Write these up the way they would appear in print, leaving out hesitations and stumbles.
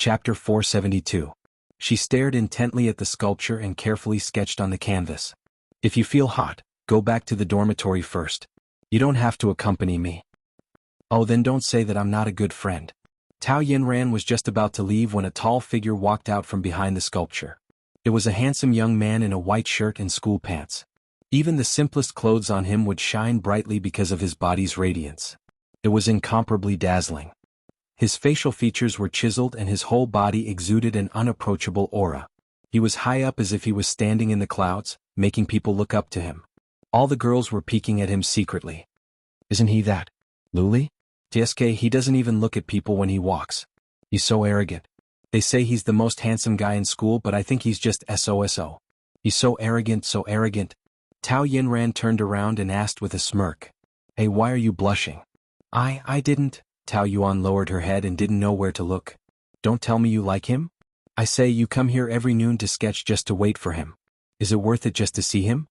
Chapter 472. She stared intently at the sculpture and carefully sketched on the canvas. If you feel hot, go back to the dormitory first. You don't have to accompany me. Oh, then don't say that I'm not a good friend. Tao Yinran was just about to leave when a tall figure walked out from behind the sculpture. It was a handsome young man in a white shirt and school pants. Even the simplest clothes on him would shine brightly because of his body's radiance. It was incomparably dazzling. His facial features were chiseled and his whole body exuded an unapproachable aura. He was high up as if he was standing in the clouds, making people look up to him. All the girls were peeking at him secretly. Isn't he that Luli? TSK, he doesn't even look at people when he walks. He's so arrogant. They say he's the most handsome guy in school, but I think he's just SOSO. He's so arrogant, so arrogant. Tao Yinran turned around and asked with a smirk. Hey, why are you blushing? I didn't. Tao Yuan lowered her head and didn't know where to look. Don't tell me you like him? I say you come here every noon to sketch just to wait for him. Is it worth it just to see him?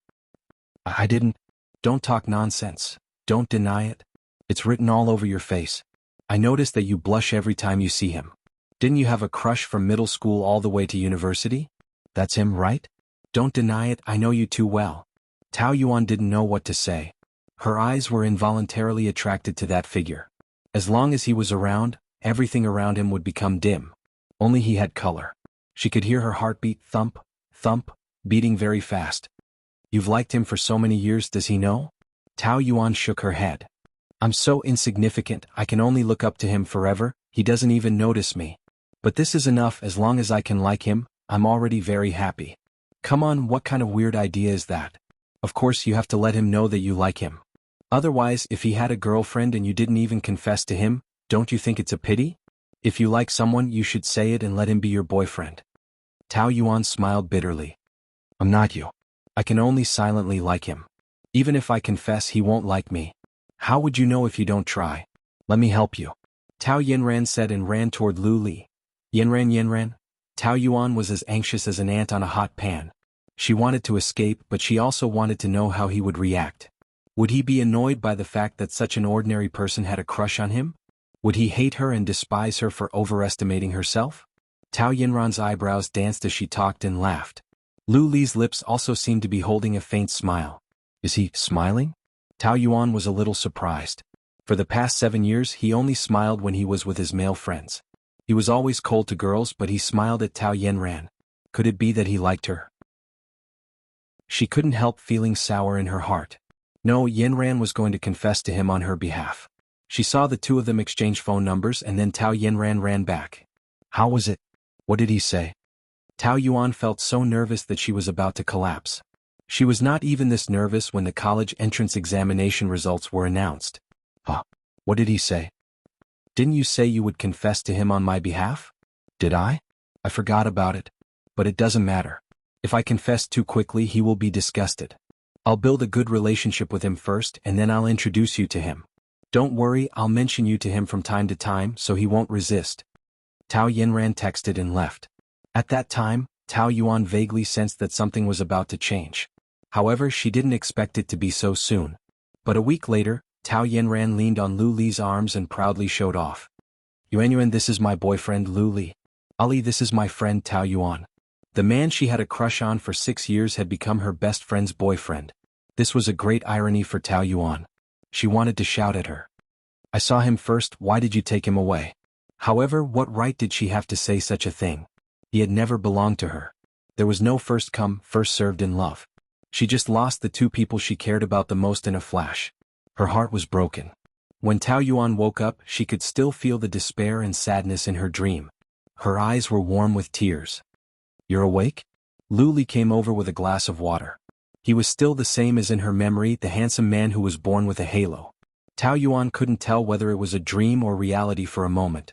I didn't. Don't talk nonsense. Don't deny it. It's written all over your face. I noticed that you blush every time you see him. Didn't you have a crush from middle school all the way to university? That's him, right? Don't deny it, I know you too well. Tao Yuan didn't know what to say. Her eyes were involuntarily attracted to that figure. As long as he was around, everything around him would become dim. Only he had color. She could hear her heartbeat thump, thump, beating very fast. You've liked him for so many years, does he know? Tao Yuan shook her head. I'm so insignificant, I can only look up to him forever, he doesn't even notice me. But this is enough, as long as I can like him, I'm already very happy. Come on, what kind of weird idea is that? Of course you have to let him know that you like him. Otherwise, if he had a girlfriend and you didn't even confess to him, don't you think it's a pity? If you like someone, you should say it and let him be your boyfriend. Tao Yuan smiled bitterly. I'm not you. I can only silently like him. Even if I confess, he won't like me. How would you know if you don't try? Let me help you. Tao Yinran said and ran toward Lu Li. Yinran. Tao Yuan was as anxious as an ant on a hot pan. She wanted to escape, but she also wanted to know how he would react. Would he be annoyed by the fact that such an ordinary person had a crush on him? Would he hate her and despise her for overestimating herself? Tao Yinran's eyebrows danced as she talked and laughed. Lu Li's lips also seemed to be holding a faint smile. Is he smiling? Tao Yuan was a little surprised. For the past 7 years he only smiled when he was with his male friends. He was always cold to girls, but he smiled at Tao Yinran. Could it be that he liked her? She couldn't help feeling sour in her heart. No, Yinran was going to confess to him on her behalf. She saw the two of them exchange phone numbers and then Tao Yinran ran back. How was it? What did he say? Tao Yuan felt so nervous that she was about to collapse. She was not even this nervous when the college entrance examination results were announced. Huh? What did he say? Didn't you say you would confess to him on my behalf? Did I? I forgot about it. But it doesn't matter. If I confess too quickly, he will be disgusted. I'll build a good relationship with him first and then I'll introduce you to him. Don't worry, I'll mention you to him from time to time so he won't resist. Tao Yinran texted and left. At that time, Tao Yuan vaguely sensed that something was about to change. However, she didn't expect it to be so soon. But a week later, Tao Yinran leaned on Lu Li's arms and proudly showed off. Yuan, this is my boyfriend Lu Li. Ali, this is my friend Tao Yuan. The man she had a crush on for 6 years had become her best friend's boyfriend. This was a great irony for Tao Yuan. She wanted to shout at her. I saw him first, why did you take him away? However, what right did she have to say such a thing? He had never belonged to her. There was no first come, first served in love. She just lost the two people she cared about the most in a flash. Her heart was broken. When Tao Yuan woke up, she could still feel the despair and sadness in her dream. Her eyes were warm with tears. You're awake? Lu Li came over with a glass of water. He was still the same as in her memory, the handsome man who was born with a halo. Tao Yuan couldn't tell whether it was a dream or reality for a moment.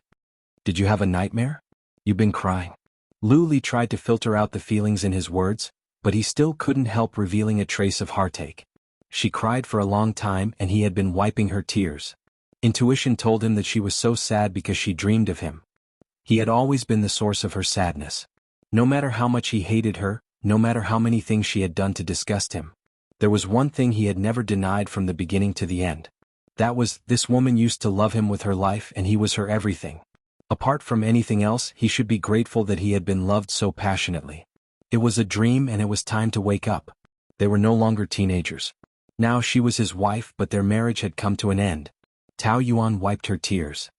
Did you have a nightmare? You've been crying. Lu Li tried to filter out the feelings in his words, but he still couldn't help revealing a trace of heartache. She cried for a long time and he had been wiping her tears. Intuition told him that she was so sad because she dreamed of him. He had always been the source of her sadness. No matter how much he hated her, no matter how many things she had done to disgust him, there was one thing he had never denied from the beginning to the end. That was, this woman used to love him with her life and he was her everything. Apart from anything else, he should be grateful that he had been loved so passionately. It was a dream and it was time to wake up. They were no longer teenagers. Now she was his wife, but their marriage had come to an end. Tao Yuan wiped her tears.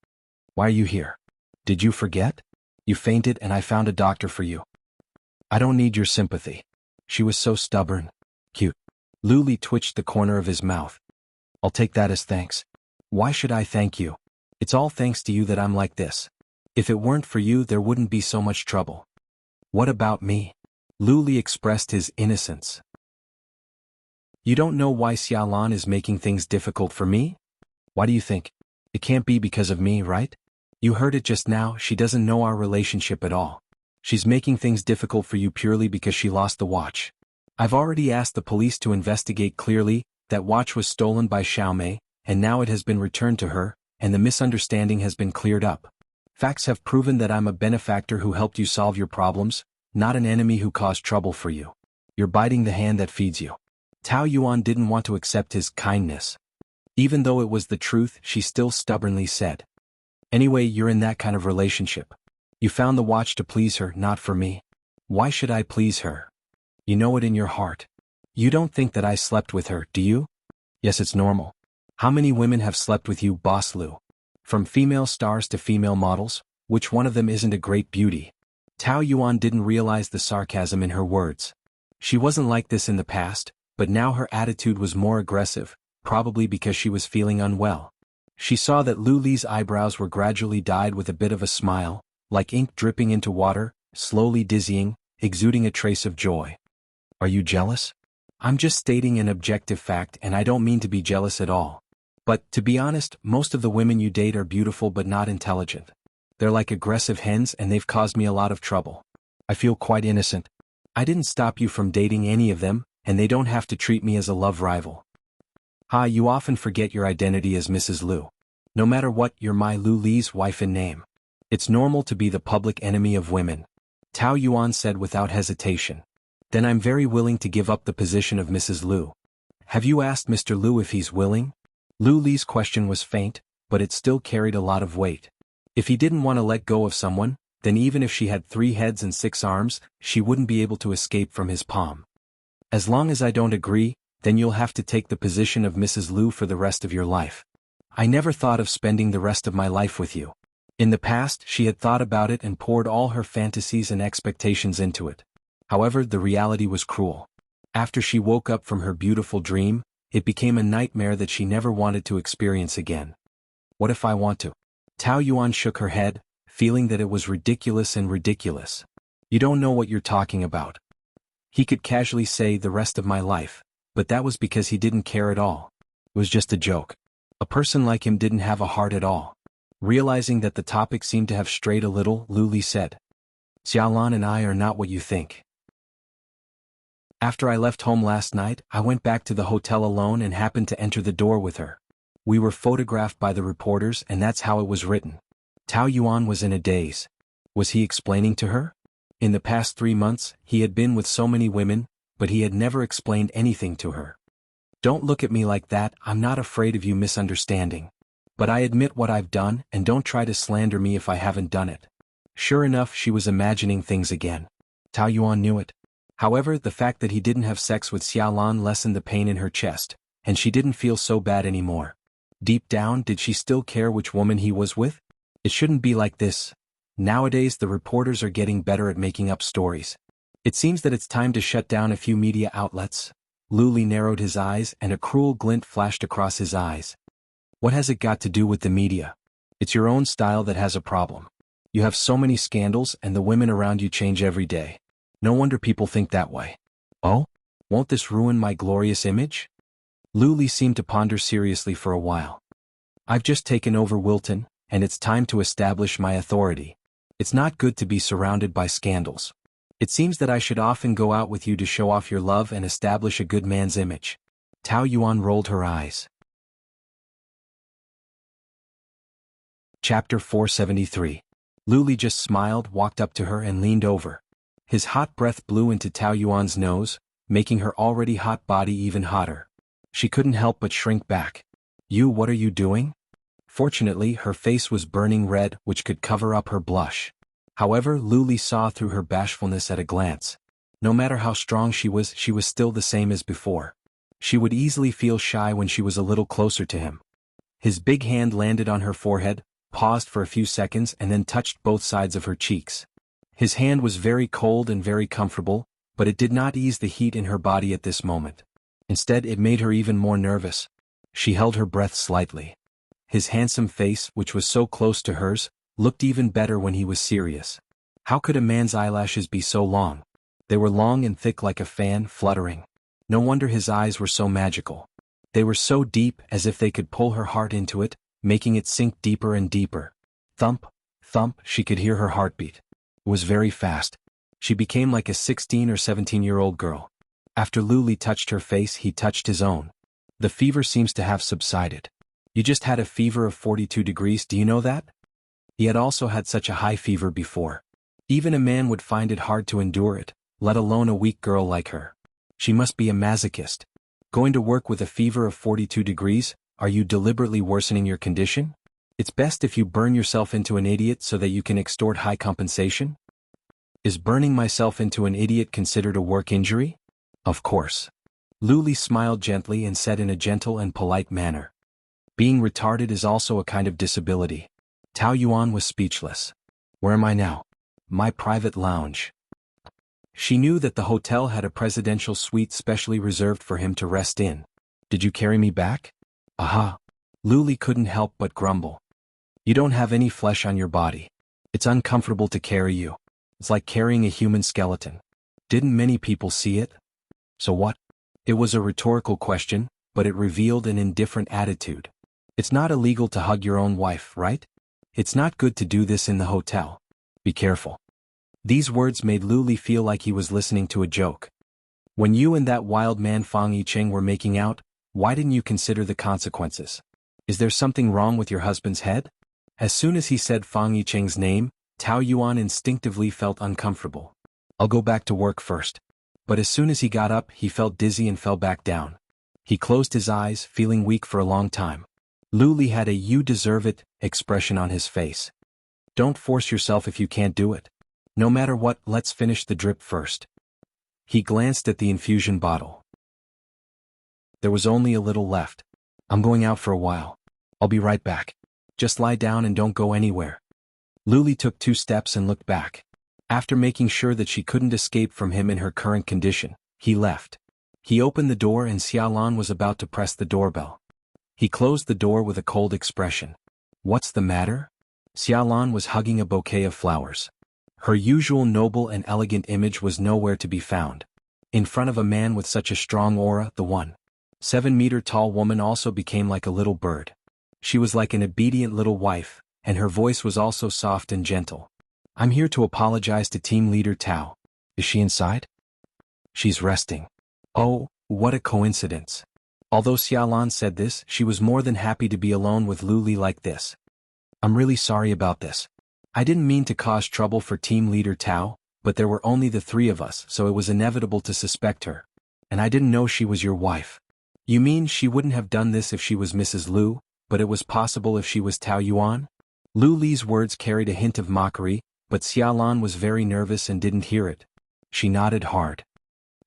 Why are you here? Did you forget? You fainted and I found a doctor for you. I don't need your sympathy. She was so stubborn. Cute. Lu Li twitched the corner of his mouth. I'll take that as thanks. Why should I thank you? It's all thanks to you that I'm like this. If it weren't for you, there wouldn't be so much trouble. What about me? Lu Li expressed his innocence. You don't know why Xiaolan is making things difficult for me? Why do you think? It can't be because of me, right? You heard it just now, she doesn't know our relationship at all. She's making things difficult for you purely because she lost the watch. I've already asked the police to investigate clearly. That watch was stolen by Xiaomei, and now it has been returned to her, and the misunderstanding has been cleared up. Facts have proven that I'm a benefactor who helped you solve your problems, not an enemy who caused trouble for you. You're biting the hand that feeds you. Tao Yuan didn't want to accept his kindness. Even though it was the truth, she still stubbornly said. Anyway, you're in that kind of relationship. You found the watch to please her, not for me. Why should I please her? You know it in your heart. You don't think that I slept with her, do you? Yes, it's normal. How many women have slept with you, Boss Lu? From female stars to female models, which one of them isn't a great beauty? Tao Yuan didn't realize the sarcasm in her words. She wasn't like this in the past, but now her attitude was more aggressive, probably because she was feeling unwell. She saw that Lu Li's eyebrows were gradually dyed with a bit of a smile, like ink dripping into water, slowly dizzying, exuding a trace of joy. Are you jealous? I'm just stating an objective fact and I don't mean to be jealous at all. But, to be honest, most of the women you date are beautiful but not intelligent. They're like aggressive hens and they've caused me a lot of trouble. I feel quite innocent. I didn't stop you from dating any of them, and they don't have to treat me as a love rival. You often forget your identity as Mrs. Lu. No matter what, you're my Lu Li's wife in name. It's normal to be the public enemy of women. Tao Yuan said without hesitation. Then I'm very willing to give up the position of Mrs. Lu. Have you asked Mr. Lu if he's willing? Lu Li's question was faint, but it still carried a lot of weight. If he didn't want to let go of someone, then even if she had 3 heads and 6 arms, she wouldn't be able to escape from his palm. As long as I don't agree, then you'll have to take the position of Mrs. Lu for the rest of your life. I never thought of spending the rest of my life with you. In the past, she had thought about it and poured all her fantasies and expectations into it. However, the reality was cruel. After she woke up from her beautiful dream, it became a nightmare that she never wanted to experience again. What if I want to? Tao Yuan shook her head, feeling that it was ridiculous and ridiculous. You don't know what you're talking about. He could casually say the rest of my life, but that was because he didn't care at all. It was just a joke. A person like him didn't have a heart at all. Realizing that the topic seemed to have strayed a little, Lu Li said. Xiaolan and I are not what you think. After I left home last night, I went back to the hotel alone and happened to enter the door with her. We were photographed by the reporters and that's how it was written. Tao Yuan was in a daze. Was he explaining to her? In the past 3 months, he had been with so many women, but he had never explained anything to her. Don't look at me like that, I'm not afraid of you misunderstanding. But I admit what I've done and don't try to slander me if I haven't done it. Sure enough, she was imagining things again. Tao Yuan knew it. However, the fact that he didn't have sex with Xiaolan lessened the pain in her chest, and she didn't feel so bad anymore. Deep down, did she still care which woman he was with? It shouldn't be like this. Nowadays, the reporters are getting better at making up stories. It seems that it's time to shut down a few media outlets. Lu Li narrowed his eyes and a cruel glint flashed across his eyes. What has it got to do with the media? It's your own style that has a problem. You have so many scandals and the women around you change every day. No wonder people think that way. Oh? Won't this ruin my glorious image? Lu Li seemed to ponder seriously for a while. I've just taken over Wilton, and it's time to establish my authority. It's not good to be surrounded by scandals. It seems that I should often go out with you to show off your love and establish a good man's image. Tao Yuan rolled her eyes. Chapter 473. Lu Li just smiled, walked up to her and leaned over. His hot breath blew into Tao Yuan's nose, making her already hot body even hotter. She couldn't help but shrink back. What are you doing? Fortunately, her face was burning red, which could cover up her blush. However, Luli saw through her bashfulness at a glance. No matter how strong she was still the same as before. She would easily feel shy when she was a little closer to him. His big hand landed on her forehead, paused for a few seconds and then touched both sides of her cheeks. His hand was very cold and very comfortable, but it did not ease the heat in her body at this moment. Instead, it made her even more nervous. She held her breath slightly. His handsome face, which was so close to hers, looked even better when he was serious. How could a man's eyelashes be so long? They were long and thick like a fan, fluttering. No wonder his eyes were so magical. They were so deep, as if they could pull her heart into it, making it sink deeper and deeper. Thump, thump, she could hear her heartbeat. It was very fast. She became like a 16 or 17-year-old girl. After Luli touched her face, he touched his own. The fever seems to have subsided. You just had a fever of 42 degrees, do you know that? He had also had such a high fever before. Even a man would find it hard to endure it, let alone a weak girl like her. She must be a masochist. Going to work with a fever of 42 degrees, are you deliberately worsening your condition? It's best if you burn yourself into an idiot so that you can extort high compensation? Is burning myself into an idiot considered a work injury? Of course. Luli smiled gently and said in a gentle and polite manner. Being retarded is also a kind of disability. Tao Yuan was speechless. Where am I now? My private lounge. She knew that the hotel had a presidential suite specially reserved for him to rest in. Did you carry me back? Aha. Luli couldn't help but grumble. You don't have any flesh on your body. It's uncomfortable to carry you. It's like carrying a human skeleton. Didn't many people see it? So what? It was a rhetorical question, but it revealed an indifferent attitude. It's not illegal to hug your own wife, right? It's not good to do this in the hotel. Be careful. These words made Luli feel like he was listening to a joke. When you and that wild man Fang Yicheng were making out, why didn't you consider the consequences? Is there something wrong with your husband's head? As soon as he said Fang Yicheng's name, Tao Yuan instinctively felt uncomfortable. I'll go back to work first. But as soon as he got up, he felt dizzy and fell back down. He closed his eyes, feeling weak for a long time. Luli had a "you deserve it" expression on his face. Don't force yourself if you can't do it. No matter what, let's finish the drip first. He glanced at the infusion bottle. There was only a little left. I'm going out for a while. I'll be right back. Just lie down and don't go anywhere. Luli took 2 steps and looked back. After making sure that she couldn't escape from him in her current condition, he left. He opened the door and Xiaolan was about to press the doorbell. He closed the door with a cold expression. What's the matter? Xiaolan was hugging a bouquet of flowers. Her usual noble and elegant image was nowhere to be found. In front of a man with such a strong aura, the 1.7-meter-tall woman also became like a little bird. She was like an obedient little wife, and her voice was also soft and gentle. I'm here to apologize to team leader Tao. Is she inside? She's resting. Oh, what a coincidence. Although Xiaolan said this, she was more than happy to be alone with Luli like this. I'm really sorry about this. I didn't mean to cause trouble for team leader Tao, but there were only the 3 of us, so it was inevitable to suspect her. And I didn't know she was your wife. You mean she wouldn't have done this if she was Mrs. Lu, but it was possible if she was Tao Yuan? Luli's words carried a hint of mockery, but Xiaolan was very nervous and didn't hear it. She nodded hard.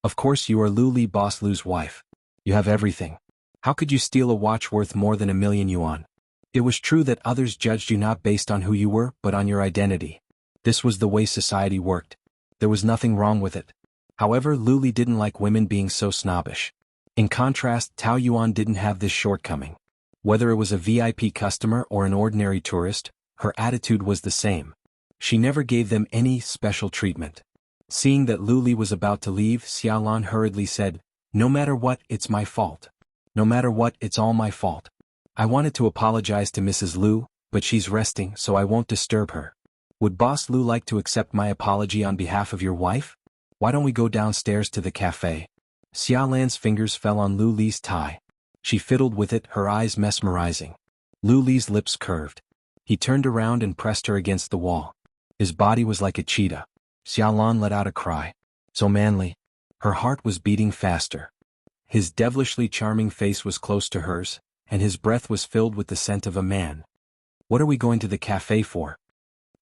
Of course you are Luli Boss Lu's wife. You have everything. How could you steal a watch worth more than 1,000,000 yuan? It was true that others judged you not based on who you were, but on your identity. This was the way society worked. There was nothing wrong with it. However, Luli didn't like women being so snobbish. In contrast, Tao Yuan didn't have this shortcoming. Whether it was a VIP customer or an ordinary tourist, her attitude was the same. She never gave them any special treatment. Seeing that Luli was about to leave, Xiaolan hurriedly said, No matter what, it's my fault. No matter what, it's all my fault. I wanted to apologize to Mrs. Lu, but she's resting, so I won't disturb her. Would Boss Lu like to accept my apology on behalf of your wife? Why don't we go downstairs to the cafe? Xiaolan's fingers fell on Luli's tie. She fiddled with it, her eyes mesmerizing. Luli's lips curved. He turned around and pressed her against the wall. His body was like a cheetah. Xiaolan let out a cry. So manly. Her heart was beating faster. His devilishly charming face was close to hers, and his breath was filled with the scent of a man. What are we going to the cafe for?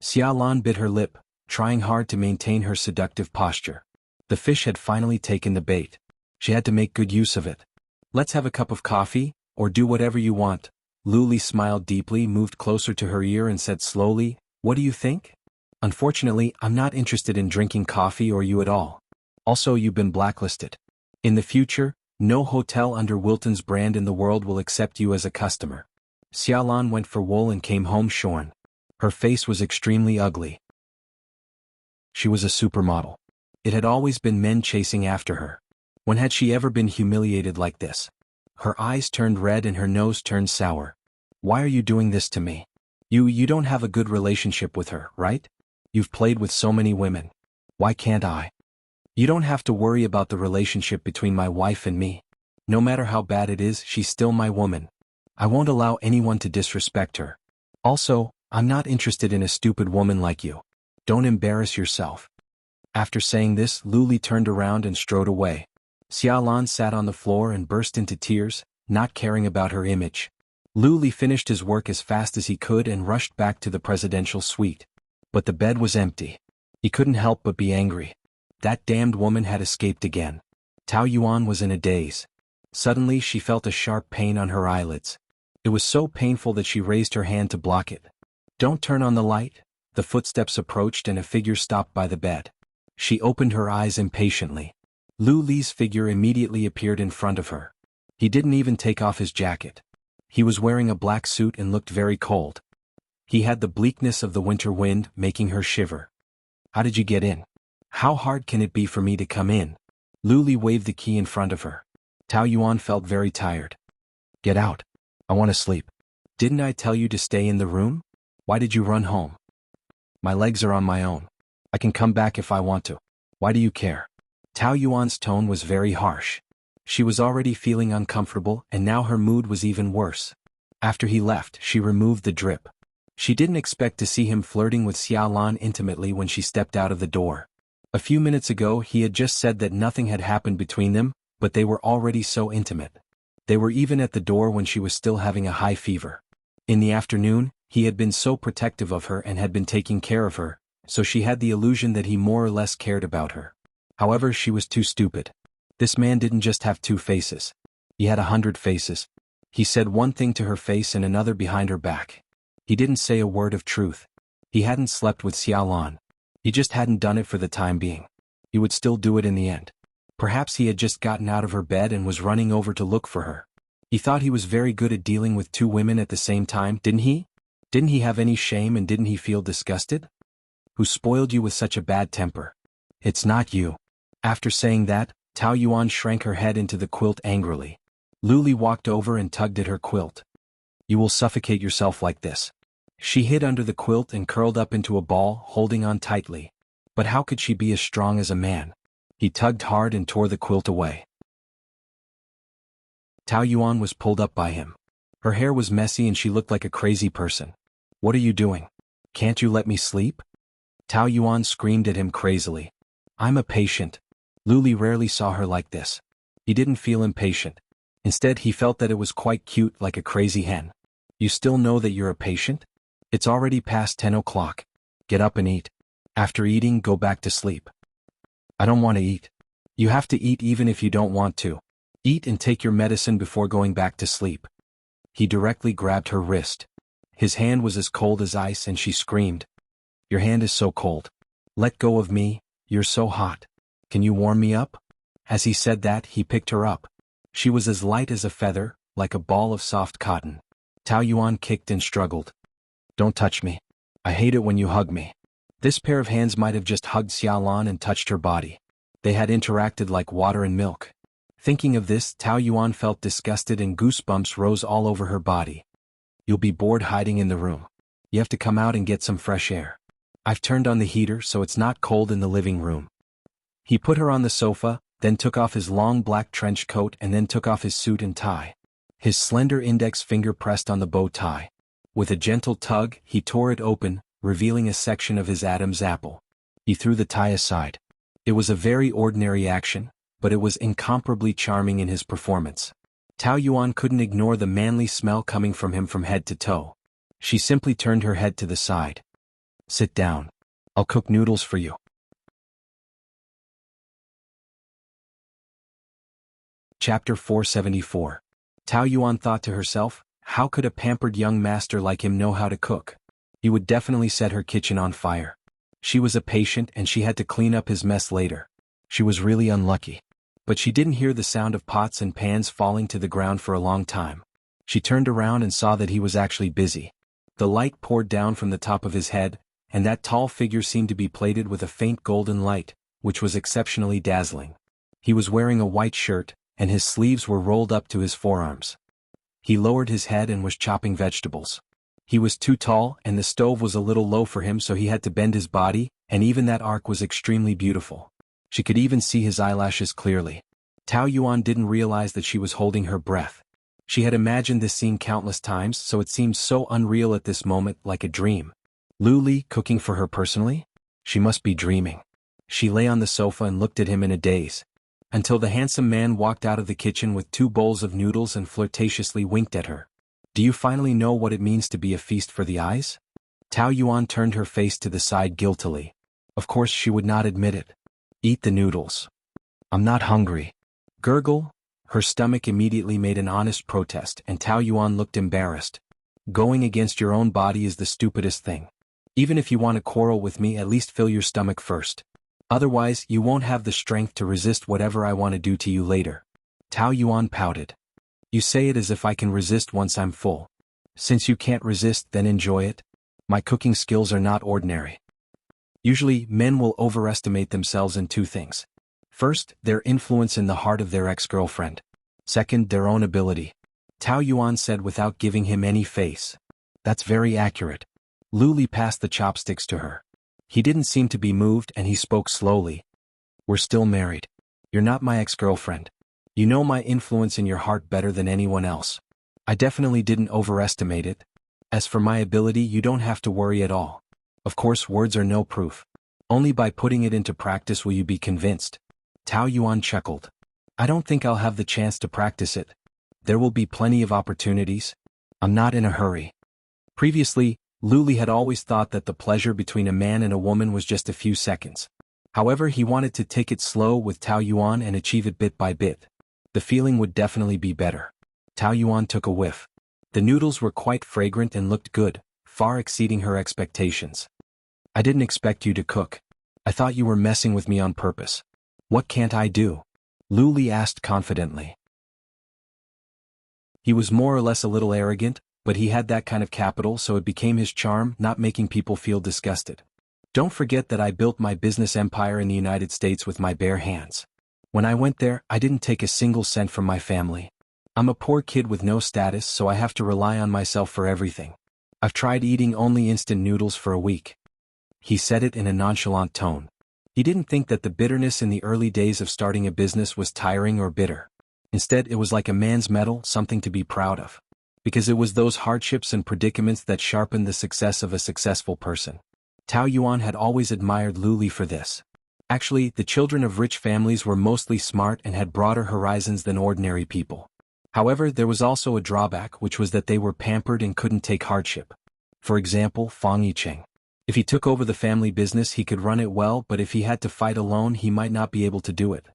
Xia Lan bit her lip, trying hard to maintain her seductive posture. The fish had finally taken the bait. She had to make good use of it. Let's have a cup of coffee, or do whatever you want. Luli smiled deeply, moved closer to her ear and said slowly, what do you think? Unfortunately, I'm not interested in drinking coffee or you at all. Also, you've been blacklisted. In the future, no hotel under Wilton's brand in the world will accept you as a customer. Xiaolan went for wool and came home shorn. Her face was extremely ugly. She was a supermodel. It had always been men chasing after her. When had she ever been humiliated like this? Her eyes turned red and her nose turned sour. Why are you doing this to me? You don't have a good relationship with her, right? You've played with so many women. Why can't I? You don't have to worry about the relationship between my wife and me. No matter how bad it is, she's still my woman. I won't allow anyone to disrespect her. Also, I'm not interested in a stupid woman like you. Don't embarrass yourself. After saying this, Luli turned around and strode away. Xiaolan sat on the floor and burst into tears, not caring about her image. Luli finished his work as fast as he could and rushed back to the presidential suite. But the bed was empty. He couldn't help but be angry. That damned woman had escaped again. Tao Yuan was in a daze. Suddenly she felt a sharp pain on her eyelids. It was so painful that she raised her hand to block it. Don't turn on the light. The footsteps approached and a figure stopped by the bed. She opened her eyes impatiently. Lu Li's figure immediately appeared in front of her. He didn't even take off his jacket. He was wearing a black suit and looked very cold. He had the bleakness of the winter wind, making her shiver. How did you get in? How hard can it be for me to come in? Lu Li waved the key in front of her. Tao Yuan felt very tired. Get out. I want to sleep. Didn't I tell you to stay in the room? Why did you run home? My legs are on my own. I can come back if I want to. Why do you care? Tao Yuan's tone was very harsh. She was already feeling uncomfortable and now her mood was even worse. After he left, she removed the drip. She didn't expect to see him flirting with Xiaolan intimately when she stepped out of the door. A few minutes ago he had just said that nothing had happened between them, but they were already so intimate. They were even at the door when she was still having a high fever. In the afternoon, he had been so protective of her and had been taking care of her, so she had the illusion that he more or less cared about her. However, she was too stupid. This man didn't just have 2 faces. He had 100 faces. He said one thing to her face and another behind her back. He didn't say a word of truth. He hadn't slept with Xiaolan. He just hadn't done it for the time being. He would still do it in the end. Perhaps he had just gotten out of her bed and was running over to look for her. He thought he was very good at dealing with 2 women at the same time, didn't he? Didn't he have any shame and didn't he feel disgusted? Who spoiled you with such a bad temper? It's not you. After saying that, Tao Yuan shrank her head into the quilt angrily. Lu Li walked over and tugged at her quilt. You will suffocate yourself like this. She hid under the quilt and curled up into a ball, holding on tightly. But how could she be as strong as a man? He tugged hard and tore the quilt away. Tao Yuan was pulled up by him. Her hair was messy and she looked like a crazy person. What are you doing? Can't you let me sleep? Tao Yuan screamed at him crazily. I'm a patient. Lu Li rarely saw her like this. He didn't feel impatient. Instead, he felt that it was quite cute, like a crazy hen. You still know that you're a patient? It's already past 10 o'clock. Get up and eat. After eating, go back to sleep. I don't want to eat. You have to eat even if you don't want to. Eat and take your medicine before going back to sleep. He directly grabbed her wrist. His hand was as cold as ice and she screamed. Your hand is so cold. Let go of me, you're so hot. Can you warm me up? As he said that, he picked her up. She was as light as a feather, like a ball of soft cotton. Tao Yuan kicked and struggled. Don't touch me. I hate it when you hug me. This pair of hands might have just hugged Xiaolan and touched her body. They had interacted like water and milk. Thinking of this, Tao Yuan felt disgusted and goosebumps rose all over her body. You'll be bored hiding in the room. You have to come out and get some fresh air. I've turned on the heater so it's not cold in the living room. He put her on the sofa, then took off his long black trench coat and then took off his suit and tie. His slender index finger pressed on the bow tie. With a gentle tug, he tore it open, revealing a section of his Adam's apple. He threw the tie aside. It was a very ordinary action, but it was incomparably charming in his performance. Tao Yuan couldn't ignore the manly smell coming from him from head to toe. She simply turned her head to the side. Sit down. I'll cook noodles for you. Chapter 474. Tao Yuan thought to herself, how could a pampered young master like him know how to cook? He would definitely set her kitchen on fire. She was a patient and she had to clean up his mess later. She was really unlucky. But she didn't hear the sound of pots and pans falling to the ground for a long time. She turned around and saw that he was actually busy. The light poured down from the top of his head, and that tall figure seemed to be plated with a faint golden light, which was exceptionally dazzling. He was wearing a white shirt, and his sleeves were rolled up to his forearms. He lowered his head and was chopping vegetables. He was too tall and the stove was a little low for him, so he had to bend his body, and even that arc was extremely beautiful. She could even see his eyelashes clearly. Tao Yuan didn't realize that she was holding her breath. She had imagined this scene countless times, so it seemed so unreal at this moment, like a dream. Lu Li cooking for her personally? She must be dreaming. She lay on the sofa and looked at him in a daze. Until the handsome man walked out of the kitchen with 2 bowls of noodles and flirtatiously winked at her. Do you finally know what it means to be a feast for the eyes? Tao Yuan turned her face to the side guiltily. Of course she would not admit it. Eat the noodles. I'm not hungry. Gurgle. Her stomach immediately made an honest protest, and Tao Yuan looked embarrassed. Going against your own body is the stupidest thing. Even if you want to quarrel with me, at least fill your stomach first. Otherwise, you won't have the strength to resist whatever I want to do to you later. Tao Yuan pouted. You say it as if I can resist once I'm full. Since you can't resist, then enjoy it. My cooking skills are not ordinary. Usually, men will overestimate themselves in 2 things. First, their influence in the heart of their ex-girlfriend. Second, their own ability. Tao Yuan said without giving him any face. That's very accurate. Lu Li passed the chopsticks to her. He didn't seem to be moved and he spoke slowly. We're still married. You're not my ex-girlfriend. You know my influence in your heart better than anyone else. I definitely didn't overestimate it. As for my ability, you don't have to worry at all. Of course, words are no proof. Only by putting it into practice will you be convinced. Tao Yuan chuckled. I don't think I'll have the chance to practice it. There will be plenty of opportunities. I'm not in a hurry. Previously, Lu Li had always thought that the pleasure between a man and a woman was just a few seconds. However, he wanted to take it slow with Tao Yuan and achieve it bit by bit. The feeling would definitely be better. Tao Yuan took a whiff. The noodles were quite fragrant and looked good, far exceeding her expectations. I didn't expect you to cook. I thought you were messing with me on purpose. What can't I do? Lu Li asked confidently. He was more or less a little arrogant, but he had that kind of capital, so it became his charm, not making people feel disgusted. Don't forget that I built my business empire in the United States with my bare hands. When I went there, I didn't take a single cent from my family. I'm a poor kid with no status, so I have to rely on myself for everything. I've tried eating only instant noodles for a week. He said it in a nonchalant tone. He didn't think that the bitterness in the early days of starting a business was tiring or bitter. Instead, it was like a man's medal, something to be proud of. Because it was those hardships and predicaments that sharpened the success of a successful person. Tao Yuan had always admired Lu Li for this. Actually, the children of rich families were mostly smart and had broader horizons than ordinary people. However, there was also a drawback, which was that they were pampered and couldn't take hardship. For example, Fang Yicheng. If he took over the family business, he could run it well, but if he had to fight alone, he might not be able to do it.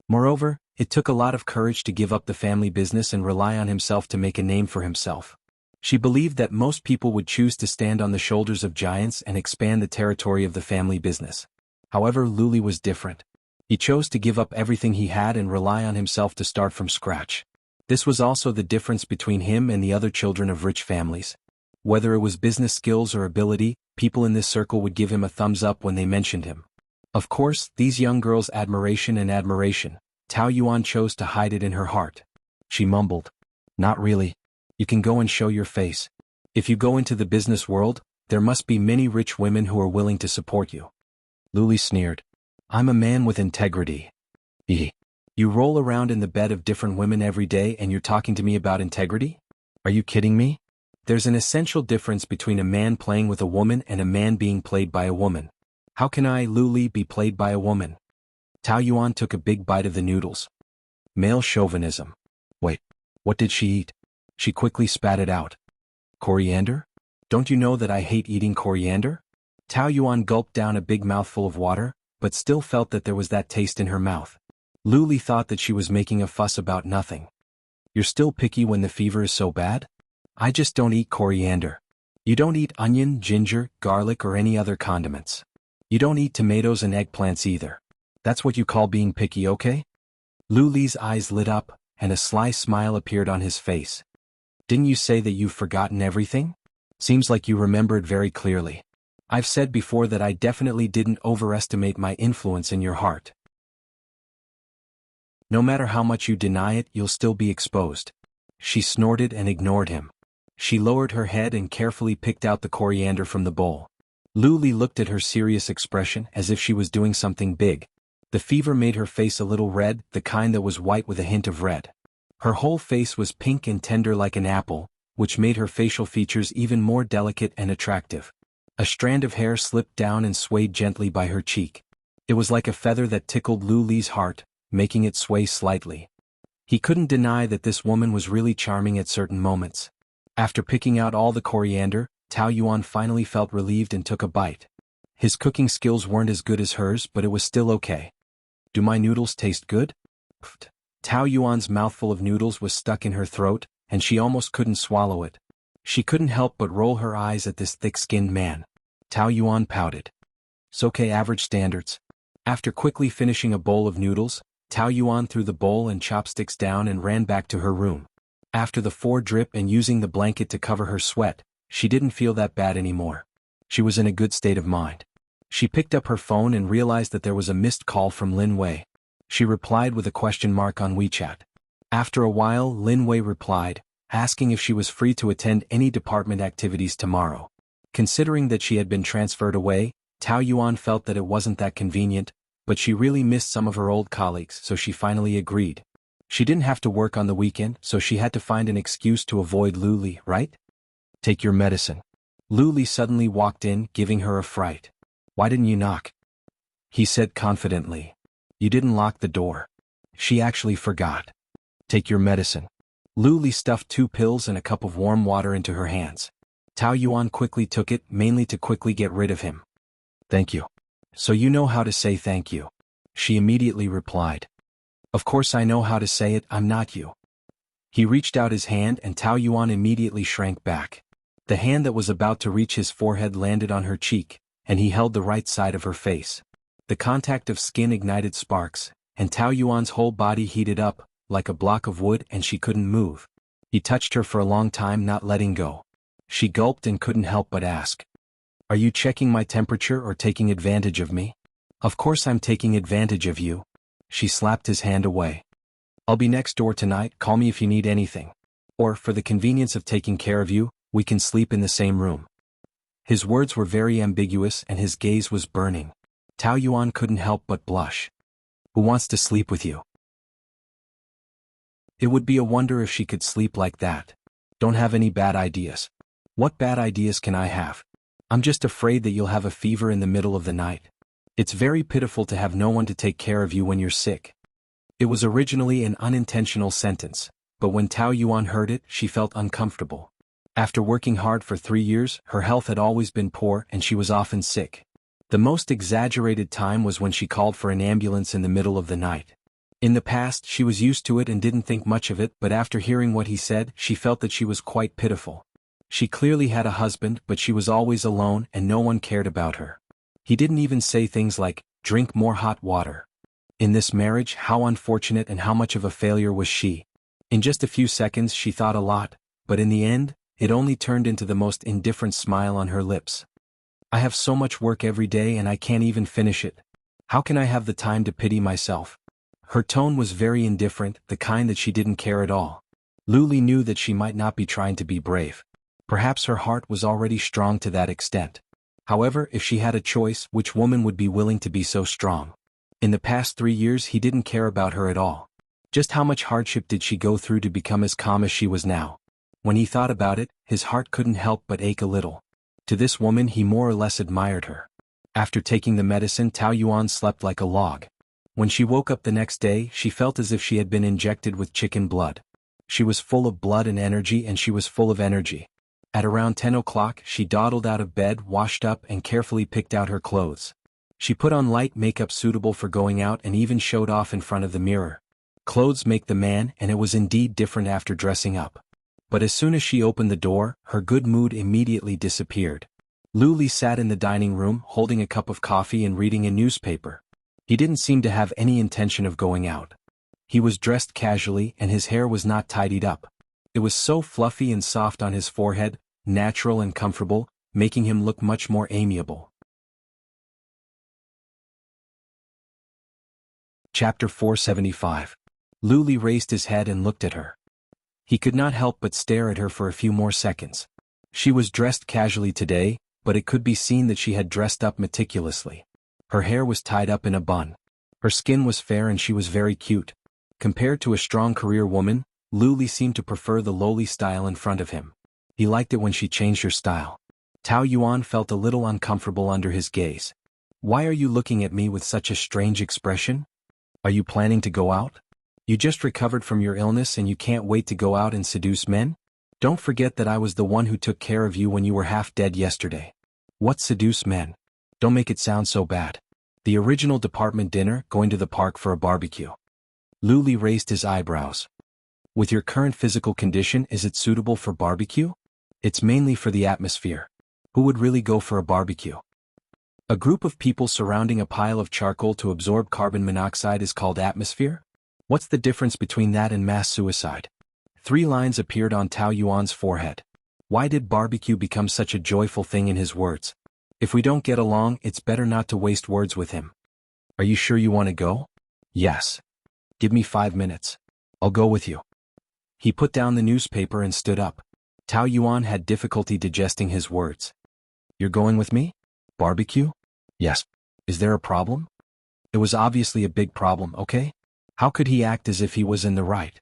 Moreover, it took a lot of courage to give up the family business and rely on himself to make a name for himself. She believed that most people would choose to stand on the shoulders of giants and expand the territory of the family business. However, Lu Li was different. He chose to give up everything he had and rely on himself to start from scratch. This was also the difference between him and the other children of rich families. Whether it was business skills or ability, people in this circle would give him a thumbs up when they mentioned him. Of course, these young girls' admiration, Tao Yuan chose to hide it in her heart. She mumbled. Not really. You can go and show your face. If you go into the business world, there must be many rich women who are willing to support you. Lu Li sneered. I'm a man with integrity. You roll around in the bed of different women every day and you're talking to me about integrity? Are you kidding me? There's an essential difference between a man playing with a woman and a man being played by a woman. How can I, Lu Li, be played by a woman? Tao Yuan took a big bite of the noodles. Male chauvinism. Wait, what did she eat? She quickly spat it out. Coriander? Don't you know that I hate eating coriander? Tao Yuan gulped down a big mouthful of water, but still felt that there was that taste in her mouth. Lu Li thought that she was making a fuss about nothing. You're still picky when the fever is so bad? I just don't eat coriander. You don't eat onion, ginger, garlic or any other condiments. You don't eat tomatoes and eggplants either. That's what you call being picky, okay? Lu Li's eyes lit up, and a sly smile appeared on his face. Didn't you say that you've forgotten everything? Seems like you remembered very clearly. I've said before that I definitely didn't overestimate my influence in your heart. No matter how much you deny it, you'll still be exposed. She snorted and ignored him. She lowered her head and carefully picked out the coriander from the bowl. Lu Li looked at her serious expression as if she was doing something big. The fever made her face a little red, the kind that was white with a hint of red. Her whole face was pink and tender like an apple, which made her facial features even more delicate and attractive. A strand of hair slipped down and swayed gently by her cheek. It was like a feather that tickled Lu Li's heart, making it sway slightly. He couldn't deny that this woman was really charming at certain moments. After picking out all the coriander, Tao Yuan finally felt relieved and took a bite. His cooking skills weren't as good as hers, but it was still okay. Do my noodles taste good? Pfft. Tao Yuan's mouthful of noodles was stuck in her throat, and she almost couldn't swallow it. She couldn't help but roll her eyes at this thick-skinned man. Tao Yuan pouted. It's okay, average standards. After quickly finishing a bowl of noodles, Tao Yuan threw the bowl and chopsticks down and ran back to her room. After the 4 drip and using the blanket to cover her sweat, she didn't feel that bad anymore. She was in a good state of mind. She picked up her phone and realized that there was a missed call from Lin Wei. She replied with a question mark on WeChat. After a while, Lin Wei replied, asking if she was free to attend any department activities tomorrow. Considering that she had been transferred away, Tao Yuan felt that it wasn't that convenient, but she really missed some of her old colleagues, so she finally agreed. She didn't have to work on the weekend, so she had to find an excuse to avoid Lu Li, right? Take your medicine. Lu Li suddenly walked in, giving her a fright. Why didn't you knock? He said confidently. You didn't lock the door. She actually forgot. Take your medicine. Lu Li stuffed 2 pills and a cup of warm water into her hands. Tao Yuan quickly took it, mainly to quickly get rid of him. Thank you. So you know how to say thank you. She immediately replied. Of course I know how to say it, I'm not you. He reached out his hand and Tao Yuan immediately shrank back. The hand that was about to reach his forehead landed on her cheek, and he held the right side of her face. The contact of skin ignited sparks, and Tao Yuan's whole body heated up, like a block of wood, and she couldn't move. He touched her for a long time, not letting go. She gulped and couldn't help but ask. Are you checking my temperature or taking advantage of me? Of course I'm taking advantage of you. She slapped his hand away. I'll be next door tonight, call me if you need anything. Or, for the convenience of taking care of you, we can sleep in the same room. His words were very ambiguous and his gaze was burning. Tao Yuan couldn't help but blush. Who wants to sleep with you? It would be a wonder if she could sleep like that. Don't have any bad ideas. What bad ideas can I have? I'm just afraid that you'll have a fever in the middle of the night. It's very pitiful to have no one to take care of you when you're sick. It was originally an unintentional sentence, but when Tao Yuan heard it, she felt uncomfortable. After working hard for 3 years, her health had always been poor and she was often sick. The most exaggerated time was when she called for an ambulance in the middle of the night. In the past, she was used to it and didn't think much of it, but after hearing what he said, she felt that she was quite pitiful. She clearly had a husband, but she was always alone and no one cared about her. He didn't even say things like, drink more hot water. In this marriage, how unfortunate and how much of a failure was she? In just a few seconds she thought a lot, but in the end, it only turned into the most indifferent smile on her lips. I have so much work every day and I can't even finish it. How can I have the time to pity myself? Her tone was very indifferent, the kind that she didn't care at all. Lu Li knew that she might not be trying to be brave. Perhaps her heart was already strong to that extent. However, if she had a choice, which woman would be willing to be so strong? In the past 3 years he didn't care about her at all. Just how much hardship did she go through to become as calm as she was now? When he thought about it, his heart couldn't help but ache a little. To this woman he more or less admired her. After taking the medicine, Tao Yuan slept like a log. When she woke up the next day, she felt as if she had been injected with chicken blood. She was full of blood and energy, and she was full of energy. At around 10 o'clock, she dawdled out of bed, washed up, and carefully picked out her clothes. She put on light makeup suitable for going out and even showed off in front of the mirror. Clothes make the man, and it was indeed different after dressing up. But as soon as she opened the door, her good mood immediately disappeared. Luli sat in the dining room, holding a cup of coffee and reading a newspaper. He didn't seem to have any intention of going out. He was dressed casually and his hair was not tidied up. It was so fluffy and soft on his forehead, natural and comfortable, making him look much more amiable. Chapter 475. Luli raised his head and looked at her. He could not help but stare at her for a few more seconds. She was dressed casually today, but it could be seen that she had dressed up meticulously. Her hair was tied up in a bun. Her skin was fair and she was very cute. Compared to a strong career woman, Luli seemed to prefer the lowly style in front of him. He liked it when she changed her style. Tao Yuan felt a little uncomfortable under his gaze. "Why are you looking at me with such a strange expression? Are you planning to go out? You just recovered from your illness and you can't wait to go out and seduce men? Don't forget that I was the one who took care of you when you were half dead yesterday." "What seduce men? Don't make it sound so bad." "The original department dinner, going to the park for a barbecue." Luli raised his eyebrows. "With your current physical condition, is it suitable for barbecue?" "It's mainly for the atmosphere. Who would really go for a barbecue?" "A group of people surrounding a pile of charcoal to absorb carbon monoxide is called atmosphere? What's the difference between that and mass suicide?" 3 lines appeared on Tao Yuan's forehead. Why did barbecue become such a joyful thing in his words? If we don't get along, it's better not to waste words with him. "Are you sure you want to go?" "Yes." "Give me 5 minutes. I'll go with you." He put down the newspaper and stood up. Tao Yuan had difficulty digesting his words. "You're going with me? Barbecue?" "Yes." "Is there a problem?" It was obviously a big problem, okay? How could he act as if he was in the right?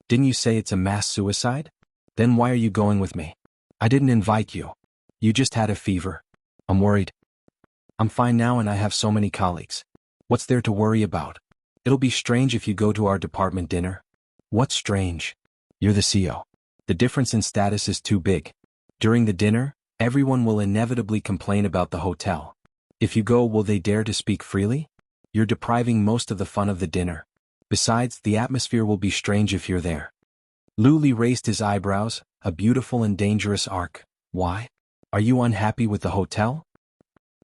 "Didn't you say it's a mass suicide? Then why are you going with me?" "I didn't invite you. You just had a fever." "I'm worried." "I'm fine now and I have so many colleagues." "What's there to worry about? It'll be strange if you go to our department dinner." "What's strange?" "You're the CEO. The difference in status is too big. During the dinner, everyone will inevitably complain about the hotel. If you go, will they dare to speak freely? You're depriving most of the fun of the dinner. Besides, the atmosphere will be strange if you're there." Luli raised his eyebrows, a beautiful and dangerous arc. "Why? Are you unhappy with the hotel?"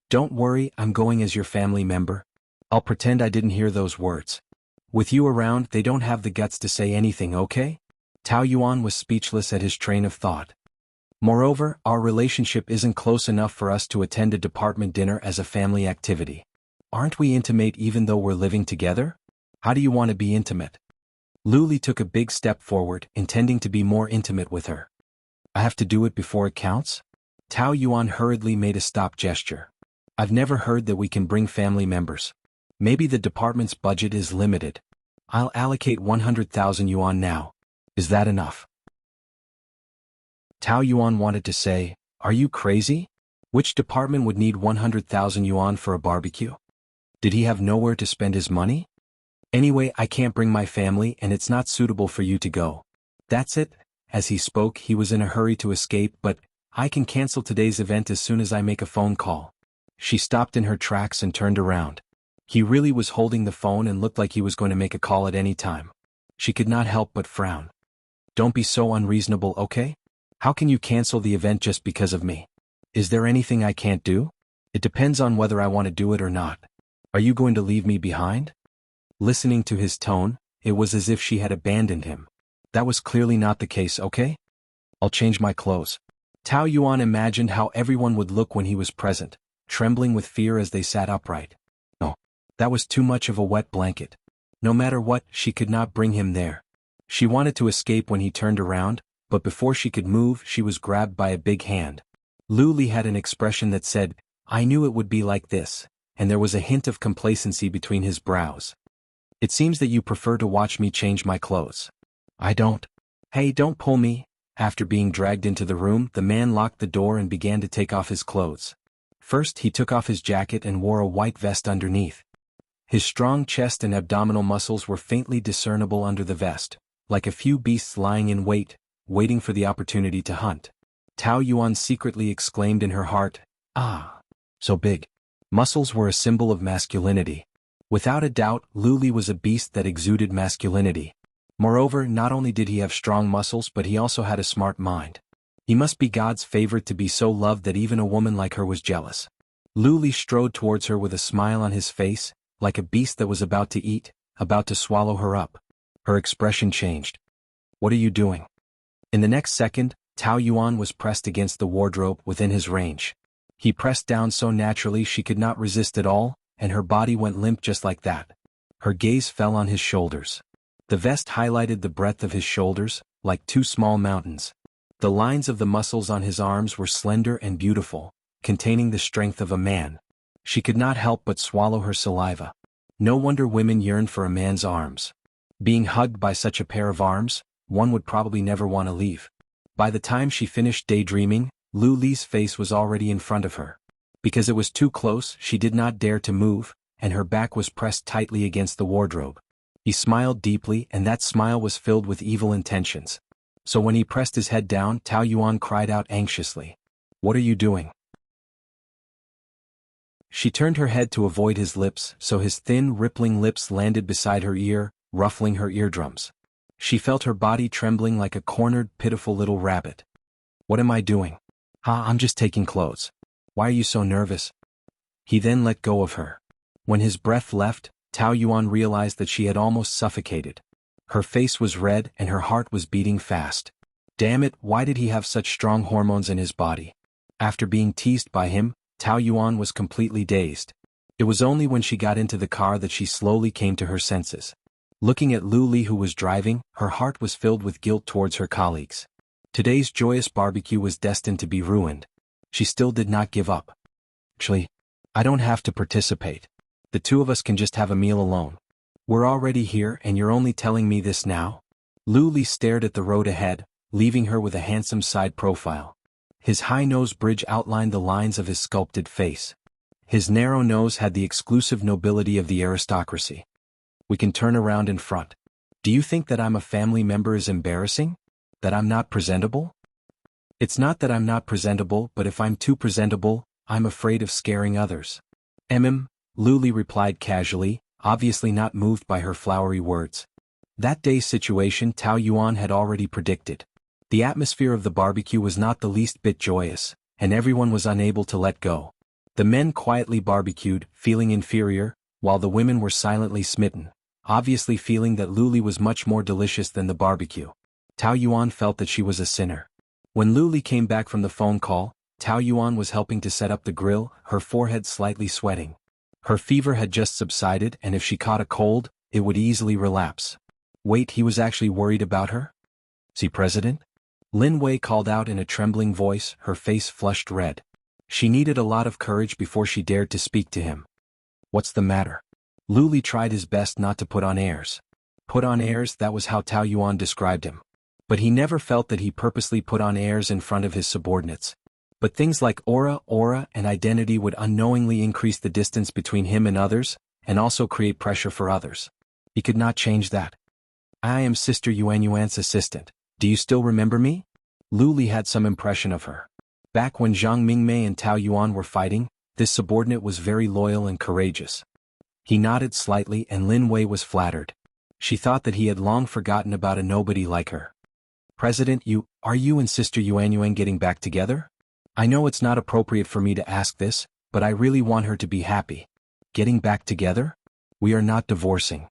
"Don't worry, I'm going as your family member. I'll pretend I didn't hear those words. With you around, they don't have the guts to say anything, okay?" Tao Yuan was speechless at his train of thought. "Moreover, our relationship isn't close enough for us to attend a department dinner as a family activity. Aren't we intimate even though we're living together? How do you want to be intimate?" Luli took a big step forward, intending to be more intimate with her. "I have to do it before it counts?" Tao Yuan hurriedly made a stop gesture. "I've never heard that we can bring family members. Maybe the department's budget is limited. I'll allocate 100,000 yuan now. Is that enough?" Tao Yuan wanted to say, "Are you crazy? Which department would need 100,000 yuan for a barbecue? Did he have nowhere to spend his money? Anyway, I can't bring my family and it's not suitable for you to go. That's it." As he spoke, he was in a hurry to escape, "But I can cancel today's event as soon as I make a phone call." She stopped in her tracks and turned around. He really was holding the phone and looked like he was going to make a call at any time. She could not help but frown. "Don't be so unreasonable, okay? How can you cancel the event just because of me? Is there anything I can't do? It depends on whether I want to do it or not. Are you going to leave me behind?" Listening to his tone, it was as if she had abandoned him. That was clearly not the case, okay? "I'll change my clothes." Tao Yuan imagined how everyone would look when he was present, trembling with fear as they sat upright. No, that was too much of a wet blanket. No matter what, she could not bring him there. She wanted to escape when he turned around, but before she could move, she was grabbed by a big hand. Luli had an expression that said, "I knew it would be like this," and there was a hint of complacency between his brows. "It seems that you prefer to watch me change my clothes." "I don't." "Hey, don't pull me." After being dragged into the room, the man locked the door and began to take off his clothes. First, he took off his jacket and wore a white vest underneath. His strong chest and abdominal muscles were faintly discernible under the vest, like a few beasts lying in wait, waiting for the opportunity to hunt. Tao Yuan secretly exclaimed in her heart, "Ah, so big." Muscles were a symbol of masculinity. Without a doubt, Lu Li was a beast that exuded masculinity. Moreover, not only did he have strong muscles but he also had a smart mind. He must be God's favorite to be so loved that even a woman like her was jealous. Lu Li strode towards her with a smile on his face, like a beast that was about to eat, about to swallow her up. Her expression changed. "What are you doing?" In the next second, Tao Yuan was pressed against the wardrobe within his range. He pressed down so naturally she could not resist at all, and her body went limp just like that. Her gaze fell on his shoulders. The vest highlighted the breadth of his shoulders, like two small mountains. The lines of the muscles on his arms were slender and beautiful, containing the strength of a man. She could not help but swallow her saliva. No wonder women yearned for a man's arms. Being hugged by such a pair of arms, one would probably never want to leave. By the time she finished daydreaming, Lu Li's face was already in front of her. Because it was too close, she did not dare to move, and her back was pressed tightly against the wardrobe. He smiled deeply, and that smile was filled with evil intentions. So when he pressed his head down, Tao Yuan cried out anxiously, "What are you doing?" She turned her head to avoid his lips, so his thin, rippling lips landed beside her ear, ruffling her eardrums. She felt her body trembling like a cornered, pitiful little rabbit. "What am I doing?" "I'm just taking clothes." "Why are you so nervous?" He then let go of her. When his breath left, Tao Yuan realized that she had almost suffocated. Her face was red and her heart was beating fast. Damn it, why did he have such strong hormones in his body? After being teased by him, Tao Yuan was completely dazed. It was only when she got into the car that she slowly came to her senses. Looking at Lu Li who was driving, her heart was filled with guilt towards her colleagues. Today's joyous barbecue was destined to be ruined. She still did not give up. "Actually, I don't have to participate. The two of us can just have a meal alone. We're already here and you're only telling me this now?" Lu Li stared at the road ahead, leaving her with a handsome side profile. His high nose bridge outlined the lines of his sculpted face. His narrow nose had the exclusive nobility of the aristocracy. "We can turn around in front. Do you think that I'm a family member is embarrassing? That I'm not presentable?" "It's not that I'm not presentable, but if I'm too presentable, I'm afraid of scaring others." Lu Li replied casually, obviously not moved by her flowery words. That day's situation Tao Yuan had already predicted. The atmosphere of the barbecue was not the least bit joyous, and everyone was unable to let go. The men quietly barbecued, feeling inferior, while the women were silently smitten, obviously feeling that Lu Li was much more delicious than the barbecue. Tao Yuan felt that she was a sinner. When Lu Li came back from the phone call, Tao Yuan was helping to set up the grill, her forehead slightly sweating. Her fever had just subsided, and if she caught a cold, it would easily relapse. Wait, he was actually worried about her? "See, President?" Lin Wei called out in a trembling voice, her face flushed red. She needed a lot of courage before she dared to speak to him. "What's the matter?" Lu Li tried his best not to put on airs. Put on airs, that was how Tao Yuan described him. But he never felt that he purposely put on airs in front of his subordinates. But things like aura, and identity would unknowingly increase the distance between him and others, and also create pressure for others. He could not change that. "I am Sister Yuan's assistant. Do you still remember me?" Lu Li had some impression of her. Back when Zhang Mingmei and Tao Yuan were fighting, this subordinate was very loyal and courageous. He nodded slightly and Lin Wei was flattered. She thought that he had long forgotten about a nobody like her. "President, are you and Sister Yuan getting back together? I know it's not appropriate for me to ask this, but I really want her to be happy." "Getting back together? We are not divorcing."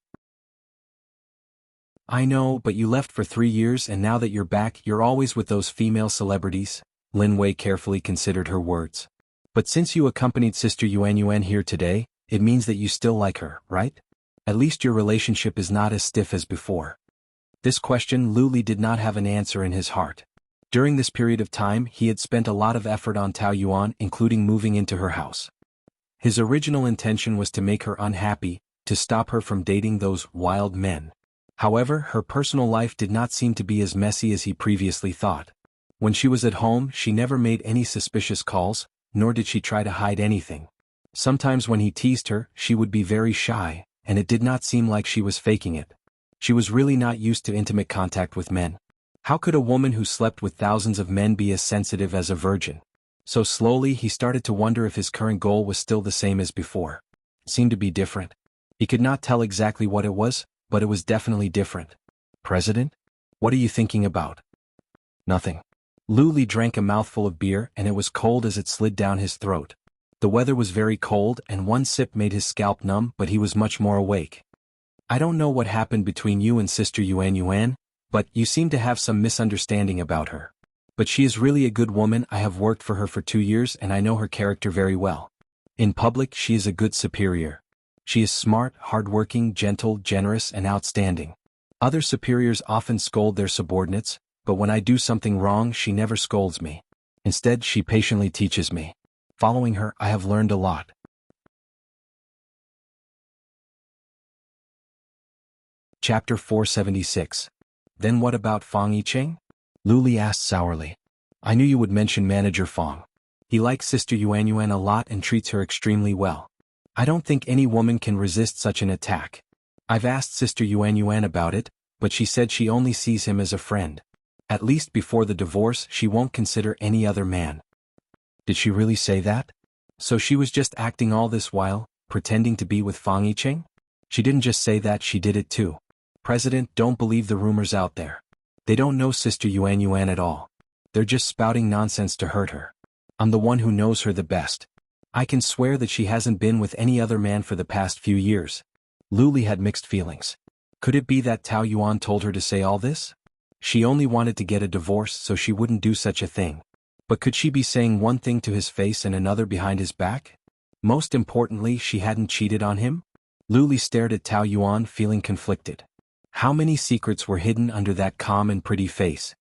"I know, but you left for 3 years and now that you're back, you're always with those female celebrities." Lin Wei carefully considered her words. "But since you accompanied Sister Yuan here today, it means that you still like her, right? At least your relationship is not as stiff as before." This question Lu Li did not have an answer in his heart. During this period of time he had spent a lot of effort on Tao Yuan, including moving into her house. His original intention was to make her unhappy, to stop her from dating those wild men. However, her personal life did not seem to be as messy as he previously thought. When she was at home she never made any suspicious calls, nor did she try to hide anything. Sometimes when he teased her, she would be very shy, and it did not seem like she was faking it. She was really not used to intimate contact with men. How could a woman who slept with thousands of men be as sensitive as a virgin? So slowly he started to wonder if his current goal was still the same as before. It seemed to be different. He could not tell exactly what it was, but it was definitely different. President? What are you thinking about? Nothing. Lu Li drank a mouthful of beer and it was cold as it slid down his throat. The weather was very cold and one sip made his scalp numb, but he was much more awake. I don't know what happened between you and Sister Yuan, but you seem to have some misunderstanding about her. But she is really a good woman. I have worked for her for 2 years and I know her character very well. In public she is a good superior. She is smart, hardworking, gentle, generous, and outstanding. Other superiors often scold their subordinates, but when I do something wrong she never scolds me. Instead she patiently teaches me. Following her I have learned a lot. Chapter 476. Then what about Fang Yicheng? Lu Li asked sourly. I knew you would mention Manager Fang. He likes Sister Yuan a lot and treats her extremely well. I don't think any woman can resist such an attack. I've asked Sister Yuan about it, but she said she only sees him as a friend. At least before the divorce she won't consider any other man. Did she really say that? So she was just acting all this while, pretending to be with Fang Yicheng? She didn't just say that, she did it too. President, don't believe the rumors out there. They don't know Sister Yuan at all. They're just spouting nonsense to hurt her. I'm the one who knows her the best. I can swear that she hasn't been with any other man for the past few years. Lu Li had mixed feelings. Could it be that Tao Yuan told her to say all this? She only wanted to get a divorce so she wouldn't do such a thing. But could she be saying one thing to his face and another behind his back? Most importantly, she hadn't cheated on him? Lu Li stared at Tao Yuan, feeling conflicted. How many secrets were hidden under that calm and pretty face?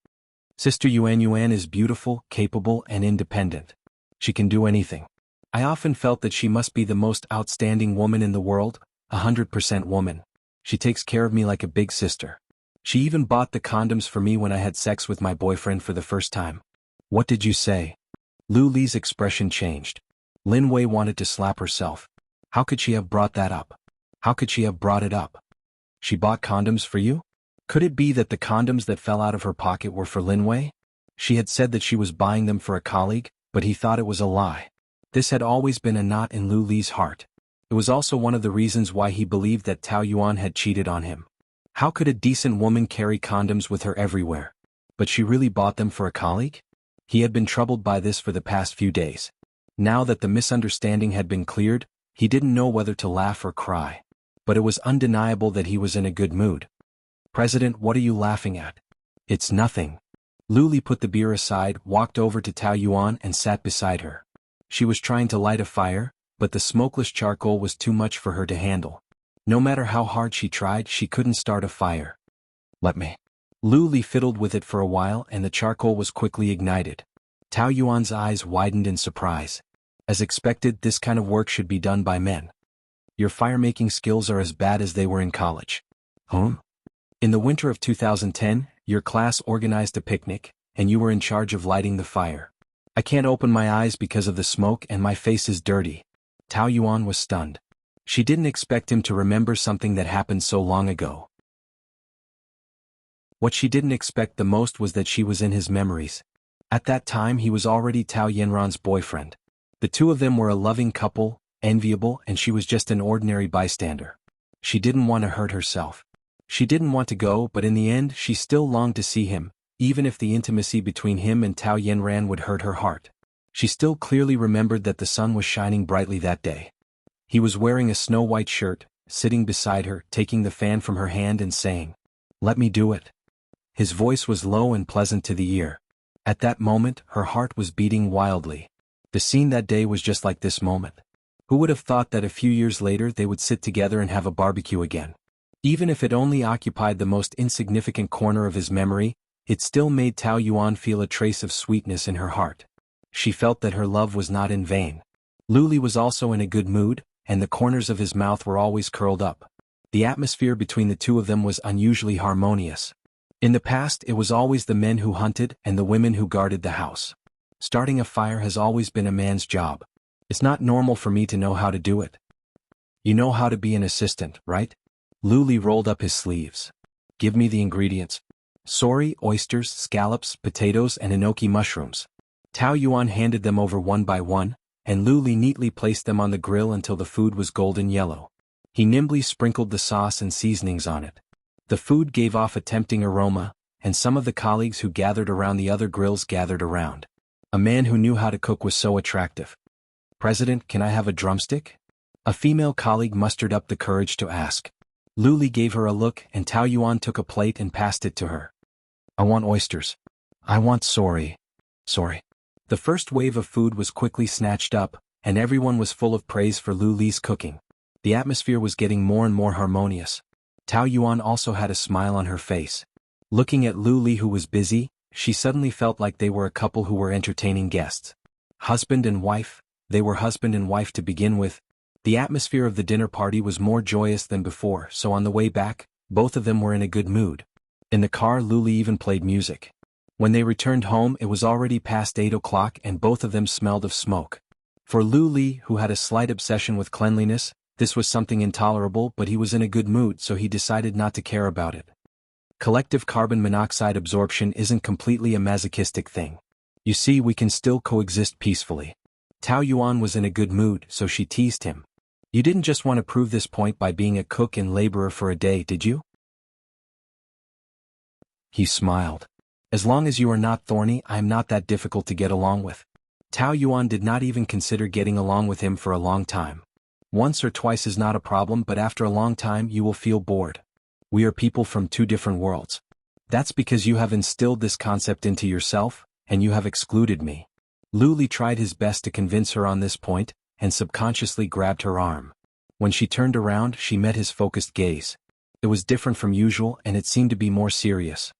Sister Yuan is beautiful, capable, and independent. She can do anything. I often felt that she must be the most outstanding woman in the world, 100% woman. She takes care of me like a big sister. She even bought the condoms for me when I had sex with my boyfriend for the first time. What did you say? Lu Li's expression changed. Lin Wei wanted to slap herself. How could she have brought that up? How could she have brought it up? She bought condoms for you? Could it be that the condoms that fell out of her pocket were for Lin Wei? She had said that she was buying them for a colleague, but he thought it was a lie. This had always been a knot in Lu Li's heart. It was also one of the reasons why he believed that Tao Yuan had cheated on him. How could a decent woman carry condoms with her everywhere? But she really bought them for a colleague? He had been troubled by this for the past few days. Now that the misunderstanding had been cleared, he didn't know whether to laugh or cry. But it was undeniable that he was in a good mood. President, what are you laughing at? It's nothing. Lu Li put the beer aside, walked over to Tao Yuan and sat beside her. She was trying to light a fire, but the smokeless charcoal was too much for her to handle. No matter how hard she tried, she couldn't start a fire. Let me. Lu Li fiddled with it for a while and the charcoal was quickly ignited. Tao Yuan's eyes widened in surprise. As expected, this kind of work should be done by men. Your fire-making skills are as bad as they were in college. In the winter of 2010, your class organized a picnic, and you were in charge of lighting the fire. I can't open my eyes because of the smoke and my face is dirty. Tao Yuan was stunned. She didn't expect him to remember something that happened so long ago. What she didn't expect the most was that she was in his memories. At that time he was already Tao Yanran's boyfriend. The two of them were a loving couple, enviable, and she was just an ordinary bystander. She didn't want to hurt herself. She didn't want to go, but in the end she still longed to see him, even if the intimacy between him and Tao Yanran would hurt her heart. She still clearly remembered that the sun was shining brightly that day. He was wearing a snow-white shirt, sitting beside her, taking the fan from her hand and saying, "Let me do it." His voice was low and pleasant to the ear. At that moment, her heart was beating wildly. The scene that day was just like this moment. Who would have thought that a few years later they would sit together and have a barbecue again? Even if it only occupied the most insignificant corner of his memory, it still made Tao Yuan feel a trace of sweetness in her heart. She felt that her love was not in vain. Lu Li was also in a good mood, and the corners of his mouth were always curled up. The atmosphere between the two of them was unusually harmonious. In the past, it was always the men who hunted and the women who guarded the house. Starting a fire has always been a man's job. It's not normal for me to know how to do it. You know how to be an assistant, right? Lu Li rolled up his sleeves. Give me the ingredients. Sori, oysters, scallops, potatoes and enoki mushrooms. Tao Yuan handed them over one by one, and Lu Li neatly placed them on the grill until the food was golden yellow. He nimbly sprinkled the sauce and seasonings on it. The food gave off a tempting aroma, and some of the colleagues who gathered around the other grills gathered around. A man who knew how to cook was so attractive. "President, can I have a drumstick?" A female colleague mustered up the courage to ask. Lu Li gave her a look and Tao Yuan took a plate and passed it to her. "I want oysters. I want sori. Sorry." The first wave of food was quickly snatched up, and everyone was full of praise for Lu Li's cooking. The atmosphere was getting more and more harmonious. Tao Yuan also had a smile on her face. Looking at Lu Li who was busy, she suddenly felt like they were a couple who were entertaining guests. Husband and wife, they were husband and wife to begin with. The atmosphere of the dinner party was more joyous than before, so on the way back, both of them were in a good mood. In the car Lu Li even played music. When they returned home it was already past 8 o'clock and both of them smelled of smoke. For Lu Li, who had a slight obsession with cleanliness, this was something intolerable, but he was in a good mood so he decided not to care about it. Collective carbon monoxide absorption isn't completely a masochistic thing. You see, we can still coexist peacefully. Tao Yuan was in a good mood so she teased him. "You didn't just want to prove this point by being a cook and laborer for a day, did you?" He smiled. "As long as you are not thorny, I am not that difficult to get along with." Tao Yuan did not even consider getting along with him for a long time. Once or twice is not a problem, but after a long time you will feel bored. We are people from two different worlds. That's because you have instilled this concept into yourself, and you have excluded me. Lu Li tried his best to convince her on this point, and subconsciously grabbed her arm. When she turned around she met his focused gaze. It was different from usual and it seemed to be more serious.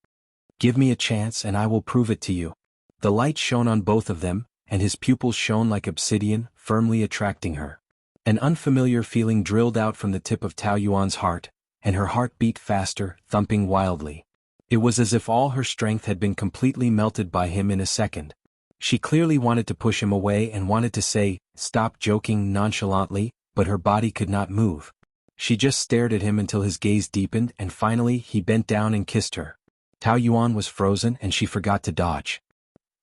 "Give me a chance and I will prove it to you." The light shone on both of them, and his pupils shone like obsidian, firmly attracting her. An unfamiliar feeling drilled out from the tip of Tao Yuan's heart, and her heart beat faster, thumping wildly. It was as if all her strength had been completely melted by him in a second. She clearly wanted to push him away and wanted to say, "Stop joking," nonchalantly, but her body could not move. She just stared at him until his gaze deepened and finally he bent down and kissed her. Tao Yuan was frozen and she forgot to dodge.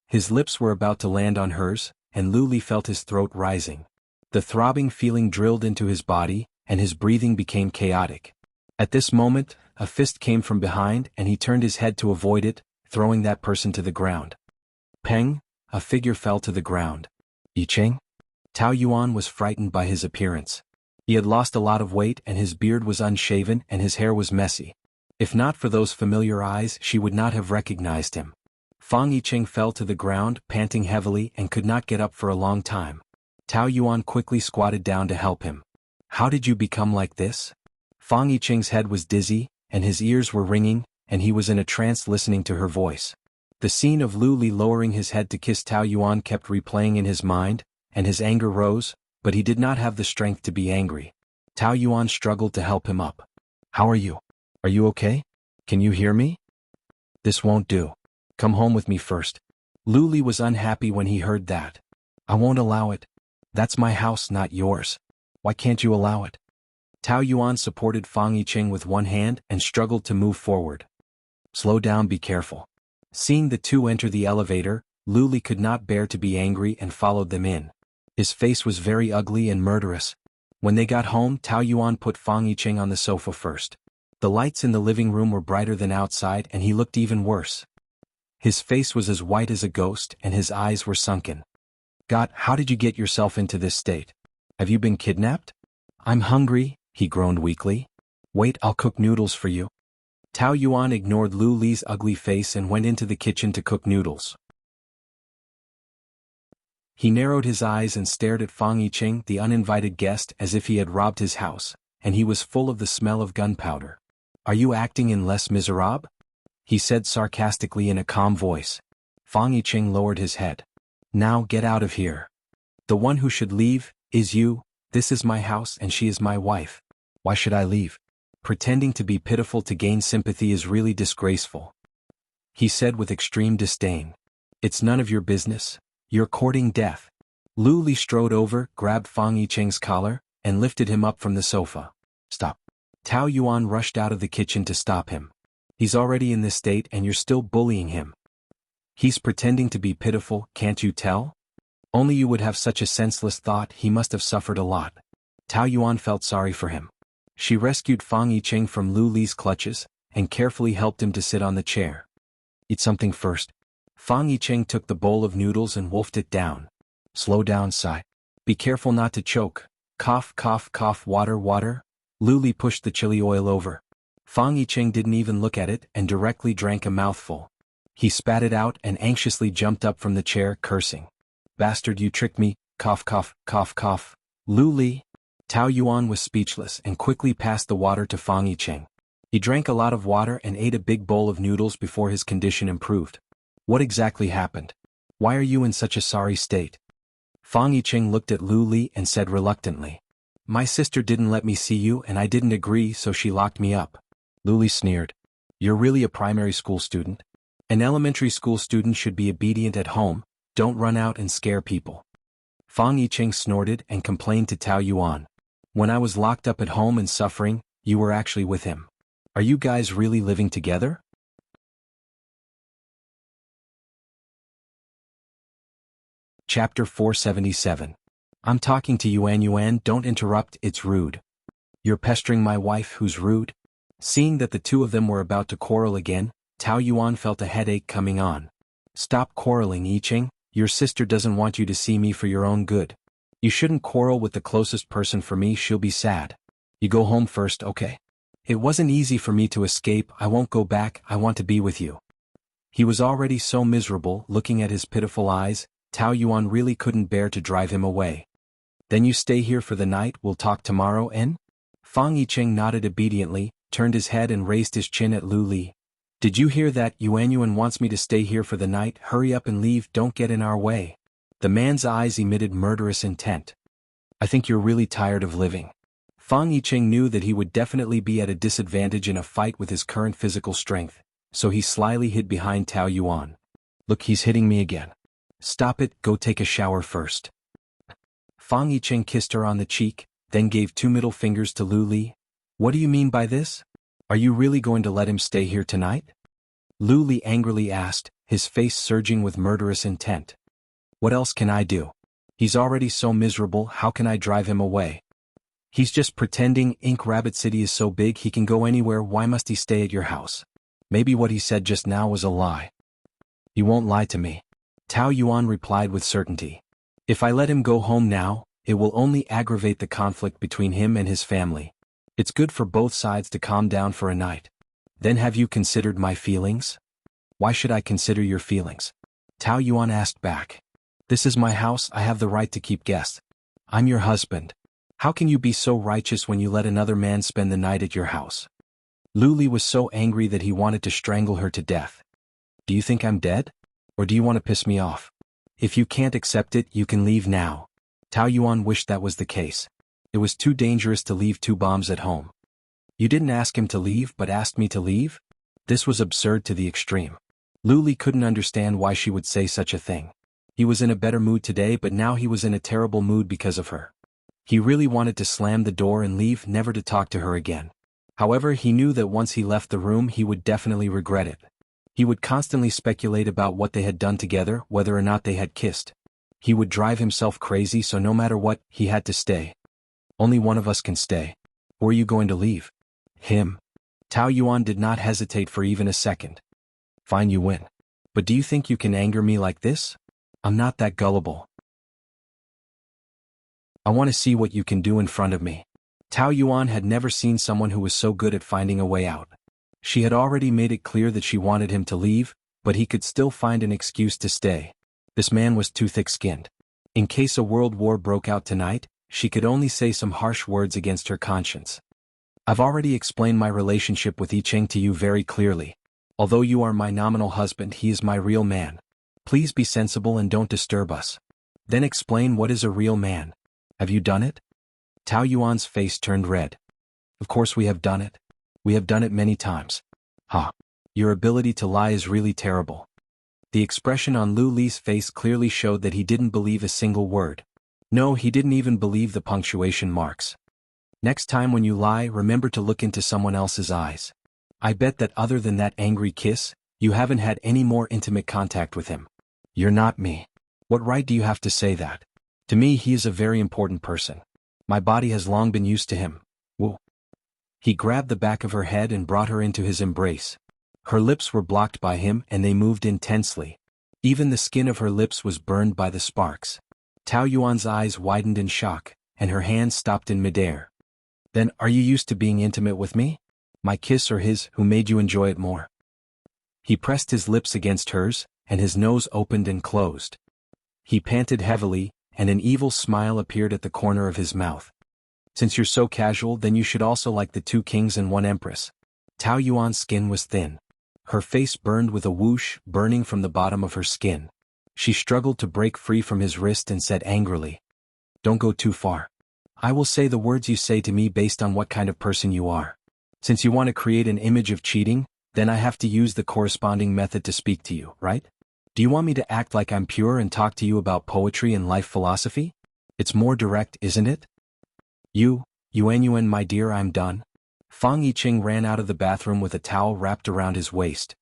His lips were about to land on hers, and Lu Li felt his throat rising. The throbbing feeling drilled into his body, and his breathing became chaotic. At this moment, a fist came from behind and he turned his head to avoid it, throwing that person to the ground. Peng, a figure fell to the ground. "Yicheng?" Tao Yuan was frightened by his appearance. He had lost a lot of weight and his beard was unshaven and his hair was messy. If not for those familiar eyes she would not have recognized him. Fang Yicheng fell to the ground, panting heavily and could not get up for a long time. Tao Yuan quickly squatted down to help him. "How did you become like this?" Fang Yicheng's head was dizzy, and his ears were ringing, and he was in a trance listening to her voice. The scene of Lu Li lowering his head to kiss Tao Yuan kept replaying in his mind, and his anger rose, but he did not have the strength to be angry. Tao Yuan struggled to help him up. "How are you? Are you okay? Can you hear me? This won't do. Come home with me first." Lu Li was unhappy when he heard that. "I won't allow it. That's my house, not yours. Why can't you allow it?" Tao Yuan supported Fang Yicheng with one hand and struggled to move forward. "Slow down, be careful." Seeing the two enter the elevator, Lu Li could not bear to be angry and followed them in. His face was very ugly and murderous. When they got home, Tao Yuan put Fang Yicheng on the sofa first. The lights in the living room were brighter than outside and he looked even worse. His face was as white as a ghost and his eyes were sunken. "God, how did you get yourself into this state? Have you been kidnapped?" "I'm hungry," he groaned weakly. "Wait, I'll cook noodles for you." Tao Yuan ignored Lu Li's ugly face and went into the kitchen to cook noodles. He narrowed his eyes and stared at Fang Yicheng, the uninvited guest, as if he had robbed his house, and he was full of the smell of gunpowder. "Are you acting in Les Miserables?" he said sarcastically in a calm voice. Fang Yicheng lowered his head. "Now get out of here. The one who should leave is you. This is my house and she is my wife. Why should I leave? Pretending to be pitiful to gain sympathy is really disgraceful," he said with extreme disdain. "It's none of your business. You're courting death." Lu Li strode over, grabbed Fang Yicheng's collar, and lifted him up from the sofa. "Stop." Tao Yuan rushed out of the kitchen to stop him. He's already in this state and you're still bullying him. He's pretending to be pitiful, can't you tell? Only you would have such a senseless thought. He must have suffered a lot. Tao Yuan felt sorry for him. She rescued Fang Yicheng from Lu Li's clutches and carefully helped him to sit on the chair. Eat something first. Fang Yicheng took the bowl of noodles and wolfed it down. Slow down, sigh. Be careful not to choke. Cough, cough, cough, water, water. Lu Li pushed the chili oil over. Fang Yicheng didn't even look at it and directly drank a mouthful. He spat it out and anxiously jumped up from the chair, cursing. Bastard, you tricked me. Cough, cough, cough, cough. Lu Li. Tao Yuan was speechless and quickly passed the water to Fang Yicheng. He drank a lot of water and ate a big bowl of noodles before his condition improved. What exactly happened? Why are you in such a sorry state? Fang Yicheng looked at Lu Li and said reluctantly. My sister didn't let me see you and I didn't agree, so she locked me up. Lu Li sneered. You're really a primary school student? An elementary school student should be obedient at home, don't run out and scare people. Fang Yicheng snorted and complained to Tao Yuan. When I was locked up at home and suffering, you were actually with him. Are you guys really living together? Chapter 477. I'm talking to Yuan. Yuan, don't interrupt, it's rude. You're pestering my wife who's rude? Seeing that the two of them were about to quarrel again, Tao Yuan felt a headache coming on. Stop quarreling, Yicheng, your sister doesn't want you to see me for your own good. You shouldn't quarrel with the closest person for me, she'll be sad. You go home first, okay? It wasn't easy for me to escape, I won't go back, I want to be with you. He was already so miserable, looking at his pitiful eyes, Tao Yuan really couldn't bear to drive him away. Then you stay here for the night, we'll talk tomorrow, en? Fang Yicheng nodded obediently, turned his head and raised his chin at Lu Li. Did you hear that? Yuan wants me to stay here for the night, hurry up and leave, don't get in our way. The man's eyes emitted murderous intent. I think you're really tired of living. Fang Yicheng knew that he would definitely be at a disadvantage in a fight with his current physical strength, so he slyly hid behind Tao Yuan. Look, he's hitting me again. Stop it, go take a shower first. Fang Yicheng kissed her on the cheek, then gave 2 middle fingers to Lu Li. What do you mean by this? Are you really going to let him stay here tonight? Lu Li angrily asked, his face surging with murderous intent. What else can I do? He's already so miserable, how can I drive him away? He's just pretending. Ink Rabbit City is so big he can go anywhere, why must he stay at your house? Maybe what he said just now was a lie. You won't lie to me. Tao Yuan replied with certainty. If I let him go home now, it will only aggravate the conflict between him and his family. It's good for both sides to calm down for a night. Then have you considered my feelings? Why should I consider your feelings? Tao Yuan asked back. This is my house, I have the right to keep guests. I'm your husband. How can you be so righteous when you let another man spend the night at your house? Lu Li was so angry that he wanted to strangle her to death. Do you think I'm dead? Or do you want to piss me off? If you can't accept it, you can leave now. Tao Yuan wished that was the case. It was too dangerous to leave 2 bombs at home. You didn't ask him to leave but asked me to leave? This was absurd to the extreme. Lu Li couldn't understand why she would say such a thing. He was in a better mood today, but now he was in a terrible mood because of her. He really wanted to slam the door and leave, never to talk to her again. However, he knew that once he left the room he would definitely regret it. He would constantly speculate about what they had done together, whether or not they had kissed. He would drive himself crazy, so no matter what, he had to stay. Only one of us can stay. Who are you going to leave? Him. Tao Yuan did not hesitate for even a second. Fine, you win. But do you think you can anger me like this? I'm not that gullible. I want to see what you can do in front of me. Tao Yuan had never seen someone who was so good at finding a way out. She had already made it clear that she wanted him to leave, but he could still find an excuse to stay. This man was too thick-skinned. In case a world war broke out tonight, she could only say some harsh words against her conscience. I've already explained my relationship with Yicheng to you very clearly. Although you are my nominal husband, he is my real man. Please be sensible and don't disturb us. Then explain what is a real man. Have you done it? Tao Yuan's face turned red. Of course we have done it. We have done it many times. Ha! Your ability to lie is really terrible. The expression on Lu Li's face clearly showed that he didn't believe a single word. No, he didn't even believe the punctuation marks. Next time when you lie, remember to look into someone else's eyes. I bet that other than that angry kiss, you haven't had any more intimate contact with him. You're not me. What right do you have to say that? To me he is a very important person. My body has long been used to him. Woo. He grabbed the back of her head and brought her into his embrace. Her lips were blocked by him and they moved intensely. Even the skin of her lips was burned by the sparks. Tao Yuan's eyes widened in shock, and her hands stopped in midair. Then, are you used to being intimate with me? My kiss or his who made you enjoy it more? He pressed his lips against hers, and his nose opened and closed. He panted heavily, and an evil smile appeared at the corner of his mouth. Since you're so casual, then you should also like the 2 kings and 1 empress. Tao Yuan's skin was thin. Her face burned with a whoosh burning from the bottom of her skin. She struggled to break free from his wrist and said angrily, "Don't go too far. I will say the words you say to me based on what kind of person you are. Since you want to create an image of cheating, then I have to use the corresponding method to speak to you, right? Do you want me to act like I'm pure and talk to you about poetry and life philosophy? It's more direct, isn't it?" Yuan, my dear, I'm done." Fang Yiqing ran out of the bathroom with a towel wrapped around his waist.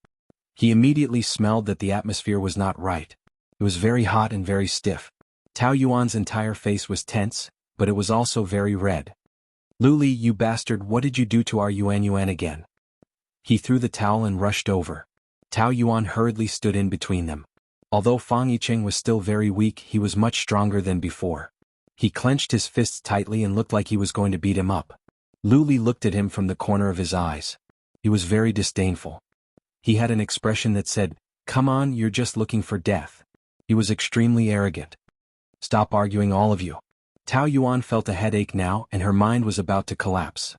He immediately smelled that the atmosphere was not right. It was very hot and very stiff. Tao Yuan's entire face was tense, but it was also very red. "Luli, you bastard, what did you do to our Yuan again?" He threw the towel and rushed over. Tao Yuan hurriedly stood in between them. Although Fang Yiqing was still very weak, he was much stronger than before. He clenched his fists tightly and looked like he was going to beat him up. Luli looked at him from the corner of his eyes. He was very disdainful. He had an expression that said, "Come on, you're just looking for death." He was extremely arrogant. "Stop arguing, all of you." Tao Yuan felt a headache now and her mind was about to collapse.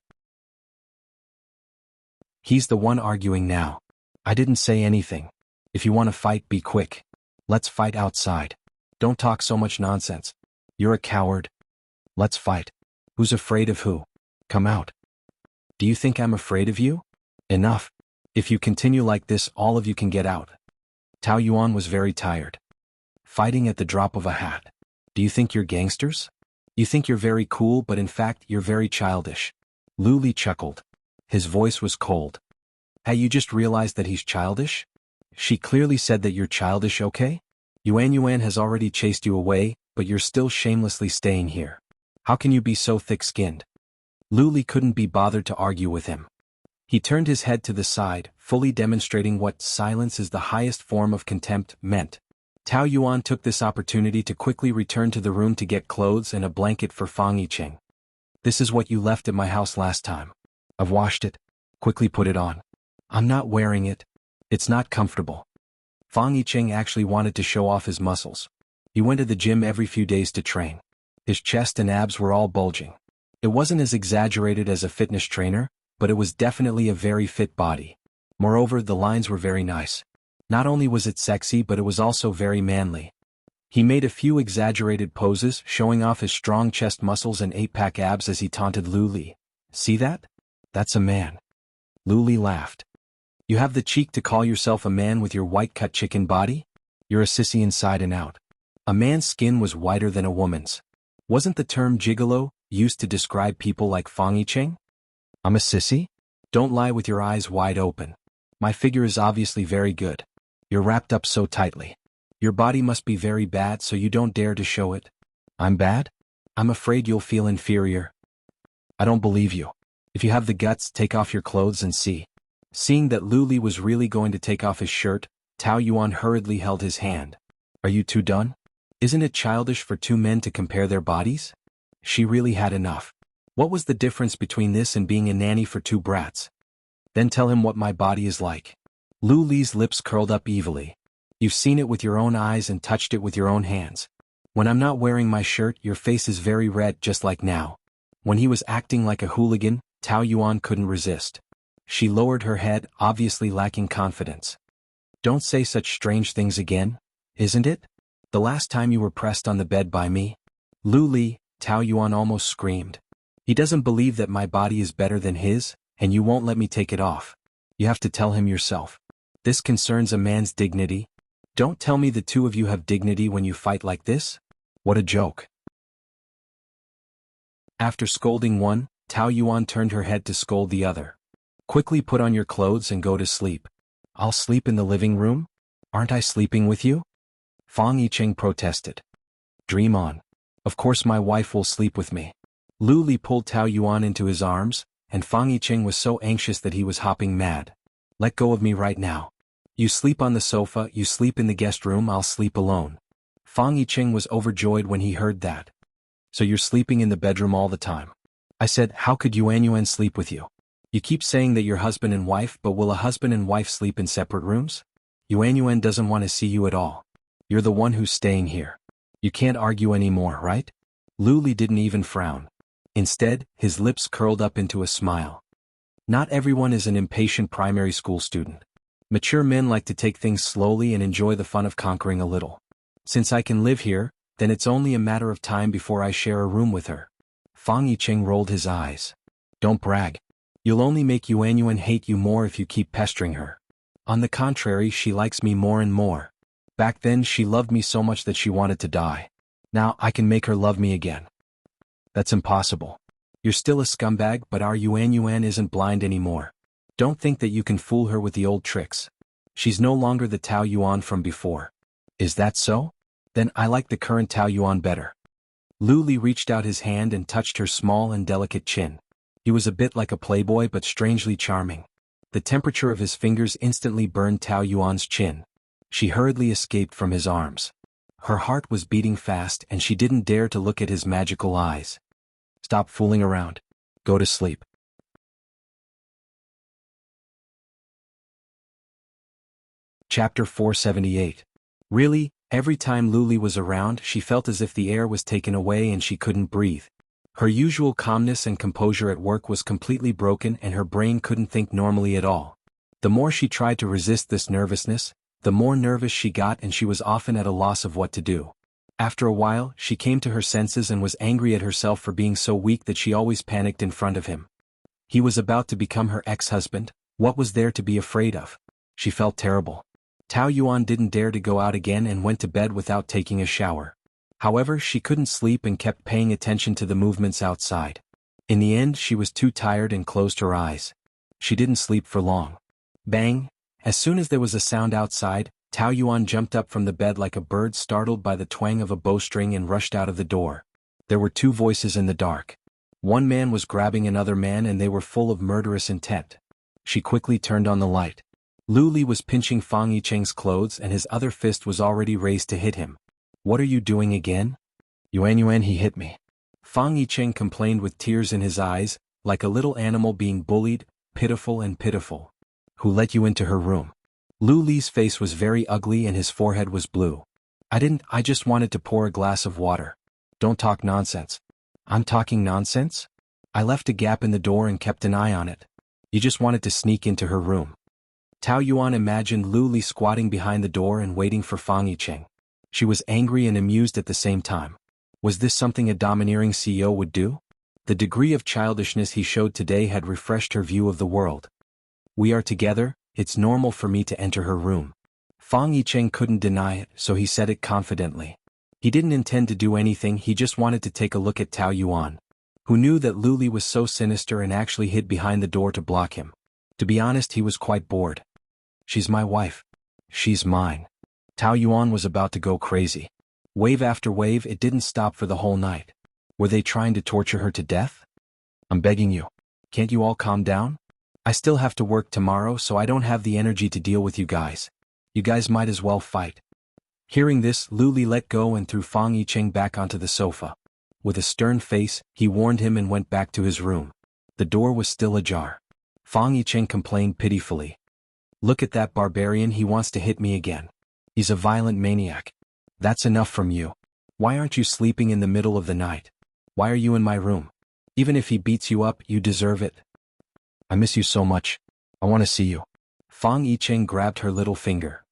"He's the one arguing now. I didn't say anything. If you want to fight, be quick. Let's fight outside. Don't talk so much nonsense. You're a coward. Let's fight. Who's afraid of who? Come out." "Do you think I'm afraid of you? Enough. If you continue like this, all of you can get out." Tao Yuan was very tired. Fighting at the drop of a hat. Do you think you're gangsters? You think you're very cool, but in fact you're very childish. Luli chuckled. His voice was cold. "Hey, you just realized that he's childish? She clearly said that you're childish, okay? Yuan has already chased you away, but you're still shamelessly staying here. How can you be so thick-skinned?" Luli couldn't be bothered to argue with him. He turned his head to the side, fully demonstrating what "silence is the highest form of contempt" meant. Tao Yuan took this opportunity to quickly return to the room to get clothes and a blanket for Fang Yiqing. "This is what you left at my house last time. I've washed it. Quickly put it on." "I'm not wearing it. It's not comfortable." Fang Yiqing actually wanted to show off his muscles. He went to the gym every few days to train. His chest and abs were all bulging. It wasn't as exaggerated as a fitness trainer, but it was definitely a very fit body. Moreover, the lines were very nice. Not only was it sexy, but it was also very manly. He made a few exaggerated poses, showing off his strong chest muscles and 8-pack abs as he taunted Luli. "See that? That's a man." Luli laughed. "You have the cheek to call yourself a man with your white-cut chicken body? You're a sissy inside and out." A man's skin was whiter than a woman's. Wasn't the term gigolo used to describe people like Fang Yiqing? "I'm a sissy? Don't lie with your eyes wide open. My figure is obviously very good. You're wrapped up so tightly. Your body must be very bad, so you don't dare to show it." "I'm bad? I'm afraid you'll feel inferior." "I don't believe you. If you have the guts, take off your clothes and see." Seeing that Luli was really going to take off his shirt, Tao Yuan hurriedly held his hand. "Are you two done? Isn't it childish for 2 men to compare their bodies?" She really had enough. What was the difference between this and being a nanny for 2 brats? "Then tell him what my body is like." Luli's lips curled up evilly. "You've seen it with your own eyes and touched it with your own hands. When I'm not wearing my shirt, your face is very red, just like now." When he was acting like a hooligan, Tao Yuan couldn't resist. She lowered her head, obviously lacking confidence. "Don't say such strange things again, isn't it? The last time you were pressed on the bed by me." "Luli," Tao Yuan almost screamed. "He doesn't believe that my body is better than his, and you won't let me take it off. You have to tell him yourself. This concerns a man's dignity. Don't tell me the 2 of you have dignity when you fight like this? What a joke." After scolding one, Tao Yuan turned her head to scold the other. Quickly put on your clothes and go to sleep. I'll sleep in the living room? Aren't I sleeping with you? Fang Yicheng protested. Dream on. Of course my wife will sleep with me. Lu Li pulled Tao Yuan into his arms, and Fang Yicheng was so anxious that he was hopping mad. Let go of me right now. You sleep on the sofa, you sleep in the guest room, I'll sleep alone. Fang Yicheng was overjoyed when he heard that. So you're sleeping in the bedroom all the time. I said, how could Yuan sleep with you? You keep saying that you're husband and wife, but will a husband and wife sleep in separate rooms? Yuan doesn't want to see you at all. You're the one who's staying here. You can't argue anymore, right? Lu Li didn't even frown. Instead, his lips curled up into a smile. Not everyone is an impatient primary school student. Mature men like to take things slowly and enjoy the fun of conquering a little. Since I can live here, then it's only a matter of time before I share a room with her. Fang Yicheng rolled his eyes. Don't brag. You'll only make Yuan hate you more if you keep pestering her. On the contrary, she likes me more and more. Back then she loved me so much that she wanted to die. Now I can make her love me again. That's impossible. You're still a scumbag, but our Yuan isn't blind anymore. Don't think that you can fool her with the old tricks. She's no longer the Tao Yuan from before. Is that so? Then I like the current Tao Yuan better. Lu Li reached out his hand and touched her small and delicate chin. He was a bit like a playboy but strangely charming. The temperature of his fingers instantly burned Tao Yuan's chin. She hurriedly escaped from his arms. Her heart was beating fast and she didn't dare to look at his magical eyes. Stop fooling around. Go to sleep. Chapter 478. Really, every time Lu Li was around, she felt as if the air was taken away and she couldn't breathe. Her usual calmness and composure at work was completely broken and her brain couldn't think normally at all. The more she tried to resist this nervousness, the more nervous she got and she was often at a loss of what to do. After a while, she came to her senses and was angry at herself for being so weak that she always panicked in front of him. He was about to become her ex-husband. What was there to be afraid of? She felt terrible. Tao Yuan didn't dare to go out again and went to bed without taking a shower. However, she couldn't sleep and kept paying attention to the movements outside. In the end, she was too tired and closed her eyes. She didn't sleep for long. Bang! As soon as there was a sound outside, Tao Yuan jumped up from the bed like a bird startled by the twang of a bowstring and rushed out of the door. There were two voices in the dark. One man was grabbing another man and they were full of murderous intent. She quickly turned on the light. Lu Li was pinching Fang Yicheng's clothes and his other fist was already raised to hit him. What are you doing again? Yuan, he hit me. Fang Yicheng complained with tears in his eyes, like a little animal being bullied, pitiful and pitiful. Who let you into her room? Lu Li's face was very ugly and his forehead was blue. I just wanted to pour a glass of water. Don't talk nonsense. I'm talking nonsense? I left a gap in the door and kept an eye on it. You just wanted to sneak into her room. Tao Yuan imagined Lu Li squatting behind the door and waiting for Fang Yicheng. She was angry and amused at the same time. Was this something a domineering CEO would do? The degree of childishness he showed today had refreshed her view of the world. We are together, it's normal for me to enter her room. Fang Yicheng couldn't deny it, so he said it confidently. He didn't intend to do anything, he just wanted to take a look at Tao Yuan, who knew that Lu Li was so sinister and actually hid behind the door to block him. To be honest, he was quite bored. She's my wife. She's mine. Tao Yuan was about to go crazy. Wave after wave, it didn't stop for the whole night. Were they trying to torture her to death? I'm begging you. Can't you all calm down? I still have to work tomorrow, so I don't have the energy to deal with you guys. You guys might as well fight. Hearing this, Lu Li let go and threw Fang Yicheng back onto the sofa. With a stern face, he warned him and went back to his room. The door was still ajar. Fang Yicheng complained pitifully. Look at that barbarian, he wants to hit me again. He's a violent maniac. That's enough from you. Why aren't you sleeping in the middle of the night? Why are you in my room? Even if he beats you up, you deserve it. I miss you so much. I want to see you. Fang Yicheng grabbed her little finger.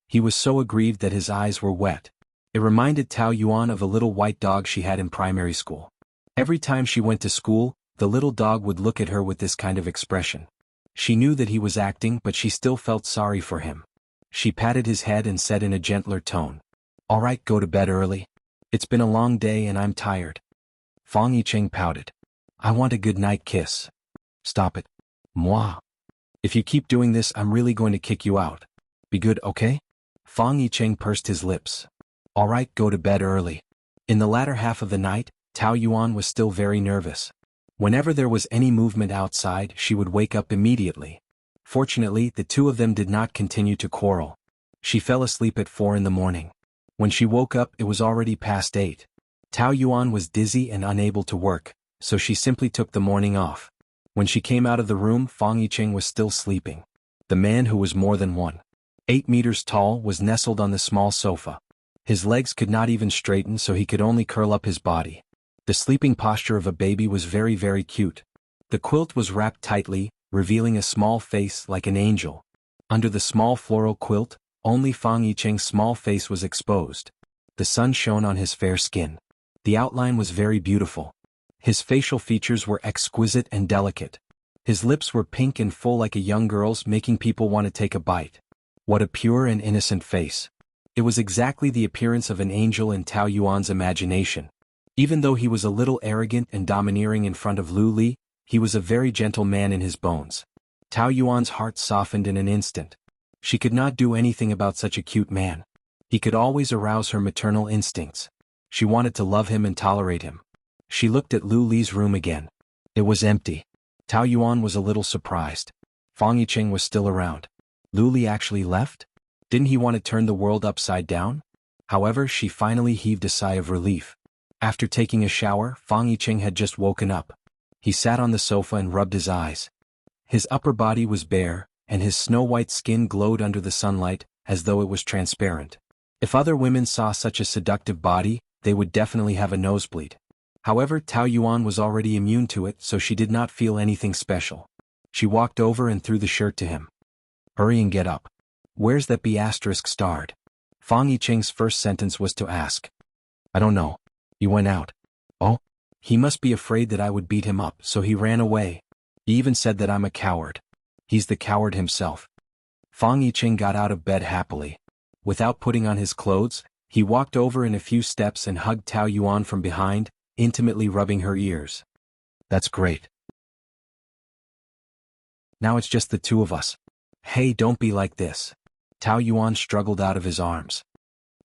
He was so aggrieved that his eyes were wet. It reminded Tao Yuan of a little white dog she had in primary school. Every time she went to school, the little dog would look at her with this kind of expression. She knew that he was acting, but she still felt sorry for him. She patted his head and said in a gentler tone, "All right, go to bed early. It's been a long day and I'm tired." Fang Yicheng pouted. "I want a good night kiss." Stop it. Moi. If you keep doing this, I'm really going to kick you out. Be good, okay? Fang Yicheng pursed his lips. All right, go to bed early. In the latter half of the night, Tao Yuan was still very nervous. Whenever there was any movement outside, she would wake up immediately. Fortunately, the two of them did not continue to quarrel. She fell asleep at 4 in the morning. When she woke up, it was already past 8. Tao Yuan was dizzy and unable to work, so she simply took the morning off. When she came out of the room, Fang Yicheng was still sleeping. The man, who was more than 1.8 meters tall, was nestled on the small sofa. His legs could not even straighten, so he could only curl up his body. The sleeping posture of a baby was very, very cute. The quilt was wrapped tightly, revealing a small face like an angel. Under the small floral quilt, only Fang Yicheng's small face was exposed. The sun shone on his fair skin. The outline was very beautiful. His facial features were exquisite and delicate. His lips were pink and full like a young girl's, making people want to take a bite. What a pure and innocent face. It was exactly the appearance of an angel in Tao Yuan's imagination. Even though he was a little arrogant and domineering in front of Lu Li, he was a very gentle man in his bones. Tao Yuan's heart softened in an instant. She could not do anything about such a cute man. He could always arouse her maternal instincts. She wanted to love him and tolerate him. She looked at Lu Li's room again. It was empty. Tao Yuan was a little surprised. Fang Yicheng was still around. Lu Li actually left? Didn't he want to turn the world upside down? However, she finally heaved a sigh of relief. After taking a shower, Fang Yicheng had just woken up. He sat on the sofa and rubbed his eyes. His upper body was bare, and his snow-white skin glowed under the sunlight, as though it was transparent. If other women saw such a seductive body, they would definitely have a nosebleed. However, Tao Yuan was already immune to it, so she did not feel anything special. She walked over and threw the shirt to him. Hurry and get up. Where's that B** starred? Fang Yicheng's first sentence was to ask. I don't know. He went out. Oh? He must be afraid that I would beat him up, so he ran away. He even said that I'm a coward. He's the coward himself. Fang Yicheng got out of bed happily. Without putting on his clothes, he walked over in a few steps and hugged Tao Yuan from behind, intimately rubbing her ears. That's great. Now it's just the two of us. Hey, don't be like this. Tao Yuan struggled out of his arms.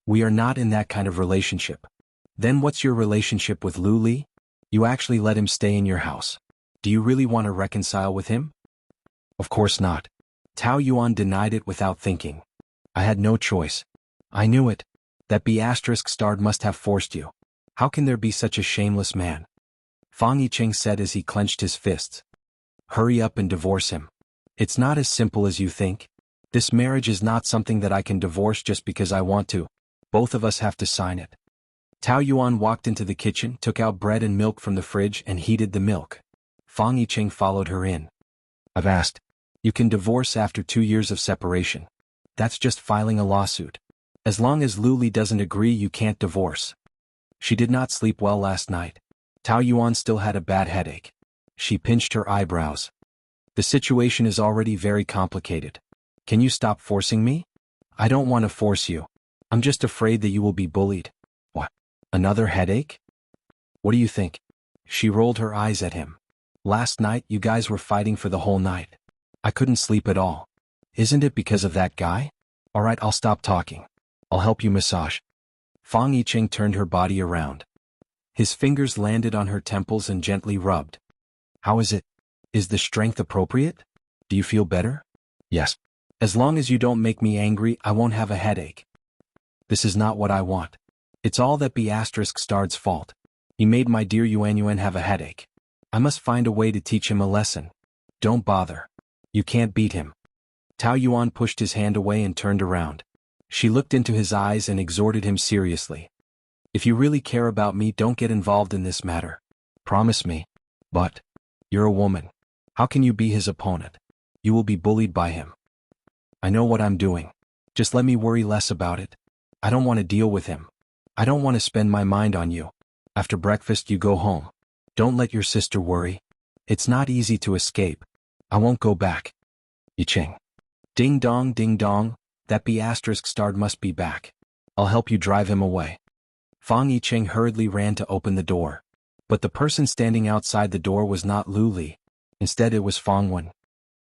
We are not in that kind of relationship. Then what's your relationship with Lu Li? You actually let him stay in your house. Do you really want to reconcile with him? Of course not. Tao Yuan denied it without thinking. I had no choice. I knew it. That B** starred must have forced you. How can there be such a shameless man? Fang Yicheng said as he clenched his fists. Hurry up and divorce him. It's not as simple as you think. This marriage is not something that I can divorce just because I want to. Both of us have to sign it. Tao Yuan walked into the kitchen, took out bread and milk from the fridge and heated the milk. Fang Yicheng followed her in. I've asked. You can divorce after 2 years of separation. That's just filing a lawsuit. As long as Lu Li doesn't agree, you can't divorce. She did not sleep well last night. Tao Yuan still had a bad headache. She pinched her eyebrows. The situation is already very complicated. Can you stop forcing me? I don't want to force you. I'm just afraid that you will be bullied. What? Another headache? What do you think? She rolled her eyes at him. Last night you guys were fighting for the whole night. I couldn't sleep at all. Isn't it because of that guy? All right, I'll stop talking. I'll help you massage. Fang Yicheng turned her body around. His fingers landed on her temples and gently rubbed. How is it? Is the strength appropriate? Do you feel better? Yes. As long as you don't make me angry, I won't have a headache. This is not what I want. It's all that B** starred's fault. He made my dear Yuan have a headache. I must find a way to teach him a lesson. Don't bother. You can't beat him. Tao Yuan pushed his hand away and turned around. She looked into his eyes and exhorted him seriously. If you really care about me, don't get involved in this matter. Promise me. But you're a woman. How can you be his opponent? You will be bullied by him. I know what I'm doing. Just let me worry less about it. I don't want to deal with him. I don't want to spend my mind on you. After breakfast you go home. Don't let your sister worry. It's not easy to escape. I won't go back. Yicheng. Ding dong, that B** starred must be back. I'll help you drive him away. Fang Yicheng hurriedly ran to open the door. But the person standing outside the door was not Lu Li. Instead it was Fang Wen.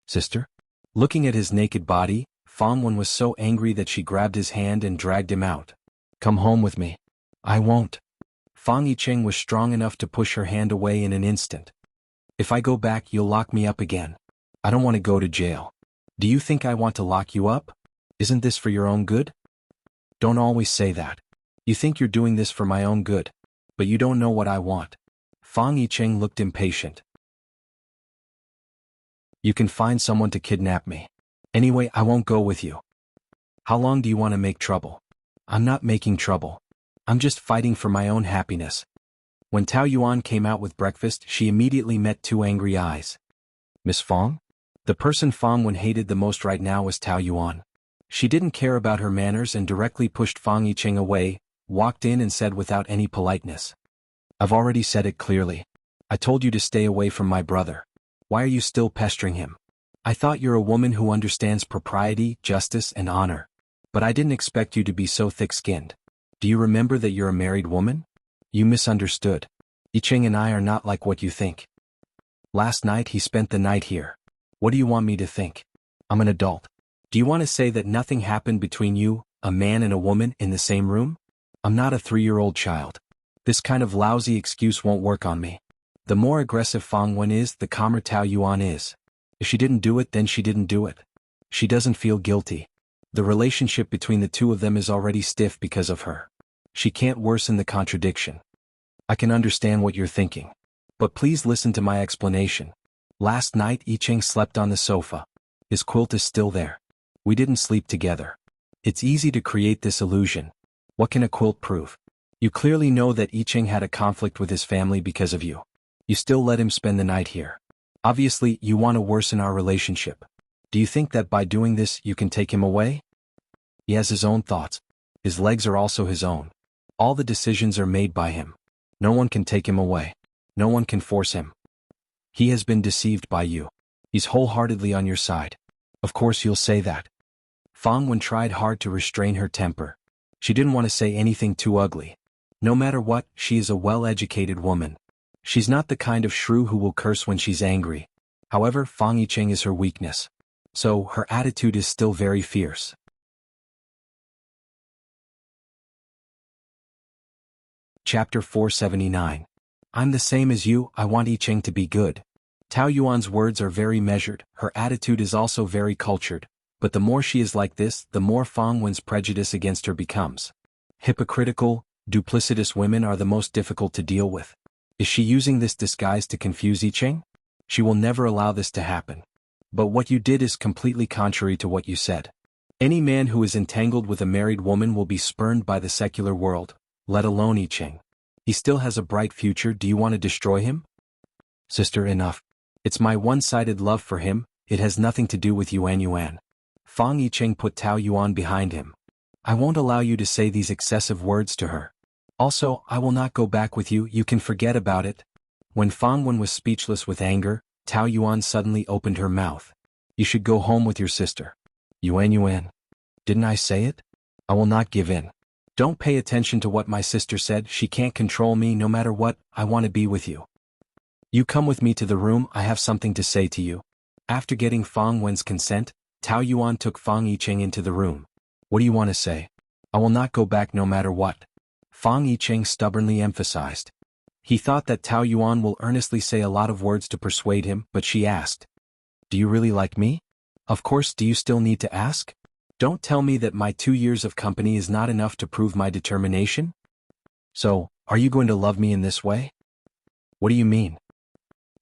Sister? Looking at his naked body, Fang Wen was so angry that she grabbed his hand and dragged him out. Come home with me. I won't. Fang Yicheng was strong enough to push her hand away in an instant. If I go back, you'll lock me up again. I don't want to go to jail. Do you think I want to lock you up? Isn't this for your own good? Don't always say that. You think you're doing this for my own good, but you don't know what I want. Fang Yicheng looked impatient. You can find someone to kidnap me. Anyway, I won't go with you. How long do you want to make trouble? I'm not making trouble. I'm just fighting for my own happiness. When Tao Yuan came out with breakfast, she immediately met two angry eyes. Miss Fang? The person Fang Wen hated the most right now was Tao Yuan. She didn't care about her manners and directly pushed Fang Yicheng away, walked in and said without any politeness. I've already said it clearly. I told you to stay away from my brother. Why are you still pestering him? I thought you're a woman who understands propriety, justice, and honor. But I didn't expect you to be so thick-skinned. Do you remember that you're a married woman? You misunderstood. Yicheng and I are not like what you think. Last night he spent the night here. What do you want me to think? I'm an adult. Do you want to say that nothing happened between you, a man and a woman, in the same room? I'm not a 3-year-old child. This kind of lousy excuse won't work on me. The more aggressive Fang Wen is, the calmer Tao Yuan is. If she didn't do it, then she didn't do it. She doesn't feel guilty. The relationship between the two of them is already stiff because of her. She can't worsen the contradiction. I can understand what you're thinking. But please listen to my explanation. Last night Yicheng slept on the sofa. His quilt is still there. We didn't sleep together. It's easy to create this illusion. What can a quilt prove? You clearly know that Yicheng had a conflict with his family because of you. You still let him spend the night here. Obviously, you want to worsen our relationship. Do you think that by doing this you can take him away? He has his own thoughts. His legs are also his own. All the decisions are made by him. No one can take him away. No one can force him. He has been deceived by you. He's wholeheartedly on your side. Of course you'll say that. Fang Wen tried hard to restrain her temper. She didn't want to say anything too ugly. No matter what, she is a well-educated woman. She's not the kind of shrew who will curse when she's angry. However, Fang Yicheng is her weakness. So, her attitude is still very fierce. Chapter 479. I'm the same as you, I want Yicheng to be good. Tao Yuan's words are very measured, her attitude is also very cultured, but the more she is like this, the more Fang Wen's prejudice against her becomes. Hypocritical, duplicitous women are the most difficult to deal with. Is she using this disguise to confuse Yicheng? She will never allow this to happen. But what you did is completely contrary to what you said. Any man who is entangled with a married woman will be spurned by the secular world, let alone Yicheng. He still has a bright future. Do you want to destroy him? Sister, enough. It's my one-sided love for him, it has nothing to do with Yuan. Fang Yicheng put Tao Yuan behind him. I won't allow you to say these excessive words to her. Also, I will not go back with you, you can forget about it. When Fang Wen was speechless with anger, Tao Yuan suddenly opened her mouth. You should go home with your sister. Yuan. Didn't I say it? I will not give in. Don't pay attention to what my sister said, she can't control me no matter what, I want to be with you. You come with me to the room, I have something to say to you. After getting Fang Wen's consent, Tao Yuan took Fang Yicheng into the room. What do you want to say? I will not go back no matter what. Fang Yicheng stubbornly emphasized. He thought that Tao Yuan will earnestly say a lot of words to persuade him, but she asked. Do you really like me? Of course, do you still need to ask? Don't tell me that my 2 years of company is not enough to prove my determination? So, are you going to love me in this way? What do you mean?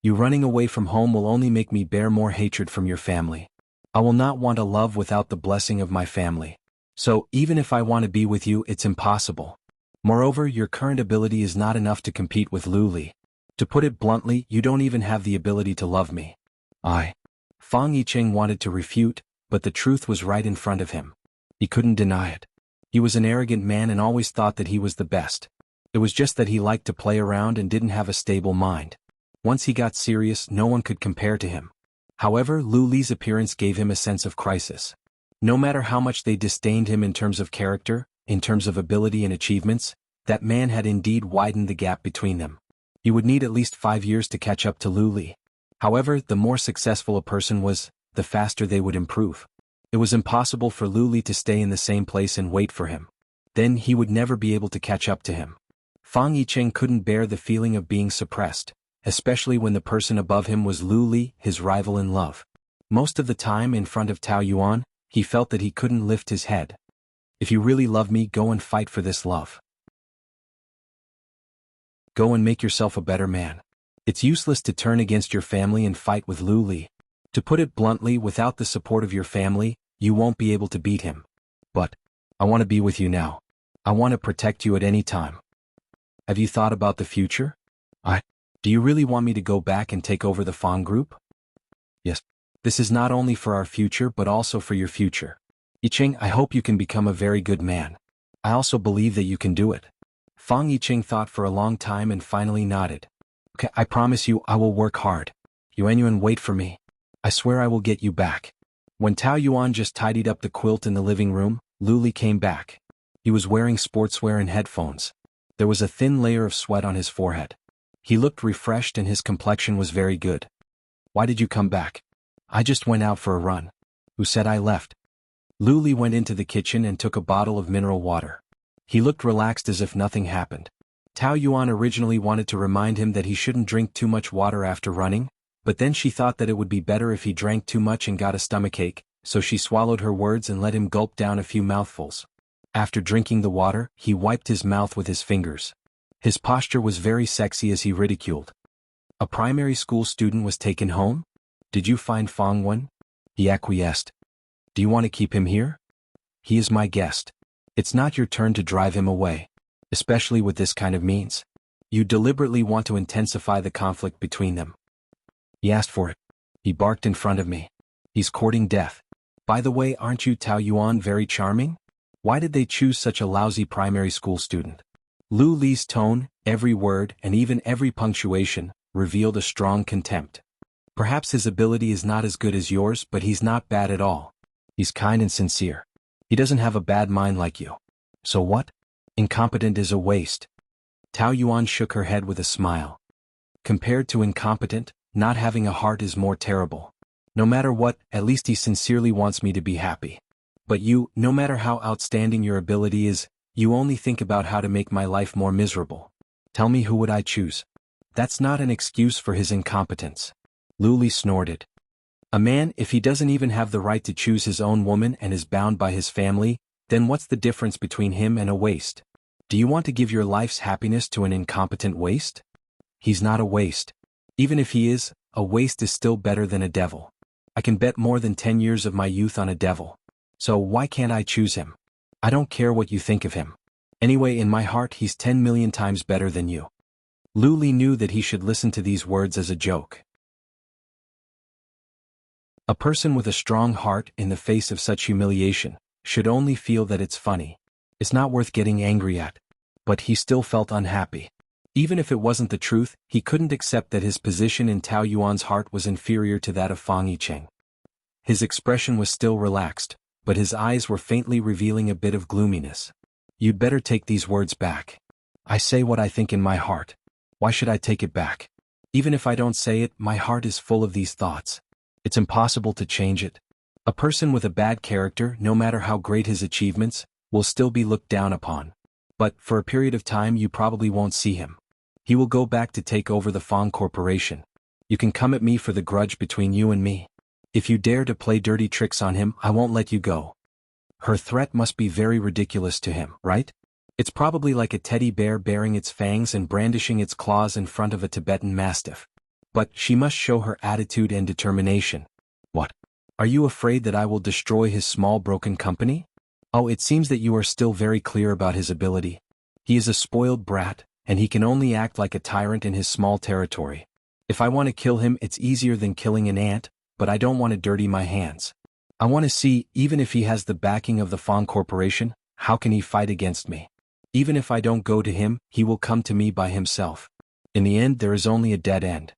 You running away from home will only make me bear more hatred from your family. I will not want a love without the blessing of my family. So, even if I want to be with you, it's impossible. Moreover, your current ability is not enough to compete with Lu Li. To put it bluntly, you don't even have the ability to love me. Fang Yicheng wanted to refute, but the truth was right in front of him. He couldn't deny it. He was an arrogant man and always thought that he was the best. It was just that he liked to play around and didn't have a stable mind. Once he got serious, no one could compare to him. However, Lu Li's appearance gave him a sense of crisis. No matter how much they disdained him in terms of character, in terms of ability and achievements, that man had indeed widened the gap between them. He would need at least 5 years to catch up to Lu Li. However, the more successful a person was, the faster they would improve. It was impossible for Lu Li to stay in the same place and wait for him. Then he would never be able to catch up to him. Fang Yicheng couldn't bear the feeling of being suppressed, especially when the person above him was Lu Li, his rival in love. Most of the time in front of Tao Yuan, he felt that he couldn't lift his head. If you really love me, go and fight for this love. Go and make yourself a better man. It's useless to turn against your family and fight with Lu Li. To put it bluntly, without the support of your family, you won't be able to beat him. But I want to be with you now. I want to protect you at any time. Have you thought about the future? Do you really want me to go back and take over the Fang group? Yes. This is not only for our future but also for your future. Yicheng, I hope you can become a very good man. I also believe that you can do it. Fang Yicheng thought for a long time and finally nodded. Okay, I promise you I will work hard. Yuanyuan, wait for me. I swear I will get you back. When Tao Yuan just tidied up the quilt in the living room, Lu Li came back. He was wearing sportswear and headphones. There was a thin layer of sweat on his forehead. He looked refreshed and his complexion was very good. Why did you come back? I just went out for a run. Who said I left? Lu Li went into the kitchen and took a bottle of mineral water. He looked relaxed as if nothing happened. Tao Yuan originally wanted to remind him that he shouldn't drink too much water after running, but then she thought that it would be better if he drank too much and got a stomachache, so she swallowed her words and let him gulp down a few mouthfuls. After drinking the water, he wiped his mouth with his fingers. His posture was very sexy as he ridiculed. A primary school student was taken home? Did you find Fang Wen? He acquiesced. Do you want to keep him here? He is my guest. It's not your turn to drive him away, especially with this kind of means. You deliberately want to intensify the conflict between them. He asked for it. He barked in front of me. He's courting death. By the way, aren't you Tao Yuan very charming? Why did they choose such a lousy primary school student? Lu Li's tone, every word, and even every punctuation, revealed a strong contempt. Perhaps his ability is not as good as yours, but he's not bad at all. He's kind and sincere. He doesn't have a bad mind like you. So what? Incompetent is a waste. Tao Yuan shook her head with a smile. Compared to incompetent, not having a heart is more terrible. No matter what, at least he sincerely wants me to be happy. But you, no matter how outstanding your ability is, you only think about how to make my life more miserable. Tell me, who would I choose? That's not an excuse for his incompetence. Lu Li snorted. A man, if he doesn't even have the right to choose his own woman and is bound by his family, then what's the difference between him and a waste? Do you want to give your life's happiness to an incompetent waste? He's not a waste. Even if he is, a waste is still better than a devil. I can bet more than 10 years of my youth on a devil. So why can't I choose him? I don't care what you think of him. Anyway, in my heart he's 10 million times better than you. Lu Li knew that he should listen to these words as a joke. A person with a strong heart in the face of such humiliation should only feel that it's funny. It's not worth getting angry at. But he still felt unhappy. Even if it wasn't the truth, he couldn't accept that his position in Tao Yuan's heart was inferior to that of Fang Yicheng. His expression was still relaxed, but his eyes were faintly revealing a bit of gloominess. You'd better take these words back. I say what I think in my heart. Why should I take it back? Even if I don't say it, my heart is full of these thoughts. It's impossible to change it. A person with a bad character, no matter how great his achievements, will still be looked down upon. But, for a period of time, you probably won't see him. He will go back to take over the Fang Corporation. You can come at me for the grudge between you and me. If you dare to play dirty tricks on him, I won't let you go. Her threat must be very ridiculous to him, right? It's probably like a teddy bear baring its fangs and brandishing its claws in front of a Tibetan mastiff. But she must show her attitude and determination. What? Are you afraid that I will destroy his small broken company? Oh, it seems that you are still very clear about his ability. He is a spoiled brat, and he can only act like a tyrant in his small territory. If I want to kill him, it's easier than killing an ant, but I don't want to dirty my hands. I want to see, even if he has the backing of the Fang Corporation, how can he fight against me? Even if I don't go to him, he will come to me by himself. In the end, there is only a dead end.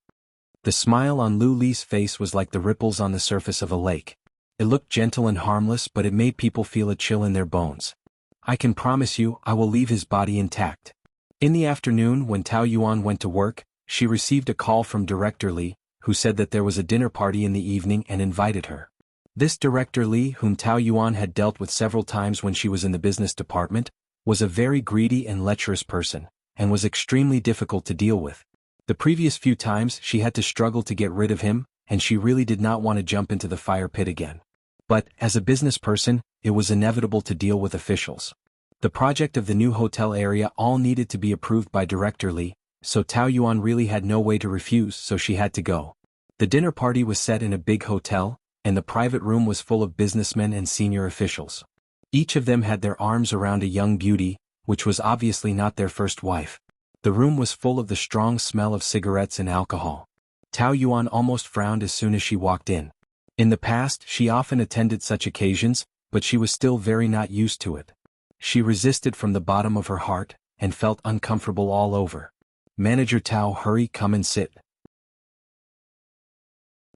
The smile on Lu Li's face was like the ripples on the surface of a lake. It looked gentle and harmless, but it made people feel a chill in their bones. I can promise you, I will leave his body intact. In the afternoon, when Tao Yuan went to work, she received a call from Director Li, who said that there was a dinner party in the evening and invited her. This Director Li, whom Tao Yuan had dealt with several times when she was in the business department, was a very greedy and lecherous person, and was extremely difficult to deal with. The previous few times she had to struggle to get rid of him, and she really did not want to jump into the fire pit again. But, as a business person, it was inevitable to deal with officials. The project of the new hotel area all needed to be approved by Director Li, so Tao Yuan really had no way to refuse, so she had to go. The dinner party was set in a big hotel, and the private room was full of businessmen and senior officials. Each of them had their arms around a young beauty, which was obviously not their first wife. The room was full of the strong smell of cigarettes and alcohol. Tao Yuan almost frowned as soon as she walked in. In the past, she often attended such occasions, but she was still very not used to it. She resisted from the bottom of her heart, and felt uncomfortable all over. "Manager Tao, hurry, come and sit."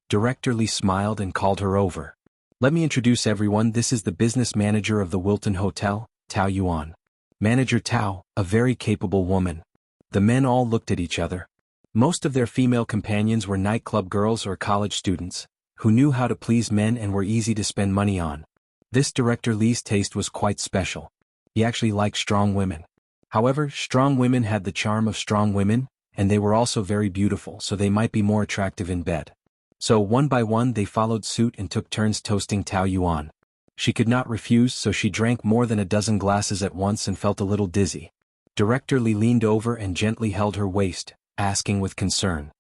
Director Li smiled and called her over. "Let me introduce everyone, this is the business manager of the Wilton Hotel, Tao Yuan. Manager Tao, a very capable woman." The men all looked at each other. Most of their female companions were nightclub girls or college students, who knew how to please men and were easy to spend money on. This Director Li's taste was quite special. He actually liked strong women. However, strong women had the charm of strong women, and they were also very beautiful, so they might be more attractive in bed. So one by one they followed suit and took turns toasting Tao Yuan. She could not refuse, so she drank more than a dozen glasses at once and felt a little dizzy. Director Li leaned over and gently held her waist, asking with concern,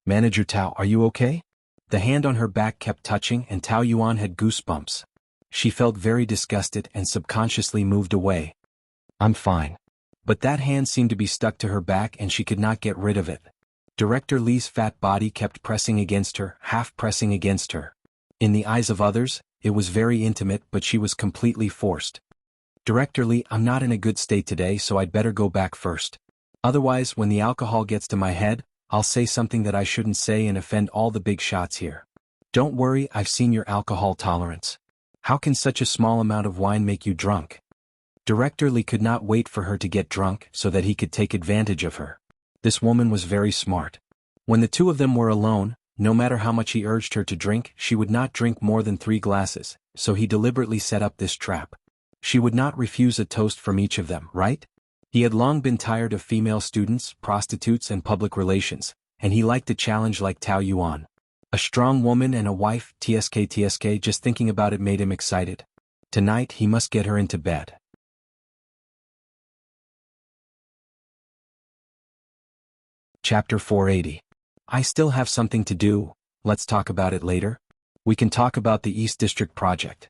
"Manager Tao, are you okay?" The hand on her back kept touching and Tao Yuan had goosebumps. She felt very disgusted and subconsciously moved away. "I'm fine." But that hand seemed to be stuck to her back and she could not get rid of it. Director Li's fat body kept pressing against her, half pressing against her. In the eyes of others, it was very intimate, but she was completely forced. "Director Li, I'm not in a good state today, so I'd better go back first. Otherwise, when the alcohol gets to my head, I'll say something that I shouldn't say and offend all the big shots here. Don't worry, I've seen your alcohol tolerance. How can such a small amount of wine make you drunk?" Director Li could not wait for her to get drunk so that he could take advantage of her. This woman was very smart. When the two of them were alone, no matter how much he urged her to drink, she would not drink more than 3 glasses, so he deliberately set up this trap. She would not refuse a toast from each of them, right? He had long been tired of female students, prostitutes and public relations, and he liked a challenge like Tao Yuan. A strong woman and a wife, TSK, just thinking about it made him excited. Tonight he must get her into bed. Chapter 480. I still have something to do, let's talk about it later. We can talk about the East District project.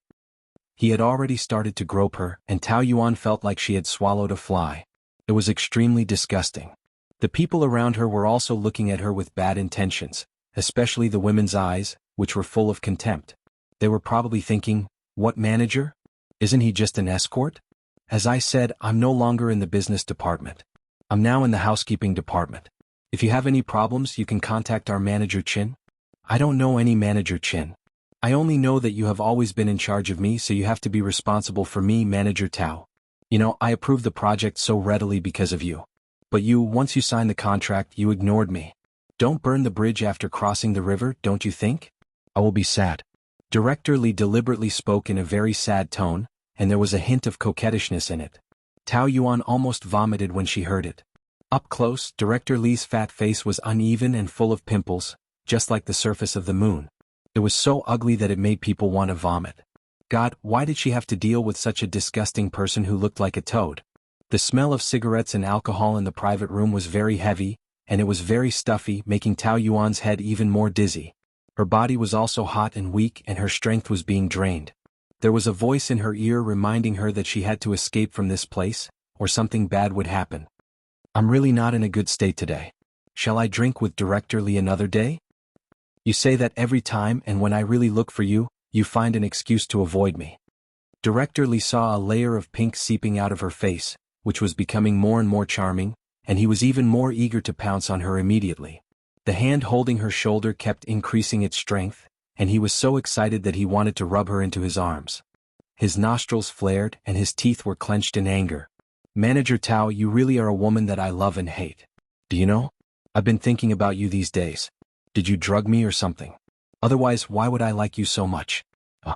He had already started to grope her, and Tao Yuan felt like she had swallowed a fly. It was extremely disgusting. The people around her were also looking at her with bad intentions, especially the women's eyes, which were full of contempt. They were probably thinking, "What manager? Isn't he just an escort?" As I said, I'm no longer in the business department. I'm now in the housekeeping department. If you have any problems, you can contact our manager Chin. I don't know any manager Chin. I only know that you have always been in charge of me, so you have to be responsible for me, Manager Tao. You know, I approved the project so readily because of you. But you, once you signed the contract, you ignored me. Don't burn the bridge after crossing the river, don't you think? I will be sad. Director Li deliberately spoke in a very sad tone, and there was a hint of coquettishness in it. Tao Yuan almost vomited when she heard it. Up close, Director Li's fat face was uneven and full of pimples, just like the surface of the moon. It was so ugly that it made people want to vomit. God, why did she have to deal with such a disgusting person who looked like a toad? The smell of cigarettes and alcohol in the private room was very heavy, and it was very stuffy, making Tao Yuan's head even more dizzy. Her body was also hot and weak, and her strength was being drained. There was a voice in her ear reminding her that she had to escape from this place, or something bad would happen. I'm really not in a good state today. Shall I drink with Director Li another day? You say that every time, and when I really look for you, you find an excuse to avoid me. Director Li saw a layer of pink seeping out of her face, which was becoming more and more charming, and he was even more eager to pounce on her immediately. The hand holding her shoulder kept increasing its strength, and he was so excited that he wanted to rub her into his arms. His nostrils flared and his teeth were clenched in anger. Manager Tao, you really are a woman that I love and hate. Do you know? I've been thinking about you these days. Did you drug me or something? Otherwise, why would I like you so much? Uh,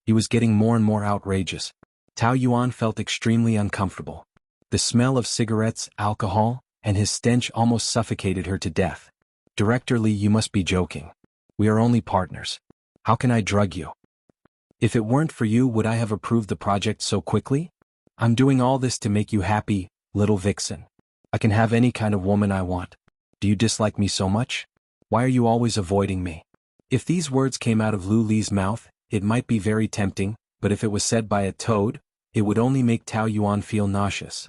he was getting more and more outrageous. Tao Yuan felt extremely uncomfortable. The smell of cigarettes, alcohol, and his stench almost suffocated her to death. Director Lee, you must be joking. We are only partners. How can I drug you? If it weren't for you, would I have approved the project so quickly? I'm doing all this to make you happy, little vixen. I can have any kind of woman I want. Do you dislike me so much? Why are you always avoiding me? If these words came out of Lu Li's mouth, it might be very tempting, but if it was said by a toad, it would only make Tao Yuan feel nauseous.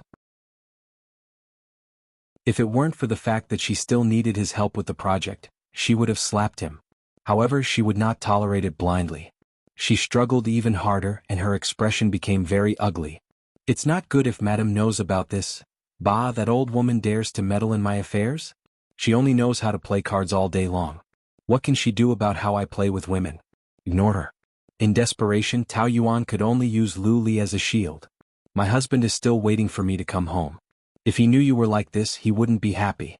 If it weren't for the fact that she still needed his help with the project, she would have slapped him. However, she would not tolerate it blindly. She struggled even harder and her expression became very ugly. It's not good if Madame knows about this. Bah, that old woman dares to meddle in my affairs? She only knows how to play cards all day long. What can she do about how I play with women? Ignore her. In desperation, Tao Yuan could only use Lu Li as a shield. My husband is still waiting for me to come home. If he knew you were like this, he wouldn't be happy.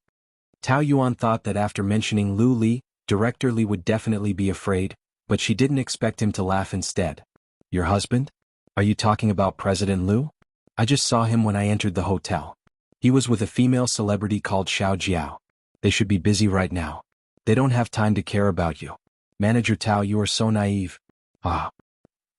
Tao Yuan thought that after mentioning Lu Li, Director Li would definitely be afraid, but she didn't expect him to laugh instead. Your husband? Are you talking about President Liu? I just saw him when I entered the hotel. He was with a female celebrity called Xiao Jiao. They should be busy right now. They don't have time to care about you. Manager Tao, you are so naive. Ah.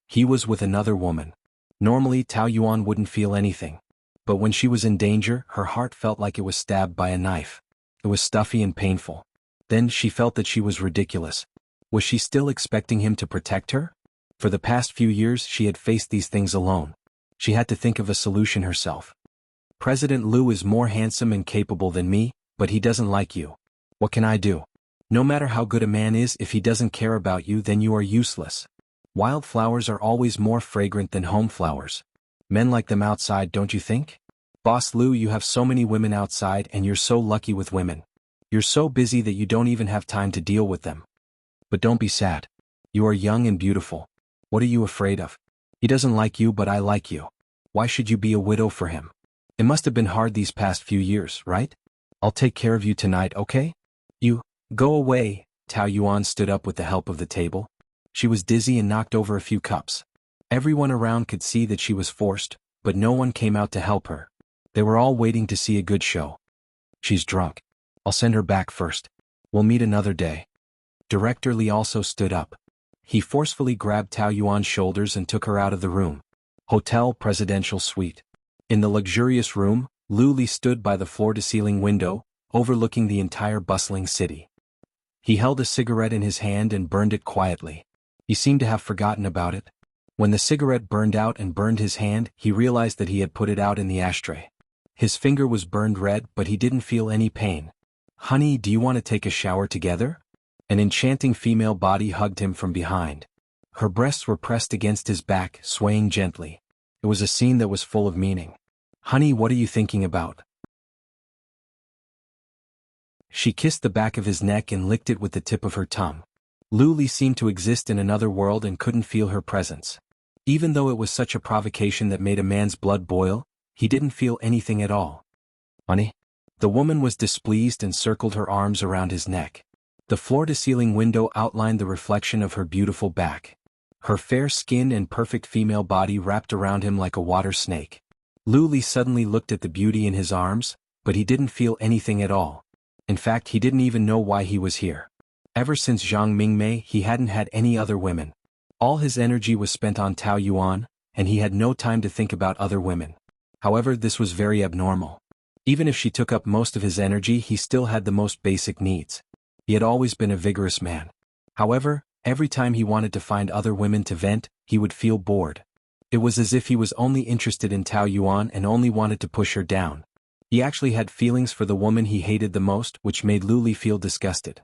He was with another woman. Normally Tao Yuan wouldn't feel anything. But when she was in danger, her heart felt like it was stabbed by a knife. It was stuffy and painful. Then she felt that she was ridiculous. Was she still expecting him to protect her? For the past few years she had faced these things alone. She had to think of a solution herself. President Liu is more handsome and capable than me, but he doesn't like you. What can I do? No matter how good a man is, if he doesn't care about you, then you are useless. Wildflowers are always more fragrant than home flowers. Men like them outside, don't you think? Boss Liu, you have so many women outside and you're so lucky with women. You're so busy that you don't even have time to deal with them. But don't be sad. You are young and beautiful. What are you afraid of? He doesn't like you, but I like you. Why should you be a widow for him? It must have been hard these past few years, right? I'll take care of you tonight, okay? You, go away. Tao Yuan stood up with the help of the table. She was dizzy and knocked over a few cups. Everyone around could see that she was forced, but no one came out to help her. They were all waiting to see a good show. She's drunk. I'll send her back first. We'll meet another day. Director Li also stood up. He forcefully grabbed Tao Yuan's shoulders and took her out of the room. Hotel Presidential Suite. In the luxurious room, Lu Li stood by the floor-to-ceiling window, overlooking the entire bustling city. He held a cigarette in his hand and burned it quietly. He seemed to have forgotten about it. When the cigarette burned out and burned his hand, he realized that he had put it out in the ashtray. His finger was burned red, but he didn't feel any pain. Honey, do you want to take a shower together? An enchanting female body hugged him from behind. Her breasts were pressed against his back, swaying gently. It was a scene that was full of meaning. Honey, what are you thinking about? She kissed the back of his neck and licked it with the tip of her tongue. Lu Li seemed to exist in another world and couldn't feel her presence. Even though it was such a provocation that made a man's blood boil, he didn't feel anything at all. Honey? The woman was displeased and circled her arms around his neck. The floor-to-ceiling window outlined the reflection of her beautiful back. Her fair skin and perfect female body wrapped around him like a water snake. Lu Li suddenly looked at the beauty in his arms, but he didn't feel anything at all. In fact, he didn't even know why he was here. Ever since Zhang Mingmei, he hadn't had any other women. All his energy was spent on Tao Yuan, and he had no time to think about other women. However, this was very abnormal. Even if she took up most of his energy, he still had the most basic needs. He had always been a vigorous man. However, every time he wanted to find other women to vent, he would feel bored. It was as if he was only interested in Tao Yuan and only wanted to push her down. He actually had feelings for the woman he hated the most, which made Lu Li feel disgusted.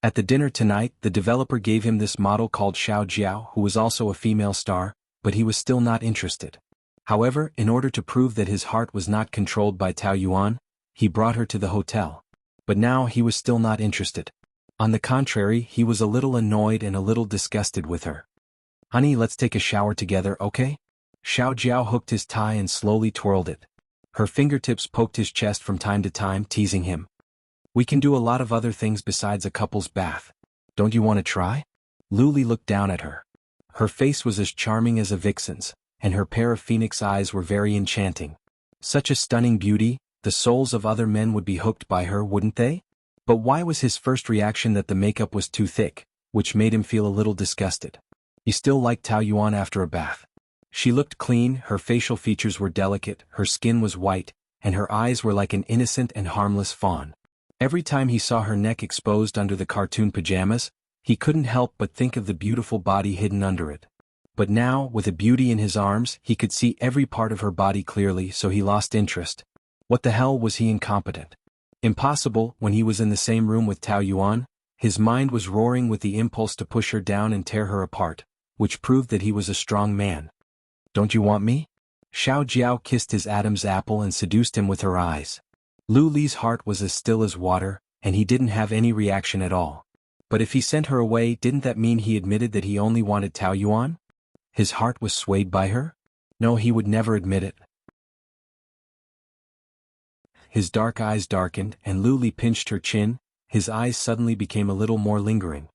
At the dinner tonight, the developer gave him this model called Xiao Jiao, who was also a female star, but he was still not interested. However, in order to prove that his heart was not controlled by Tao Yuan, he brought her to the hotel. But now he was still not interested. On the contrary, he was a little annoyed and a little disgusted with her. Honey, let's take a shower together, okay? Xiao Jiao hooked his tie and slowly twirled it. Her fingertips poked his chest from time to time, teasing him. We can do a lot of other things besides a couple's bath. Don't you want to try? Luli looked down at her. Her face was as charming as a vixen's, and her pair of phoenix eyes were very enchanting. Such a stunning beauty, the souls of other men would be hooked by her, wouldn't they? But why was his first reaction that the makeup was too thick, which made him feel a little disgusted? He still liked Tao Yuan after a bath. She looked clean, her facial features were delicate, her skin was white, and her eyes were like an innocent and harmless fawn. Every time he saw her neck exposed under the cartoon pajamas, he couldn't help but think of the beautiful body hidden under it. But now, with a beauty in his arms, he could see every part of her body clearly, so he lost interest. What the hell was he incompetent? Impossible. When he was in the same room with Tao Yuan, his mind was roaring with the impulse to push her down and tear her apart, which proved that he was a strong man. Don't you want me? Xiao Jiao kissed his Adam's apple and seduced him with her eyes. Lu Li's heart was as still as water, and he didn't have any reaction at all. But if he sent her away, didn't that mean he admitted that he only wanted Tao Yuan? His heart was swayed by her? No, he would never admit it. His dark eyes darkened, and Lu Li pinched her chin. His eyes suddenly became a little more lingering.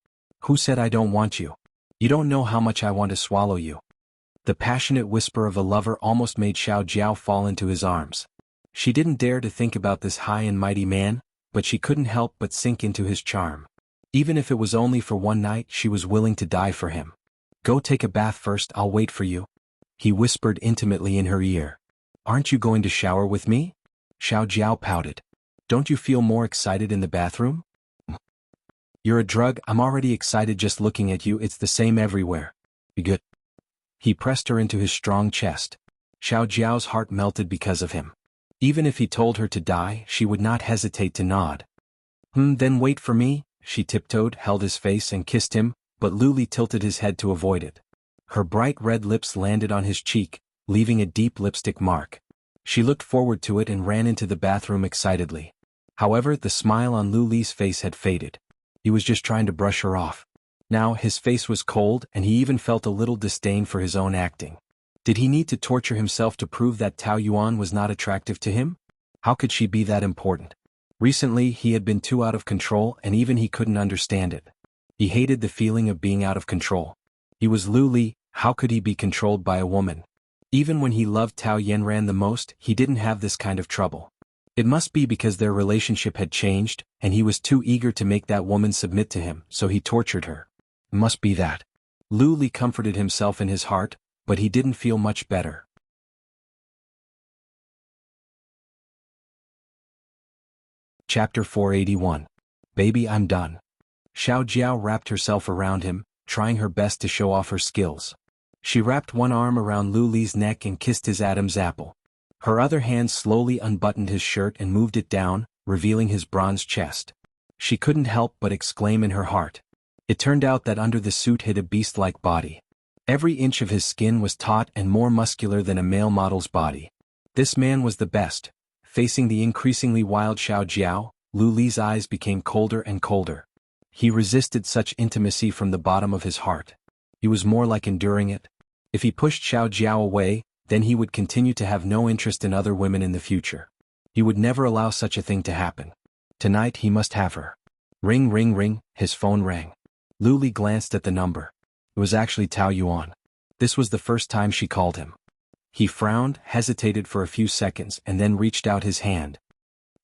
Who said I don't want you? You don't know how much I want to swallow you. The passionate whisper of a lover almost made Xiao Jiao fall into his arms. She didn't dare to think about this high and mighty man, but she couldn't help but sink into his charm. Even if it was only for one night, she was willing to die for him. Go take a bath first, I'll wait for you. He whispered intimately in her ear. Aren't you going to shower with me? Xiao Jiao pouted. Don't you feel more excited in the bathroom? You're a drug, I'm already excited just looking at you, it's the same everywhere. Be good. He pressed her into his strong chest. Xiao Jiao's heart melted because of him. Even if he told her to die, she would not hesitate to nod. Then wait for me. She tiptoed, held his face and kissed him, but Lu Li tilted his head to avoid it. Her bright red lips landed on his cheek, leaving a deep lipstick mark. She looked forward to it and ran into the bathroom excitedly. However, the smile on Lu Li's face had faded. He was just trying to brush her off. Now his face was cold, and he even felt a little disdain for his own acting. Did he need to torture himself to prove that Tao Yuan was not attractive to him? How could she be that important? Recently, he had been too out of control, and even he couldn't understand it. He hated the feeling of being out of control. He was Lu Li, how could he be controlled by a woman? Even when he loved Tao Yanran the most, he didn't have this kind of trouble. It must be because their relationship had changed, and he was too eager to make that woman submit to him, so he tortured her. It must be that. Lu Li comforted himself in his heart, but he didn't feel much better. Chapter 481. Baby, I'm done. Xiao Jiao wrapped herself around him, trying her best to show off her skills. She wrapped one arm around Lu Li's neck and kissed his Adam's apple. Her other hand slowly unbuttoned his shirt and moved it down, revealing his bronze chest. She couldn't help but exclaim in her heart. It turned out that under the suit hid a beast-like body. Every inch of his skin was taut and more muscular than a male model's body. This man was the best. Facing the increasingly wild Xiao Jiao, Lu Li's eyes became colder and colder. He resisted such intimacy from the bottom of his heart. He was more like enduring it. If he pushed Xiao Jiao away, then he would continue to have no interest in other women in the future. He would never allow such a thing to happen. Tonight he must have her. Ring, ring, ring, his phone rang. Lu Li glanced at the number. It was actually Tao Yuan. This was the first time she called him. He frowned, hesitated for a few seconds, and then reached out his hand.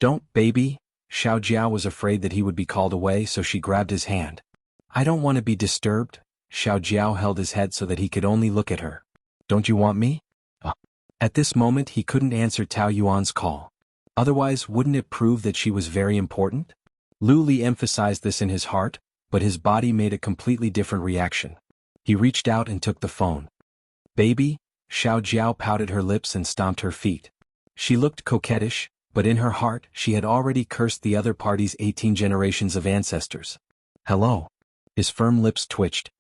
Don't, baby. Xiao Jiao was afraid that he would be called away, so she grabbed his hand. I don't want to be disturbed. Xiao Jiao held his head so that he could only look at her. Don't you want me? At this moment he couldn't answer Tao Yuan's call. Otherwise, wouldn't it prove that she was very important? Lu Li emphasized this in his heart, but his body made a completely different reaction. He reached out and took the phone. Baby? Xiao Jiao pouted her lips and stomped her feet. She looked coquettish, but in her heart she had already cursed the other party's 18 generations of ancestors. Hello? His firm lips twitched.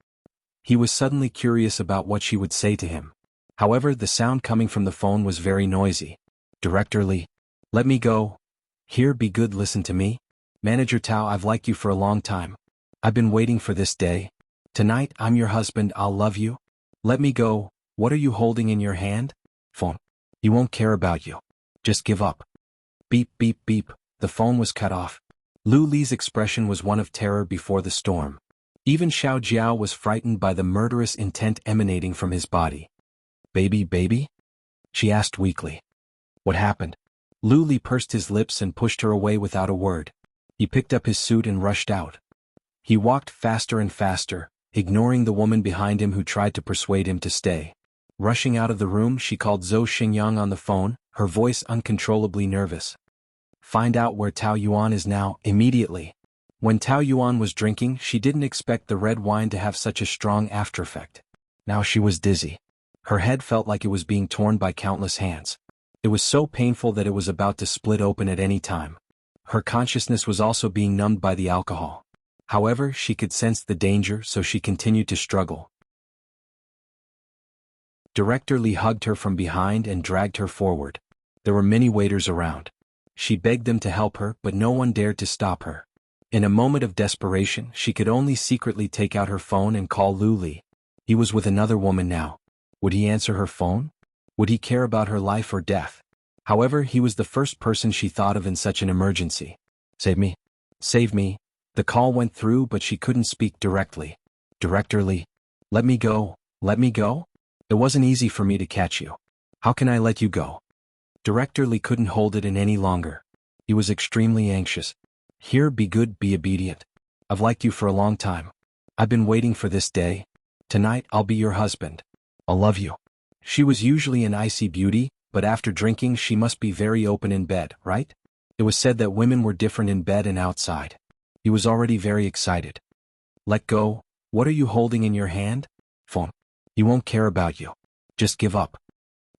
He was suddenly curious about what she would say to him. However, the sound coming from the phone was very noisy. Director Li. Let me go. Here, be good, listen to me. Manager Tao, I've liked you for a long time. I've been waiting for this day. Tonight, I'm your husband, I'll love you. Let me go. What are you holding in your hand? Phone. He won't care about you. Just give up. Beep, beep, beep. The phone was cut off. Lu Li's expression was one of terror before the storm. Even Xiao Jiao was frightened by the murderous intent emanating from his body. Baby? She asked weakly. What happened? Lu Li pursed his lips and pushed her away without a word. He picked up his suit and rushed out. He walked faster and faster, ignoring the woman behind him who tried to persuade him to stay. Rushing out of the room, she called Zhou Xingyang on the phone, her voice uncontrollably nervous. Find out where Tao Yuan is now, immediately. When Tao Yuan was drinking, she didn't expect the red wine to have such a strong aftereffect. Now she was dizzy. Her head felt like it was being torn by countless hands. It was so painful that it was about to split open at any time. Her consciousness was also being numbed by the alcohol. However, she could sense the danger, so she continued to struggle. Director Li hugged her from behind and dragged her forward. There were many waiters around. She begged them to help her, but no one dared to stop her. In a moment of desperation, she could only secretly take out her phone and call Lu Li. He was with another woman now. Would he answer her phone? Would he care about her life or death? However, he was the first person she thought of in such an emergency. Save me. Save me. The call went through, but she couldn't speak directly. Director Li. Let me go. Let me go? It wasn't easy for me to catch you. How can I let you go? Director Li couldn't hold it in any longer. He was extremely anxious. Here, be good, be obedient. I've liked you for a long time. I've been waiting for this day. Tonight, I'll be your husband. I'll love you. She was usually an icy beauty, but after drinking she must be very open in bed, right? It was said that women were different in bed and outside. He was already very excited. Let go. What are you holding in your hand? Phone. He won't care about you. Just give up.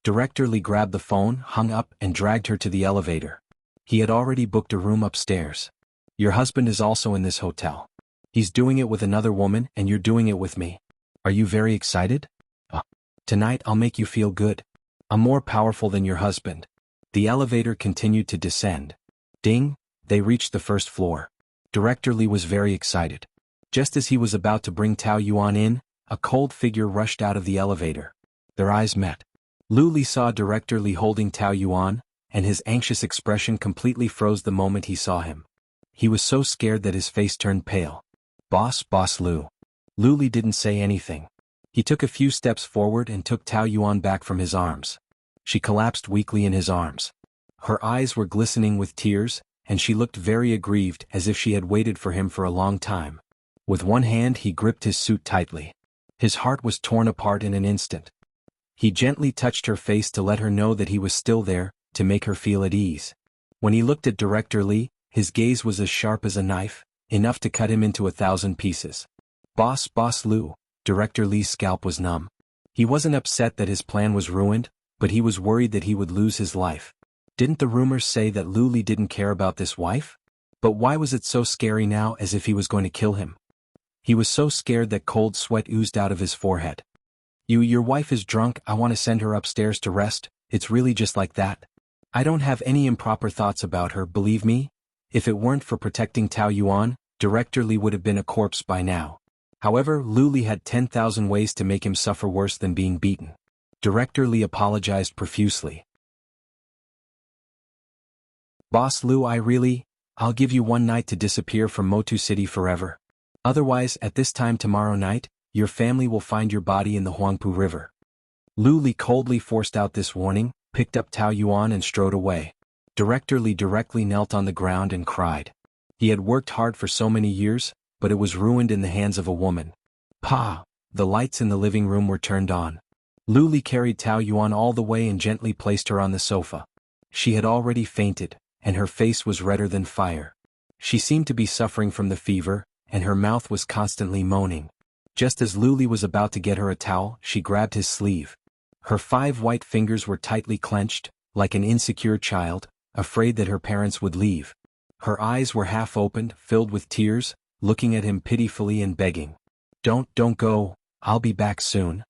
Director Li grabbed the phone, hung up, and dragged her to the elevator. He had already booked a room upstairs. Your husband is also in this hotel. He's doing it with another woman, and you're doing it with me. Are you very excited? Tonight I'll make you feel good. I'm more powerful than your husband. The elevator continued to descend. Ding! They reached the first floor. Director Li was very excited. Just as he was about to bring Tao Yuan in, a cold figure rushed out of the elevator. Their eyes met. Lu Li saw Director Li holding Tao Yuan, and his anxious expression completely froze the moment he saw him. He was so scared that his face turned pale. Boss Lu. Lu Li didn't say anything. He took a few steps forward and took Tao Yuan back from his arms. She collapsed weakly in his arms. Her eyes were glistening with tears, and she looked very aggrieved, as if she had waited for him for a long time. With one hand he gripped his suit tightly. His heart was torn apart in an instant. He gently touched her face to let her know that he was still there, to make her feel at ease. When he looked at Director Li, his gaze was as sharp as a knife, enough to cut him into 1,000 pieces. Boss Lu. Director Li's scalp was numb. He wasn't upset that his plan was ruined, but he was worried that he would lose his life. Didn't the rumors say that Lu Li didn't care about this wife? But why was it so scary now, as if he was going to kill him? He was so scared that cold sweat oozed out of his forehead. Your wife is drunk, I want to send her upstairs to rest, it's really just like that. I don't have any improper thoughts about her, believe me. If it weren't for protecting Tao Yuan, Director Li would have been a corpse by now. However, Lu Li had 10,000 ways to make him suffer worse than being beaten. Director Li apologized profusely. Boss Lu, I'll give you one night to disappear from Motu City forever. Otherwise, at this time tomorrow night, your family will find your body in the Huangpu River. Lu Li coldly forced out this warning, picked up Tao Yuan and strode away. Director Li directly knelt on the ground and cried. He had worked hard for so many years, but it was ruined in the hands of a woman. Pa! The lights in the living room were turned on. Lu Li carried Tao Yuan all the way and gently placed her on the sofa. She had already fainted, and her face was redder than fire. She seemed to be suffering from the fever, and her mouth was constantly moaning. Just as Lu Li was about to get her a towel, she grabbed his sleeve. Her 5 white fingers were tightly clenched, like an insecure child, afraid that her parents would leave. Her eyes were half opened, filled with tears, looking at him pitifully and begging. Don't go, I'll be back soon.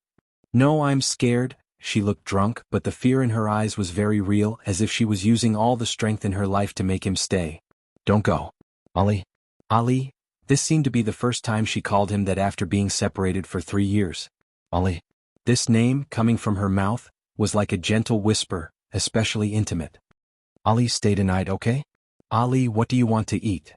No, I'm scared. She looked drunk, but the fear in her eyes was very real, as if she was using all the strength in her life to make him stay. Don't go. Ali. This seemed to be the first time she called him that after being separated for 3 years. Ali. This name, coming from her mouth, was like a gentle whisper, especially intimate. Ali, stay tonight, okay? Ali, what do you want to eat?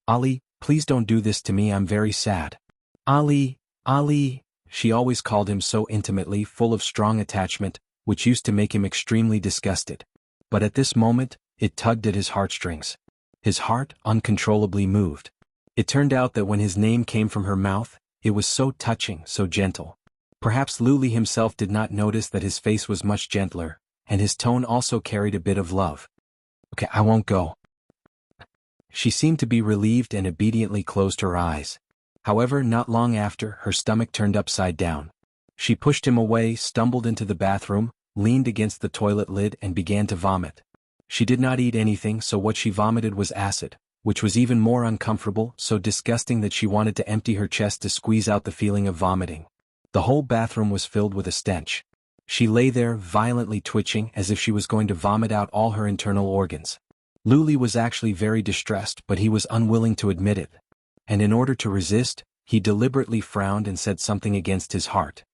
Ali, please don't do this to me, I'm very sad. Ali, Ali, she always called him so intimately, full of strong attachment, which used to make him extremely disgusted. But at this moment, it tugged at his heartstrings. His heart uncontrollably moved. It turned out that when his name came from her mouth, it was so touching, so gentle. Perhaps Luli himself did not notice that his face was much gentler, and his tone also carried a bit of love. Okay, I won't go. She seemed to be relieved and obediently closed her eyes. However, not long after, her stomach turned upside down. She pushed him away, stumbled into the bathroom, leaned against the toilet lid and began to vomit. She did not eat anything, so what she vomited was acid, which was even more uncomfortable, so disgusting that she wanted to empty her chest to squeeze out the feeling of vomiting. The whole bathroom was filled with a stench. She lay there, violently twitching, as if she was going to vomit out all her internal organs. Luli was actually very distressed, but he was unwilling to admit it. And in order to resist, he deliberately frowned and said something against his heart.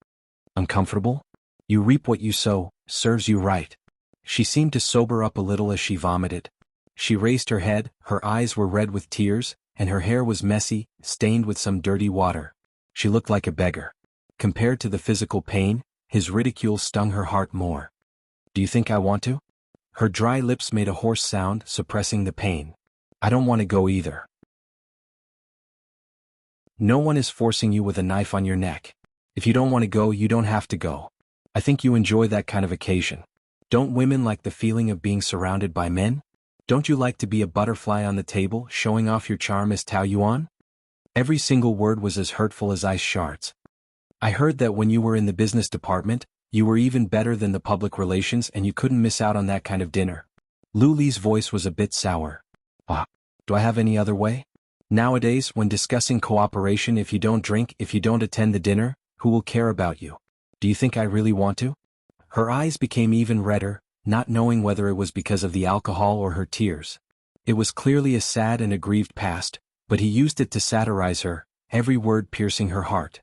Uncomfortable? You reap what you sow, serves you right. She seemed to sober up a little as she vomited. She raised her head, her eyes were red with tears, and her hair was messy, stained with some dirty water. She looked like a beggar. Compared to the physical pain, his ridicule stung her heart more. Do you think I want to? Her dry lips made a hoarse sound, suppressing the pain. I don't want to go either. No one is forcing you with a knife on your neck. If you don't want to go, you don't have to go. I think you enjoy that kind of occasion. Don't women like the feeling of being surrounded by men? Don't you like to be a butterfly on the table, showing off your charm as Tao Yuan? Every single word was as hurtful as ice shards. I heard that when you were in the business department, you were even better than the public relations and you couldn't miss out on that kind of dinner. Luli's voice was a bit sour. Do I have any other way? Nowadays, when discussing cooperation, if you don't drink, if you don't attend the dinner, who will care about you? Do you think I really want to? Her eyes became even redder, not knowing whether it was because of the alcohol or her tears. It was clearly a sad and aggrieved past, but he used it to satirize her, every word piercing her heart.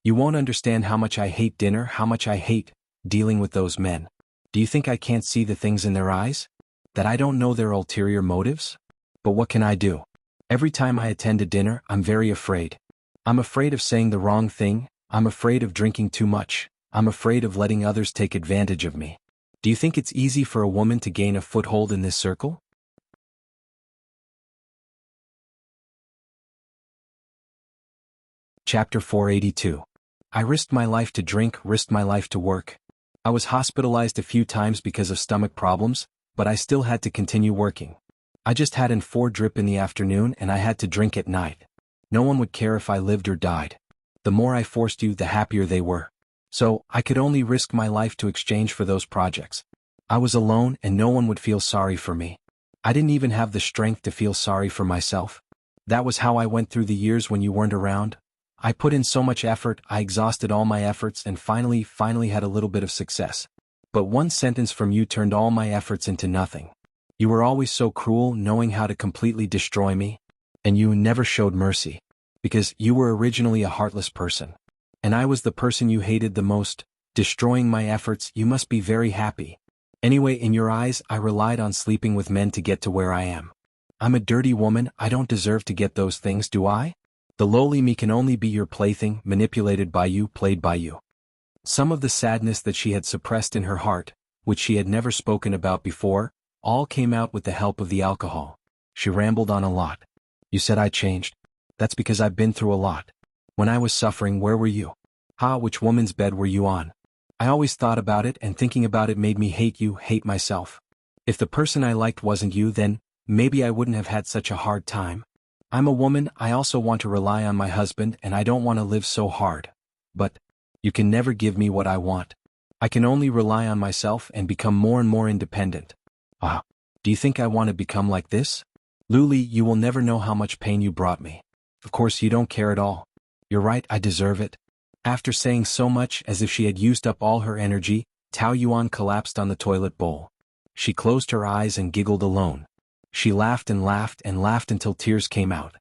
You won't understand how much I hate dinner, how much I hate dealing with those men. Do you think I can't see the things in their eyes? That I don't know their ulterior motives? But what can I do? Every time I attend a dinner, I'm very afraid. I'm afraid of saying the wrong thing, I'm afraid of drinking too much, I'm afraid of letting others take advantage of me. Do you think it's easy for a woman to gain a foothold in this circle? Chapter 482. I risked my life to drink, risked my life to work. I was hospitalized a few times because of stomach problems, but I still had to continue working. I just had an 4 drip in the afternoon and I had to drink at night. No one would care if I lived or died. The more I forced you, the happier they were. So, I could only risk my life to exchange for those projects. I was alone and no one would feel sorry for me. I didn't even have the strength to feel sorry for myself. That was how I went through the years when you weren't around. I put in so much effort, I exhausted all my efforts and finally had a little bit of success. But one sentence from you turned all my efforts into nothing. You were always so cruel, knowing how to completely destroy me. And you never showed mercy. Because you were originally a heartless person. And I was the person you hated the most, destroying my efforts. You must be very happy. Anyway, in your eyes, I relied on sleeping with men to get to where I am. I'm a dirty woman, I don't deserve to get those things, do I? The lowly me can only be your plaything, manipulated by you, played by you. Some of the sadness that she had suppressed in her heart, which she had never spoken about before, all came out with the help of the alcohol. She rambled on a lot. You said I changed. That's because I've been through a lot. When I was suffering, where were you? Which woman's bed were you on? I always thought about it, and thinking about it made me hate you, hate myself. If the person I liked wasn't you, then maybe I wouldn't have had such a hard time. I'm a woman, I also want to rely on my husband and I don't want to live so hard. But you can never give me what I want. I can only rely on myself and become more and more independent. Do you think I want to become like this? Luli, you will never know how much pain you brought me. Of course you don't care at all. You're right, I deserve it. After saying so much as if she had used up all her energy, Tao Yuan collapsed on the toilet bowl. She closed her eyes and giggled alone. She laughed and laughed and laughed until tears came out.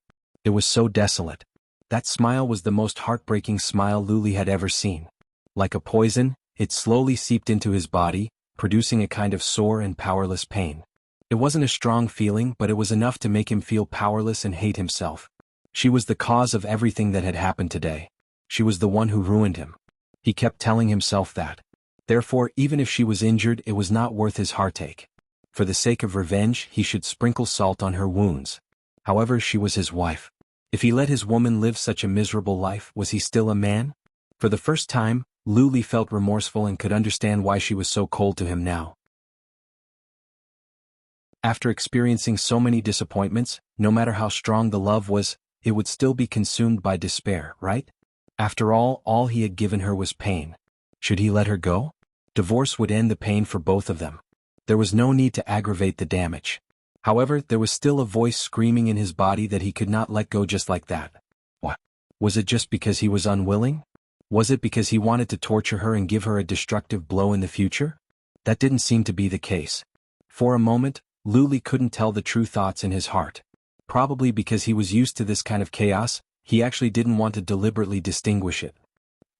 It was so desolate. That smile was the most heartbreaking smile Luli had ever seen. Like a poison, it slowly seeped into his body, producing a kind of sore and powerless pain. It wasn't a strong feeling, but it was enough to make him feel powerless and hate himself. She was the cause of everything that had happened today. She was the one who ruined him. He kept telling himself that. Therefore, even if she was injured, it was not worth his heartache. For the sake of revenge, he should sprinkle salt on her wounds. However, she was his wife. If he let his woman live such a miserable life, was he still a man? For the first time, Lu Li felt remorseful and could understand why she was so cold to him now. After experiencing so many disappointments, no matter how strong the love was, it would still be consumed by despair, right? After all he had given her was pain. Should he let her go? Divorce would end the pain for both of them. There was no need to aggravate the damage. However, there was still a voice screaming in his body that he could not let go just like that. What? Was it just because he was unwilling? Was it because he wanted to torture her and give her a destructive blow in the future? That didn't seem to be the case. For a moment, Lu Li couldn't tell the true thoughts in his heart. Probably because he was used to this kind of chaos, he actually didn't want to deliberately distinguish it.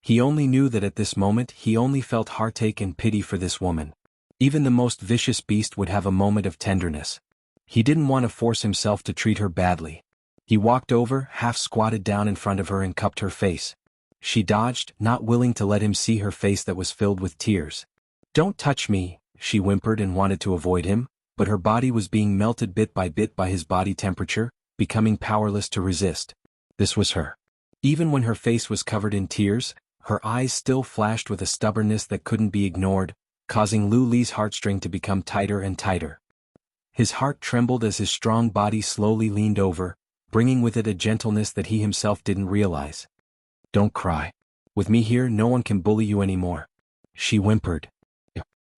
He only knew that at this moment he only felt heartache and pity for this woman. Even the most vicious beast would have a moment of tenderness. He didn't want to force himself to treat her badly. He walked over, half squatted down in front of her and cupped her face. She dodged, not willing to let him see her face that was filled with tears. "Don't touch me," she whimpered and wanted to avoid him, but her body was being melted bit by his body temperature, becoming powerless to resist. This was her. Even when her face was covered in tears, her eyes still flashed with a stubbornness that couldn't be ignored, causing Lu Li's heartstring to become tighter and tighter. His heart trembled as his strong body slowly leaned over, bringing with it a gentleness that he himself didn't realize. "Don't cry. With me here, no one can bully you anymore," she whimpered.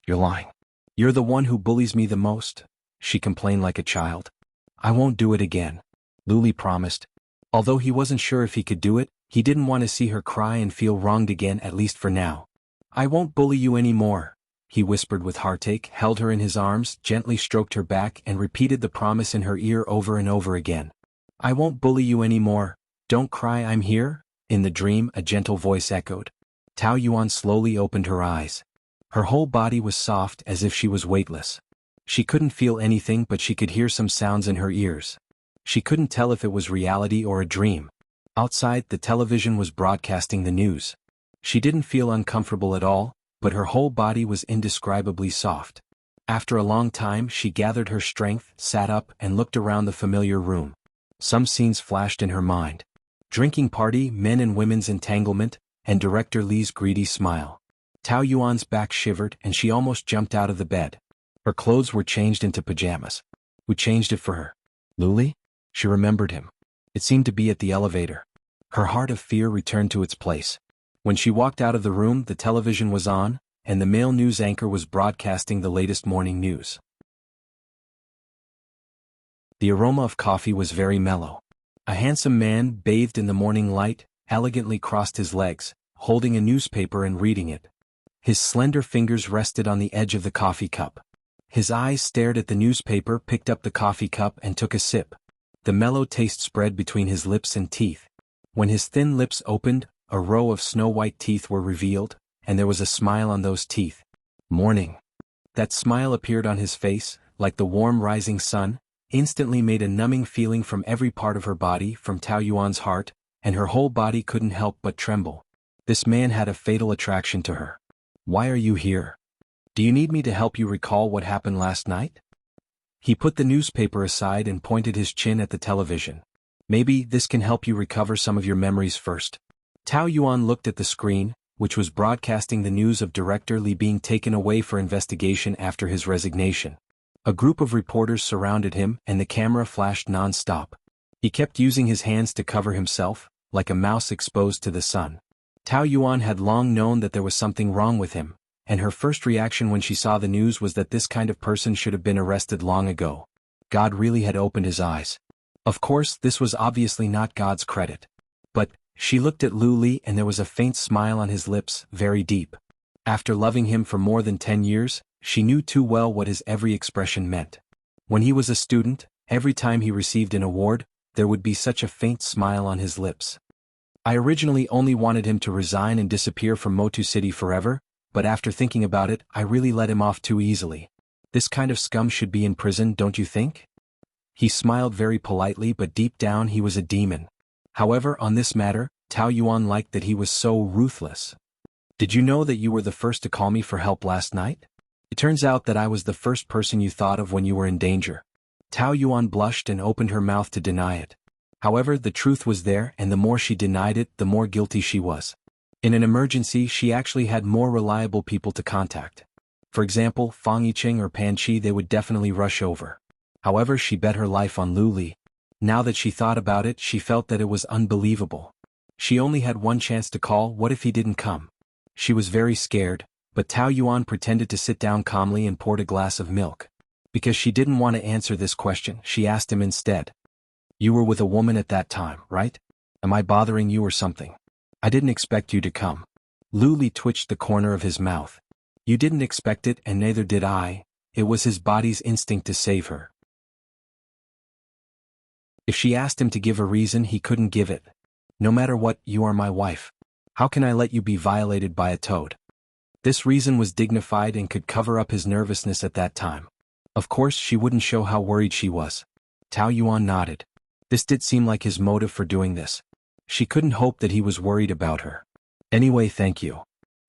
"You're lying. You're the one who bullies me the most," she complained like a child. "I won't do it again," Lu Li promised. Although he wasn't sure if he could do it, he didn't want to see her cry and feel wronged again, at least for now. "I won't bully you anymore," he whispered with heartache, held her in his arms, gently stroked her back and repeated the promise in her ear over and over again. "I won't bully you anymore. Don't cry, I'm here." In the dream, a gentle voice echoed. Tao Yuan slowly opened her eyes. Her whole body was soft as if she was weightless. She couldn't feel anything, but she could hear some sounds in her ears. She couldn't tell if it was reality or a dream. Outside, the television was broadcasting the news. She didn't feel uncomfortable at all, but her whole body was indescribably soft. After a long time, she gathered her strength, sat up, and looked around the familiar room. Some scenes flashed in her mind. Drinking party, men and women's entanglement, and Director Li's greedy smile. Tao Yuan's back shivered and she almost jumped out of the bed. Her clothes were changed into pajamas. Who changed it for her? Lu Li? She remembered him. It seemed to be at the elevator. Her heart of fear returned to its place. When she walked out of the room, the television was on, and the male news anchor was broadcasting the latest morning news. The aroma of coffee was very mellow. A handsome man, bathed in the morning light, elegantly crossed his legs, holding a newspaper and reading it. His slender fingers rested on the edge of the coffee cup. His eyes stared at the newspaper, picked up the coffee cup and took a sip. The mellow taste spread between his lips and teeth. When his thin lips opened, a row of snow-white teeth were revealed, and there was a smile on those teeth. Morning. That smile appeared on his face, like the warm rising sun, instantly made a numbing feeling from every part of her body, from Tao Yuan's heart, and her whole body couldn't help but tremble. This man had a fatal attraction to her. "Why are you here? Do you need me to help you recall what happened last night?" He put the newspaper aside and pointed his chin at the television. "Maybe this can help you recover some of your memories first." Tao Yuan looked at the screen, which was broadcasting the news of Director Li being taken away for investigation after his resignation. A group of reporters surrounded him and the camera flashed non-stop. He kept using his hands to cover himself, like a mouse exposed to the sun. Tao Yuan had long known that there was something wrong with him, and her first reaction when she saw the news was that this kind of person should have been arrested long ago. God really had opened his eyes. Of course, this was obviously not God's credit. But she looked at Lu Li and there was a faint smile on his lips, very deep. After loving him for more than 10 years, she knew too well what his every expression meant. When he was a student, every time he received an award, there would be such a faint smile on his lips. "I originally only wanted him to resign and disappear from Motu City forever, but after thinking about it, I really let him off too easily. This kind of scum should be in prison, don't you think? He smiled very politely, but deep down he was a demon. However, on this matter, Tao Yuan liked that he was so ruthless. Did you know that you were the first to call me for help last night? It turns out that I was the first person you thought of when you were in danger. Tao Yuan blushed and opened her mouth to deny it. However, the truth was there, and the more she denied it, the more guilty she was. In an emergency, she actually had more reliable people to contact. For example, Fang Yiqing or Pan Qi, they would definitely rush over. However, she bet her life on Lu Li. Now that she thought about it, she felt that it was unbelievable. She only had one chance to call. What if he didn't come? She was very scared, but Tao Yuan pretended to sit down calmly and poured a glass of milk. Because she didn't want to answer this question, she asked him instead. You were with a woman at that time, right? Am I bothering you or something? I didn't expect you to come. Lu Li twitched the corner of his mouth. You didn't expect it, and neither did I. It was his body's instinct to save her. If she asked him to give a reason, he couldn't give it. No matter what, you are my wife. How can I let you be violated by a toad? This reason was dignified and could cover up his nervousness at that time. Of course, she wouldn't show how worried she was. Tao Yuan nodded. This did seem like his motive for doing this. She couldn't hope that he was worried about her. Anyway, thank you.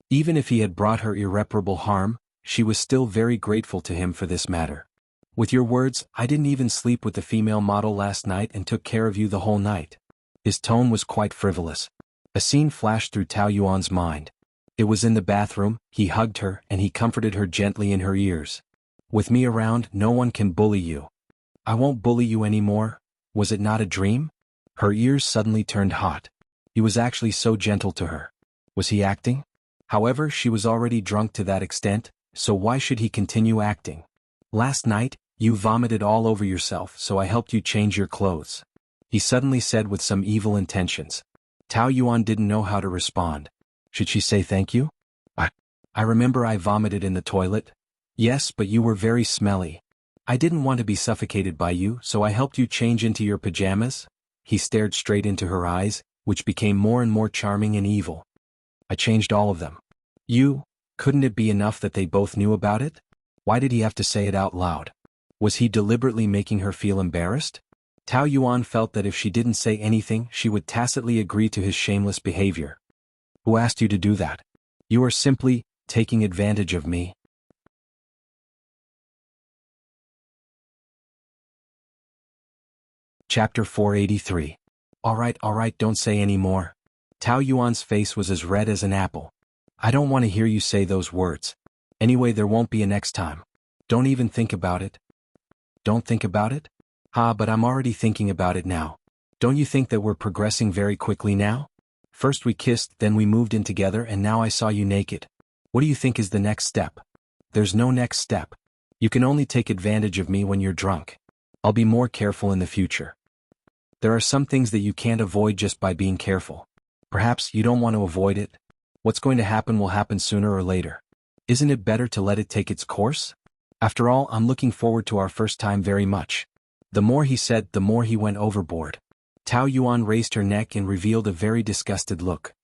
Even if he had brought her irreparable harm, she was still very grateful to him for this matter. With your words, I didn't even sleep with the female model last night and took care of you the whole night. His tone was quite frivolous. A scene flashed through Tao Yuan's mind. It was in the bathroom. He hugged her and he comforted her gently in her ears. With me around, no one can bully you. I won't bully you anymore. Was it not a dream? Her ears suddenly turned hot. He was actually so gentle to her. Was he acting? However, she was already drunk to that extent, so why should he continue acting? Last night, you vomited all over yourself, so I helped you change your clothes. He suddenly said with some evil intentions. Tao Yuan didn't know how to respond. Should she say thank you? I remember I vomited in the toilet. Yes, but you were very smelly. I didn't want to be suffocated by you, so I helped you change into your pajamas. He stared straight into her eyes, which became more and more charming and evil. I changed all of them. Couldn't it be enough that they both knew about it? Why did he have to say it out loud? Was he deliberately making her feel embarrassed? Tao Yuan felt that if she didn't say anything, she would tacitly agree to his shameless behavior. Who asked you to do that? You are simply taking advantage of me. Chapter 483. All right, don't say any more. Tao Yuan's face was as red as an apple. I don't want to hear you say those words. Anyway, there won't be a next time. Don't even think about it. Don't think about it? But I'm already thinking about it now. Don't you think that we're progressing very quickly now? First we kissed, then we moved in together, and now I saw you naked. What do you think is the next step? There's no next step. You can only take advantage of me when you're drunk. I'll be more careful in the future. There are some things that you can't avoid just by being careful. Perhaps you don't want to avoid it. What's going to happen will happen sooner or later. Isn't it better to let it take its course? After all, I'm looking forward to our first time very much. The more he said, the more he went overboard. Tao Yuan raised her neck and revealed a very disgusted look.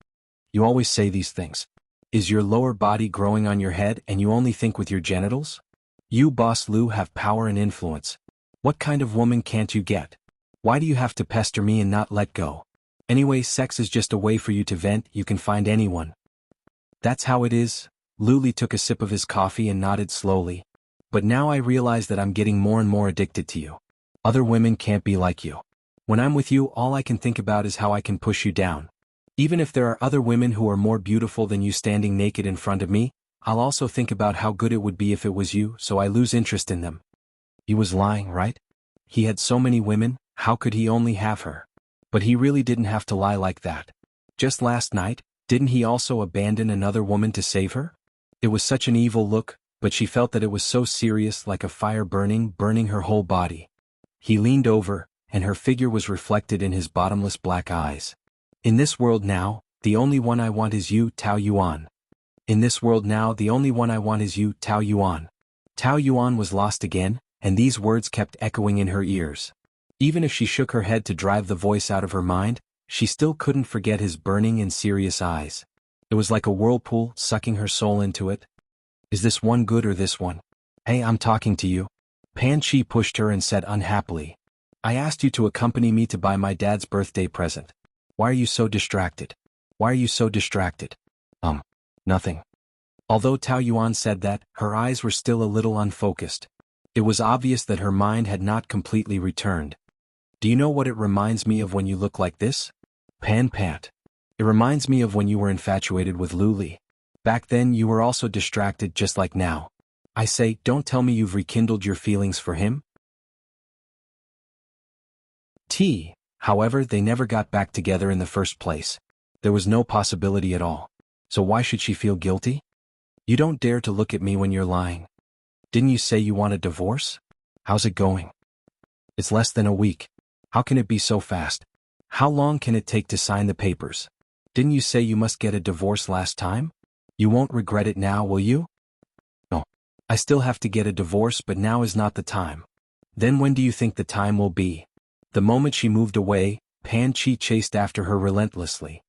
You always say these things. Is your lower body growing on your head and you only think with your genitals? You, Boss Lu, have power and influence. What kind of woman can't you get? Why do you have to pester me and not let go? Anyway, sex is just a way for you to vent. You can find anyone. That's how it is. Lu Li took a sip of his coffee and nodded slowly. But now I realize that I'm getting more and more addicted to you. Other women can't be like you. When I'm with you, all I can think about is how I can push you down. Even if there are other women who are more beautiful than you standing naked in front of me, I'll also think about how good it would be if it was you, so I lose interest in them. He was lying, right? He had so many women, how could he only have her? But he really didn't have to lie like that. Just last night, didn't he also abandon another woman to save her? It was such an evil look, but she felt that it was so serious, like a fire burning her whole body. He leaned over, and her figure was reflected in his bottomless black eyes. In this world now, the only one I want is you, Tao Yuan. In this world now, the only one I want is you, Tao Yuan. Tao Yuan was lost again, and these words kept echoing in her ears. Even if she shook her head to drive the voice out of her mind, she still couldn't forget his burning and serious eyes. It was like a whirlpool, sucking her soul into it. Is this one good or this one? Hey, I'm talking to you. Pan Chi pushed her and said unhappily. I asked you to accompany me to buy my dad's birthday present. Why are you so distracted? Why are you so distracted? Nothing. Although Tao Yuan said that, her eyes were still a little unfocused. It was obvious that her mind had not completely returned. Do you know what it reminds me of when you look like this? Pan Pat. It reminds me of when you were infatuated with Lu Li. Back then you were also distracted just like now. I say, don't tell me you've rekindled your feelings for him? However, they never got back together in the first place. There was no possibility at all. So why should she feel guilty? You don't dare to look at me when you're lying. Didn't you say you want a divorce? How's it going? It's less than a week. How can it be so fast? How long can it take to sign the papers? Didn't you say you must get a divorce last time? You won't regret it now, will you? No. I still have to get a divorce, but now is not the time. Then when do you think the time will be? The moment she moved away, Pan Chi chased after her relentlessly.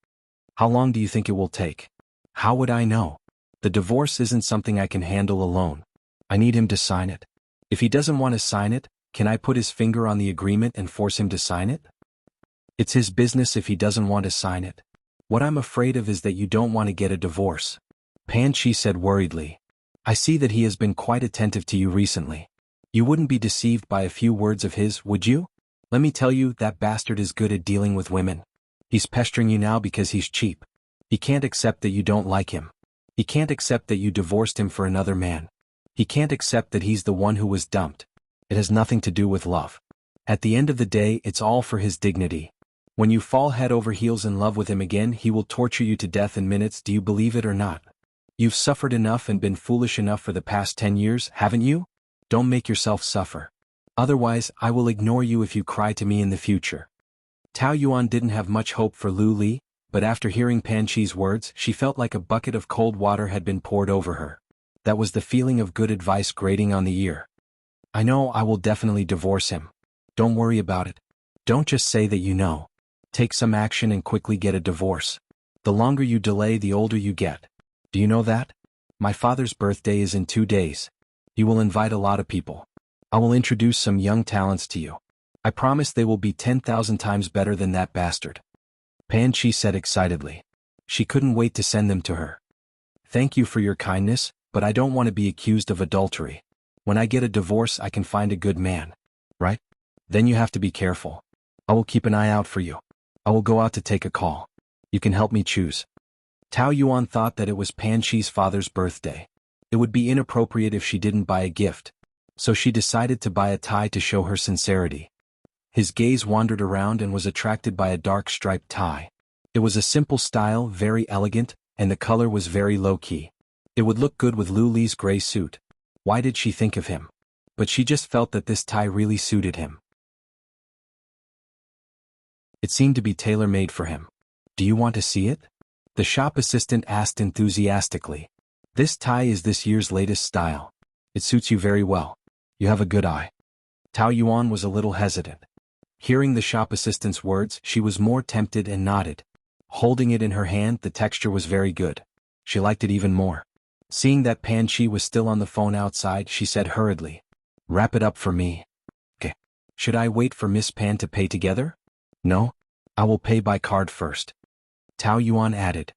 How long do you think it will take? How would I know? The divorce isn't something I can handle alone. I need him to sign it. If he doesn't want to sign it, can I put his finger on the agreement and force him to sign it? It's his business if he doesn't want to sign it. What I'm afraid of is that you don't want to get a divorce. Pan Chi said worriedly. I see that he has been quite attentive to you recently. You wouldn't be deceived by a few words of his, would you? Let me tell you, that bastard is good at dealing with women. He's pestering you now because he's cheap. He can't accept that you don't like him. He can't accept that you divorced him for another man. He can't accept that he's the one who was dumped. It has nothing to do with love. At the end of the day, it's all for his dignity. When you fall head over heels in love with him again, he will torture you to death in minutes. Do you believe it or not? You've suffered enough and been foolish enough for the past 10 years, haven't you? Don't make yourself suffer. Otherwise, I will ignore you if you cry to me in the future. Tao Yuan didn't have much hope for Lu Li, but after hearing Pan Chi's words, she felt like a bucket of cold water had been poured over her. That was the feeling of good advice grating on the ear. I know I will definitely divorce him. Don't worry about it. Don't just say that you know. Take some action and quickly get a divorce. The longer you delay, the older you get. Do you know that? My father's birthday is in 2 days. He will invite a lot of people. I will introduce some young talents to you. I promise they will be 10,000 times better than that bastard. Pan Chi said excitedly. She couldn't wait to send them to her. Thank you for your kindness, but I don't want to be accused of adultery. When I get a divorce, I can find a good man. Right? Then you have to be careful. I will keep an eye out for you. I will go out to take a call. You can help me choose. Tao Yuan thought that it was Pan Chi's father's birthday. It would be inappropriate if she didn't buy a gift. So she decided to buy a tie to show her sincerity. His gaze wandered around and was attracted by a dark striped tie. It was a simple style, very elegant, and the color was very low-key. It would look good with Lu Li's gray suit. Why did she think of him? But she just felt that this tie really suited him. It seemed to be tailor-made for him. Do you want to see it? The shop assistant asked enthusiastically. This tie is this year's latest style. It suits you very well. You have a good eye. Tao Yuan was a little hesitant. Hearing the shop assistant's words, she was more tempted and nodded. Holding it in her hand, the texture was very good. She liked it even more. Seeing that Pan Chi was still on the phone outside, she said hurriedly, "Wrap it up for me." Okay. Should I wait for Miss Pan to pay together? No. I will pay by card first. Tao Yuan added.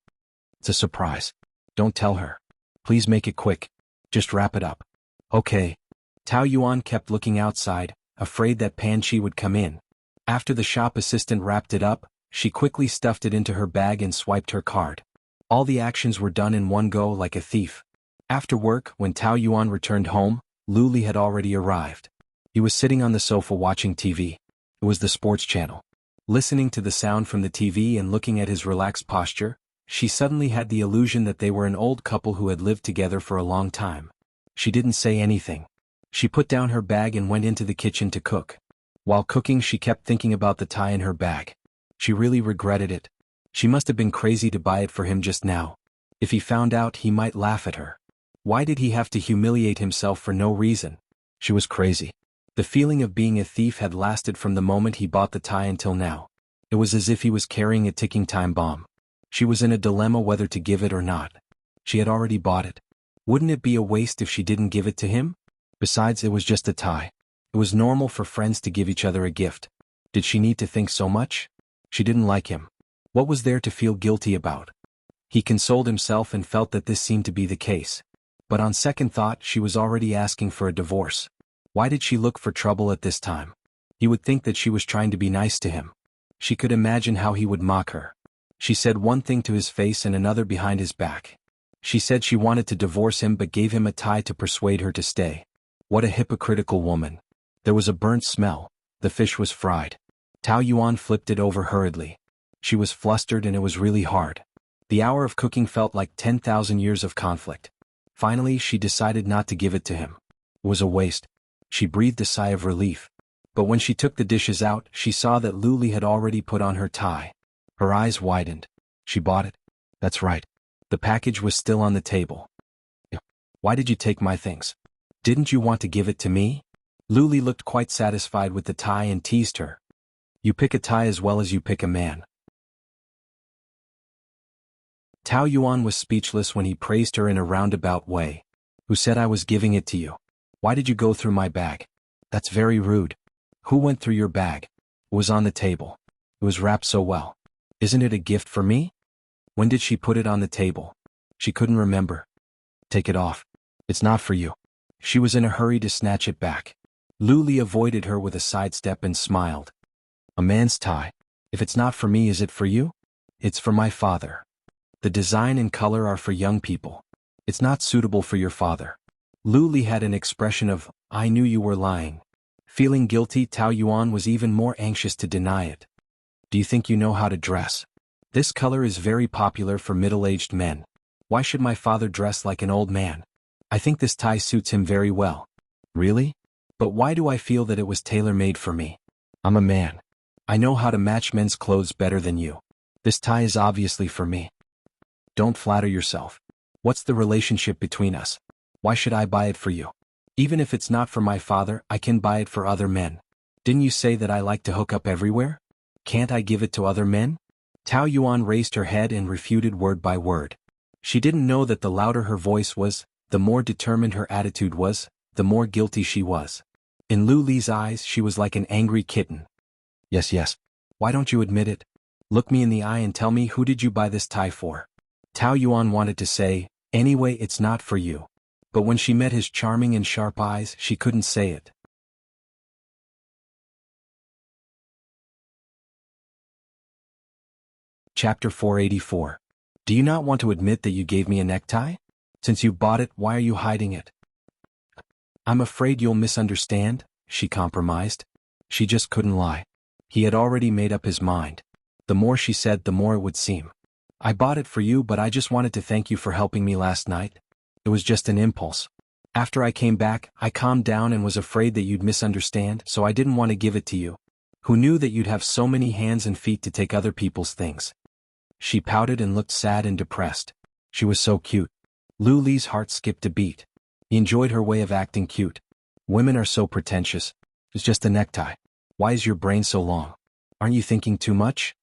It's a surprise. Don't tell her. Please make it quick. Just wrap it up. Okay. Tao Yuan kept looking outside, afraid that Pan Chi would come in. After the shop assistant wrapped it up, she quickly stuffed it into her bag and swiped her card. All the actions were done in one go like a thief. After work, when Tao Yuan returned home, Lu Li had already arrived. He was sitting on the sofa watching TV. It was the sports channel. Listening to the sound from the TV and looking at his relaxed posture, she suddenly had the illusion that they were an old couple who had lived together for a long time. She didn't say anything. She put down her bag and went into the kitchen to cook. While cooking, she kept thinking about the tie in her bag. She really regretted it. She must have been crazy to buy it for him just now. If he found out, he might laugh at her. Why did he have to humiliate himself for no reason? She was crazy. The feeling of being a thief had lasted from the moment he bought the tie until now. It was as if he was carrying a ticking time bomb. She was in a dilemma whether to give it or not. She had already bought it. Wouldn't it be a waste if she didn't give it to him? Besides, it was just a tie. It was normal for friends to give each other a gift. Did she need to think so much? She didn't like him. What was there to feel guilty about? He consoled himself and felt that this seemed to be the case. But on second thought, she was already asking for a divorce. Why did she look for trouble at this time? He would think that she was trying to be nice to him. She could imagine how he would mock her. She said one thing to his face and another behind his back. She said she wanted to divorce him but gave him a tie to persuade her to stay. What a hypocritical woman. There was a burnt smell. The fish was fried. Tao Yuan flipped it over hurriedly. She was flustered and it was really hard. The hour of cooking felt like 10,000 years of conflict. Finally, she decided not to give it to him. It was a waste. She breathed a sigh of relief. But when she took the dishes out, she saw that Luli had already put on her tie. Her eyes widened. She bought it? That's right. The package was still on the table. Why did you take my things? Didn't you want to give it to me? Luli looked quite satisfied with the tie and teased her. You pick a tie as well as you pick a man. Tao Yuan was speechless when he praised her in a roundabout way. Who said I was giving it to you? Why did you go through my bag? That's very rude. Who went through your bag? It was on the table. It was wrapped so well. Isn't it a gift for me? When did she put it on the table? She couldn't remember. Take it off. It's not for you. She was in a hurry to snatch it back. Luli avoided her with a sidestep and smiled. A man's tie. If it's not for me, is it for you? It's for my father. The design and color are for young people. It's not suitable for your father. Luli had an expression of, I knew you were lying. Feeling guilty, Tao Yuan was even more anxious to deny it. Do you think you know how to dress? This color is very popular for middle-aged men. Why should my father dress like an old man? I think this tie suits him very well. Really? But why do I feel that it was tailor-made for me? I'm a man. I know how to match men's clothes better than you. This tie is obviously for me. Don't flatter yourself. What's the relationship between us? Why should I buy it for you? Even if it's not for my father, I can buy it for other men. Didn't you say that I like to hook up everywhere? Can't I give it to other men? Tao Yuan raised her head and refuted word by word. She didn't know that the louder her voice was, the more determined her attitude was, the more guilty she was. In Luli's eyes, she was like an angry kitten. Yes. Why don't you admit it? Look me in the eye and tell me, who did you buy this tie for? Tao Yuan wanted to say, anyway, it's not for you. But when she met his charming and sharp eyes, she couldn't say it. Chapter 484. Do you not want to admit that you gave me a necktie? Since you bought it, why are you hiding it? I'm afraid you'll misunderstand, she compromised. She just couldn't lie. He had already made up his mind. The more she said, the more it would seem. I bought it for you, but I just wanted to thank you for helping me last night. It was just an impulse. After I came back, I calmed down and was afraid that you'd misunderstand, so I didn't want to give it to you. Who knew that you'd have so many hands and feet to take other people's things? She pouted and looked sad and depressed. She was so cute. Luli's heart skipped a beat. He enjoyed her way of acting cute. Women are so pretentious. It's just a necktie. Why is your brain so long? Aren't you thinking too much?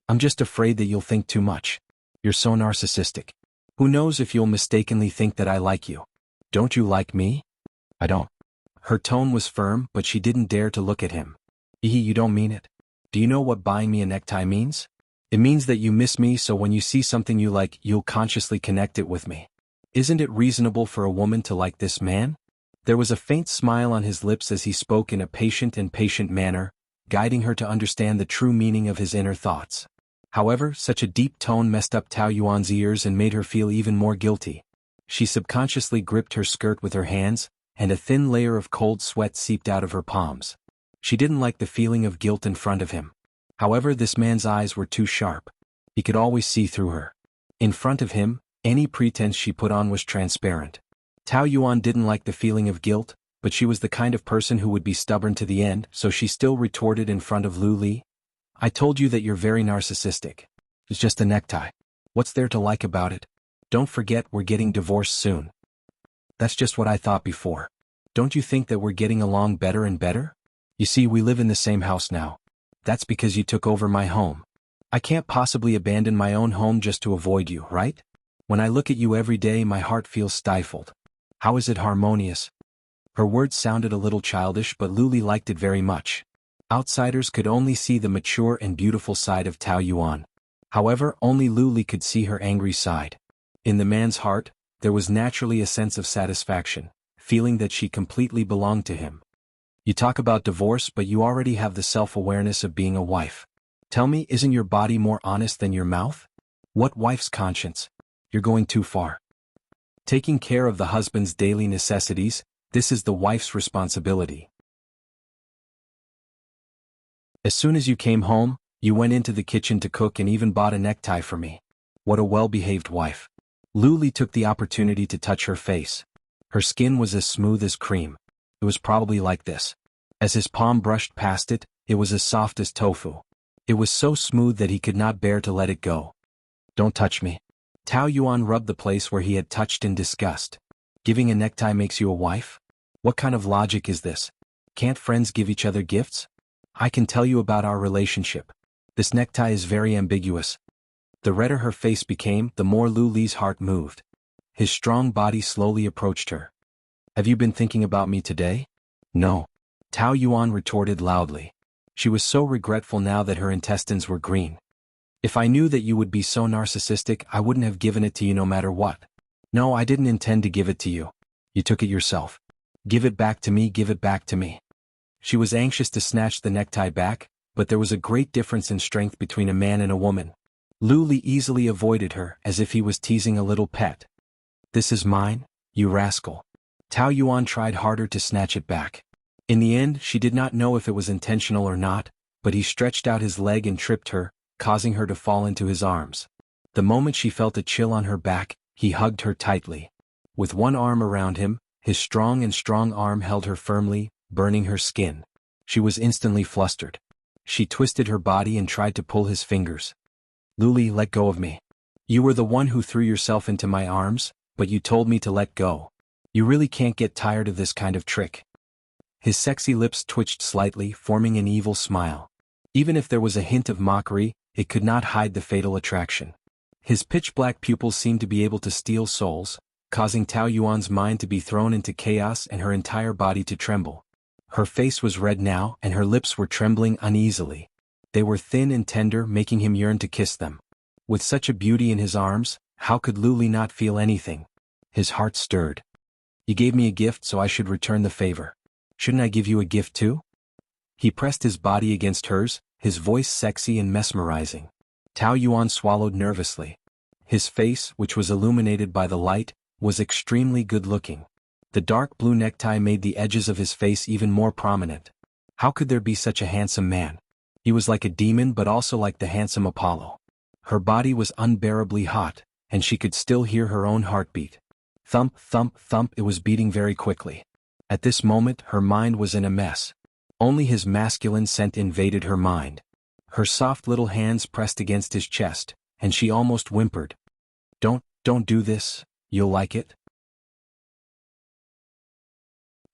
I'm just afraid that you'll think too much. You're so narcissistic. Who knows if you'll mistakenly think that I like you? Don't you like me? I don't. Her tone was firm, but she didn't dare to look at him. You don't mean it. Do you know what buying me a necktie means? It means that you miss me, so when you see something you like, you'll consciously connect it with me. Isn't it reasonable for a woman to like this man? There was a faint smile on his lips as he spoke in a patient manner, guiding her to understand the true meaning of his inner thoughts. However, such a deep tone messed up Tao Yuan's ears and made her feel even more guilty. She subconsciously gripped her skirt with her hands, and a thin layer of cold sweat seeped out of her palms. She didn't like the feeling of guilt in front of him. However, this man's eyes were too sharp. He could always see through her. In front of him, any pretense she put on was transparent. Tao Yuan didn't like the feeling of guilt, but she was the kind of person who would be stubborn to the end, so she still retorted in front of Luli. I told you that you're very narcissistic. It's just a necktie. What's there to like about it? Don't forget we're getting divorced soon. That's just what I thought before. Don't you think that we're getting along better and better? You see, we live in the same house now. That's because you took over my home. I can't possibly abandon my own home just to avoid you, right? When I look at you every day, my heart feels stifled. How is it harmonious? Her words sounded a little childish, but Luli liked it very much. Outsiders could only see the mature and beautiful side of Tao Yuan. However, only Luli could see her angry side. In the man's heart, there was naturally a sense of satisfaction, feeling that she completely belonged to him. You talk about divorce, but you already have the self-awareness of being a wife. Tell me, isn't your body more honest than your mouth? What wife's conscience? You're going too far. Taking care of the husband's daily necessities, this is the wife's responsibility. As soon as you came home, you went into the kitchen to cook and even bought a necktie for me. What a well-behaved wife. Luli took the opportunity to touch her face. Her skin was as smooth as cream. It was probably like this. As his palm brushed past it, it was as soft as tofu. It was so smooth that he could not bear to let it go. Don't touch me. Tao Yuan rubbed the place where he had touched in disgust. Giving a necktie makes you a wife? What kind of logic is this? Can't friends give each other gifts? I can tell you about our relationship. This necktie is very ambiguous. The redder her face became, the more Luli's heart moved. His strong body slowly approached her. Have you been thinking about me today? No. Tao Yuan retorted loudly. She was so regretful now that her intestines were green. If I knew that you would be so narcissistic, I wouldn't have given it to you no matter what. No, I didn't intend to give it to you. You took it yourself. Give it back to me, give it back to me. She was anxious to snatch the necktie back, but there was a great difference in strength between a man and a woman. Luli easily avoided her, as if he was teasing a little pet. This is mine, you rascal. Tao Yuan tried harder to snatch it back. In the end, she did not know if it was intentional or not, but he stretched out his leg and tripped her, causing her to fall into his arms. The moment she felt a chill on her back, he hugged her tightly. With one arm around him, his strong arm held her firmly, burning her skin. She was instantly flustered. She twisted her body and tried to pull his fingers. Luli, let go of me. You were the one who threw yourself into my arms, but you told me to let go. You really can't get tired of this kind of trick. His sexy lips twitched slightly, forming an evil smile. Even if there was a hint of mockery, it could not hide the fatal attraction. His pitch-black pupils seemed to be able to steal souls, causing Tao Yuan's mind to be thrown into chaos and her entire body to tremble. Her face was red now, and her lips were trembling uneasily. They were thin and tender, making him yearn to kiss them. With such a beauty in his arms, how could Luli not feel anything? His heart stirred. You gave me a gift, so I should return the favor. Shouldn't I give you a gift too? He pressed his body against hers, his voice sexy and mesmerizing. Tao Yuan swallowed nervously. His face, which was illuminated by the light, was extremely good-looking. The dark blue necktie made the edges of his face even more prominent. How could there be such a handsome man? He was like a demon, but also like the handsome Apollo. Her body was unbearably hot, and she could still hear her own heartbeat. Thump, thump, thump, it was beating very quickly. At this moment, her mind was in a mess. Only his masculine scent invaded her mind. Her soft little hands pressed against his chest, and she almost whimpered. Don't do this, you'll like it.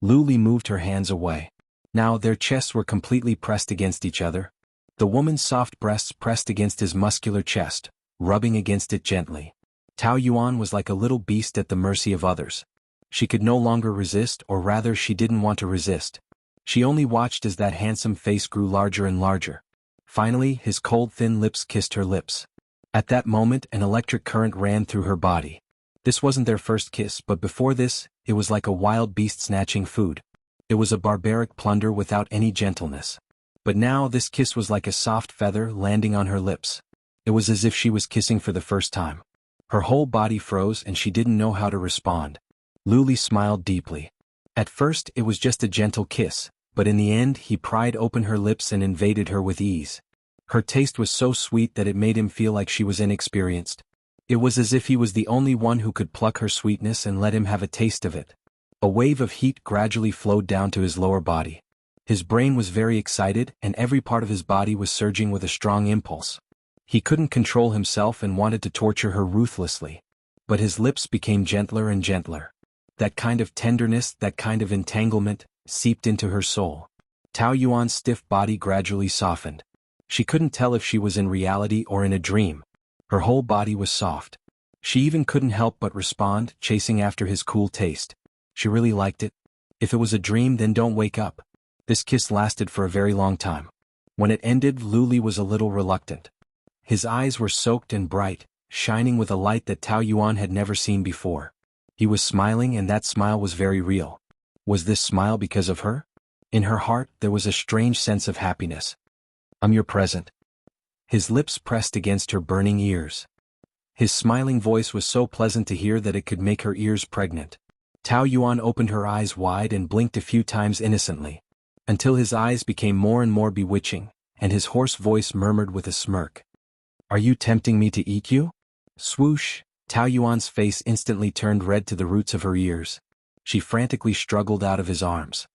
Luli moved her hands away. Now their chests were completely pressed against each other. The woman's soft breasts pressed against his muscular chest, rubbing against it gently. Tao Yuan was like a little beast at the mercy of others. She could no longer resist, or rather she didn't want to resist. She only watched as that handsome face grew larger and larger. Finally, his cold thin lips kissed her lips. At that moment, an electric current ran through her body. This wasn't their first kiss, but before this, it was like a wild beast snatching food. It was a barbaric plunder without any gentleness. But now this kiss was like a soft feather landing on her lips. It was as if she was kissing for the first time. Her whole body froze and she didn't know how to respond. Luli smiled deeply. At first, it was just a gentle kiss, but in the end he pried open her lips and invaded her with ease. Her taste was so sweet that it made him feel like she was inexperienced. It was as if he was the only one who could pluck her sweetness and let him have a taste of it. A wave of heat gradually flowed down to his lower body. His brain was very excited and every part of his body was surging with a strong impulse. He couldn't control himself and wanted to torture her ruthlessly. But his lips became gentler and gentler. That kind of tenderness, that kind of entanglement, seeped into her soul. Tao Yuan's stiff body gradually softened. She couldn't tell if she was in reality or in a dream. Her whole body was soft. She even couldn't help but respond, chasing after his cool taste. She really liked it. If it was a dream, then don't wake up. This kiss lasted for a very long time. When it ended, Luli was a little reluctant. His eyes were soaked and bright, shining with a light that Tao Yuan had never seen before. He was smiling, and that smile was very real. Was this smile because of her? In her heart, there was a strange sense of happiness. I'm your present. His lips pressed against her burning ears. His smiling voice was so pleasant to hear that it could make her ears pregnant. Tao Yuan opened her eyes wide and blinked a few times innocently, until his eyes became more and more bewitching, and his hoarse voice murmured with a smirk. Are you tempting me to eat you? Swoosh! Tao Yuan's face instantly turned red to the roots of her ears. She frantically struggled out of his arms.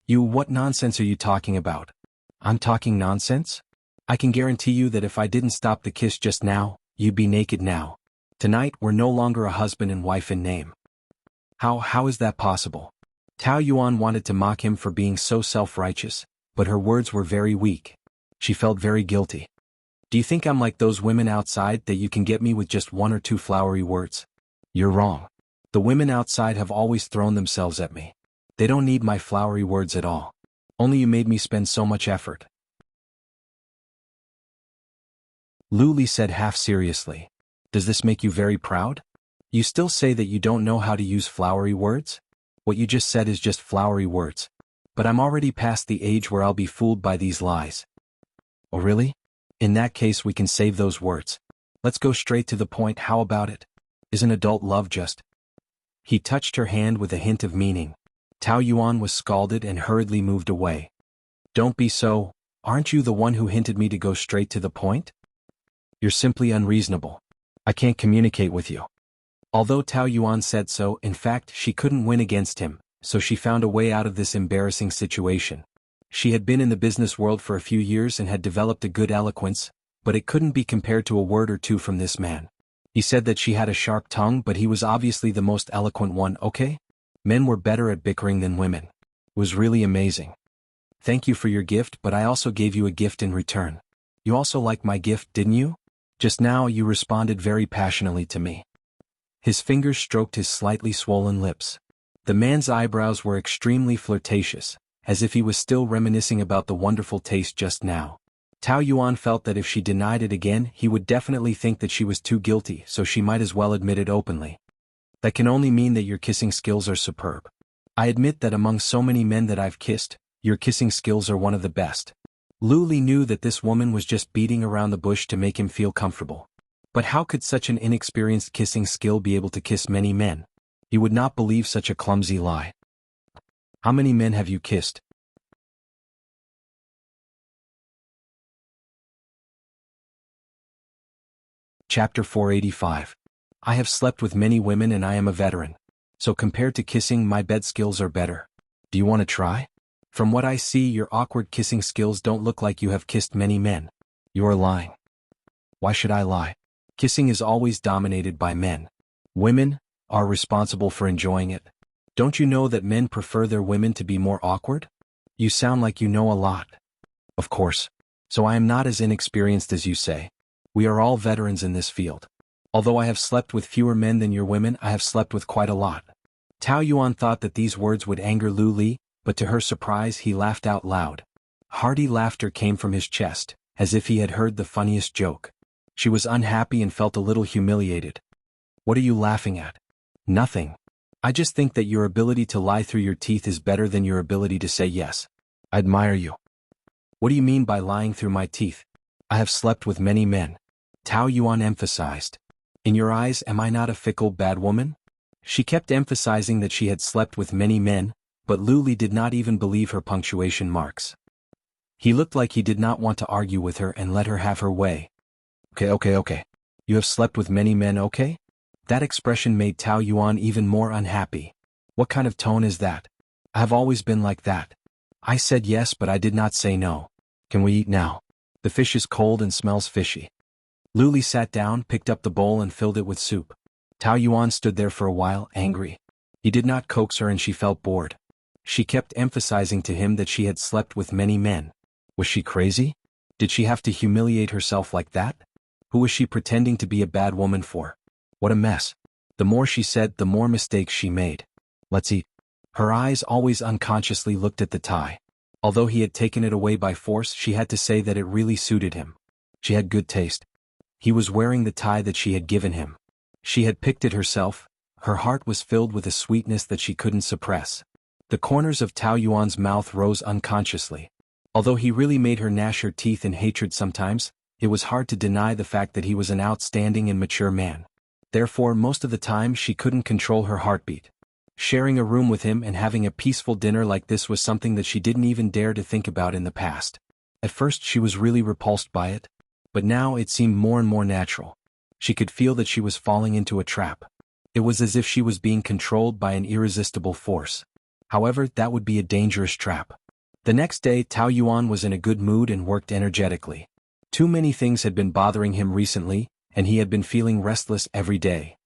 What nonsense are you talking about? I'm talking nonsense? I can guarantee you that if I didn't stop the kiss just now, you'd be naked now. Tonight we're no longer a husband and wife in name. How is that possible? Tao Yuan wanted to mock him for being so self-righteous, but her words were very weak. She felt very guilty. Do you think I'm like those women outside that you can get me with just one or two flowery words? You're wrong. The women outside have always thrown themselves at me. They don't need my flowery words at all. Only you made me spend so much effort. Luli said half seriously. Does this make you very proud? You still say that you don't know how to use flowery words? What you just said is just flowery words. But I'm already past the age where I'll be fooled by these lies. Oh really? In that case we can save those words. Let's go straight to the point. How about it? Isn't adult love just... He touched her hand with a hint of meaning. Tao Yuan was scalded and hurriedly moved away. Don't be so... Aren't you the one who hinted me to go straight to the point? You're simply unreasonable. I can't communicate with you. Although Tao Yuan said so, in fact, she couldn't win against him, so she found a way out of this embarrassing situation. She had been in the business world for a few years and had developed a good eloquence, but it couldn't be compared to a word or two from this man. He said that she had a sharp tongue, but he was obviously the most eloquent one, okay? Men were better at bickering than women. It was really amazing. Thank you for your gift, but I also gave you a gift in return. You also liked my gift, didn't you? Just now you responded very passionately to me. His fingers stroked his slightly swollen lips. The man's eyebrows were extremely flirtatious, as if he was still reminiscing about the wonderful taste just now. Tao Yuan felt that if she denied it again, he would definitely think that she was too guilty, so she might as well admit it openly. That can only mean that your kissing skills are superb. I admit that among so many men that I've kissed, your kissing skills are one of the best. Luli knew that this woman was just beating around the bush to make him feel comfortable. But how could such an inexperienced kissing skill be able to kiss many men? He would not believe such a clumsy lie. How many men have you kissed? Chapter 485. I have slept with many women and I am a veteran. So compared to kissing, my bed skills are better. Do you want to try? From what I see, your awkward kissing skills don't look like you have kissed many men. You're lying. Why should I lie? Kissing is always dominated by men. Women are responsible for enjoying it. Don't you know that men prefer their women to be more awkward? You sound like you know a lot. Of course. So I am not as inexperienced as you say. We are all veterans in this field. Although I have slept with fewer men than your women, I have slept with quite a lot. Tao Yuan thought that these words would anger Lu Li, but to her surprise he laughed out loud. Hearty laughter came from his chest, as if he had heard the funniest joke. She was unhappy and felt a little humiliated. What are you laughing at? Nothing. I just think that your ability to lie through your teeth is better than your ability to say yes. I admire you. What do you mean by lying through my teeth? I have slept with many men. Tao Yuan emphasized. In your eyes, am I not a fickle bad woman? She kept emphasizing that she had slept with many men, but Lu Li did not even believe her punctuation marks. He looked like he did not want to argue with her and let her have her way. Okay. You have slept with many men, okay? That expression made Tao Yuan even more unhappy. What kind of tone is that? I have always been like that. I said yes, but I did not say no. Can we eat now? The fish is cold and smells fishy. Lu Li sat down, picked up the bowl and filled it with soup. Tao Yuan stood there for a while, angry. He did not coax her and she felt bored. She kept emphasizing to him that she had slept with many men. Was she crazy? Did she have to humiliate herself like that? Who was she pretending to be a bad woman for? What a mess. The more she said, the more mistakes she made. Let's eat. Her eyes always unconsciously looked at the tie. Although he had taken it away by force, she had to say that it really suited him. She had good taste. He was wearing the tie that she had given him. She had picked it herself. Her heart was filled with a sweetness that she couldn't suppress. The corners of Tao Yuan's mouth rose unconsciously. Although he really made her gnash her teeth in hatred sometimes, it was hard to deny the fact that he was an outstanding and mature man. Therefore, most of the time she couldn't control her heartbeat. Sharing a room with him and having a peaceful dinner like this was something that she didn't even dare to think about in the past. At first she was really repulsed by it, but now it seemed more and more natural. She could feel that she was falling into a trap. It was as if she was being controlled by an irresistible force. However, that would be a dangerous trap. The next day, Tao Yuan was in a good mood and worked energetically. Too many things had been bothering him recently, and he had been feeling restless every day.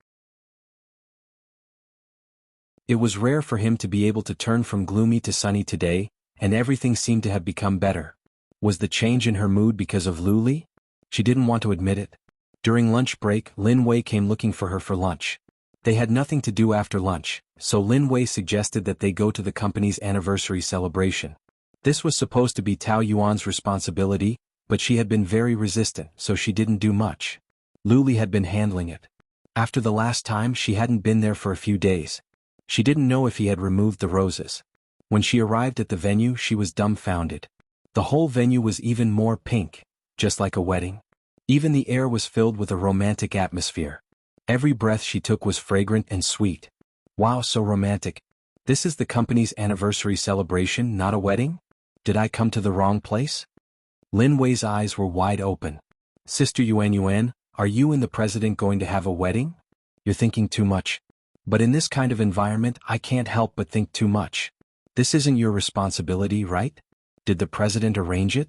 It was rare for him to be able to turn from gloomy to sunny today, and everything seemed to have become better. Was the change in her mood because of Luli? She didn't want to admit it. During lunch break, Lin Wei came looking for her for lunch. They had nothing to do after lunch, so Lin Wei suggested that they go to the company's anniversary celebration. This was supposed to be Tao Yuan's responsibility, but she had been very resistant, so she didn't do much. Luli had been handling it. After the last time, she hadn't been there for a few days. She didn't know if he had removed the roses. When she arrived at the venue, she was dumbfounded. The whole venue was even more pink, just like a wedding. Even the air was filled with a romantic atmosphere. Every breath she took was fragrant and sweet. Wow, so romantic. This is the company's anniversary celebration, not a wedding? Did I come to the wrong place? Lin Wei's eyes were wide open. Sister Yuan, are you and the president going to have a wedding? You're thinking too much. But in this kind of environment, I can't help but think too much. This isn't your responsibility, right? Did the president arrange it?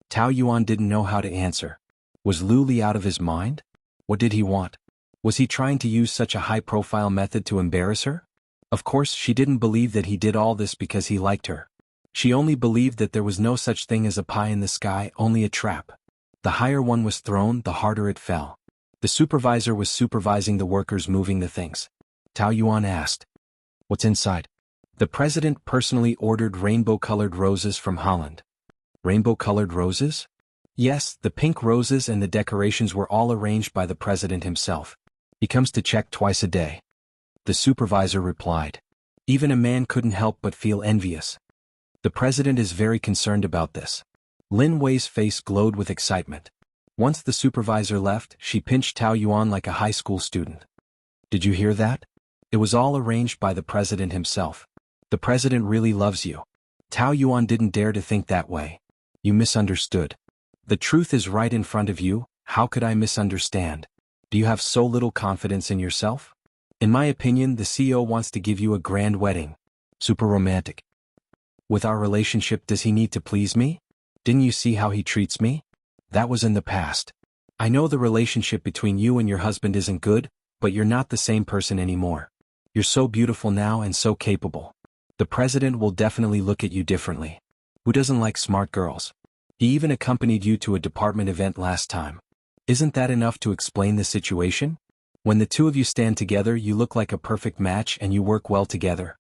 Tao Yuan didn't know how to answer. Was Luli out of his mind? What did he want? Was he trying to use such a high-profile method to embarrass her? Of course, she didn't believe that he did all this because he liked her. She only believed that there was no such thing as a pie in the sky, only a trap. The higher one was thrown, the harder it fell. The supervisor was supervising the workers moving the things. Tao Yuan asked, "What's inside?" The president personally ordered rainbow-colored roses from Holland. Rainbow-colored roses? Yes, the pink roses and the decorations were all arranged by the president himself. He comes to check twice a day. The supervisor replied. Even a man couldn't help but feel envious. The president is very concerned about this. Lin Wei's face glowed with excitement. Once the supervisor left, she pinched Tao Yuan like a high school student. Did you hear that? It was all arranged by the president himself. The president really loves you. Tao Yuan didn't dare to think that way. You misunderstood. The truth is right in front of you. How could I misunderstand? Do you have so little confidence in yourself? In my opinion, the CEO wants to give you a grand wedding. Super romantic. With our relationship, does he need to please me? Didn't you see how he treats me? That was in the past. I know the relationship between you and your husband isn't good, but you're not the same person anymore. You're so beautiful now and so capable. The president will definitely look at you differently. Who doesn't like smart girls? He even accompanied you to a department event last time. Isn't that enough to explain the situation? When the two of you stand together, you look like a perfect match and you work well together.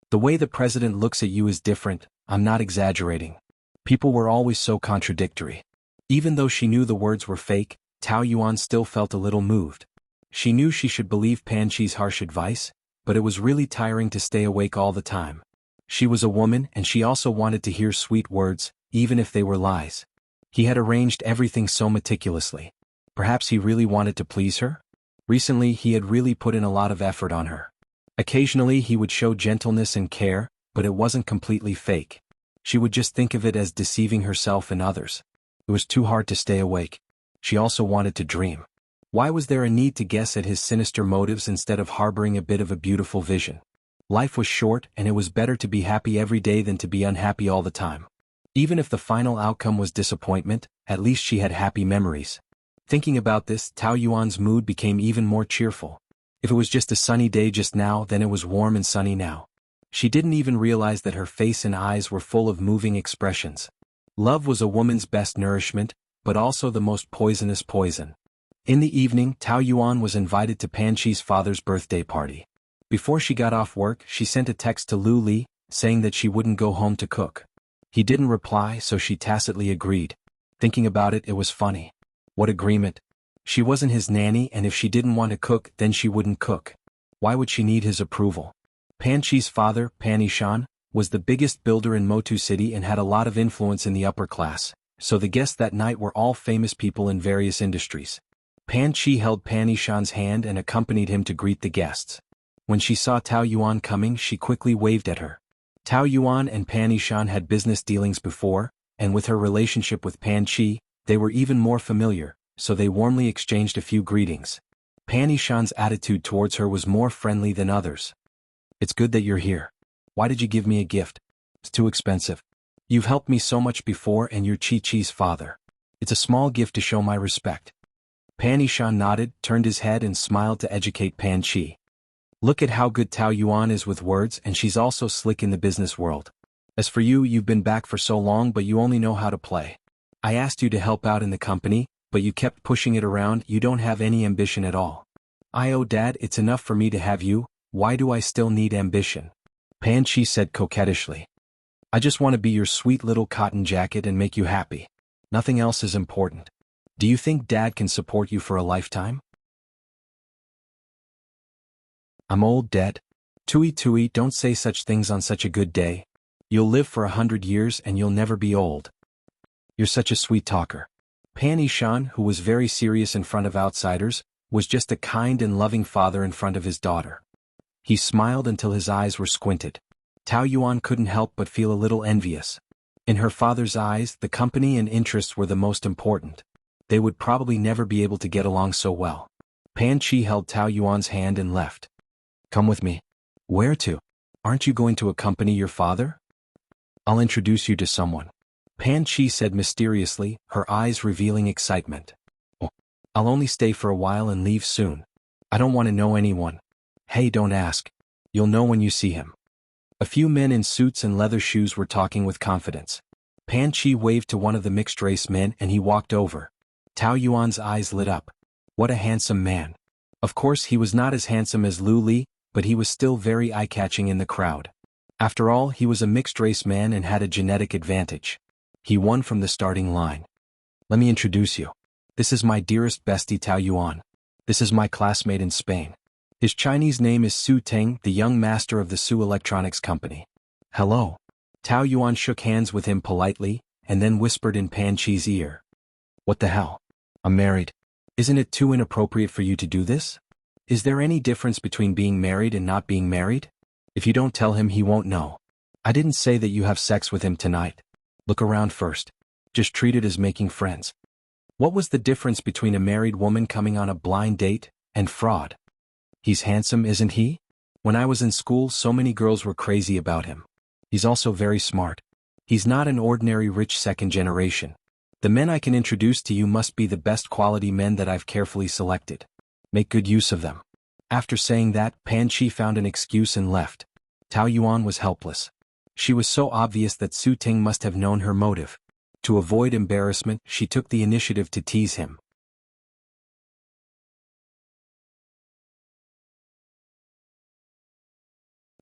The way the president looks at you is different, I'm not exaggerating. People were always so contradictory. Even though she knew the words were fake, Tao Yuan still felt a little moved. She knew she should believe Pan Chi's harsh advice, but it was really tiring to stay awake all the time. She was a woman and she also wanted to hear sweet words, even if they were lies. He had arranged everything so meticulously. Perhaps he really wanted to please her? Recently he had really put in a lot of effort on her. Occasionally he would show gentleness and care, but it wasn't completely fake. She would just think of it as deceiving herself and others. It was too hard to stay awake. She also wanted to dream. Why was there a need to guess at his sinister motives instead of harboring a bit of a beautiful vision? Life was short and it was better to be happy every day than to be unhappy all the time. Even if the final outcome was disappointment, at least she had happy memories. Thinking about this, Tao Yuan's mood became even more cheerful. If it was just a sunny day just now, then it was warm and sunny now. She didn't even realize that her face and eyes were full of moving expressions. Love was a woman's best nourishment, but also the most poisonous poison. In the evening, Tao Yuan was invited to Pan Chi's father's birthday party. Before she got off work, she sent a text to Lu Li, saying that she wouldn't go home to cook. He didn't reply, so she tacitly agreed. Thinking about it, it was funny. What agreement? She wasn't his nanny, and if she didn't want to cook, then she wouldn't cook. Why would she need his approval? Pan Chi's father, Pan Yishan, was the biggest builder in Motu City and had a lot of influence in the upper class, so the guests that night were all famous people in various industries. Pan Chi held Pan Yishan's hand and accompanied him to greet the guests. When she saw Tao Yuan coming, she quickly waved at her. Tao Yuan and Pan Yishan had business dealings before, and with her relationship with Pan Chi, they were even more familiar, so they warmly exchanged a few greetings. Pan Yishan's attitude towards her was more friendly than others. It's good that you're here. Why did you give me a gift? It's too expensive. You've helped me so much before and you're Chi-Chi's father. It's a small gift to show my respect. Pan Yishan nodded, turned his head and smiled to educate Pan Chi. Look at how good Tao Yuan is with words, and she's also slick in the business world. As for you, you've been back for so long but you only know how to play. I asked you to help out in the company, but you kept pushing it around. You don't have any ambition at all. Dad, it's enough for me to have you. Why do I still need ambition? Pan Chi said coquettishly. I just want to be your sweet little cotton jacket and make you happy. Nothing else is important. Do you think Dad can support you for a lifetime? I'm old, Dad. Tui, don't say such things on such a good day. You'll live for 100 years and you'll never be old. You're such a sweet talker. Pan Yishan, who was very serious in front of outsiders, was just a kind and loving father in front of his daughter. He smiled until his eyes were squinted. Tao Yuan couldn't help but feel a little envious. In her father's eyes, the company and interests were the most important. They would probably never be able to get along so well. Pan Chi held Tao Yuan's hand and left. Come with me. Where to? Aren't you going to accompany your father? I'll introduce you to someone. Pan Chi said mysteriously, her eyes revealing excitement. Oh, I'll only stay for a while and leave soon. I don't want to know anyone. Hey, don't ask. You'll know when you see him. A few men in suits and leather shoes were talking with confidence. Pan Chi waved to one of the mixed-race men and he walked over. Tao Yuan's eyes lit up. What a handsome man. Of course, he was not as handsome as Lu Li, but he was still very eye-catching in the crowd. After all, he was a mixed-race man and had a genetic advantage. He won from the starting line. Let me introduce you. This is my dearest bestie Tao Yuan. This is my classmate in Spain. His Chinese name is Su Ting, the young master of the Su Electronics Company. Hello. Tao Yuan shook hands with him politely, and then whispered in Pan Chi's ear. What the hell? I'm married. Isn't it too inappropriate for you to do this? Is there any difference between being married and not being married? If you don't tell him, he won't know. I didn't say that you have sex with him tonight. Look around first. Just treat it as making friends. What was the difference between a married woman coming on a blind date and fraud? He's handsome, isn't he? When I was in school, so many girls were crazy about him. He's also very smart. He's not an ordinary rich second generation. The men I can introduce to you must be the best quality men that I've carefully selected. Make good use of them. After saying that, Pan Chi found an excuse and left. Tao Yuan was helpless. She was so obvious that Su Ting must have known her motive. To avoid embarrassment, she took the initiative to tease him.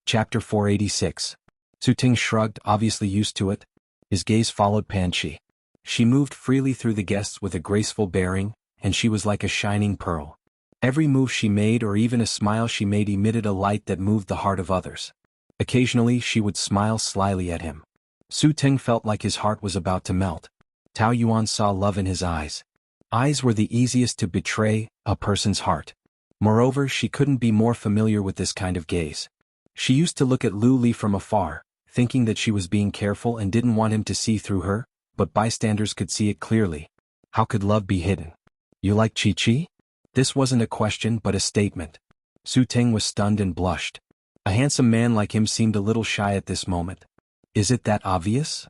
Chapter 486. Su Ting shrugged, obviously used to it. His gaze followed Pan Chi. She moved freely through the guests with a graceful bearing, and she was like a shining pearl. Every move she made or even a smile she made emitted a light that moved the heart of others. Occasionally she would smile slyly at him. Su Ting felt like his heart was about to melt. Tao Yuan saw love in his eyes. Eyes were the easiest to betray a person's heart. Moreover, she couldn't be more familiar with this kind of gaze. She used to look at Lu Li from afar, thinking that she was being careful and didn't want him to see through her, but bystanders could see it clearly. How could love be hidden? You like Chi-Chi? This wasn't a question but a statement. Su Ting was stunned and blushed. A handsome man like him seemed a little shy at this moment. Is it that obvious?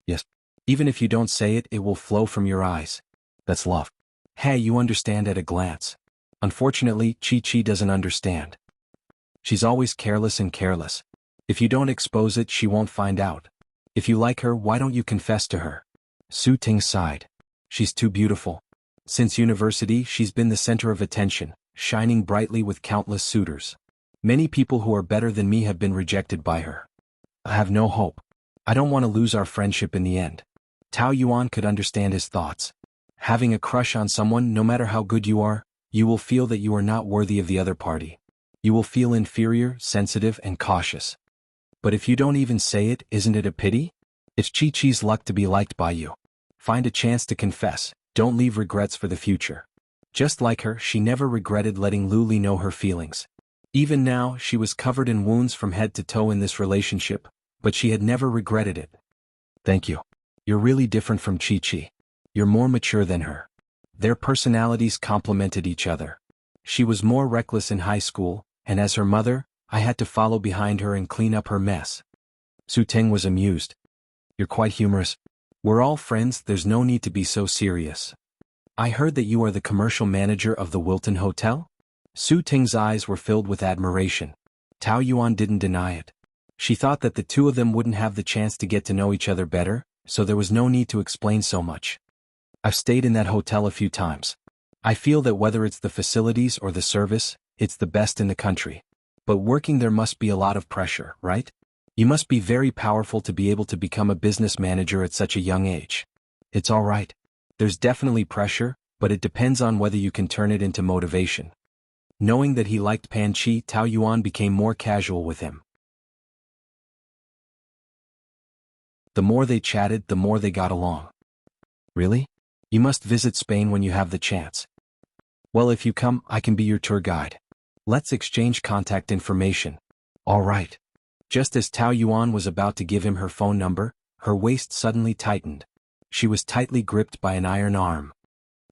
Yes. Even if you don't say it, it will flow from your eyes. That's love. Hey, you understand at a glance. Unfortunately, Chi-Chi doesn't understand. She's always careless and careless. If you don't expose it, she won't find out. If you like her, why don't you confess to her? Su Ting sighed. She's too beautiful. Since university, she's been the center of attention, shining brightly with countless suitors. Many people who are better than me have been rejected by her. I have no hope. I don't want to lose our friendship in the end. Tao Yuan could understand his thoughts. Having a crush on someone, no matter how good you are, you will feel that you are not worthy of the other party. You will feel inferior, sensitive, and cautious. But if you don't even say it, isn't it a pity? It's Chi-Chi's luck to be liked by you. Find a chance to confess, don't leave regrets for the future. Just like her, she never regretted letting Luli know her feelings. Even now, she was covered in wounds from head to toe in this relationship, but she had never regretted it. Thank you. You're really different from Chi-Chi. You're more mature than her. Their personalities complemented each other. She was more reckless in high school, and as her mother, I had to follow behind her and clean up her mess. Su Ting was amused. You're quite humorous. We're all friends, there's no need to be so serious. I heard that you are the commercial manager of the Wilton Hotel? Su Ting's eyes were filled with admiration. Tao Yuan didn't deny it. She thought that the two of them wouldn't have the chance to get to know each other better, so there was no need to explain so much. I've stayed in that hotel a few times. I feel that whether it's the facilities or the service, it's the best in the country. But working there must be a lot of pressure, right? You must be very powerful to be able to become a business manager at such a young age. It's all right. There's definitely pressure, but it depends on whether you can turn it into motivation. Knowing that he liked Pan Chi, Tao Yuan became more casual with him. The more they chatted, the more they got along. Really? You must visit Spain when you have the chance. Well, if you come, I can be your tour guide. Let's exchange contact information. All right. Just as Tao Yuan was about to give him her phone number, her waist suddenly tightened. She was tightly gripped by an iron arm.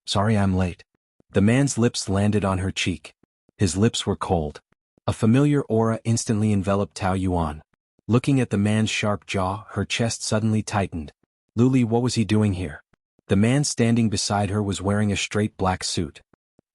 Sorry I'm late. The man's lips landed on her cheek. His lips were cold. A familiar aura instantly enveloped Tao Yuan. Looking at the man's sharp jaw, her chest suddenly tightened. Luli, what was he doing here? The man standing beside her was wearing a straight black suit.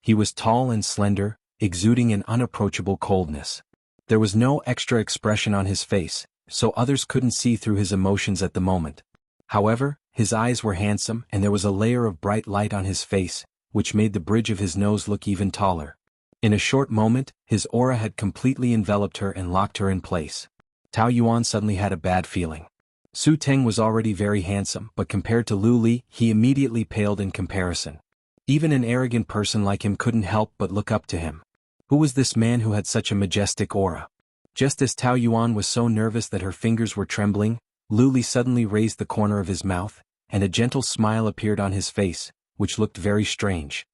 He was tall and slender, exuding an unapproachable coldness. There was no extra expression on his face, so others couldn't see through his emotions at the moment. However, his eyes were handsome and there was a layer of bright light on his face, which made the bridge of his nose look even taller. In a short moment, his aura had completely enveloped her and locked her in place. Tao Yuan suddenly had a bad feeling. Su Ting was already very handsome, but compared to Lu Li, he immediately paled in comparison. Even an arrogant person like him couldn't help but look up to him. Who was this man who had such a majestic aura? Just as Tao Yuan was so nervous that her fingers were trembling, Lu Li suddenly raised the corner of his mouth, and a gentle smile appeared on his face, which looked very strange.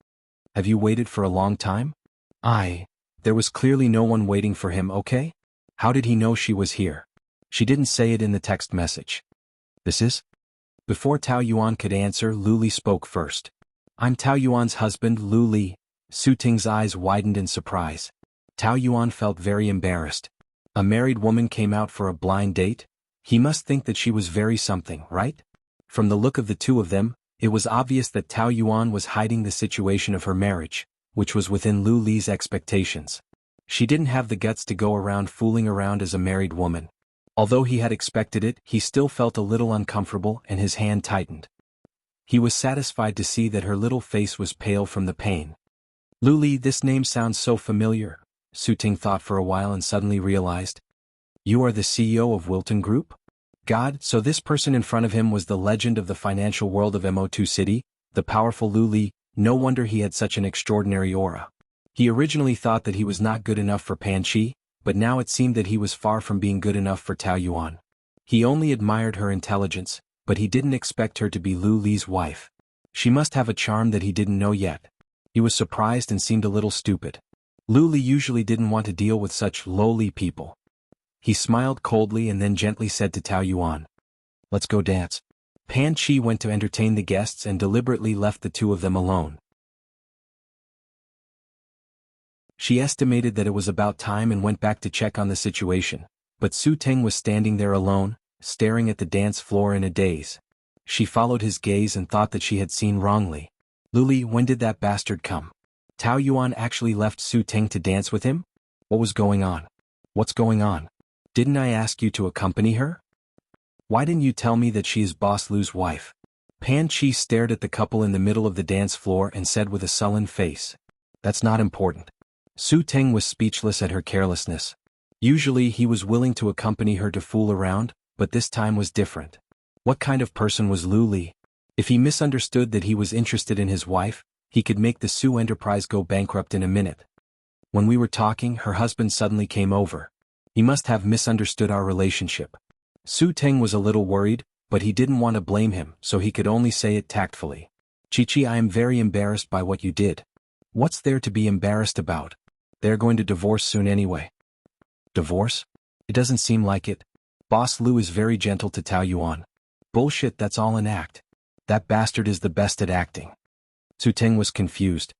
Have you waited for a long time? There was clearly no one waiting for him, okay? How did he know she was here? She didn't say it in the text message. This is? Before Tao Yuan could answer, Lu Li spoke first. I'm Tao Yuan's husband, Lu Li. Su Ting's eyes widened in surprise. Tao Yuan felt very embarrassed. A married woman came out for a blind date? He must think that she was very something, right? From the look of the two of them, it was obvious that Tao Yuan was hiding the situation of her marriage, which was within Lu Li's expectations. She didn't have the guts to go around fooling around as a married woman. Although he had expected it, he still felt a little uncomfortable and his hand tightened. He was satisfied to see that her little face was pale from the pain. Lu Li, this name sounds so familiar, Su Ting thought for a while and suddenly realized. You are the CEO of Wilton Group? God, so this person in front of him was the legend of the financial world of Mo2 City, the powerful Lu Li. No wonder he had such an extraordinary aura. He originally thought that he was not good enough for Pan Chi, but now it seemed that he was far from being good enough for Tao Yuan. He only admired her intelligence, but he didn't expect her to be Lu Li's wife. She must have a charm that he didn't know yet. He was surprised and seemed a little stupid. Lu Li usually didn't want to deal with such lowly people. He smiled coldly and then gently said to Tao Yuan, "Let's go dance." Pan Chi went to entertain the guests and deliberately left the two of them alone. She estimated that it was about time and went back to check on the situation, but Su Ting was standing there alone, staring at the dance floor in a daze. She followed his gaze and thought that she had seen wrongly. Lu Li, when did that bastard come? Tao Yuan actually left Su Ting to dance with him? What was going on? What's going on? Didn't I ask you to accompany her? Why didn't you tell me that she is Boss Lu's wife? Pan Chi stared at the couple in the middle of the dance floor and said with a sullen face, "That's not important." Su Teng was speechless at her carelessness. Usually he was willing to accompany her to fool around, but this time was different. What kind of person was Lu Li? If he misunderstood that he was interested in his wife, he could make the Su enterprise go bankrupt in a minute. When we were talking, her husband suddenly came over. He must have misunderstood our relationship. Su Teng was a little worried, but he didn't want to blame him, so he could only say it tactfully. Chi-Chi, I am very embarrassed by what you did. What's there to be embarrassed about? They're going to divorce soon anyway. Divorce? It doesn't seem like it. Boss Lu is very gentle to Tao Yuan. Bullshit, that's all an act. That bastard is the best at acting. Su Teng was confused.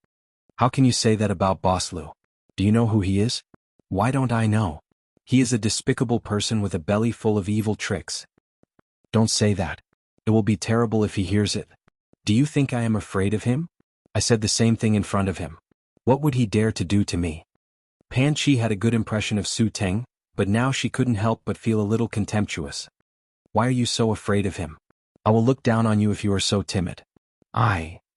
How can you say that about Boss Lu? Do you know who he is? Why don't I know? He is a despicable person with a belly full of evil tricks. Don't say that. It will be terrible if he hears it. Do you think I am afraid of him? I said the same thing in front of him. What would he dare to do to me? Pan Chi had a good impression of Su Teng, but now she couldn't help but feel a little contemptuous. Why are you so afraid of him? I will look down on you if you are so timid.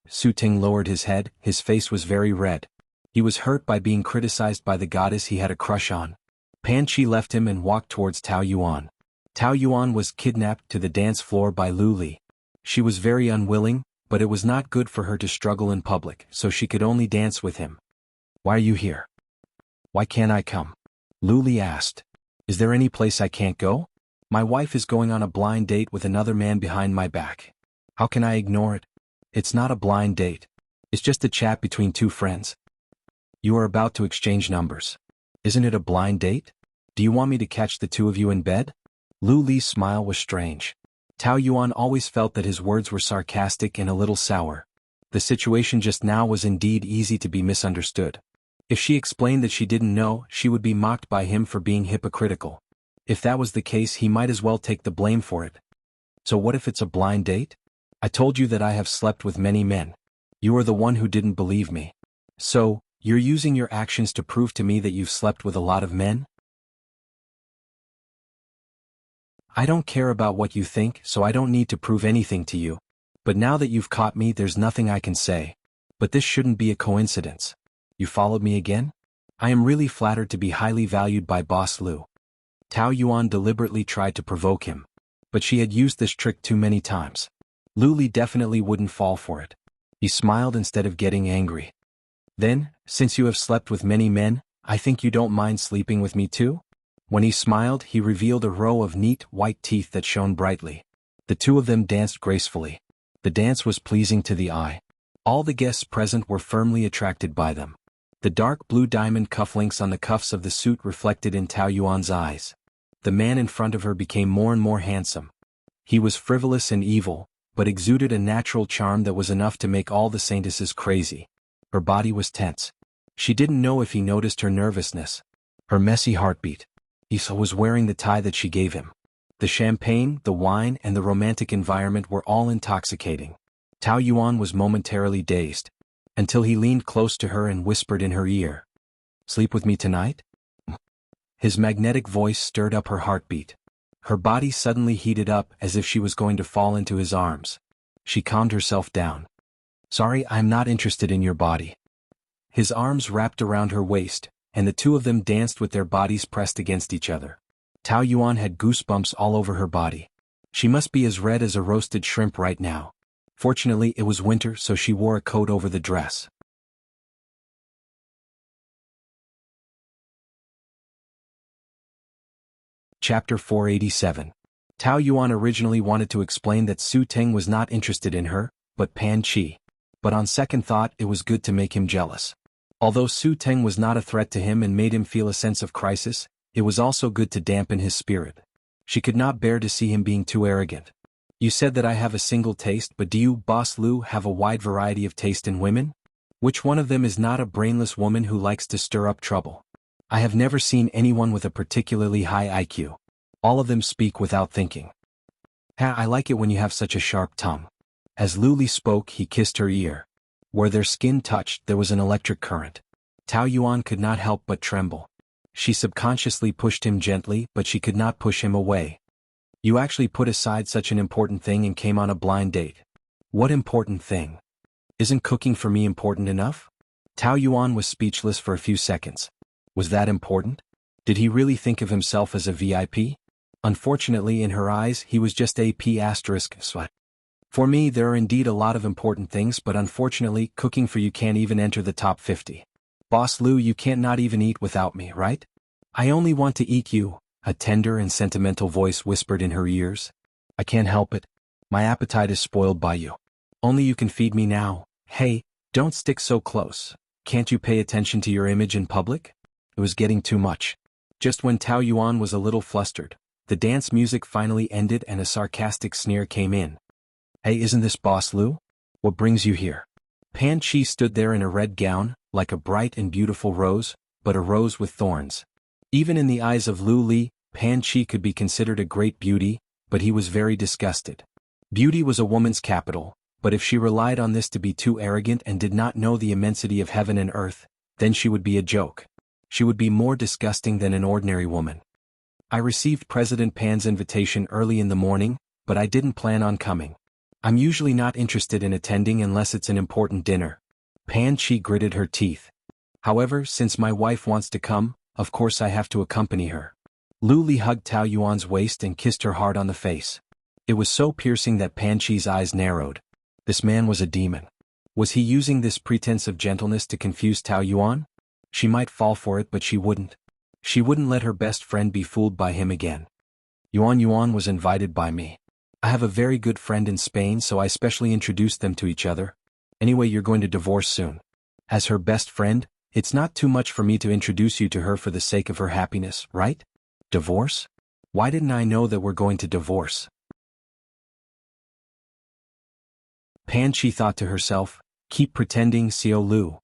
Su Teng lowered his head, his face was very red. He was hurt by being criticized by the goddess he had a crush on. Pan Chi left him and walked towards Tao Yuan. Tao Yuan was kidnapped to the dance floor by Lu Li. She was very unwilling, but it was not good for her to struggle in public, so she could only dance with him. Why are you here? Why can't I come? Lu Li asked. Is there any place I can't go? My wife is going on a blind date with another man behind my back. How can I ignore it? It's not a blind date. It's just a chat between two friends. You are about to exchange numbers. Isn't it a blind date? Do you want me to catch the two of you in bed? Lu Li's smile was strange. Tao Yuan always felt that his words were sarcastic and a little sour. The situation just now was indeed easy to be misunderstood. If she explained that she didn't know, she would be mocked by him for being hypocritical. If that was the case, he might as well take the blame for it. So what if it's a blind date? I told you that I have slept with many men. You are the one who didn't believe me. So, you're using your actions to prove to me that you've slept with a lot of men? I don't care about what you think, so I don't need to prove anything to you. But now that you've caught me, there's nothing I can say. But this shouldn't be a coincidence. You followed me again? I am really flattered to be highly valued by Boss Lu. Tao Yuan deliberately tried to provoke him. But she had used this trick too many times. Lu Li definitely wouldn't fall for it. He smiled instead of getting angry. Then, since you have slept with many men, I think you don't mind sleeping with me too? When he smiled, he revealed a row of neat, white teeth that shone brightly. The two of them danced gracefully. The dance was pleasing to the eye. All the guests present were firmly attracted by them. The dark blue diamond cufflinks on the cuffs of the suit reflected in Tao Yuan's eyes. The man in front of her became more and more handsome. He was frivolous and evil, but exuded a natural charm that was enough to make all the saintesses crazy. Her body was tense. She didn't know if he noticed her nervousness. Her messy heartbeat. He was wearing the tie that she gave him. The champagne, the wine, and the romantic environment were all intoxicating. Tao Yuan was momentarily dazed, until he leaned close to her and whispered in her ear. Sleep with me tonight? His magnetic voice stirred up her heartbeat. Her body suddenly heated up as if she was going to fall into his arms. She calmed herself down. Sorry, I'm not interested in your body. His arms wrapped around her waist, and the two of them danced with their bodies pressed against each other. Tao Yuan had goosebumps all over her body. She must be as red as a roasted shrimp right now. Fortunately, it was winter, so she wore a coat over the dress. Chapter 487. Tao Yuan originally wanted to explain that Su Teng was not interested in her, but Pan Chi. But on second thought, it was good to make him jealous. Although Su Teng was not a threat to him and made him feel a sense of crisis, it was also good to dampen his spirit. She could not bear to see him being too arrogant. You said that I have a single taste, but do you, Boss Lu, have a wide variety of taste in women? Which one of them is not a brainless woman who likes to stir up trouble? I have never seen anyone with a particularly high IQ. All of them speak without thinking. I like it when you have such a sharp tongue. As Lu Li spoke, he kissed her ear. Where their skin touched, there was an electric current. Tao Yuan could not help but tremble. She subconsciously pushed him gently, but she could not push him away. You actually put aside such an important thing and came on a blind date. What important thing? Isn't cooking for me important enough? Tao Yuan was speechless for a few seconds. Was that important? Did he really think of himself as a VIP? Unfortunately, in her eyes, he was just a P***. For me, there are indeed a lot of important things, but unfortunately, cooking for you can't even enter the top 50. Boss Lu, you can't not even eat without me, right? I only want to eat you, a tender and sentimental voice whispered in her ears. I can't help it. My appetite is spoiled by you. Only you can feed me now. Hey, don't stick so close. Can't you pay attention to your image in public? It was getting too much. Just when Tao Yuan was a little flustered, the dance music finally ended and a sarcastic sneer came in. Hey, isn't this Boss Lu? What brings you here? Pan Chi stood there in a red gown, like a bright and beautiful rose, but a rose with thorns. Even in the eyes of Lu Li, Pan Chi could be considered a great beauty, but he was very disgusted. Beauty was a woman's capital, but if she relied on this to be too arrogant and did not know the immensity of heaven and earth, then she would be a joke. She would be more disgusting than an ordinary woman. I received President Pan's invitation early in the morning, but I didn't plan on coming. I'm usually not interested in attending unless it's an important dinner. Pan Chi gritted her teeth. However, since my wife wants to come, of course I have to accompany her. Lu Li hugged Tao Yuan's waist and kissed her hard on the face. It was so piercing that Pan Chi's eyes narrowed. This man was a demon. Was he using this pretense of gentleness to confuse Tao Yuan? She might fall for it, but she wouldn't. She wouldn't let her best friend be fooled by him again. Yuan was invited by me. I have a very good friend in Spain, so I specially introduced them to each other. Anyway, you're going to divorce soon. As her best friend, it's not too much for me to introduce you to her for the sake of her happiness, right? Divorce? Why didn't I know that we're going to divorce? Pan Chi thought to herself, keep pretending, Xiao Lu.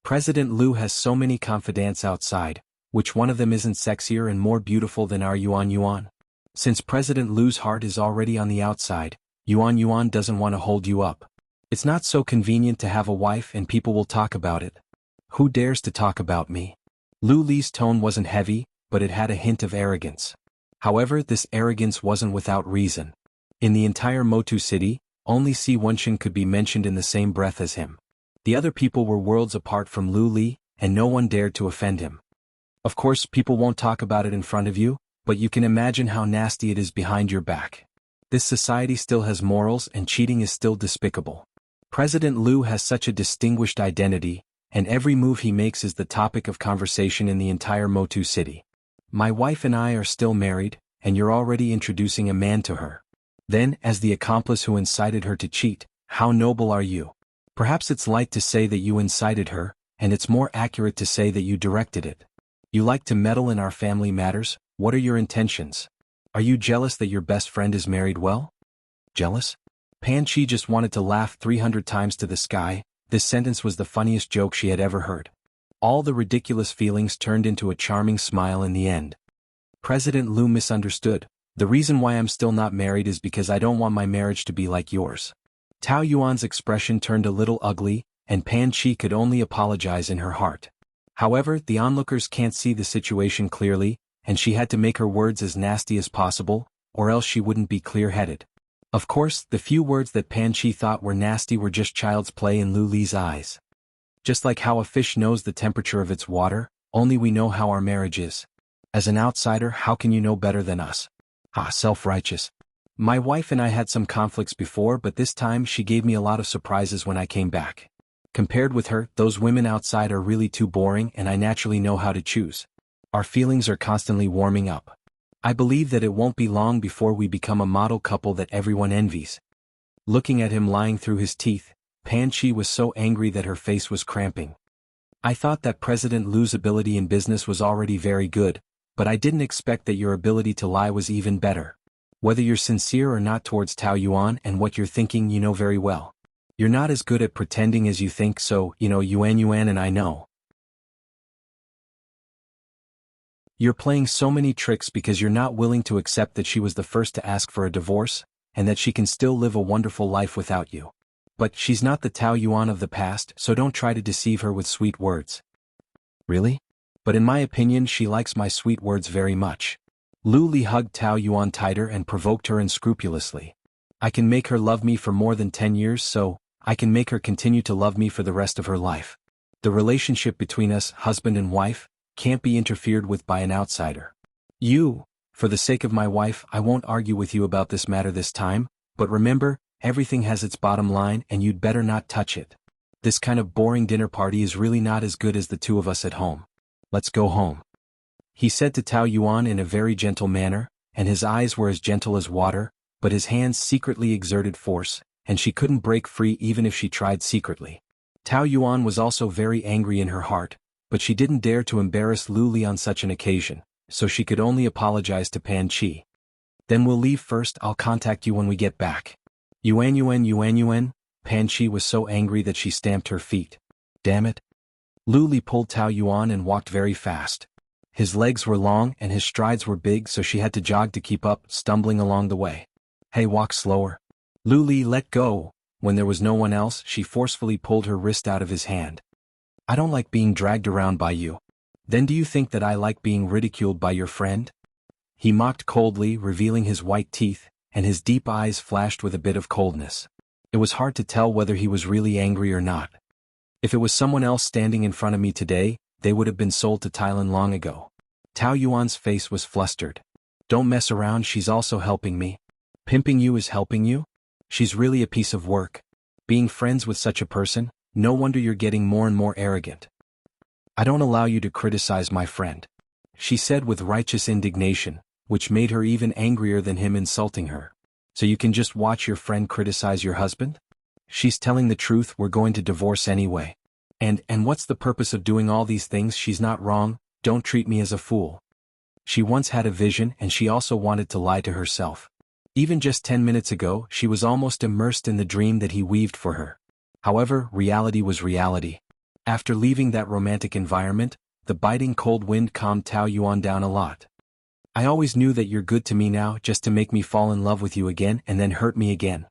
President Lu has so many confidants outside, which one of them isn't sexier and more beautiful than our Yuan? Since President Lu's heart is already on the outside, Yuan doesn't want to hold you up. It's not so convenient to have a wife and people will talk about it. Who dares to talk about me? Lu Li's tone wasn't heavy, but it had a hint of arrogance. However, this arrogance wasn't without reason. In the entire Motu city, only Si Wenshin could be mentioned in the same breath as him. The other people were worlds apart from Lu Li, and no one dared to offend him. Of course, people won't talk about it in front of you, but you can imagine how nasty it is behind your back. This society still has morals and cheating is still despicable. President Lu has such a distinguished identity, and every move he makes is the topic of conversation in the entire Motu city. My wife and I are still married, and you're already introducing a man to her. Then, as the accomplice who incited her to cheat, how noble are you? Perhaps it's light to say that you incited her, and it's more accurate to say that you directed it. You like to meddle in our family matters. What are your intentions? Are you jealous that your best friend is married well? Jealous? Pan Chi just wanted to laugh 300 times to the sky. This sentence was the funniest joke she had ever heard. All the ridiculous feelings turned into a charming smile in the end. President Lu misunderstood. The reason why I'm still not married is because I don't want my marriage to be like yours. Tao Yuan's expression turned a little ugly, and Pan Chi could only apologize in her heart. However, the onlookers can't see the situation clearly, and she had to make her words as nasty as possible, or else she wouldn't be clear-headed. Of course, the few words that Pan Chi thought were nasty were just child's play in Lu Li's eyes. Just like how a fish knows the temperature of its water, only we know how our marriage is. As an outsider, how can you know better than us? Ah, self-righteous. My wife and I had some conflicts before, but this time she gave me a lot of surprises when I came back. Compared with her, those women outside are really too boring, and I naturally know how to choose. Our feelings are constantly warming up. I believe that it won't be long before we become a model couple that everyone envies. Looking at him lying through his teeth, Pan Chi was so angry that her face was cramping. I thought that President Lu's ability in business was already very good, but I didn't expect that your ability to lie was even better. Whether you're sincere or not towards Tao Yuan and what you're thinking, you know very well. You're not as good at pretending as you think, so, Yuan and I know. You're playing so many tricks because you're not willing to accept that she was the first to ask for a divorce, and that she can still live a wonderful life without you. But she's not the Tao Yuan of the past, so don't try to deceive her with sweet words. Really? But in my opinion, she likes my sweet words very much. Lu Li hugged Tao Yuan tighter and provoked her unscrupulously. I can make her love me for more than 10 years, so I can make her continue to love me for the rest of her life. The relationship between us, husband and wife, can't be interfered with by an outsider. For the sake of my wife, I won't argue with you about this matter this time, but remember, everything has its bottom line and you'd better not touch it. This kind of boring dinner party is really not as good as the two of us at home. Let's go home. He said to Tao Yuan in a very gentle manner, and his eyes were as gentle as water, but his hands secretly exerted force, and she couldn't break free even if she tried secretly. Tao Yuan was also very angry in her heart, but she didn't dare to embarrass Lu Li on such an occasion, so she could only apologize to Pan Qi. Then we'll leave first, I'll contact you when we get back. Yuan. Pan Qi was so angry that she stamped her feet. Damn it. Lu Li pulled Tao Yuan and walked very fast. His legs were long and his strides were big, so she had to jog to keep up, stumbling along the way. Hey, walk slower. Lu Li let go. When there was no one else, she forcefully pulled her wrist out of his hand. I don't like being dragged around by you. Then do you think that I like being ridiculed by your friend? He mocked coldly, revealing his white teeth, and his deep eyes flashed with a bit of coldness. It was hard to tell whether he was really angry or not. If it was someone else standing in front of me today, they would have been sold to Thailand long ago. Tao Yuan's face was flustered. Don't mess around, she's also helping me. Pimping you is helping you? She's really a piece of work. Being friends with such a person, no wonder you're getting more and more arrogant. I don't allow you to criticize my friend, she said with righteous indignation, which made her even angrier than him insulting her. So you can just watch your friend criticize your husband? She's telling the truth, we're going to divorce anyway. And what's the purpose of doing all these things? She's not wrong, don't treat me as a fool. She once had a vision and she also wanted to lie to herself. Even just 10 minutes ago, she was almost immersed in the dream that he weaved for her. However, reality was reality. After leaving that romantic environment, the biting cold wind calmed Tao Yuan down a lot. I always knew that you're good to me now just to make me fall in love with you again and then hurt me again.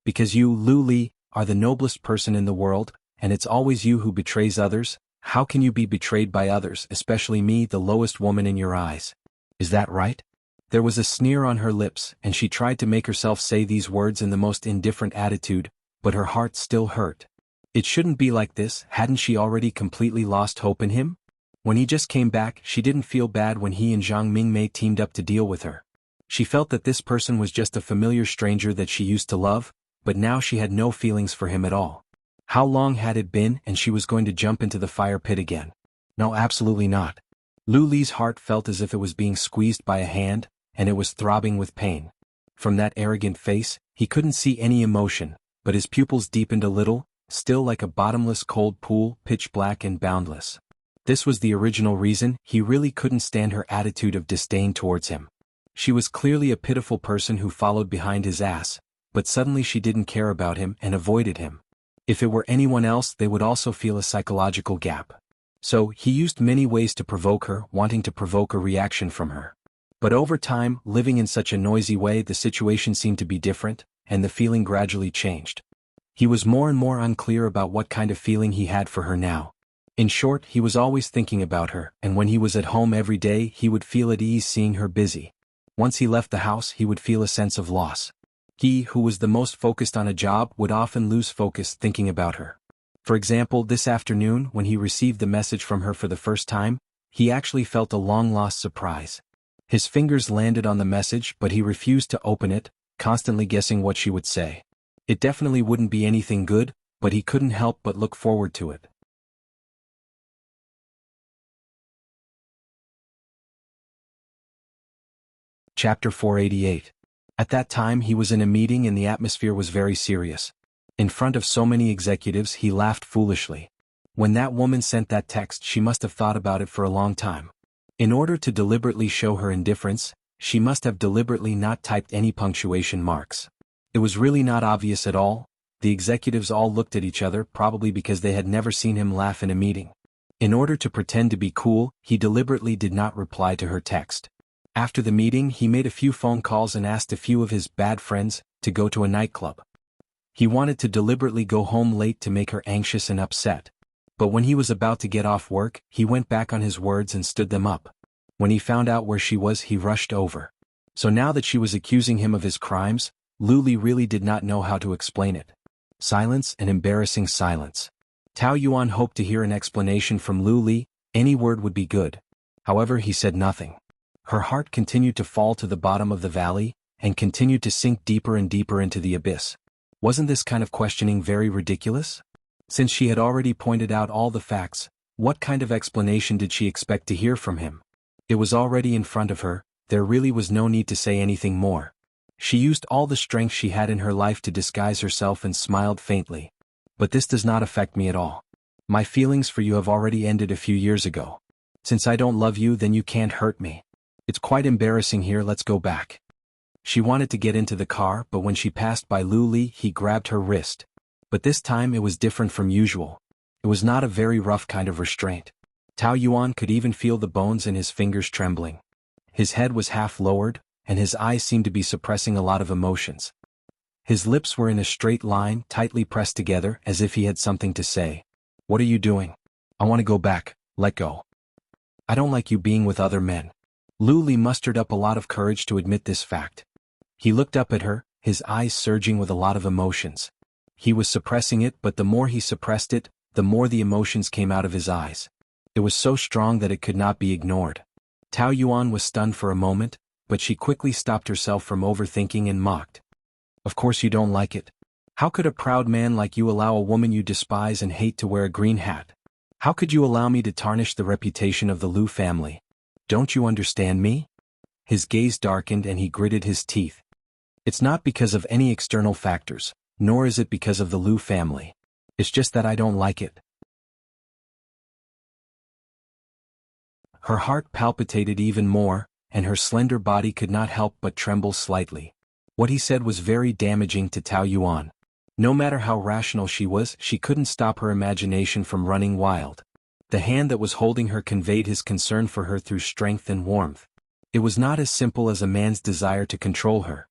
Because you, Lu Li, are the noblest person in the world, and it's always you who betrays others. How can you be betrayed by others, especially me, the lowest woman in your eyes? Is that right? There was a sneer on her lips, and she tried to make herself say these words in the most indifferent attitude, but her heart still hurt. It shouldn't be like this. Hadn't she already completely lost hope in him? When he just came back, she didn't feel bad when he and Zhang Mingmei teamed up to deal with her. She felt that this person was just a familiar stranger that she used to love, but now she had no feelings for him at all. How long had it been and she was going to jump into the fire pit again? No, absolutely not. Lu Li's heart felt as if it was being squeezed by a hand, and it was throbbing with pain. From that arrogant face, he couldn't see any emotion, but his pupils deepened a little, still like a bottomless cold pool, pitch black and boundless. This was the original reason he really couldn't stand her attitude of disdain towards him. She was clearly a pitiful person who followed behind his ass, but suddenly she didn't care about him and avoided him. If it were anyone else, they would also feel a psychological gap. So, he used many ways to provoke her, wanting to provoke a reaction from her. But over time, living in such a noisy way, the situation seemed to be different, and the feeling gradually changed. He was more and more unclear about what kind of feeling he had for her now. In short, he was always thinking about her, and when he was at home every day, he would feel at ease seeing her busy. Once he left the house, he would feel a sense of loss. He, who was the most focused on a job, would often lose focus thinking about her. For example, this afternoon, when he received the message from her for the first time, he actually felt a long-lost surprise. His fingers landed on the message, but he refused to open it, constantly guessing what she would say. It definitely wouldn't be anything good, but he couldn't help but look forward to it. Chapter 488. At that time he was in a meeting and the atmosphere was very serious. In front of so many executives he laughed foolishly. When that woman sent that text, she must have thought about it for a long time. In order to deliberately show her indifference, she must have deliberately not typed any punctuation marks. It was really not obvious at all. The executives all looked at each other, probably because they had never seen him laugh in a meeting. In order to pretend to be cool, he deliberately did not reply to her text. After the meeting, he made a few phone calls and asked a few of his bad friends to go to a nightclub. He wanted to deliberately go home late to make her anxious and upset. But when he was about to get off work, he went back on his words and stood them up. When he found out where she was, he rushed over. So now that she was accusing him of his crimes, Lu Li really did not know how to explain it. Silence, an embarrassing silence. Tao Yuan hoped to hear an explanation from Lu Li, any word would be good. However, he said nothing. Her heart continued to fall to the bottom of the valley, and continued to sink deeper and deeper into the abyss. Wasn't this kind of questioning very ridiculous? Since she had already pointed out all the facts, what kind of explanation did she expect to hear from him? It was already in front of her, there really was no need to say anything more. She used all the strength she had in her life to disguise herself and smiled faintly. But this does not affect me at all. My feelings for you have already ended a few years ago. Since I don't love you, then you can't hurt me. It's quite embarrassing here, let's go back. She wanted to get into the car, but when she passed by Lu Li, he grabbed her wrist. But this time it was different from usual. It was not a very rough kind of restraint. Tao Yuan could even feel the bones in his fingers trembling. His head was half lowered, and his eyes seemed to be suppressing a lot of emotions. His lips were in a straight line, tightly pressed together, as if he had something to say. What are you doing? I want to go back, let go. I don't like you being with other men. Lu Li mustered up a lot of courage to admit this fact. He looked up at her, his eyes surging with a lot of emotions. He was suppressing it, but the more he suppressed it, the more the emotions came out of his eyes. It was so strong that it could not be ignored. Tao Yuan was stunned for a moment, but she quickly stopped herself from overthinking and mocked. Of course you don't like it. How could a proud man like you allow a woman you despise and hate to wear a green hat? How could you allow me to tarnish the reputation of the Lu family? Don't you understand me? His gaze darkened and he gritted his teeth. It's not because of any external factors, nor is it because of the Lu family. It's just that I don't like it. Her heart palpitated even more, and her slender body could not help but tremble slightly. What he said was very damaging to Tao Yuan. No matter how rational she was, she couldn't stop her imagination from running wild. The hand that was holding her conveyed his concern for her through strength and warmth. It was not as simple as a man's desire to control her.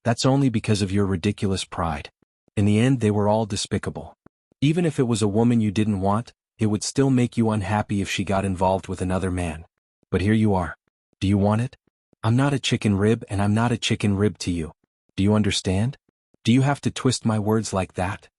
That's only because of your ridiculous pride. In the end, they were all despicable. Even if it was a woman you didn't want, it would still make you unhappy if she got involved with another man. But here you are. Do you want it? I'm not a chicken rib and I'm not a chicken rib to you. Do you understand? Do you have to twist my words like that?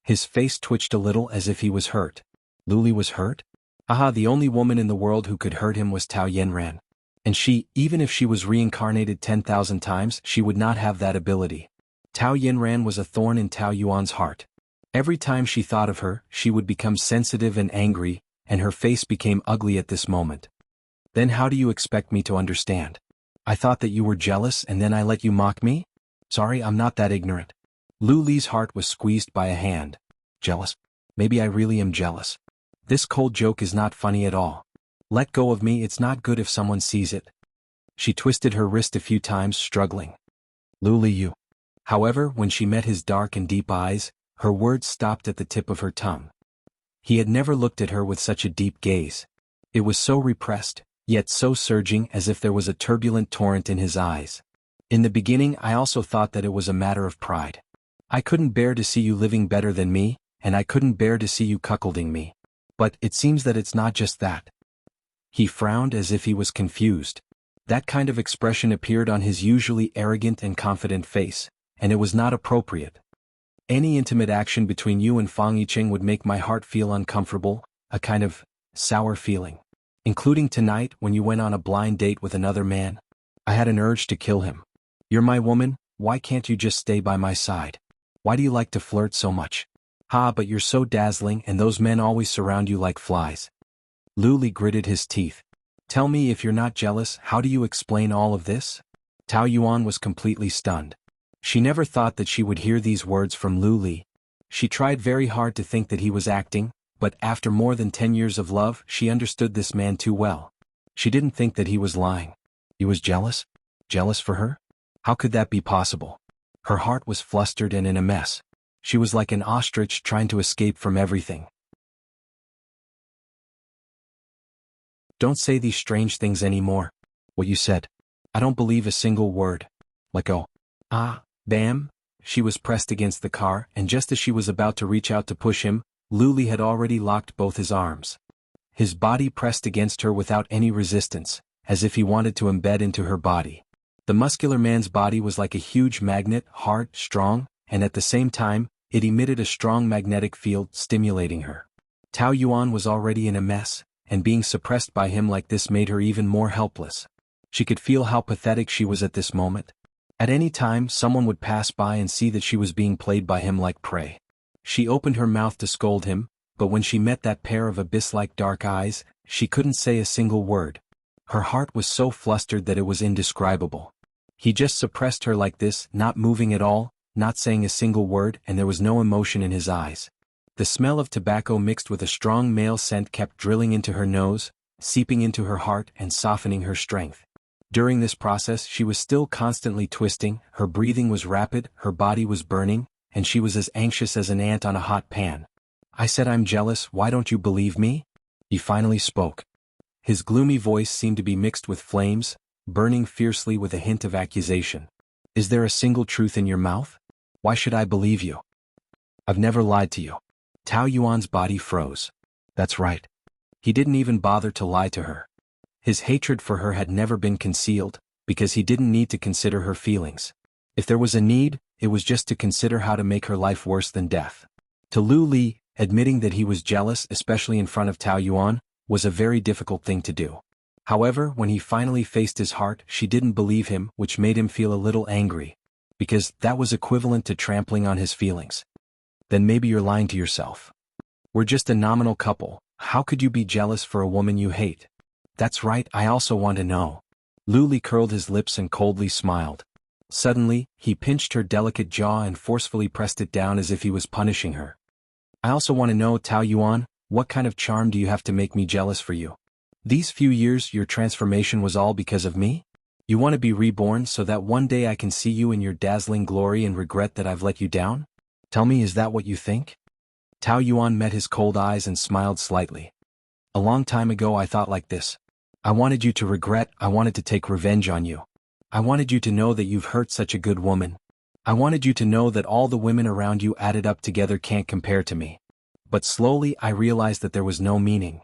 His face twitched a little as if he was hurt. Lu Li was hurt? Aha, the only woman in the world who could hurt him was Tao Yanran. And she, even if she was reincarnated 10,000 times, she would not have that ability. Tao Yanran was a thorn in Tao Yuan's heart. Every time she thought of her, she would become sensitive and angry, and her face became ugly at this moment. Then how do you expect me to understand? I thought that you were jealous and then I let you mock me? Sorry, I'm not that ignorant. Lu Li's heart was squeezed by a hand. Jealous? Maybe I really am jealous. This cold joke is not funny at all. Let go of me, it's not good if someone sees it. She twisted her wrist a few times, struggling. Lu Li, you. However, when she met his dark and deep eyes, her words stopped at the tip of her tongue. He had never looked at her with such a deep gaze. It was so repressed, yet so surging as if there was a turbulent torrent in his eyes. In the beginning I also thought that it was a matter of pride. I couldn't bear to see you living better than me, and I couldn't bear to see you cuckolding me. But it seems that it's not just that. He frowned as if he was confused. That kind of expression appeared on his usually arrogant and confident face, and it was not appropriate. Any intimate action between you and Fang Yicheng would make my heart feel uncomfortable, a kind of sour feeling. Including tonight when you went on a blind date with another man. I had an urge to kill him. You're my woman, why can't you just stay by my side? Why do you like to flirt so much? Ha, but you're so dazzling and those men always surround you like flies. Lu Li gritted his teeth. Tell me, if you're not jealous, how do you explain all of this? Tao Yuan was completely stunned. She never thought that she would hear these words from Lu Li. She tried very hard to think that he was acting, but after more than 10 years of love, she understood this man too well. She didn't think that he was lying. He was jealous? Jealous for her? How could that be possible? Her heart was flustered and in a mess. She was like an ostrich trying to escape from everything. Don't say these strange things anymore. What you said. I don't believe a single word. Let go. Ah, bam. She was pressed against the car, and just as she was about to reach out to push him, Lu Li had already locked both his arms. His body pressed against her without any resistance, as if he wanted to embed into her body. The muscular man's body was like a huge magnet, hard, strong, and at the same time, It emitted a strong magnetic field, stimulating her. Tao Yuan was already in a mess, and being suppressed by him like this made her even more helpless. She could feel how pathetic she was at this moment. At any time, someone would pass by and see that she was being played by him like prey. She opened her mouth to scold him, but when she met that pair of abyss-like dark eyes, she couldn't say a single word. Her heart was so flustered that it was indescribable. He just suppressed her like this, not moving at all, not saying a single word, and there was no emotion in his eyes. The smell of tobacco mixed with a strong male scent kept drilling into her nose, seeping into her heart and softening her strength. During this process she was still constantly twisting, her breathing was rapid, her body was burning, and she was as anxious as an ant on a hot pan. "I said I'm jealous, why don't you believe me?" He finally spoke. His gloomy voice seemed to be mixed with flames, burning fiercely with a hint of accusation. "Is there a single truth in your mouth? Why should I believe you? I've never lied to you." Tao Yuan's body froze. That's right. He didn't even bother to lie to her. His hatred for her had never been concealed, because he didn't need to consider her feelings. If there was a need, it was just to consider how to make her life worse than death. To Lu Li, admitting that he was jealous, especially in front of Tao Yuan, was a very difficult thing to do. However, when he finally faced his heart, she didn't believe him, which made him feel a little angry, because that was equivalent to trampling on his feelings. "Then maybe you're lying to yourself. We're just a nominal couple, how could you be jealous for a woman you hate?" "That's right, I also want to know." Lu Li curled his lips and coldly smiled. Suddenly, he pinched her delicate jaw and forcefully pressed it down as if he was punishing her. "I also want to know, Tao Yuan, what kind of charm do you have to make me jealous for you? These few years your transformation was all because of me? You want to be reborn so that one day I can see you in your dazzling glory and regret that I've let you down? Tell me, is that what you think?" Tao Yuan met his cold eyes and smiled slightly. "A long time ago I thought like this. I wanted you to regret, I wanted to take revenge on you. I wanted you to know that you've hurt such a good woman. I wanted you to know that all the women around you added up together can't compare to me. But slowly I realized that there was no meaning.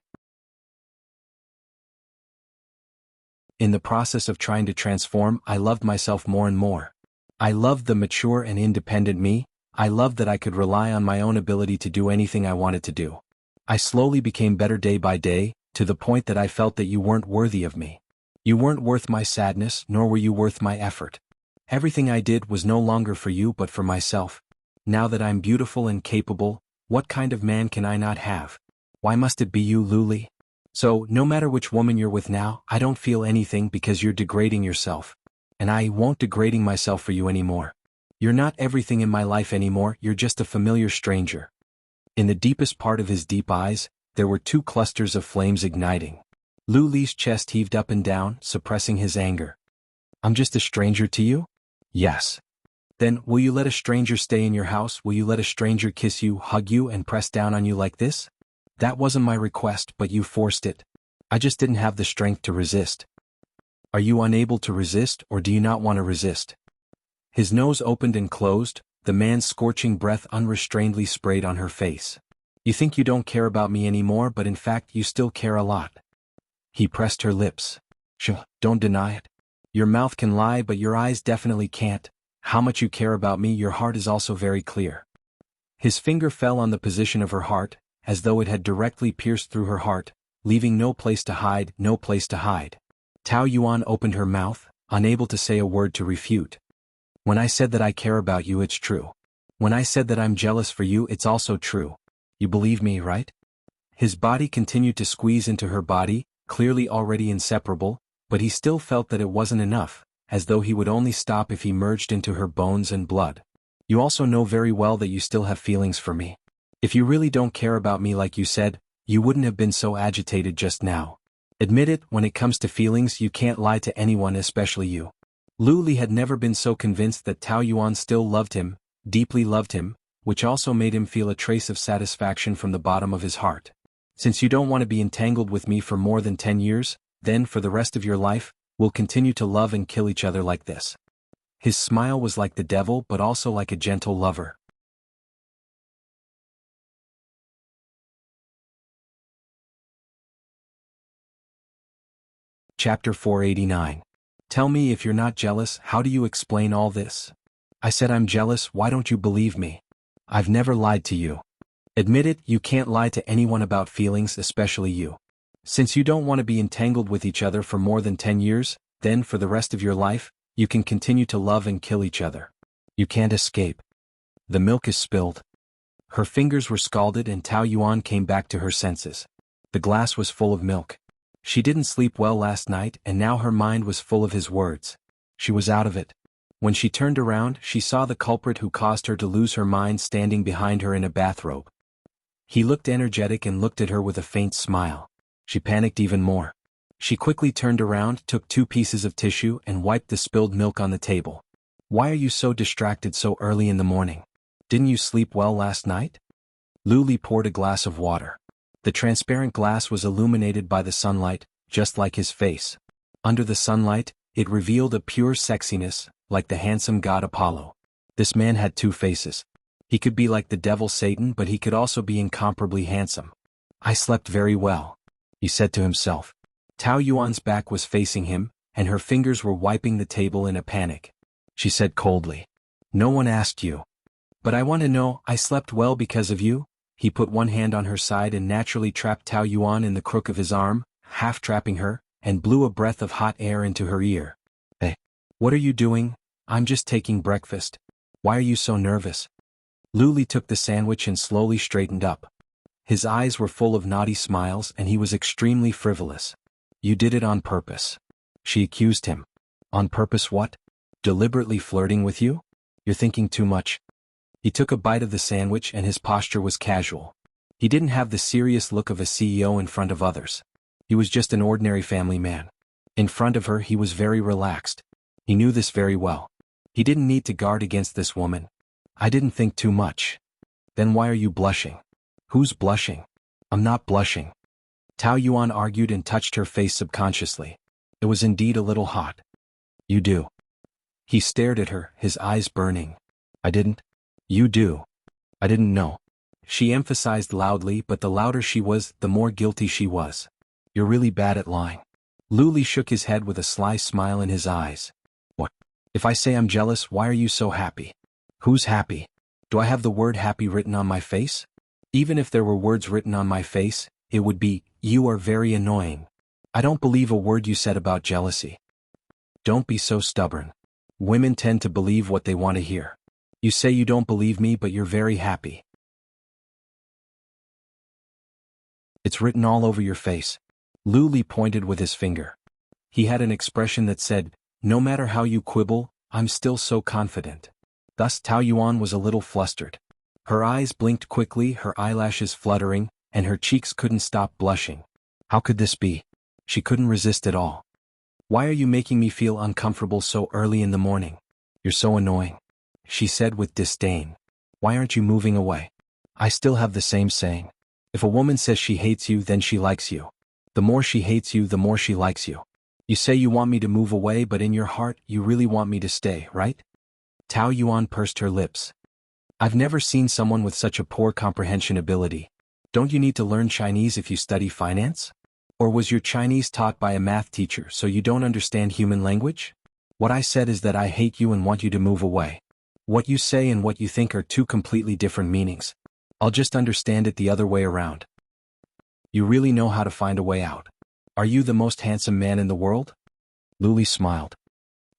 In the process of trying to transform, I loved myself more and more. I loved the mature and independent me. I loved that I could rely on my own ability to do anything I wanted to do. I slowly became better day by day, to the point that I felt that you weren't worthy of me. You weren't worth my sadness, nor were you worth my effort. Everything I did was no longer for you but for myself. Now that I'm beautiful and capable, what kind of man can I not have? Why must it be you, Lu Li? So, no matter which woman you're with now, I don't feel anything because you're degrading yourself. And I won't degrading myself for you anymore. You're not everything in my life anymore, you're just a familiar stranger." In the deepest part of his deep eyes, there were two clusters of flames igniting. Lu Li's chest heaved up and down, suppressing his anger. "I'm just a stranger to you?" "Yes." "Then, will you let a stranger stay in your house? Will you let a stranger kiss you, hug you, and press down on you like this? That wasn't my request, but you forced it. I just didn't have the strength to resist." "Are you unable to resist, or do you not want to resist?" His nose opened and closed, the man's scorching breath unrestrainedly sprayed on her face. "You think you don't care about me anymore, but in fact you still care a lot." He pressed her lips. Don't deny it. Your mouth can lie, but your eyes definitely can't. How much you care about me, your heart is also very clear." His finger fell on the position of her heart, as though it had directly pierced through her heart, leaving no place to hide, no place to hide. Tao Yuan opened her mouth, unable to say a word to refute. "When I said that I care about you, it's true. When I said that I'm jealous for you, it's also true. You believe me, right?" His body continued to squeeze into her body, clearly already inseparable, but he still felt that it wasn't enough, as though he would only stop if he merged into her bones and blood. "You also know very well that you still have feelings for me. If you really don't care about me like you said, you wouldn't have been so agitated just now. Admit it, when it comes to feelings you can't lie to anyone, especially you." Lu Li had never been so convinced that Tao Yuan still loved him, deeply loved him, which also made him feel a trace of satisfaction from the bottom of his heart. "Since you don't want to be entangled with me for more than 10 years, then for the rest of your life, we'll continue to love and kill each other like this." His smile was like the devil but also like a gentle lover. Chapter 489. Tell me, if you're not jealous, how do you explain all this? I said I'm jealous, why don't you believe me? I've never lied to you. Admit it, you can't lie to anyone about feelings, especially you. Since you don't want to be entangled with each other for more than 10 years, then for the rest of your life, you can continue to love and kill each other. You can't escape. The milk is spilled. Her fingers were scalded and Tao Yuan came back to her senses. The glass was full of milk. She didn't sleep well last night and now her mind was full of his words. She was out of it. When she turned around, she saw the culprit who caused her to lose her mind standing behind her in a bathrobe. He looked energetic and looked at her with a faint smile. She panicked even more. She quickly turned around, took 2 pieces of tissue and wiped the spilled milk on the table. Why are you so distracted so early in the morning? Didn't you sleep well last night? Lu Li poured a glass of water. The transparent glass was illuminated by the sunlight, just like his face. Under the sunlight, it revealed a pure sexiness, like the handsome god Apollo. This man had 2 faces. He could be like the devil Satan, but he could also be incomparably handsome. I slept very well, he said to himself. Tao Yuan's back was facing him, and her fingers were wiping the table in a panic. She said coldly, "No one asked you. But I want to know, I slept well because of you?" He put one hand on her side and naturally trapped Tao Yuan in the crook of his arm, half trapping her, and blew a breath of hot air into her ear. "Hey, what are you doing? I'm just taking breakfast. Why are you so nervous?" Lu Li took the sandwich and slowly straightened up. His eyes were full of naughty smiles and he was extremely frivolous. "You did it on purpose," she accused him. "On purpose what? Deliberately flirting with you? You're thinking too much." He took a bite of the sandwich and his posture was casual. He didn't have the serious look of a CEO in front of others. He was just an ordinary family man. In front of her he was very relaxed. He knew this very well. He didn't need to guard against this woman. "I didn't think too much." "Then why are you blushing?" "Who's blushing?" "I'm not blushing." Tao Yuan argued and touched her face subconsciously. It was indeed a little hot. "You do." He stared at her, his eyes burning. "I didn't." "You do." "I didn't know." She emphasized loudly, but the louder she was, the more guilty she was. "You're really bad at lying." Lu Li shook his head with a sly smile in his eyes. "What? If I say I'm jealous, why are you so happy?" "Who's happy? Do I have the word happy written on my face?" "Even if there were words written on my face, it would be, 'You are very annoying.' I don't believe a word you said about jealousy." "Don't be so stubborn. Women tend to believe what they want to hear. You say you don't believe me, but you're very happy. It's written all over your face." Lu Li pointed with his finger. He had an expression that said, "No matter how you quibble, I'm still so confident." Thus Tao Yuan was a little flustered. Her eyes blinked quickly, her eyelashes fluttering, and her cheeks couldn't stop blushing. How could this be? She couldn't resist at all. "Why are you making me feel uncomfortable so early in the morning? You're so annoying," she said with disdain. "Why aren't you moving away?" "I still have the same saying. If a woman says she hates you, then she likes you. The more she hates you, the more she likes you. You say you want me to move away, but in your heart, you really want me to stay, right?" Tao Yuan pursed her lips. "I've never seen someone with such a poor comprehension ability. Don't you need to learn Chinese if you study finance? Or was your Chinese taught by a math teacher so you don't understand human language? What I said is that I hate you and want you to move away. What you say and what you think are 2 completely different meanings. I'll just understand it the other way around." "You really know how to find a way out. Are you the most handsome man in the world?" Lu Li smiled.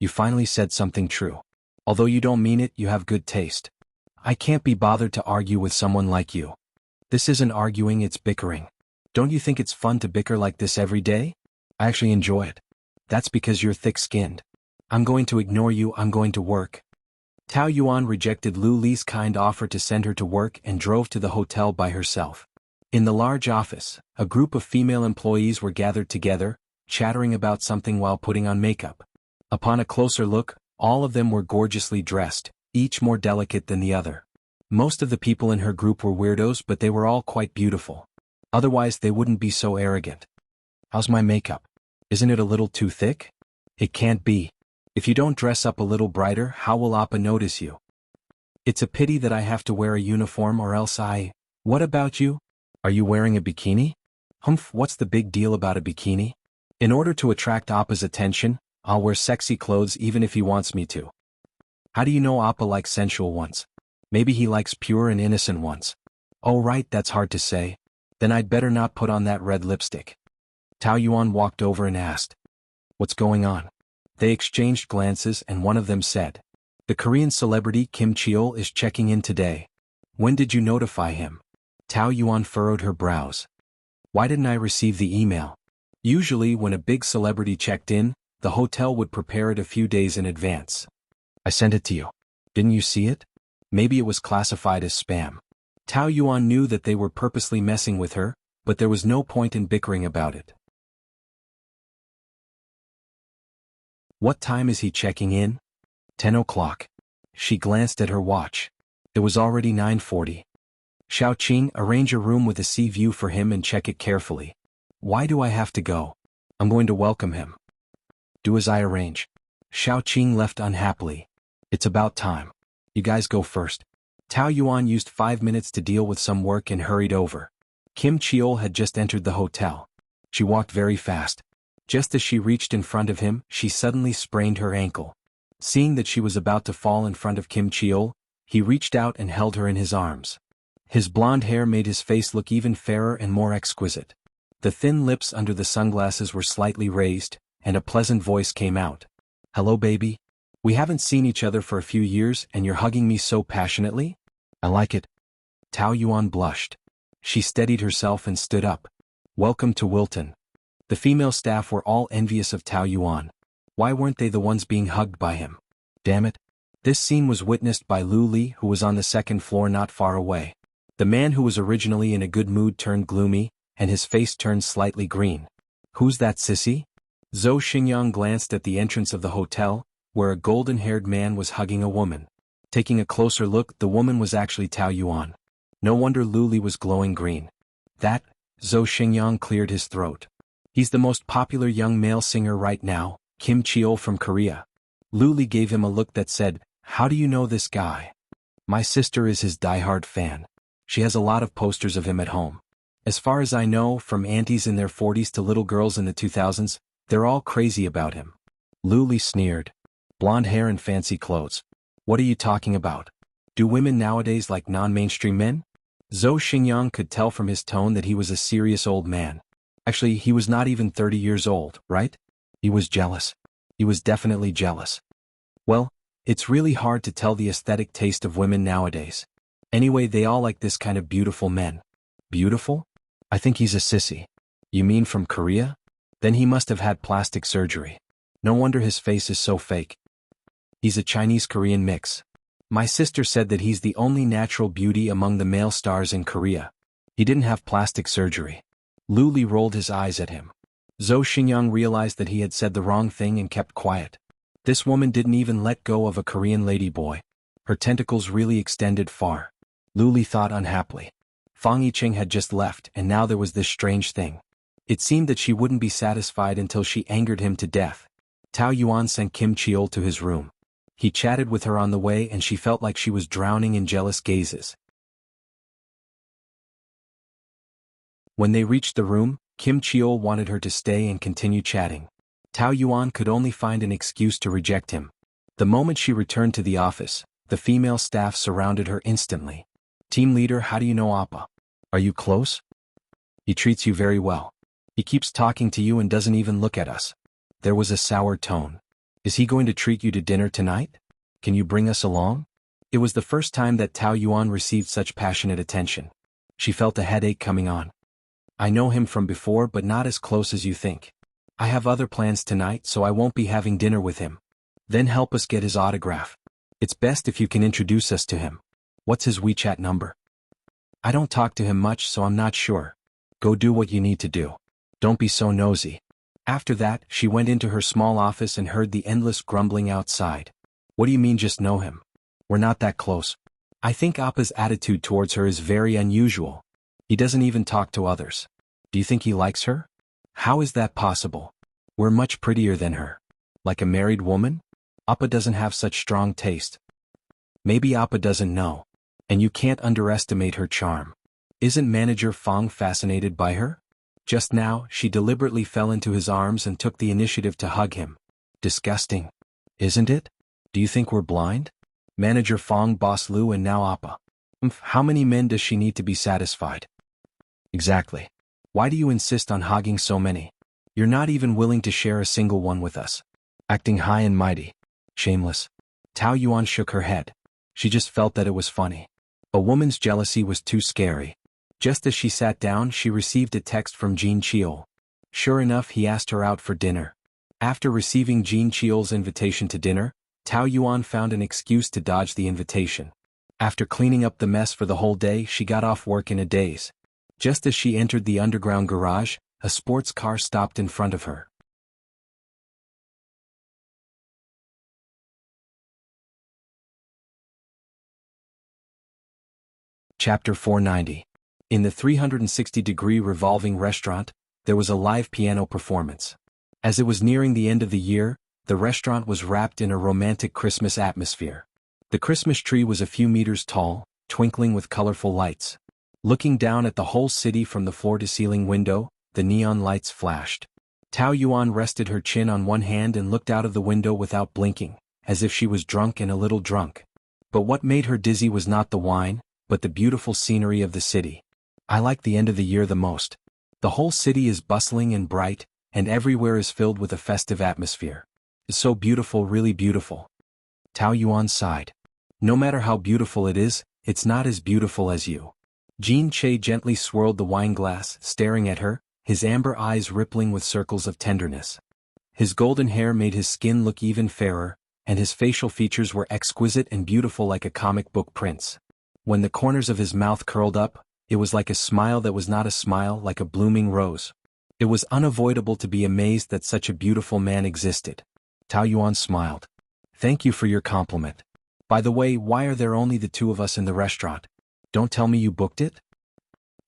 "You finally said something true. Although you don't mean it, you have good taste. I can't be bothered to argue with someone like you." "This isn't arguing, it's bickering. Don't you think it's fun to bicker like this every day?" "I actually enjoy it." "That's because you're thick-skinned. I'm going to ignore you, I'm going to work." Tao Yuan rejected Lu Li's kind offer to send her to work and drove to the hotel by herself. In the large office, a group of female employees were gathered together, chattering about something while putting on makeup. Upon a closer look, all of them were gorgeously dressed, each more delicate than the other. Most of the people in her group were weirdos, but they were all quite beautiful. Otherwise they wouldn't be so arrogant. "How's my makeup? Isn't it a little too thick?" "It can't be. If you don't dress up a little brighter, how will Appa notice you?" "It's a pity that I have to wear a uniform or else I—" "What about you? Are you wearing a bikini?" "Humph, what's the big deal about a bikini? In order to attract Appa's attention, I'll wear sexy clothes even if he wants me to." "How do you know Appa likes sensual ones?" Maybe he likes pure and innocent ones. Oh right, that's hard to say. Then I'd better not put on that red lipstick. Tao Yuan walked over and asked, "What's going on?" They exchanged glances and one of them said, "The Korean celebrity Kim Cheol is checking in today. When did you notify him?" Tao Yuan furrowed her brows. "Why didn't I receive the email? Usually when a big celebrity checked in, the hotel would prepare it a few days in advance. I sent it to you. Didn't you see it? Maybe it was classified as spam." Tao Yuan knew that they were purposely messing with her, but there was no point in bickering about it. "What time is he checking in?" 10 o'clock. She glanced at her watch. It was already 9:40. "Xiaoqing, arrange a room with a sea view for him and check it carefully." "Why do I have to go? I'm going to welcome him." "Do as I arrange." Xiaoqing left unhappily. "It's about time. You guys go first." Tao Yuan used 5 minutes to deal with some work and hurried over. Kim Cheol had just entered the hotel. She walked very fast. Just as she reached in front of him, she suddenly sprained her ankle. Seeing that she was about to fall in front of Kim Cheol, he reached out and held her in his arms. His blonde hair made his face look even fairer and more exquisite. The thin lips under the sunglasses were slightly raised, and a pleasant voice came out. "Hello baby. We haven't seen each other for a few years and you're hugging me so passionately? I like it." Tao Yuan blushed. She steadied herself and stood up. "Welcome to Wilton." The female staff were all envious of Tao Yuan. Why weren't they the ones being hugged by him? Damn it. This scene was witnessed by Lu Li, who was on the second floor not far away. The man who was originally in a good mood turned gloomy, and his face turned slightly green. "Who's that sissy?" Zhou Xingyang glanced at the entrance of the hotel, where a golden-haired man was hugging a woman. Taking a closer look, the woman was actually Tao Yuan. No wonder Lu Li was glowing green. "That," Zhou Xingyang cleared his throat. "He's the most popular young male singer right now, Kim Cheol from Korea." Lu Li gave him a look that said, "How do you know this guy?" "My sister is his diehard fan. She has a lot of posters of him at home. As far as I know, from aunties in their 40s to little girls in the 2000s, they're all crazy about him." Lu Li sneered. "Blonde hair and fancy clothes. What are you talking about? Do women nowadays like non-mainstream men?" Zhou Xingyang could tell from his tone that he was a serious old man. Actually, he was not even 30 years old, right? He was jealous. He was definitely jealous. Well, it's really hard to tell the aesthetic taste of women nowadays. Anyway, they all like this kind of beautiful men. Beautiful? I think he's a sissy. You mean from Korea? Then he must have had plastic surgery. No wonder his face is so fake. He's a Chinese-Korean mix. My sister said that he's the only natural beauty among the male stars in Korea. He didn't have plastic surgery. Lu Li rolled his eyes at him. Zhou Xingyang realized that he had said the wrong thing and kept quiet. This woman didn't even let go of a Korean ladyboy. Her tentacles really extended far. Lu Li thought unhappily. Fang Yicheng had just left, and now there was this strange thing. It seemed that she wouldn't be satisfied until she angered him to death. Tao Yuan sent Kim Cheol to his room. He chatted with her on the way and she felt like she was drowning in jealous gazes. When they reached the room, Kim Cheol wanted her to stay and continue chatting. Tao Yuan could only find an excuse to reject him. The moment she returned to the office, the female staff surrounded her instantly. "Team leader, how do you know Appa? Are you close?" "He treats you very well. He keeps talking to you and doesn't even look at us." There was a sour tone. "Is he going to treat you to dinner tonight? Can you bring us along?" It was the first time that Tao Yuan received such passionate attention. She felt a headache coming on. "I know him from before, but not as close as you think. I have other plans tonight, so I won't be having dinner with him." "Then help us get his autograph. It's best if you can introduce us to him. What's his WeChat number?" "I don't talk to him much, so I'm not sure." "Go do what you need to do. Don't be so nosy." After that, she went into her small office and heard the endless grumbling outside. "What do you mean just know him? We're not that close." "I think Appa's attitude towards her is very unusual. He doesn't even talk to others." "Do you think he likes her?" "How is that possible? We're much prettier than her." "Like a married woman? Appa doesn't have such strong taste." "Maybe Appa doesn't know. And you can't underestimate her charm. Isn't Manager Fang fascinated by her?" Just now, she deliberately fell into his arms and took the initiative to hug him. "Disgusting. Isn't it? Do you think we're blind?" Manager Fong, Boss Lu, and now Appa. How many men does she need to be satisfied? Exactly. Why do you insist on hogging so many? You're not even willing to share a single one with us. Acting high and mighty. Shameless. Tao Yuan shook her head. She just felt that it was funny. A woman's jealousy was too scary. Just as she sat down, she received a text from Jean Chiol. Sure enough, he asked her out for dinner. After receiving Jean Chiol's invitation to dinner, Tao Yuan found an excuse to dodge the invitation. After cleaning up the mess for the whole day, she got off work in a daze. Just as she entered the underground garage, a sports car stopped in front of her. Chapter 490. In the 360-degree revolving restaurant, there was a live piano performance. As it was nearing the end of the year, the restaurant was wrapped in a romantic Christmas atmosphere. The Christmas tree was a few meters tall, twinkling with colorful lights. Looking down at the whole city from the floor-to-ceiling window, the neon lights flashed. Tao Yuan rested her chin on one hand and looked out of the window without blinking, as if she was drunk and a little drunk. But what made her dizzy was not the wine, but the beautiful scenery of the city. I like the end of the year the most. The whole city is bustling and bright, and everywhere is filled with a festive atmosphere. It's so beautiful, really beautiful. Tao Yuan sighed. No matter how beautiful it is, it's not as beautiful as you. Jean Che gently swirled the wine glass, staring at her, his amber eyes rippling with circles of tenderness. His golden hair made his skin look even fairer, and his facial features were exquisite and beautiful like a comic book prince. When the corners of his mouth curled up, it was like a smile that was not a smile, like a blooming rose. It was unavoidable to be amazed that such a beautiful man existed. Tao Yuan smiled. Thank you for your compliment. By the way, why are there only the two of us in the restaurant? Don't tell me you booked it?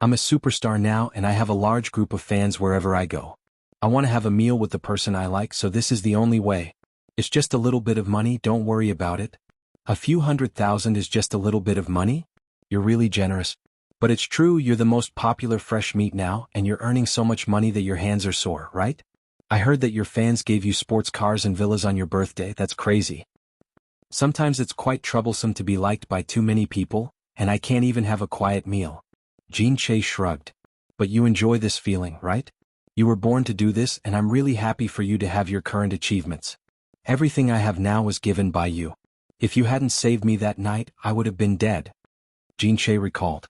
I'm a superstar now and I have a large group of fans wherever I go. I want to have a meal with the person I like, so this is the only way. It's just a little bit of money, don't worry about it. A few $100,000 is just a little bit of money? You're really generous. But it's true, you're the most popular fresh meat now, and you're earning so much money that your hands are sore, right? I heard that your fans gave you sports cars and villas on your birthday. That's crazy. Sometimes it's quite troublesome to be liked by too many people, and I can't even have a quiet meal. Jean Che shrugged. But you enjoy this feeling, right? You were born to do this, and I'm really happy for you to have your current achievements. Everything I have now was given by you. If you hadn't saved me that night, I would have been dead. Jean Che recalled.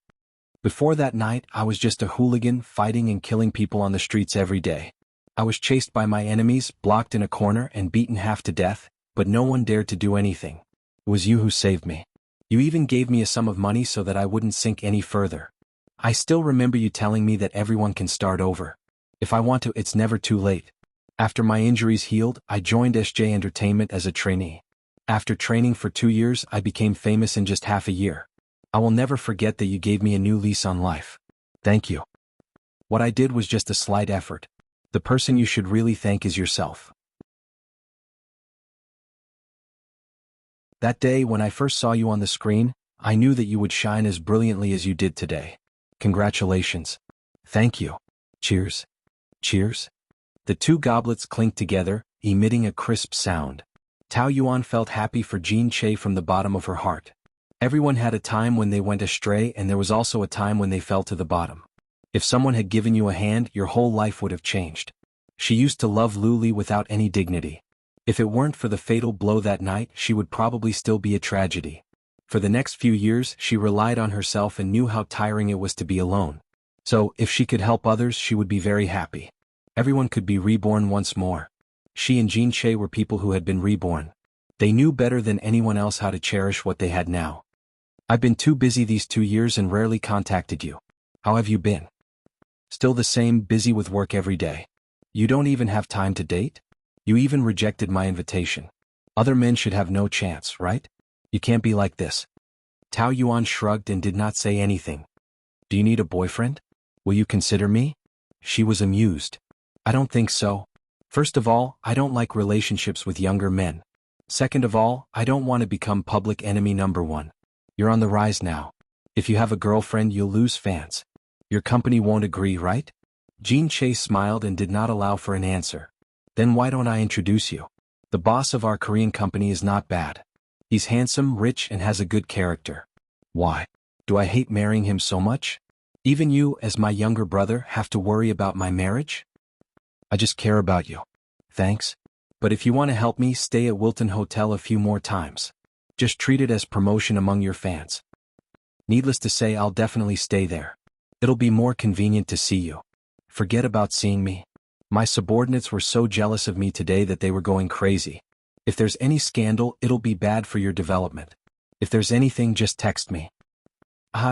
Before that night, I was just a hooligan, fighting and killing people on the streets every day. I was chased by my enemies, blocked in a corner and beaten half to death, but no one dared to do anything. It was you who saved me. You even gave me a sum of money so that I wouldn't sink any further. I still remember you telling me that everyone can start over. If I want to, it's never too late. After my injuries healed, I joined SJ Entertainment as a trainee. After training for 2 years, I became famous in just half a year. I will never forget that you gave me a new lease on life. Thank you. What I did was just a slight effort. The person you should really thank is yourself. That day when I first saw you on the screen, I knew that you would shine as brilliantly as you did today. Congratulations. Thank you. Cheers. Cheers. The two goblets clinked together, emitting a crisp sound. Tao Yuan felt happy for Jean Che from the bottom of her heart. Everyone had a time when they went astray, and there was also a time when they fell to the bottom. If someone had given you a hand, your whole life would have changed. She used to love Luli without any dignity. If it weren't for the fatal blow that night, she would probably still be a tragedy. For the next few years, she relied on herself and knew how tiring it was to be alone. So, if she could help others, she would be very happy. Everyone could be reborn once more. She and Jean Che were people who had been reborn. They knew better than anyone else how to cherish what they had now. I've been too busy these 2 years and rarely contacted you. How have you been? Still the same, busy with work every day. You don't even have time to date? You even rejected my invitation. Other men should have no chance, right? You can't be like this. Tao Yuan shrugged and did not say anything. Do you need a boyfriend? Will you consider me? She was amused. I don't think so. First of all, I don't like relationships with younger men. Second of all, I don't want to become public enemy number 1. You're on the rise now. If you have a girlfriend, you'll lose fans. Your company won't agree, right? Jean Che smiled and did not allow for an answer. Then why don't I introduce you? The boss of our Korean company is not bad. He's handsome, rich, and has a good character. Why do I hate marrying him so much? Even you, as my younger brother, have to worry about my marriage? I just care about you. Thanks. But if you want to help me, stay at Wilton Hotel a few more times. Just treat it as promotion among your fans. Needless to say, I'll definitely stay there. It'll be more convenient to see you. Forget about seeing me. My subordinates were so jealous of me today that they were going crazy. If there's any scandal, it'll be bad for your development. If there's anything, just text me.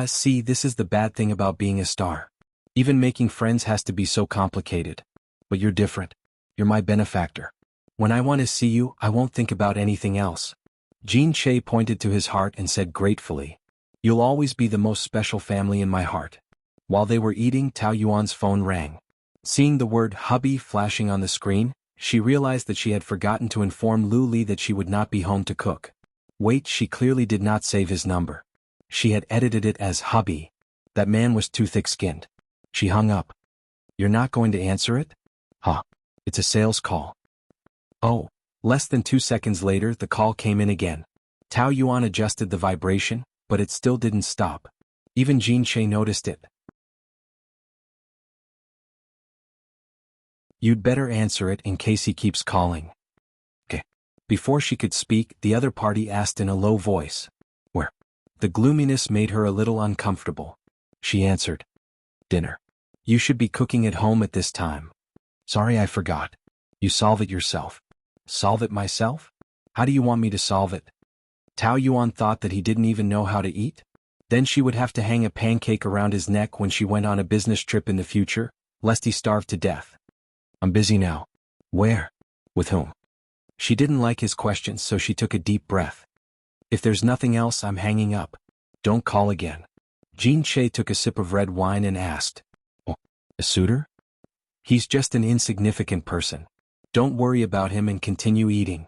See, this is the bad thing about being a star. Even making friends has to be so complicated. But you're different. You're my benefactor. When I want to see you, I won't think about anything else. Jean Che pointed to his heart and said gratefully, "You'll always be the most special family in my heart." While they were eating, Tao Yuan's phone rang. Seeing the word hubby flashing on the screen, she realized that she had forgotten to inform Lu Li that she would not be home to cook. Wait, she clearly did not save his number. She had edited it as hubby. That man was too thick-skinned. She hung up. "You're not going to answer it?" "Huh. It's a sales call." Oh. Less than 2 seconds later, the call came in again. Tao Yuan adjusted the vibration, but it still didn't stop. Even Jean Che noticed it. "You'd better answer it in case he keeps calling." "Okay." Before she could speak, the other party asked in a low voice, "Where?" The gloominess made her a little uncomfortable. She answered, "Dinner. You should be cooking at home at this time." "Sorry, I forgot." "You solve it yourself." "Solve it myself? How do you want me to solve it?" Tao Yuan thought that he didn't even know how to eat. Then she would have to hang a pancake around his neck when she went on a business trip in the future, lest he starve to death. "I'm busy now." "Where? With whom?" She didn't like his questions, so she took a deep breath. "If there's nothing else, I'm hanging up. Don't call again." Jean Che took a sip of red wine and asked, "Oh, a suitor?" "He's just an insignificant person. Don't worry about him and continue eating."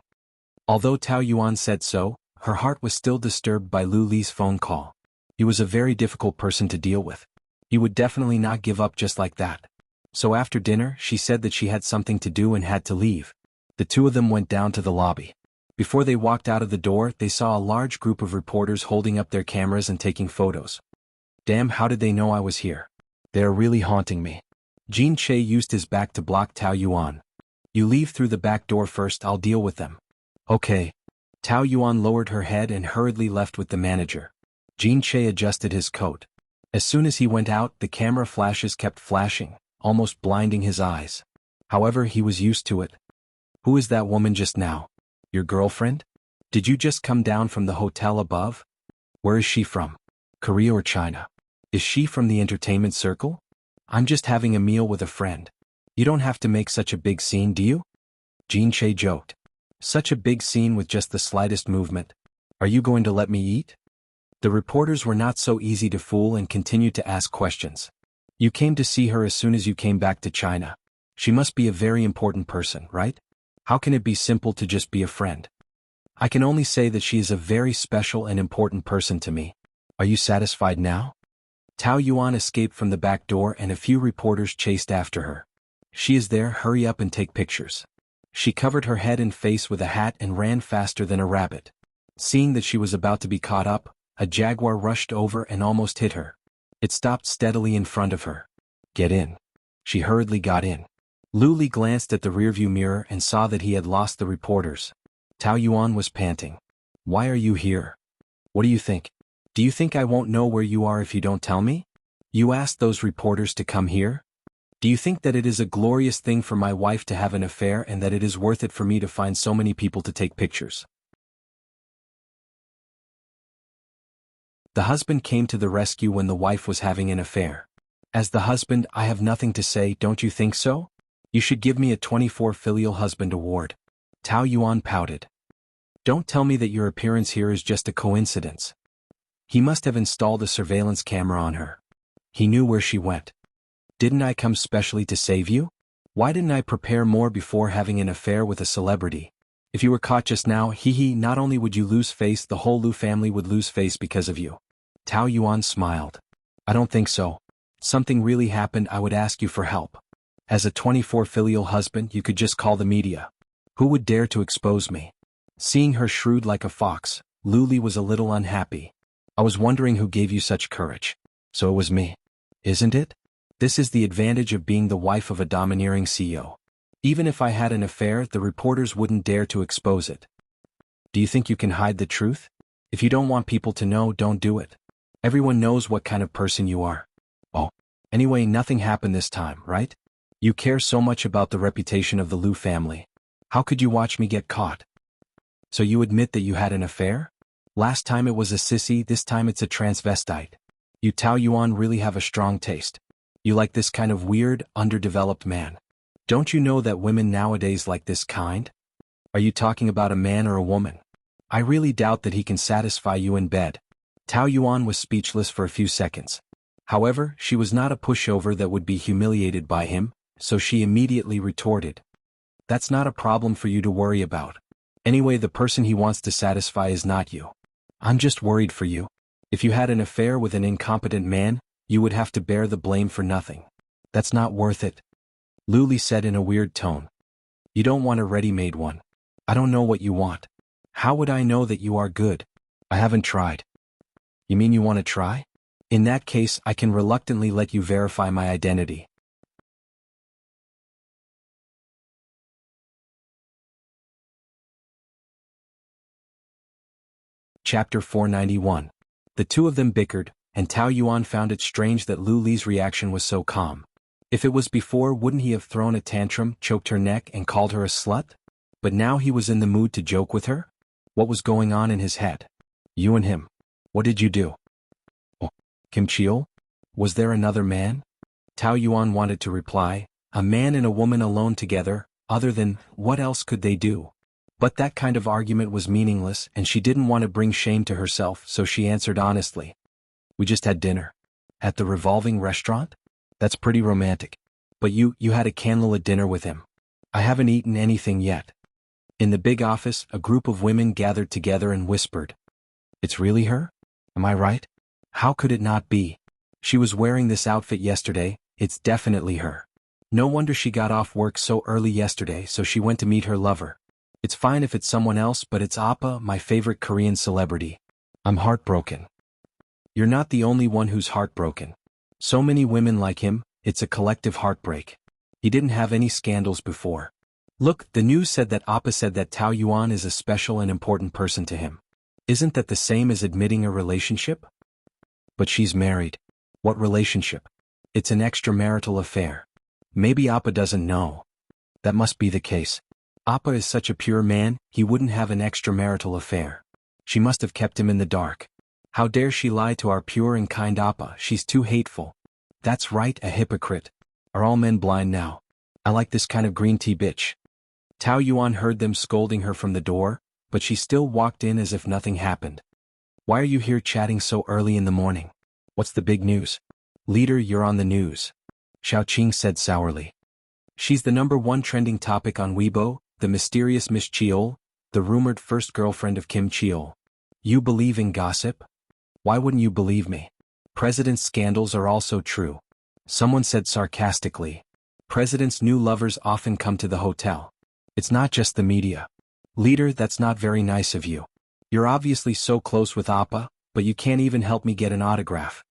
Although Tao Yuan said so, her heart was still disturbed by Lu Li's phone call. He was a very difficult person to deal with. He would definitely not give up just like that. So after dinner, she said that she had something to do and had to leave. The two of them went down to the lobby. Before they walked out of the door, they saw a large group of reporters holding up their cameras and taking photos. Damn, how did they know I was here? They are really haunting me. Jean Che used his back to block Tao Yuan. "You leave through the back door first, I'll deal with them." "Okay." Tao Yuan lowered her head and hurriedly left with the manager. Jean Che adjusted his coat. As soon as he went out, the camera flashes kept flashing, almost blinding his eyes. However, he was used to it. "Who is that woman just now? Your girlfriend? Did you just come down from the hotel above? Where is she from? Korea or China? Is she from the entertainment circle? I'm just having a meal with a friend. You don't have to make such a big scene, do you?" Jean Che joked. "Such a big scene with just the slightest movement. Are you going to let me eat?" The reporters were not so easy to fool and continued to ask questions. "You came to see her as soon as you came back to China. She must be a very important person, right? How can it be simple to just be a friend?" "I can only say that she is a very special and important person to me. Are you satisfied now?" Tao Yuan escaped from the back door and a few reporters chased after her. "She is there, hurry up and take pictures." She covered her head and face with a hat and ran faster than a rabbit. Seeing that she was about to be caught up, a jaguar rushed over and almost hit her. It stopped steadily in front of her. "Get in." She hurriedly got in. Lu Li glanced at the rearview mirror and saw that he had lost the reporters. Tao Yuan was panting. "Why are you here? What do you think? Do you think I won't know where you are if you don't tell me? You asked those reporters to come here? Do you think that it is a glorious thing for my wife to have an affair and that it is worth it for me to find so many people to take pictures?" The husband came to the rescue when the wife was having an affair. "As the husband, I have nothing to say, don't you think so? You should give me a 24 Filial Husband Award." Tao Yuan pouted. "Don't tell me that your appearance here is just a coincidence. He must have installed a surveillance camera on her. He knew where she went. Didn't I come specially to save you? Why didn't I prepare more before having an affair with a celebrity? If you were caught just now, not only would you lose face, the whole Lu family would lose face because of you." Tao Yuan smiled. "I don't think so. Something really happened, I would ask you for help. As a 24 filial husband, you could just call the media. Who would dare to expose me?" Seeing her shrewd like a fox, Lu Li was a little unhappy. I was wondering who gave you such courage. So it was me. Isn't it? This is the advantage of being the wife of a domineering CEO. Even if I had an affair, the reporters wouldn't dare to expose it. Do you think you can hide the truth? If you don't want people to know, don't do it. Everyone knows what kind of person you are. Oh, anyway, nothing happened this time, right? You care so much about the reputation of the Lu family. How could you watch me get caught? So you admit that you had an affair? Last time it was a sissy, this time it's a transvestite. You Tao Yuan really have a strong taste. You like this kind of weird, underdeveloped man. Don't you know that women nowadays like this kind? Are you talking about a man or a woman? I really doubt that he can satisfy you in bed. Tao Yuan was speechless for a few seconds. However, she was not a pushover that would be humiliated by him, so she immediately retorted. That's not a problem for you to worry about. Anyway, the person he wants to satisfy is not you. I'm just worried for you. If you had an affair with an incompetent man, you would have to bear the blame for nothing. That's not worth it. Lu Li said in a weird tone. You don't want a ready-made one. I don't know what you want. How would I know that you are good? I haven't tried. You mean you want to try? In that case, I can reluctantly let you verify my identity. Chapter 491. The two of them bickered, and Tao Yuan found it strange that Lu Li's reaction was so calm. If it was before, wouldn't he have thrown a tantrum, choked her neck, and called her a slut? But now he was in the mood to joke with her? What was going on in his head? You and him. What did you do? Oh, Kim Cheol? Was there another man? Tao Yuan wanted to reply, a man and a woman alone together, other than, what else could they do? But that kind of argument was meaningless, and she didn't want to bring shame to herself, so she answered honestly. We just had dinner. At the revolving restaurant? That's pretty romantic. But you had a candle at dinner with him. I haven't eaten anything yet. In the big office, a group of women gathered together and whispered. It's really her? Am I right? How could it not be? She was wearing this outfit yesterday, it's definitely her. No wonder she got off work so early yesterday, so she went to meet her lover. It's fine if it's someone else, but it's Appa, my favorite Korean celebrity. I'm heartbroken. You're not the only one who's heartbroken. So many women like him, it's a collective heartbreak. He didn't have any scandals before. Look, the news said that Appa said that Tao Yuan is a special and important person to him. Isn't that the same as admitting a relationship? But she's married. What relationship? It's an extramarital affair. Maybe Appa doesn't know. That must be the case. Appa is such a pure man, he wouldn't have an extramarital affair. She must have kept him in the dark. How dare she lie to our pure and kind Appa, she's too hateful. That's right, a hypocrite. Are all men blind now? I like this kind of green tea bitch. Tao Yuan heard them scolding her from the door, but she still walked in as if nothing happened. Why are you here chatting so early in the morning? What's the big news? Leader, you're on the news. Xiaoqing said sourly. She's the #1 trending topic on Weibo, the mysterious Miss Cheol, the rumored first girlfriend of Kim Cheol. You believe in gossip? Why wouldn't you believe me? President's scandals are also true. Someone said sarcastically. President's new lovers often come to the hotel. It's not just the media. Leader, that's not very nice of you. You're obviously so close with Appa, but you can't even help me get an autograph.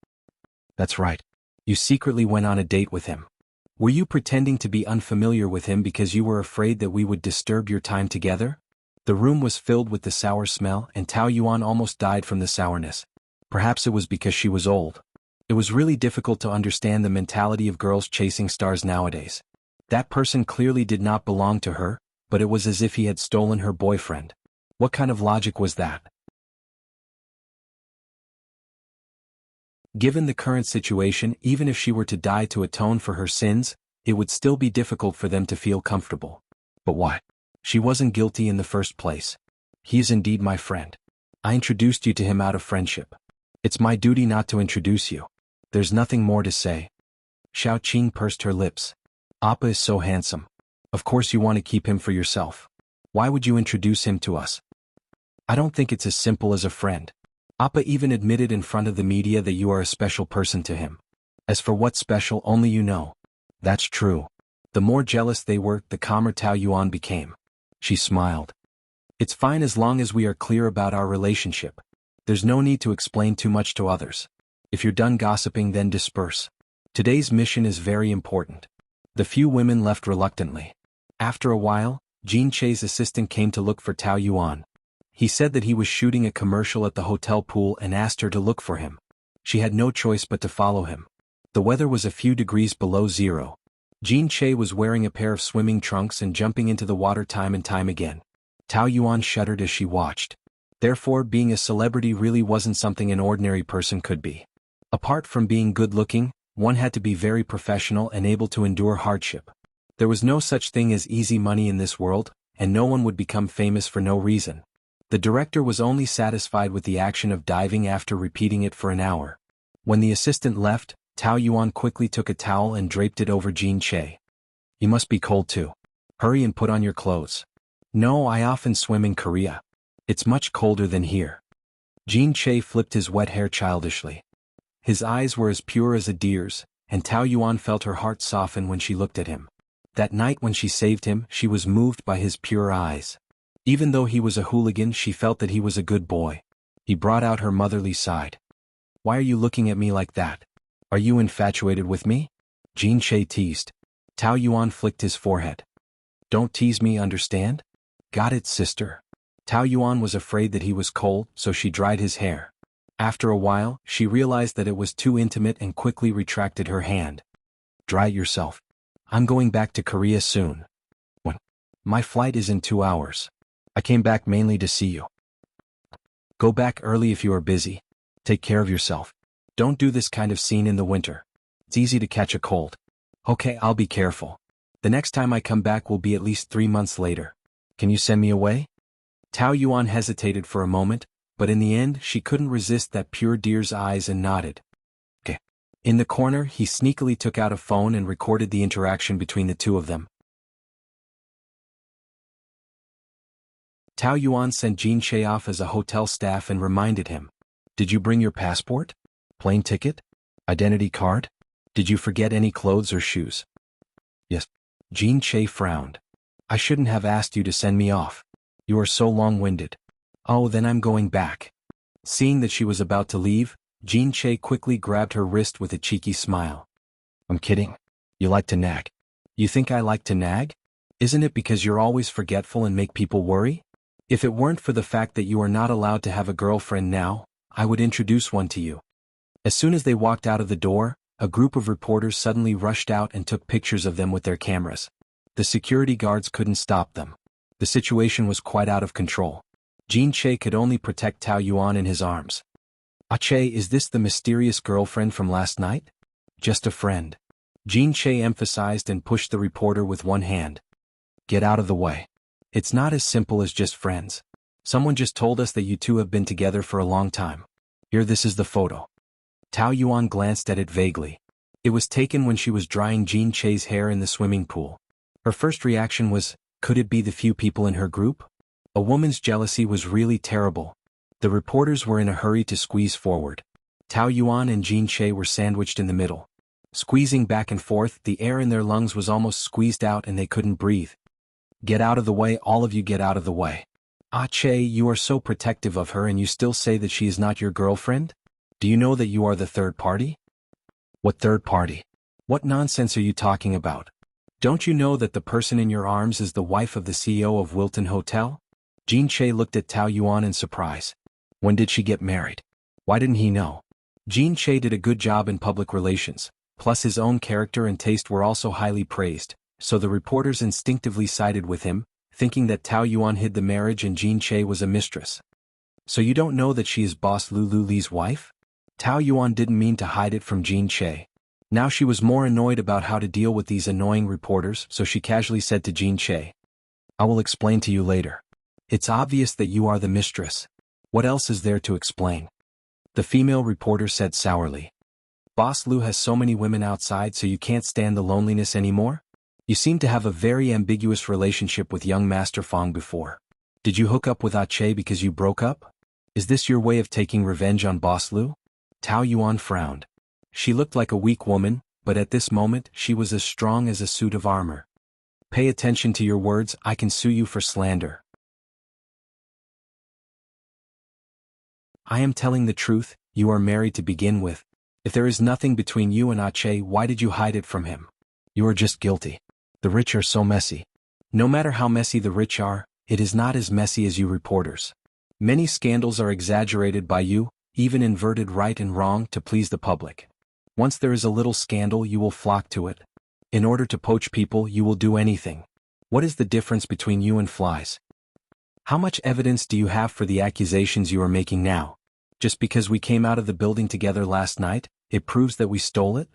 That's right. You secretly went on a date with him. Were you pretending to be unfamiliar with him because you were afraid that we would disturb your time together? The room was filled with the sour smell, and Tao Yuan almost died from the sourness. Perhaps it was because she was old. It was really difficult to understand the mentality of girls chasing stars nowadays. That person clearly did not belong to her, but it was as if he had stolen her boyfriend. What kind of logic was that? Given the current situation, even if she were to die to atone for her sins, it would still be difficult for them to feel comfortable. But why? She wasn't guilty in the first place. He is indeed my friend. I introduced you to him out of friendship. It's my duty not to introduce you. There's nothing more to say. Xiaoqing pursed her lips. Appa is so handsome. Of course you want to keep him for yourself. Why would you introduce him to us? I don't think it's as simple as a friend. Appa even admitted in front of the media that you are a special person to him. As for what's special, only you know. That's true. The more jealous they were, the calmer Tao Yuan became. She smiled. It's fine as long as we are clear about our relationship. There's no need to explain too much to others. If you're done gossiping, then disperse. Today's mission is very important. The few women left reluctantly. After a while, Jean Che's assistant came to look for Tao Yuan. He said that he was shooting a commercial at the hotel pool and asked her to look for him. She had no choice but to follow him. The weather was a few degrees below zero. Jean Che was wearing a pair of swimming trunks and jumping into the water time and time again. Tao Yuan shuddered as she watched. Therefore, being a celebrity really wasn't something an ordinary person could be. Apart from being good-looking, one had to be very professional and able to endure hardship. There was no such thing as easy money in this world, and no one would become famous for no reason. The director was only satisfied with the action of diving after repeating it for an hour. When the assistant left, Tao Yuan quickly took a towel and draped it over Jean Che. You must be cold too. Hurry and put on your clothes. No, I often swim in Korea. It's much colder than here. Jean Che flipped his wet hair childishly. His eyes were as pure as a deer's, and Tao Yuan felt her heart soften when she looked at him. That night when she saved him, she was moved by his pure eyes. Even though he was a hooligan, she felt that he was a good boy. He brought out her motherly side. Why are you looking at me like that? Are you infatuated with me? Jean Che teased. Tao Yuan flicked his forehead. Don't tease me, understand? Got it, sister. Tao Yuan was afraid that he was cold, so she dried his hair. After a while, she realized that it was too intimate and quickly retracted her hand. Dry it yourself. I'm going back to Korea soon. When? My flight is in 2 hours. I came back mainly to see you. Go back early if you are busy. Take care of yourself. Don't do this kind of scene in the winter. It's easy to catch a cold. Okay, I'll be careful. The next time I come back will be at least 3 months later. Can you send me away? Tao Yuan hesitated for a moment, but in the end she couldn't resist that pure deer's eyes and nodded. Okay. In the corner, he sneakily took out a phone and recorded the interaction between the two of them. Tao Yuan sent Jean Che off as a hotel staff and reminded him. Did you bring your passport? Plane ticket? Identity card? Did you forget any clothes or shoes? Yes. Jean Che frowned. I shouldn't have asked you to send me off. You are so long-winded. Oh, then I'm going back. Seeing that she was about to leave, Jean Che quickly grabbed her wrist with a cheeky smile. I'm kidding. You like to nag. You think I like to nag? Isn't it because you're always forgetful and make people worry? If it weren't for the fact that you are not allowed to have a girlfriend now, I would introduce one to you. As soon as they walked out of the door, a group of reporters suddenly rushed out and took pictures of them with their cameras. The security guards couldn't stop them. The situation was quite out of control. Jean Che could only protect Tao Yuan in his arms. Che, is this the mysterious girlfriend from last night? Just a friend. Jean Che emphasized and pushed the reporter with one hand. Get out of the way. It's not as simple as just friends. Someone just told us that you two have been together for a long time. Here, this is the photo. Tao Yuan glanced at it vaguely. It was taken when she was drying Jean Che's hair in the swimming pool. Her first reaction was, could it be the few people in her group? A woman's jealousy was really terrible. The reporters were in a hurry to squeeze forward. Tao Yuan and Jean Che were sandwiched in the middle. Squeezing back and forth, the air in their lungs was almost squeezed out and they couldn't breathe. Get out of the way, all of you, get out of the way. Che, you are so protective of her and you still say that she is not your girlfriend? Do you know that you are the third party? What third party? What nonsense are you talking about? Don't you know that the person in your arms is the wife of the CEO of Wilton Hotel? Jean Che looked at Tao Yuan in surprise. When did she get married? Why didn't he know? Jean Che did a good job in public relations, plus his own character and taste were also highly praised, so the reporters instinctively sided with him, thinking that Tao Yuan hid the marriage and Jean Che was a mistress. So you don't know that she is Boss Lulu Li's wife? Tao Yuan didn't mean to hide it from Jean Che. Now she was more annoyed about how to deal with these annoying reporters, so she casually said to Jean Che, I will explain to you later. It's obvious that you are the mistress. What else is there to explain? The female reporter said sourly. Boss Lu has so many women outside, so you can't stand the loneliness anymore? You seem to have a very ambiguous relationship with young Master Fong before. Did you hook up with Che because you broke up? Is this your way of taking revenge on Boss Lu? Tao Yuan frowned. She looked like a weak woman, but at this moment she was as strong as a suit of armor. Pay attention to your words, I can sue you for slander. I am telling the truth, you are married to begin with. If there is nothing between you and Ache, why did you hide it from him? You are just guilty. The rich are so messy. No matter how messy the rich are, it is not as messy as you reporters. Many scandals are exaggerated by you, even inverted right and wrong to please the public. Once there is a little scandal, you will flock to it. In order to poach people, you will do anything. What is the difference between you and flies? How much evidence do you have for the accusations you are making now? Just because we came out of the building together last night, it proves that we stole it?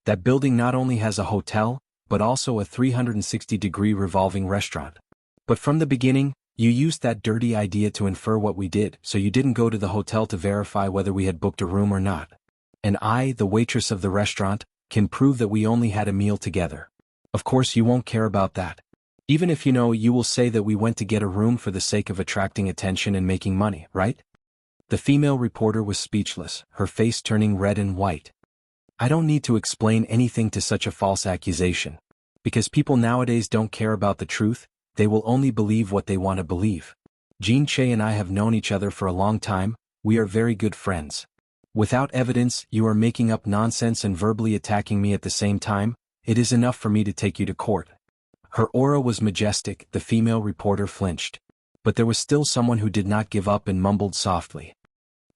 That building not only has a hotel, but also a 360-degree revolving restaurant. But from the beginning, you used that dirty idea to infer what we did, so you didn't go to the hotel to verify whether we had booked a room or not. And I, the waitress of the restaurant, can prove that we only had a meal together. Of course you won't care about that. Even if you know, you will say that we went to get a room for the sake of attracting attention and making money, right? The female reporter was speechless, her face turning red and white. I don't need to explain anything to such a false accusation. Because people nowadays don't care about the truth, they will only believe what they want to believe. Jean Che and I have known each other for a long time, we are very good friends. Without evidence, you are making up nonsense and verbally attacking me at the same time. It is enough for me to take you to court. Her aura was majestic, the female reporter flinched. But there was still someone who did not give up and mumbled softly.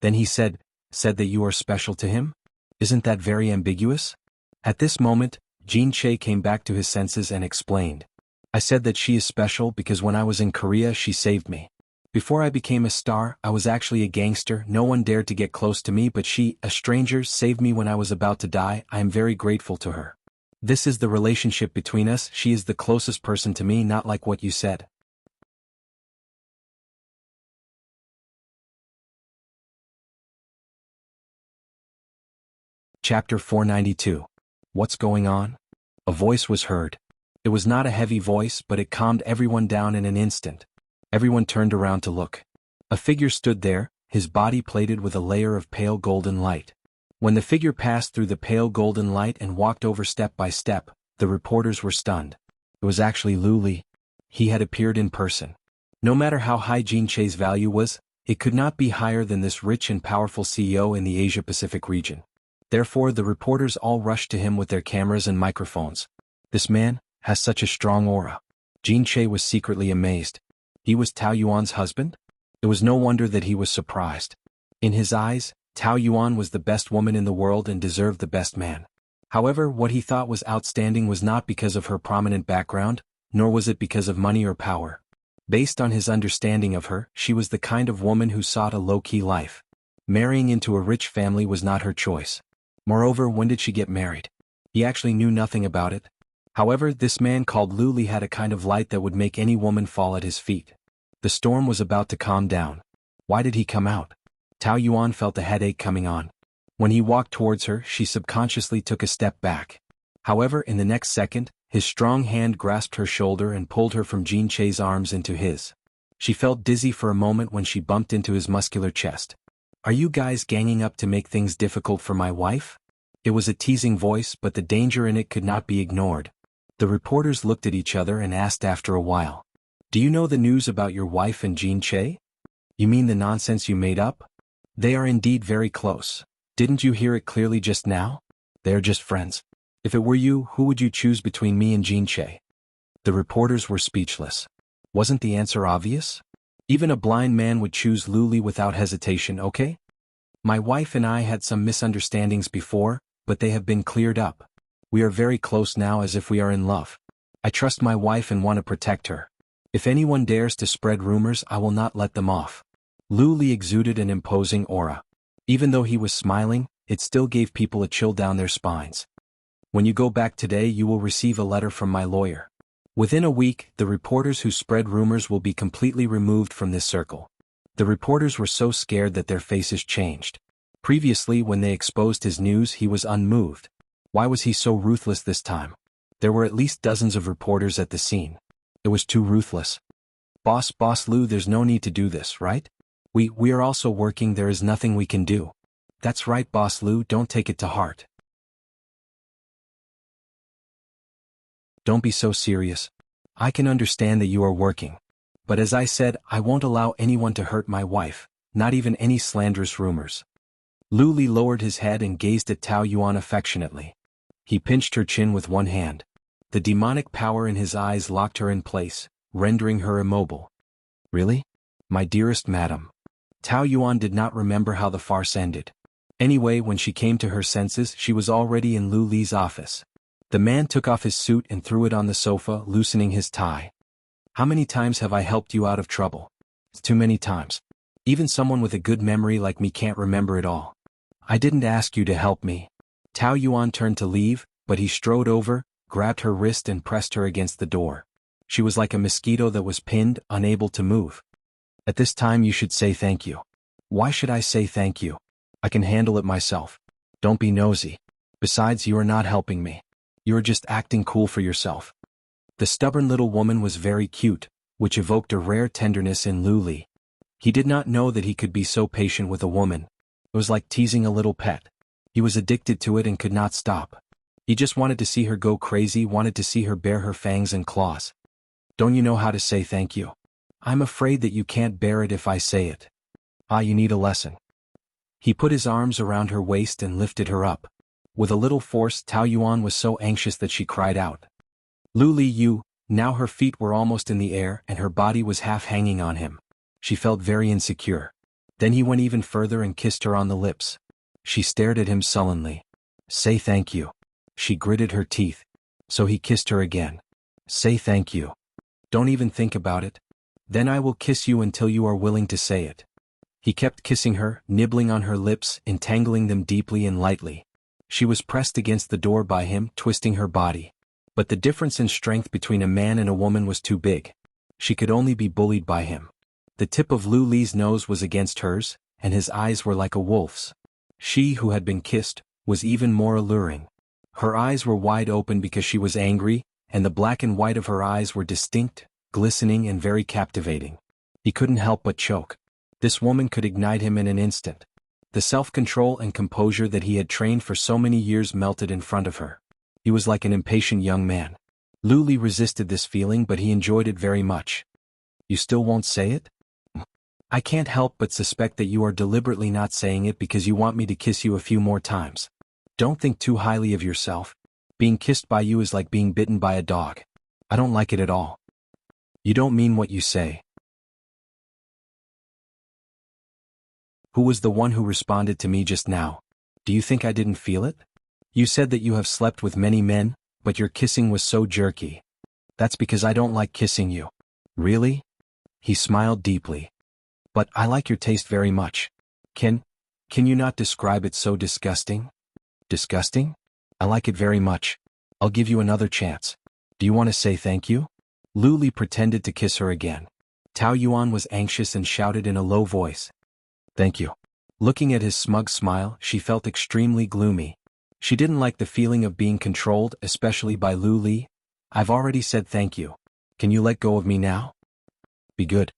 Then he said that you are special to him? Isn't that very ambiguous? At this moment, Jean Che came back to his senses and explained. I said that she is special because when I was in Korea she saved me. Before I became a star, I was actually a gangster, no one dared to get close to me, but she, a stranger, saved me when I was about to die. I am very grateful to her. This is the relationship between us, she is the closest person to me, not like what you said. Chapter 492. What's going on? A voice was heard. It was not a heavy voice, but it calmed everyone down in an instant. Everyone turned around to look. A figure stood there, his body plated with a layer of pale golden light. When the figure passed through the pale golden light and walked over step by step, the reporters were stunned. It was actually Lu Li. He had appeared in person. No matter how high Jean Che's value was, it could not be higher than this rich and powerful CEO in the Asia-Pacific region. Therefore, the reporters all rushed to him with their cameras and microphones. This man has such a strong aura. Jean Che was secretly amazed. He was Tao Yuan's husband? It was no wonder that he was surprised. In his eyes, Tao Yuan was the best woman in the world and deserved the best man. However, what he thought was outstanding was not because of her prominent background, nor was it because of money or power. Based on his understanding of her, she was the kind of woman who sought a low-key life. Marrying into a rich family was not her choice. Moreover, when did she get married? He actually knew nothing about it. However, this man called Lu Li had a kind of light that would make any woman fall at his feet. The storm was about to calm down. Why did he come out? Tao Yuan felt a headache coming on. When he walked towards her, she subconsciously took a step back. However, in the next second, his strong hand grasped her shoulder and pulled her from Jean Che's arms into his. She felt dizzy for a moment when she bumped into his muscular chest. Are you guys ganging up to make things difficult for my wife? It was a teasing voice, but the danger in it could not be ignored. The reporters looked at each other and asked after a while. Do you know the news about your wife and Jean Che? You mean the nonsense you made up? They are indeed very close. Didn't you hear it clearly just now? They are just friends. If it were you, who would you choose between me and Jean Che? The reporters were speechless. Wasn't the answer obvious? Even a blind man would choose Lu Li without hesitation, okay? My wife and I had some misunderstandings before, but they have been cleared up. We are very close now, as if we are in love. I trust my wife and want to protect her. If anyone dares to spread rumors, I will not let them off. Lu Li exuded an imposing aura. Even though he was smiling, it still gave people a chill down their spines. When you go back today, you will receive a letter from my lawyer. Within a week, the reporters who spread rumors will be completely removed from this circle. The reporters were so scared that their faces changed. Previously, when they exposed his news, he was unmoved. Why was he so ruthless this time? There were at least dozens of reporters at the scene. It was too ruthless. Boss Lu, there's no need to do this, right? We are also working, there is nothing we can do. That's right, Boss Lu, don't take it to heart. Don't be so serious. I can understand that you are working. But as I said, I won't allow anyone to hurt my wife, not even any slanderous rumors. Lu Li lowered his head and gazed at Tao Yuan affectionately. He pinched her chin with one hand. The demonic power in his eyes locked her in place, rendering her immobile. Really? My dearest madam. Tao Yuan did not remember how the farce ended. Anyway, when she came to her senses, she was already in Lu Li's office. The man took off his suit and threw it on the sofa, loosening his tie. How many times have I helped you out of trouble? Too many times. Even someone with a good memory like me can't remember it all. I didn't ask you to help me. Tao Yuan turned to leave, but he strode over, grabbed her wrist and pressed her against the door. She was like a mosquito that was pinned, unable to move. At this time you should say thank you. Why should I say thank you? I can handle it myself. Don't be nosy. Besides, you are not helping me. You are just acting cool for yourself. The stubborn little woman was very cute, which evoked a rare tenderness in Lu Li. He did not know that he could be so patient with a woman. It was like teasing a little pet. He was addicted to it and could not stop. He just wanted to see her go crazy, wanted to see her bare her fangs and claws. Don't you know how to say thank you? I'm afraid that you can't bear it if I say it. Ah, you need a lesson. He put his arms around her waist and lifted her up. With a little force, Tao Yuan was so anxious that she cried out. Lu Li, you. Now her feet were almost in the air and her body was half hanging on him. She felt very insecure. Then he went even further and kissed her on the lips. She stared at him sullenly. Say thank you. She gritted her teeth. So he kissed her again. Say thank you. Don't even think about it. Then I will kiss you until you are willing to say it. He kept kissing her, nibbling on her lips, entangling them deeply and lightly. She was pressed against the door by him, twisting her body. But the difference in strength between a man and a woman was too big. She could only be bullied by him. The tip of Lu Li's nose was against hers, and his eyes were like a wolf's. She who had been kissed was even more alluring. Her eyes were wide open because she was angry, and the black and white of her eyes were distinct, glistening and very captivating. He couldn't help but choke. This woman could ignite him in an instant. The self-control and composure that he had trained for so many years melted in front of her. He was like an impatient young man. Lu Li resisted this feeling, but he enjoyed it very much. You still won't say it? I can't help but suspect that you are deliberately not saying it because you want me to kiss you a few more times. Don't think too highly of yourself. Being kissed by you is like being bitten by a dog. I don't like it at all. You don't mean what you say. Who was the one who responded to me just now? Do you think I didn't feel it? You said that you have slept with many men, but your kissing was so jerky. That's because I don't like kissing you. Really? He smiled deeply. But I like your taste very much. Can you not describe it so disgusting? Disgusting? I like it very much. I'll give you another chance. Do you want to say thank you? Lu Li pretended to kiss her again. Tao Yuan was anxious and shouted in a low voice. Thank you. Looking at his smug smile, she felt extremely gloomy. She didn't like the feeling of being controlled, especially by Lu Li. I've already said thank you. Can you let go of me now? Be good.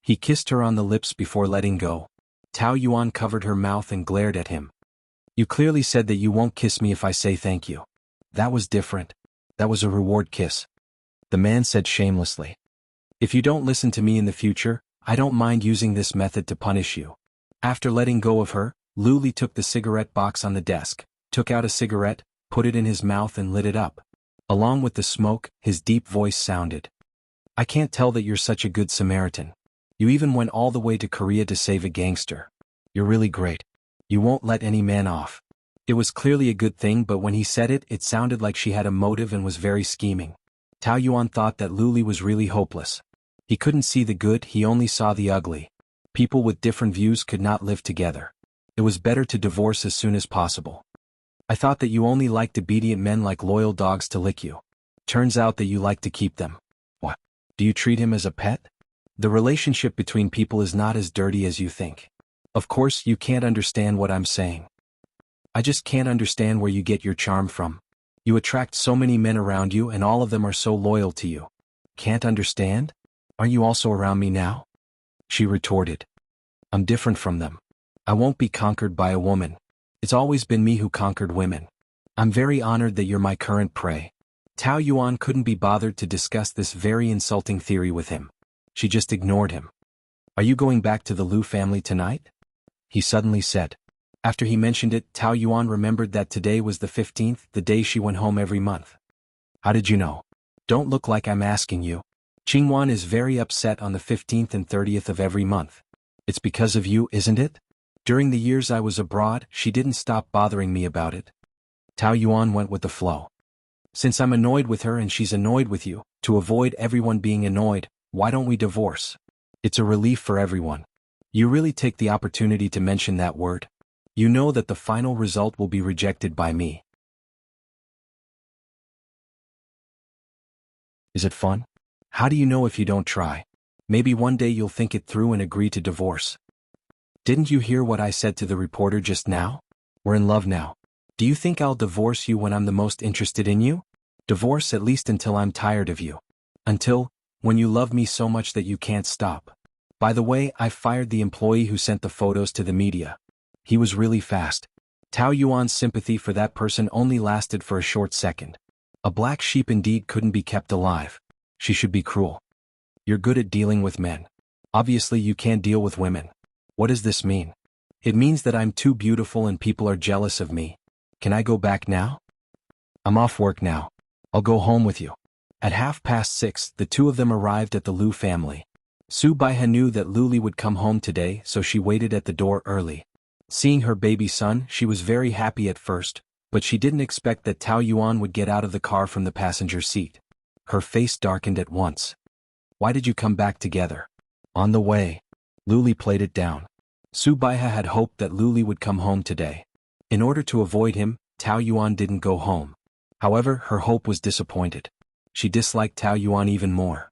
He kissed her on the lips before letting go. Tao Yuan covered her mouth and glared at him. You clearly said that you won't kiss me if I say thank you. That was different. That was a reward kiss. The man said shamelessly. If you don't listen to me in the future, I don't mind using this method to punish you. After letting go of her, Lu Li took the cigarette box on the desk, took out a cigarette, put it in his mouth and lit it up. Along with the smoke, his deep voice sounded. I can't tell that you're such a good Samaritan. You even went all the way to Korea to save a gangster. You're really great. You won't let any man off. It was clearly a good thing, but when he said it, it sounded like she had a motive and was very scheming. Tao Yuan thought that Lu Li was really hopeless. He couldn't see the good, he only saw the ugly. People with different views could not live together. It was better to divorce as soon as possible. I thought that you only liked obedient men like loyal dogs to lick you. Turns out that you like to keep them. What? Do you treat him as a pet? The relationship between people is not as dirty as you think. Of course, you can't understand what I'm saying. I just can't understand where you get your charm from. You attract so many men around you and all of them are so loyal to you. Can't understand? Aren't you also around me now? She retorted. I'm different from them. I won't be conquered by a woman. It's always been me who conquered women. I'm very honored that you're my current prey. Tao Yuan couldn't be bothered to discuss this very insulting theory with him. She just ignored him. Are you going back to the Liu family tonight? He suddenly said. After he mentioned it, Tao Yuan remembered that today was the 15th, the day she went home every month. How did you know? Don't look like I'm asking you. Qingwan is very upset on the 15th and 30th of every month. It's because of you, isn't it? During the years I was abroad, she didn't stop bothering me about it. Tao Yuan went with the flow. Since I'm annoyed with her and she's annoyed with you, to avoid everyone being annoyed, why don't we divorce? It's a relief for everyone. You really take the opportunity to mention that word. You know that the final result will be rejected by me. Is it fun? How do you know if you don't try? Maybe one day you'll think it through and agree to divorce. Didn't you hear what I said to the reporter just now? We're in love now. Do you think I'll divorce you when I'm the most interested in you? Divorce at least until I'm tired of you. Until, when you love me so much that you can't stop. By the way, I fired the employee who sent the photos to the media. He was really fast. Tao Yuan's sympathy for that person only lasted for a short second. A black sheep indeed couldn't be kept alive. She should be cruel. You're good at dealing with men. Obviously you can't deal with women. What does this mean? It means that I'm too beautiful and people are jealous of me. Can I go back now? I'm off work now. I'll go home with you. At 6:30, the two of them arrived at the Liu family. Su Baihe knew that Luli would come home today, so she waited at the door early. Seeing her baby son, she was very happy at first, but she didn't expect that Tao Yuan would get out of the car from the passenger seat. Her face darkened at once. Why did you come back together? On the way. Luli played it down. Su Baihe had hoped that Luli would come home today. In order to avoid him, Tao Yuan didn't go home. However, her hope was disappointed. She disliked Tao Yuan even more.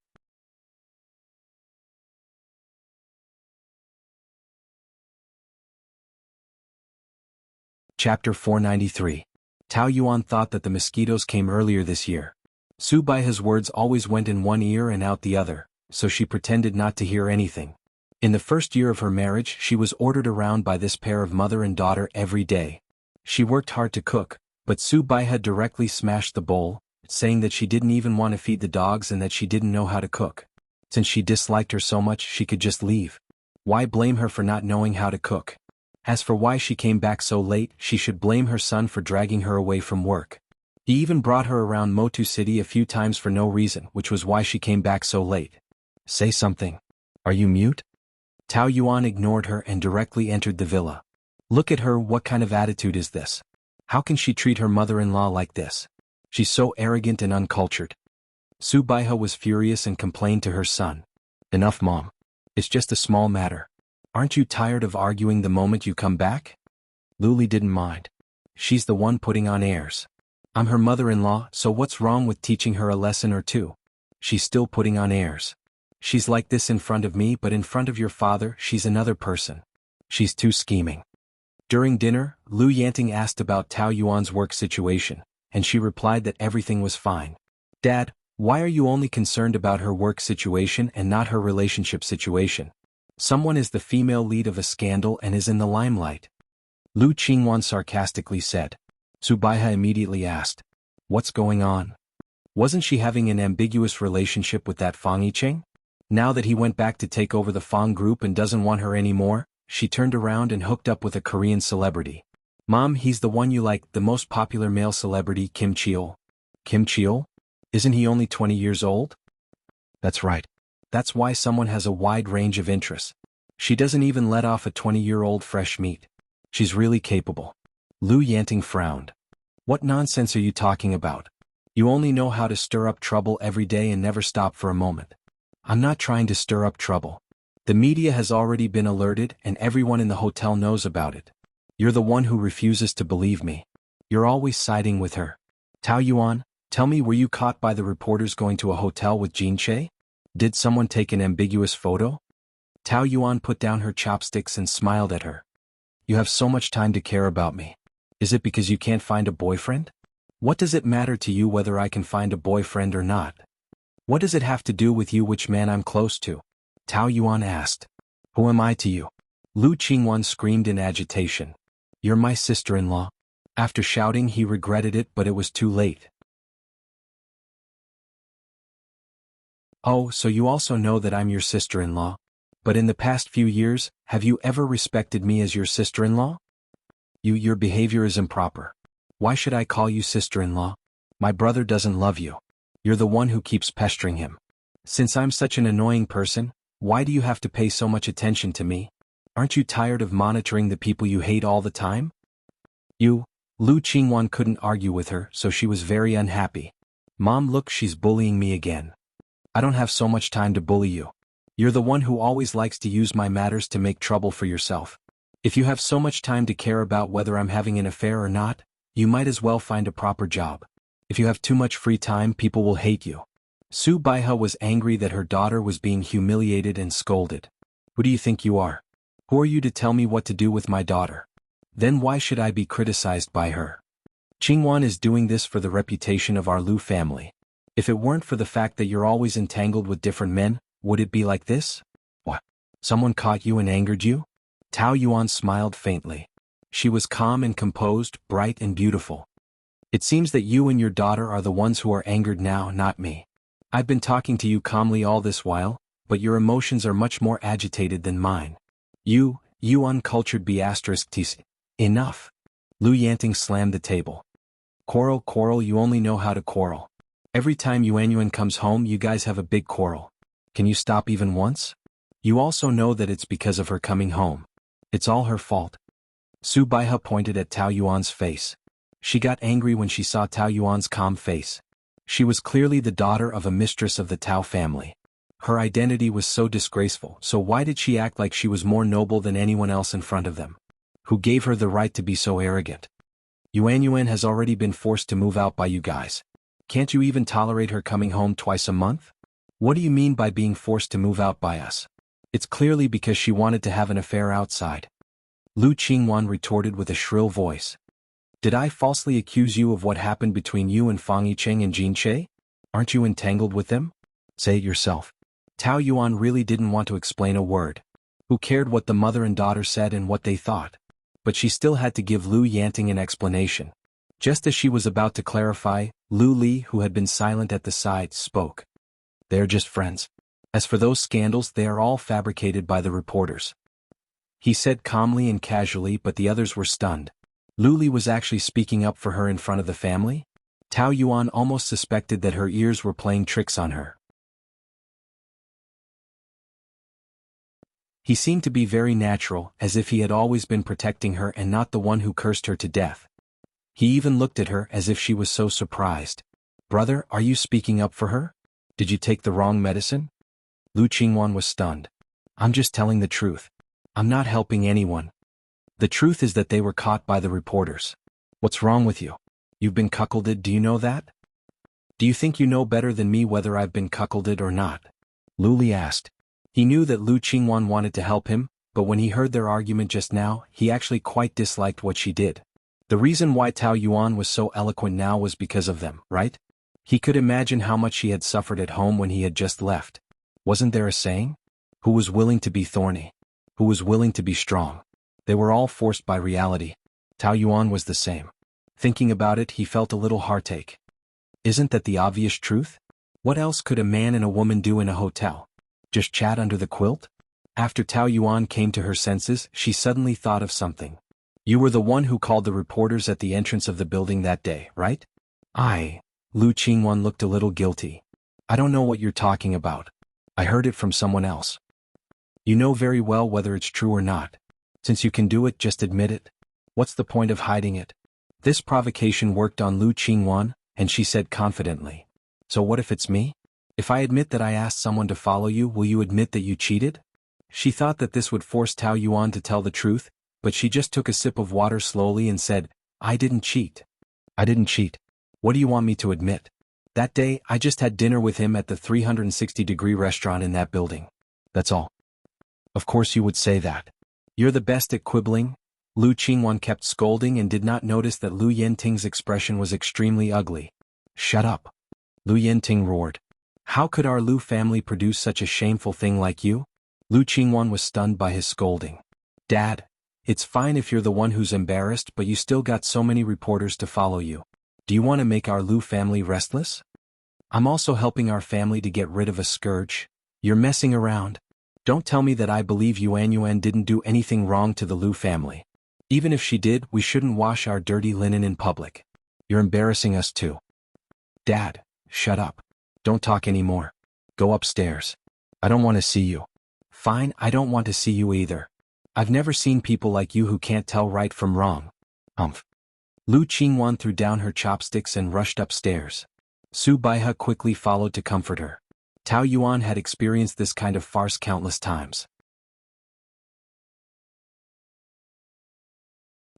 Chapter 493. Tao Yuan thought that the mosquitoes came earlier this year. Su Baihe's words always went in one ear and out the other, so she pretended not to hear anything. In the first year of her marriage, she was ordered around by this pair of mother and daughter every day. She worked hard to cook, but Su Baihe directly smashed the bowl, saying that she didn't even want to feed the dogs and that she didn't know how to cook. Since she disliked her so much, she could just leave. Why blame her for not knowing how to cook? As for why she came back so late, she should blame her son for dragging her away from work. He even brought her around Motu City a few times for no reason, which was why she came back so late. Say something. Are you mute? Tao Yuan ignored her and directly entered the villa. Look at her, what kind of attitude is this? How can she treat her mother-in-law like this? She's so arrogant and uncultured. Su Baihe was furious and complained to her son. Enough, Mom. It's just a small matter. Aren't you tired of arguing the moment you come back? Luli didn't mind. She's the one putting on airs. I'm her mother-in-law, so what's wrong with teaching her a lesson or two? She's still putting on airs. She's like this in front of me, but in front of your father, she's another person. She's too scheming. During dinner, Lu Yanting asked about Tao Yuan's work situation, and she replied that everything was fine. Dad, why are you only concerned about her work situation and not her relationship situation? Someone is the female lead of a scandal and is in the limelight. Lu Qingwan sarcastically said. Su Baihe immediately asked, what's going on? Wasn't she having an ambiguous relationship with that Fang Yicheng? Now that he went back to take over the Fang group and doesn't want her anymore, she turned around and hooked up with a Korean celebrity. Mom, he's the one you like, the most popular male celebrity, Kim Cheol. Kim Cheol? Isn't he only 20 years old? That's right. That's why someone has a wide range of interests. She doesn't even let off a 20-year-old fresh meat. She's really capable. Lu Yanting frowned. What nonsense are you talking about? You only know how to stir up trouble every day and never stop for a moment. I'm not trying to stir up trouble. The media has already been alerted and everyone in the hotel knows about it. You're the one who refuses to believe me. You're always siding with her. Tao Yuan, tell me, were you caught by the reporters going to a hotel with Jin Che? Did someone take an ambiguous photo? Tao Yuan put down her chopsticks and smiled at her. You have so much time to care about me. Is it because you can't find a boyfriend? What does it matter to you whether I can find a boyfriend or not? What does it have to do with you which man I'm close to? Tao Yuan asked. Who am I to you? Lu Qingwan screamed in agitation. You're my sister-in-law. After shouting, he regretted it, but it was too late. Oh, so you also know that I'm your sister-in-law? But in the past few years, have you ever respected me as your sister-in-law? Your behavior is improper. Why should I call you sister-in-law? My brother doesn't love you. You're the one who keeps pestering him. Since I'm such an annoying person, why do you have to pay so much attention to me? Aren't you tired of monitoring the people you hate all the time? Lu Qingwan couldn't argue with her, so she was very unhappy. Mom, look, she's bullying me again. I don't have so much time to bully you. You're the one who always likes to use my matters to make trouble for yourself. If you have so much time to care about whether I'm having an affair or not, you might as well find a proper job. If you have too much free time, people will hate you. Su Baihe was angry that her daughter was being humiliated and scolded. Who do you think you are? Who are you to tell me what to do with my daughter? Then why should I be criticized by her? Qingwan is doing this for the reputation of our Lu family. If it weren't for the fact that you're always entangled with different men, would it be like this? What? Someone caught you and angered you? Tao Yuan smiled faintly. She was calm and composed, bright and beautiful. It seems that you and your daughter are the ones who are angered now, not me. I've been talking to you calmly all this while, but your emotions are much more agitated than mine. You uncultured ***. Enough. Lu Yanting slammed the table. Quarrel, you only know how to quarrel. Every time Yuanyuan comes home you guys have a big quarrel. Can you stop even once? You also know that it's because of her coming home. It's all her fault. Su Baihe pointed at Tao Yuan's face. She got angry when she saw Tao Yuan's calm face. She was clearly the daughter of a mistress of the Tao family. Her identity was so disgraceful, so why did she act like she was more noble than anyone else in front of them? Who gave her the right to be so arrogant? Yuanyuan has already been forced to move out by you guys. Can't you even tolerate her coming home twice a month? What do you mean by being forced to move out by us? It's clearly because she wanted to have an affair outside. Lu Qingwan retorted with a shrill voice. Did I falsely accuse you of what happened between you and Fang Yicheng and Jin Che? Aren't you entangled with them? Say it yourself. Tao Yuan really didn't want to explain a word. Who cared what the mother and daughter said and what they thought? But she still had to give Lu Yanting an explanation. Just as she was about to clarify, Lu Li, who had been silent at the side, spoke. They're just friends. As for those scandals, they are all fabricated by the reporters. He said calmly and casually, but the others were stunned. Lu Li was actually speaking up for her in front of the family? Tao Yuan almost suspected that her ears were playing tricks on her. He seemed to be very natural, as if he had always been protecting her and not the one who cursed her to death. He even looked at her as if she was so surprised. Brother, are you speaking up for her? Did you take the wrong medicine? Lu Qingwan was stunned. I'm just telling the truth. I'm not helping anyone. The truth is that they were caught by the reporters. What's wrong with you? You've been cuckolded, do you know that? Do you think you know better than me whether I've been cuckolded or not? Lu Li asked. He knew that Lu Qingwan wanted to help him, but when he heard their argument just now, he actually quite disliked what she did. The reason why Tao Yuan was so eloquent now was because of them, right? He could imagine how much he had suffered at home when he had just left. Wasn't there a saying? Who was willing to be thorny? Who was willing to be strong? They were all forced by reality. Tao Yuan was the same. Thinking about it, he felt a little heartache. Isn't that the obvious truth? What else could a man and a woman do in a hotel? Just chat under the quilt? After Tao Yuan came to her senses, she suddenly thought of something. You were the one who called the reporters at the entrance of the building that day, right? Lu Qingwan looked a little guilty. I don't know what you're talking about. I heard it from someone else. You know very well whether it's true or not. Since you can do it, just admit it. What's the point of hiding it? This provocation worked on Lu Qingwan, and she said confidently. So what if it's me? If I admit that I asked someone to follow you, will you admit that you cheated? She thought that this would force Tao Yuan to tell the truth, but she just took a sip of water slowly and said, I didn't cheat. I didn't cheat. What do you want me to admit? That day, I just had dinner with him at the 360-degree restaurant in that building. That's all. Of course you would say that. You're the best at quibbling. Lu Qingwan kept scolding and did not notice that Lu Yanting's expression was extremely ugly. Shut up. Lu Yanting roared. How could our Lu family produce such a shameful thing like you? Lu Qingwan was stunned by his scolding. Dad, it's fine if you're the one who's embarrassed, but you still got so many reporters to follow you. Do you want to make our Lu family restless? I'm also helping our family to get rid of a scourge. You're messing around. Don't tell me that I believe Yuan didn't do anything wrong to the Lu family. Even if she did, we shouldn't wash our dirty linen in public. You're embarrassing us too. Dad, shut up. Don't talk anymore. Go upstairs. I don't want to see you. Fine, I don't want to see you either. I've never seen people like you who can't tell right from wrong. Humph. Lu Qingwan threw down her chopsticks and rushed upstairs. Su Baihe quickly followed to comfort her. Tao Yuan had experienced this kind of farce countless times.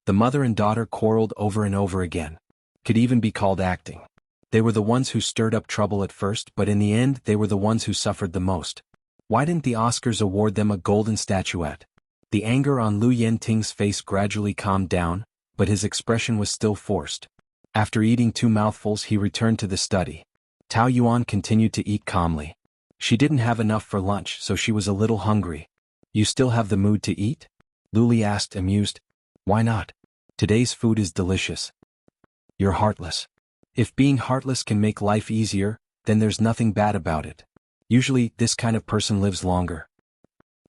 The mother and daughter quarreled over and over again. Could even be called acting. They were the ones who stirred up trouble at first, but in the end they were the ones who suffered the most. Why didn't the Oscars award them a golden statuette? The anger on Lu Yenting's face gradually calmed down, but his expression was still forced. After eating 2 mouthfuls he returned to the study. Tao Yuan continued to eat calmly. She didn't have enough for lunch, so she was a little hungry. You still have the mood to eat? Luli asked, amused. Why not? Today's food is delicious. You're heartless. If being heartless can make life easier, then there's nothing bad about it. Usually, this kind of person lives longer.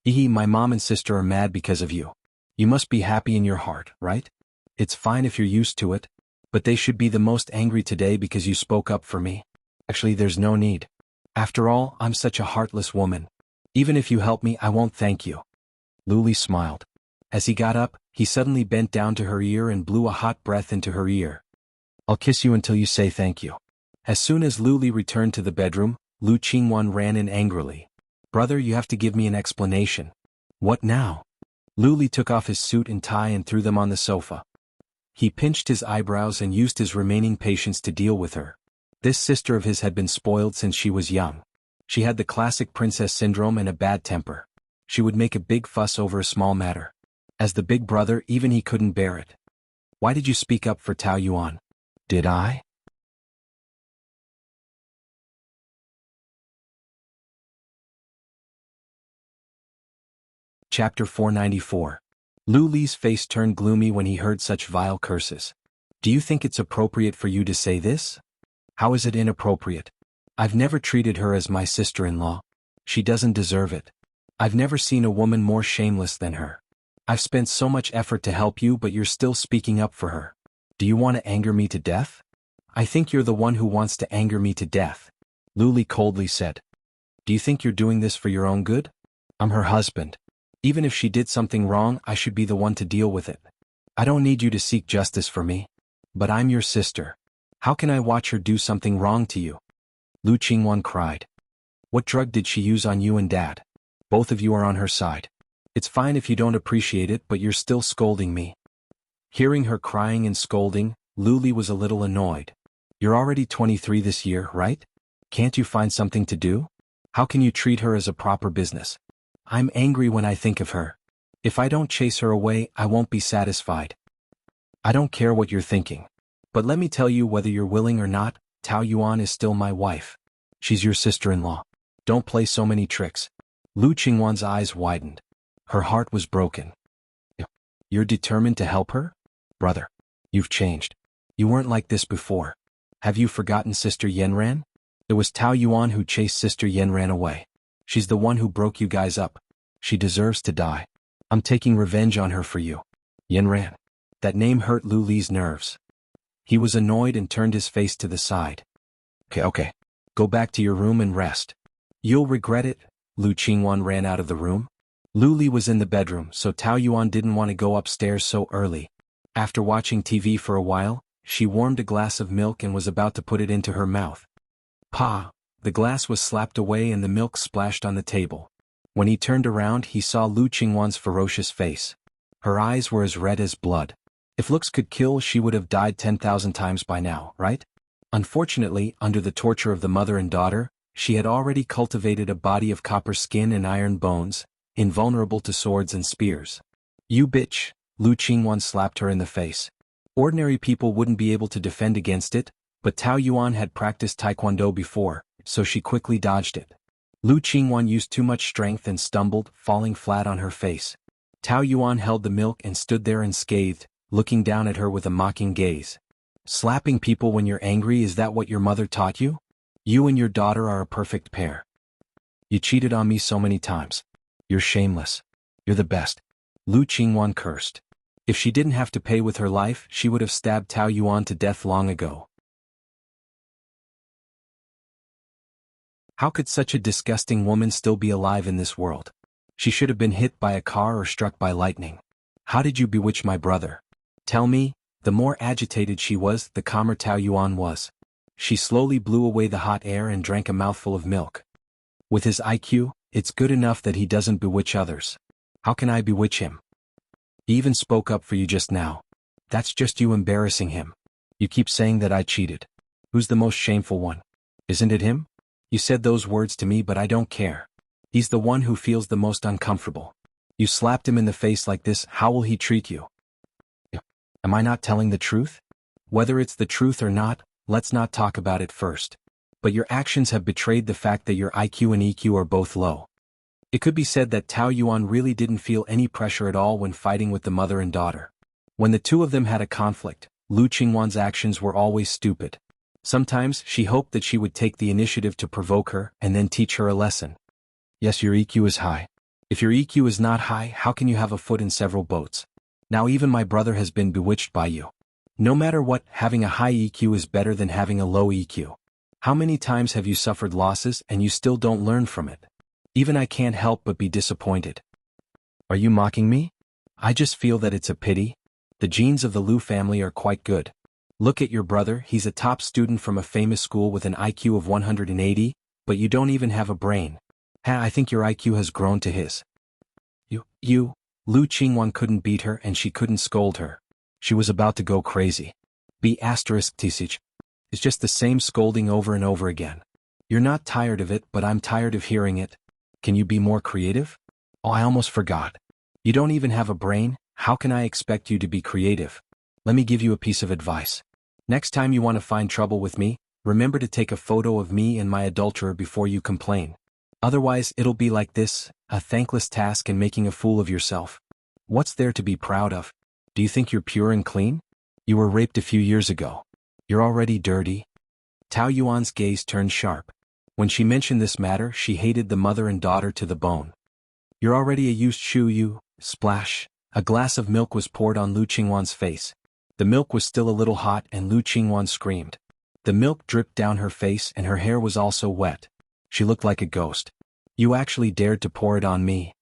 My mom and sister are mad because of you. You must be happy in your heart, right? It's fine if you're used to it, but they should be the most angry today because you spoke up for me. Actually, there's no need. After all, I'm such a heartless woman. Even if you help me, I won't thank you. Luli smiled. As he got up, he suddenly bent down to her ear and blew a hot breath into her ear. I'll kiss you until you say thank you. As soon as Luli returned to the bedroom, Lu Qingwan ran in angrily. Brother, you have to give me an explanation. What now? Luli took off his suit and tie and threw them on the sofa. He pinched his eyebrows and used his remaining patience to deal with her. This sister of his had been spoiled since she was young. She had the classic princess syndrome and a bad temper. She would make a big fuss over a small matter. As the big brother, even he couldn't bear it. Why did you speak up for Tao Yuan? Did I? Chapter 494. Lu Li's face turned gloomy when he heard such vile curses. Do you think it's appropriate for you to say this? How is it inappropriate? I've never treated her as my sister-in-law. She doesn't deserve it. I've never seen a woman more shameless than her. I've spent so much effort to help you, but you're still speaking up for her. Do you want to anger me to death? I think you're the one who wants to anger me to death. Lu Li coldly said. Do you think you're doing this for your own good? I'm her husband. Even if she did something wrong, I should be the one to deal with it. I don't need you to seek justice for me. But I'm your sister. How can I watch her do something wrong to you? Lu Qingwan cried. What drug did she use on you and Dad? Both of you are on her side. It's fine if you don't appreciate it, but you're still scolding me. Hearing her crying and scolding, Lu Li was a little annoyed. You're already 23 this year, right? Can't you find something to do? How can you treat her as a proper business? I'm angry when I think of her. If I don't chase her away, I won't be satisfied. I don't care what you're thinking. But let me tell you, whether you're willing or not, Tao Yuan is still my wife. She's your sister-in-law. Don't play so many tricks. Lu Qingwan's eyes widened. Her heart was broken. You're determined to help her? Brother, you've changed. You weren't like this before. Have you forgotten Sister Yanran? It was Tao Yuan who chased Sister Yanran away. She's the one who broke you guys up. She deserves to die. I'm taking revenge on her for you. Yanran. That name hurt Lu Li's nerves. He was annoyed and turned his face to the side. Okay. Go back to your room and rest. You'll regret it. Lu Qingwan ran out of the room. Lu Li was in the bedroom, so Tao Yuan didn't want to go upstairs so early. After watching TV for a while, she warmed a glass of milk and was about to put it into her mouth. Pa! The glass was slapped away and the milk splashed on the table. When he turned around, he saw Lu Qingwan's ferocious face. Her eyes were as red as blood. If looks could kill, she would have died 10,000 times by now, right? Unfortunately, under the torture of the mother and daughter, she had already cultivated a body of copper skin and iron bones, invulnerable to swords and spears. You bitch! Lu Qingwan slapped her in the face. Ordinary people wouldn't be able to defend against it, but Tao Yuan had practiced taekwondo before, so she quickly dodged it. Lu Qingwan used too much strength and stumbled, falling flat on her face. Tao Yuan held the milk and stood there unscathed, looking down at her with a mocking gaze. Slapping people when you're angry, is that what your mother taught you? You and your daughter are a perfect pair. You cheated on me so many times. You're shameless. You're the best. Lu Qingwan cursed. If she didn't have to pay with her life, she would have stabbed Tao Yuan to death long ago. How could such a disgusting woman still be alive in this world? She should have been hit by a car or struck by lightning. How did you bewitch my brother? Tell me. The more agitated she was, the calmer Tao Yuan was. She slowly blew away the hot air and drank a mouthful of milk. With his IQ, it's good enough that he doesn't bewitch others. How can I bewitch him? He even spoke up for you just now. That's just you embarrassing him. You keep saying that I cheated. Who's the most shameful one? Isn't it him? You said those words to me, but I don't care. He's the one who feels the most uncomfortable. You slapped him in the face like this, how will he treat you? Am I not telling the truth? Whether it's the truth or not, let's not talk about it first. But your actions have betrayed the fact that your IQ and EQ are both low. It could be said that Tao Yuan really didn't feel any pressure at all when fighting with the mother and daughter. When the two of them had a conflict, Lu Qingwan's actions were always stupid. Sometimes she hoped that she would take the initiative to provoke her and then teach her a lesson. Yes, your EQ is high. If your EQ is not high, how can you have a foot in several boats? Now even my brother has been bewitched by you. No matter what, having a high EQ is better than having a low EQ. How many times have you suffered losses and you still don't learn from it? Even I can't help but be disappointed. Are you mocking me? I just feel that it's a pity. The genes of the Lu family are quite good. Look at your brother, he's a top student from a famous school with an IQ of 180, but you don't even have a brain. I think your IQ has grown to his. Lu Qingwan couldn't beat her and she couldn't scold her. She was about to go crazy. It's just the same scolding over and over again. You're not tired of it, but I'm tired of hearing it. Can you be more creative? Oh, I almost forgot. You don't even have a brain, how can I expect you to be creative? Let me give you a piece of advice. Next time you want to find trouble with me, remember to take a photo of me and my adulterer before you complain. Otherwise, it'll be like this, a thankless task and making a fool of yourself. What's there to be proud of? Do you think you're pure and clean? You were raped a few years ago. You're already dirty. Tao Yuan's gaze turned sharp. When she mentioned this matter, she hated the mother and daughter to the bone. You're already a used shoe, you. Splash. A glass of milk was poured on Lu Qingwan's face. The milk was still a little hot and Lu Qingwan screamed. The milk dripped down her face and her hair was also wet. She looked like a ghost. You actually dared to pour it on me.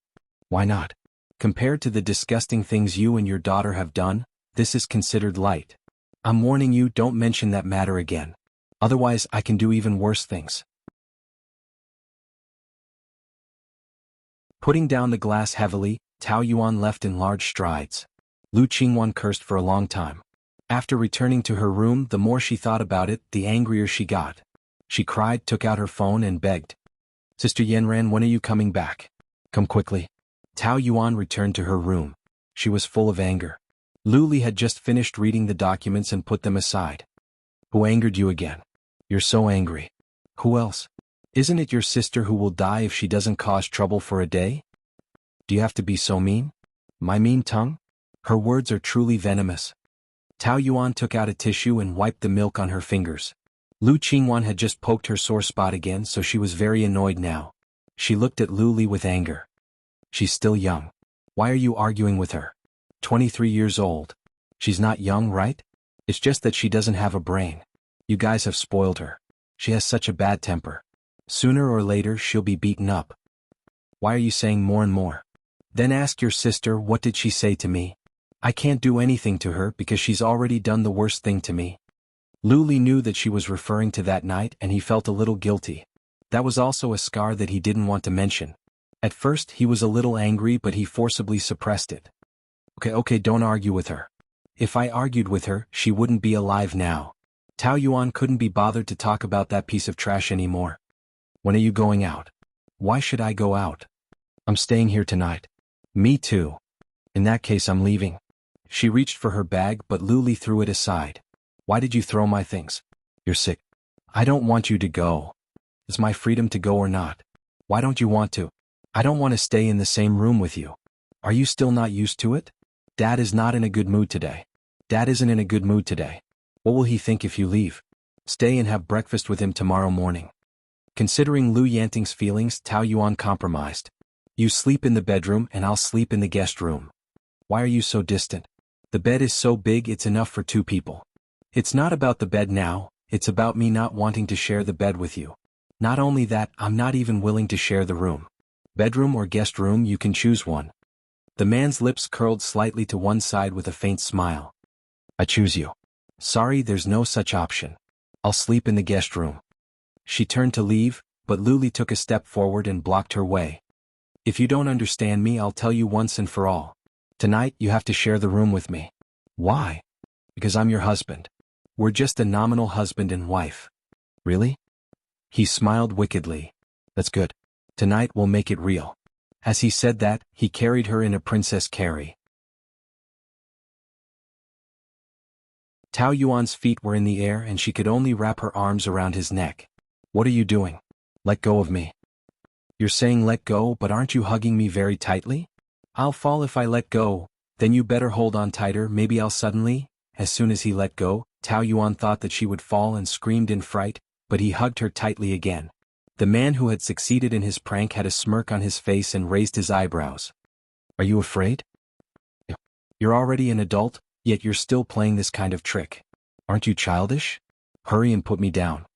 Why not? Compared to the disgusting things you and your daughter have done, this is considered light. I'm warning you, don't mention that matter again. Otherwise, I can do even worse things. Putting down the glass heavily, Tao Yuan left in large strides. Lu Qingwan cursed for a long time. After returning to her room, the more she thought about it, the angrier she got. She cried, took out her phone and begged. Sister Yanran, when are you coming back? Come quickly. Tao Yuan returned to her room. She was full of anger. Lu Li had just finished reading the documents and put them aside. Who angered you again? You're so angry. Who else? Isn't it your sister who will die if she doesn't cause trouble for a day? Do you have to be so mean? My mean tongue? Her words are truly venomous. Tao Yuan took out a tissue and wiped the milk on her fingers. Lu Qingwan had just poked her sore spot again, so she was very annoyed now. She looked at Lu Li with anger. She's still young. Why are you arguing with her? 23 years old. She's not young, right? It's just that she doesn't have a brain. You guys have spoiled her. She has such a bad temper. Sooner or later she'll be beaten up. Why are you saying more and more? Then ask your sister, what did she say to me? I can't do anything to her because she's already done the worst thing to me. Lu Li knew that she was referring to that night and he felt a little guilty. That was also a scar that he didn't want to mention. At first he was a little angry, but he forcibly suppressed it. Okay, don't argue with her. If I argued with her, she wouldn't be alive now. Tao Yuan couldn't be bothered to talk about that piece of trash anymore. When are you going out? Why should I go out? I'm staying here tonight. Me too. In that case, I'm leaving. She reached for her bag, but Lu Li threw it aside. Why did you throw my things? You're sick. I don't want you to go. It's my freedom to go or not. Why don't you want to? I don't want to stay in the same room with you. Are you still not used to it? Dad is not in a good mood today. Dad isn't in a good mood today. What will he think if you leave? Stay and have breakfast with him tomorrow morning. Considering Lu Yanting's feelings, Tao Yuan compromised. You sleep in the bedroom and I'll sleep in the guest room. Why are you so distant? The bed is so big it's enough for 2 people. It's not about the bed now, it's about me not wanting to share the bed with you. Not only that, I'm not even willing to share the room. Bedroom or guest room, you can choose one. The man's lips curled slightly to one side with a faint smile. I choose you. Sorry, there's no such option. I'll sleep in the guest room. She turned to leave, but Luli took a step forward and blocked her way. If you don't understand me, I'll tell you once and for all. Tonight, you have to share the room with me. Why? Because I'm your husband. We're just a nominal husband and wife. Really? He smiled wickedly. That's good. Tonight we'll make it real. As he said that, he carried her in a princess carry. Tao Yuan's feet were in the air and she could only wrap her arms around his neck. What are you doing? Let go of me. You're saying let go, but aren't you hugging me very tightly? I'll fall if I let go, then you better hold on tighter, maybe I'll suddenly. As soon as he let go, Tao Yuan thought that she would fall and screamed in fright, but he hugged her tightly again. The man who had succeeded in his prank had a smirk on his face and raised his eyebrows. Are you afraid? You're already an adult, yet you're still playing this kind of trick. Aren't you childish? Hurry and put me down.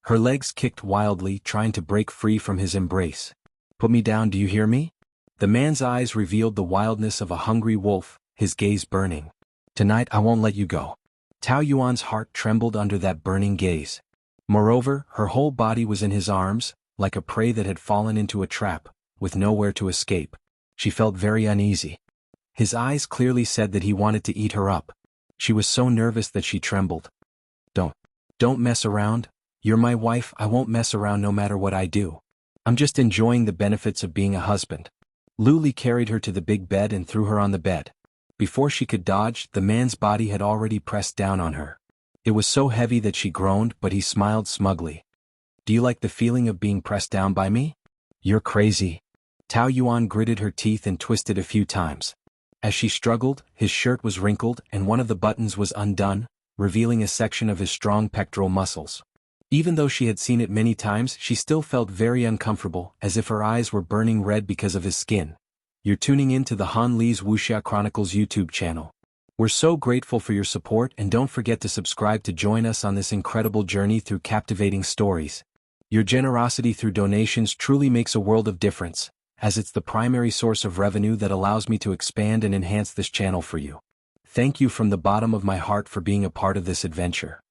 Her legs kicked wildly, trying to break free from his embrace. Put me down, do you hear me? The man's eyes revealed the wildness of a hungry wolf, his gaze burning. Tonight I won't let you go. Tao Yuan's heart trembled under that burning gaze. Moreover, her whole body was in his arms, like a prey that had fallen into a trap, with nowhere to escape. She felt very uneasy. His eyes clearly said that he wanted to eat her up. She was so nervous that she trembled. Don't mess around. You're my wife, I won't mess around no matter what I do. I'm just enjoying the benefits of being a husband. Luli carried her to the big bed and threw her on the bed. Before she could dodge, the man's body had already pressed down on her. It was so heavy that she groaned, but he smiled smugly. Do you like the feeling of being pressed down by me? You're crazy. Tao Yuan gritted her teeth and twisted a few times. As she struggled, his shirt was wrinkled and one of the buttons was undone, revealing a section of his strong pectoral muscles. Even though she had seen it many times, she still felt very uncomfortable, as if her eyes were burning red because of his skin. You're tuning in to the Han Li's Wuxia Chronicles YouTube channel. We're so grateful for your support, and don't forget to subscribe to join us on this incredible journey through captivating stories. Your generosity through donations truly makes a world of difference, as it's the primary source of revenue that allows me to expand and enhance this channel for you. Thank you from the bottom of my heart for being a part of this adventure.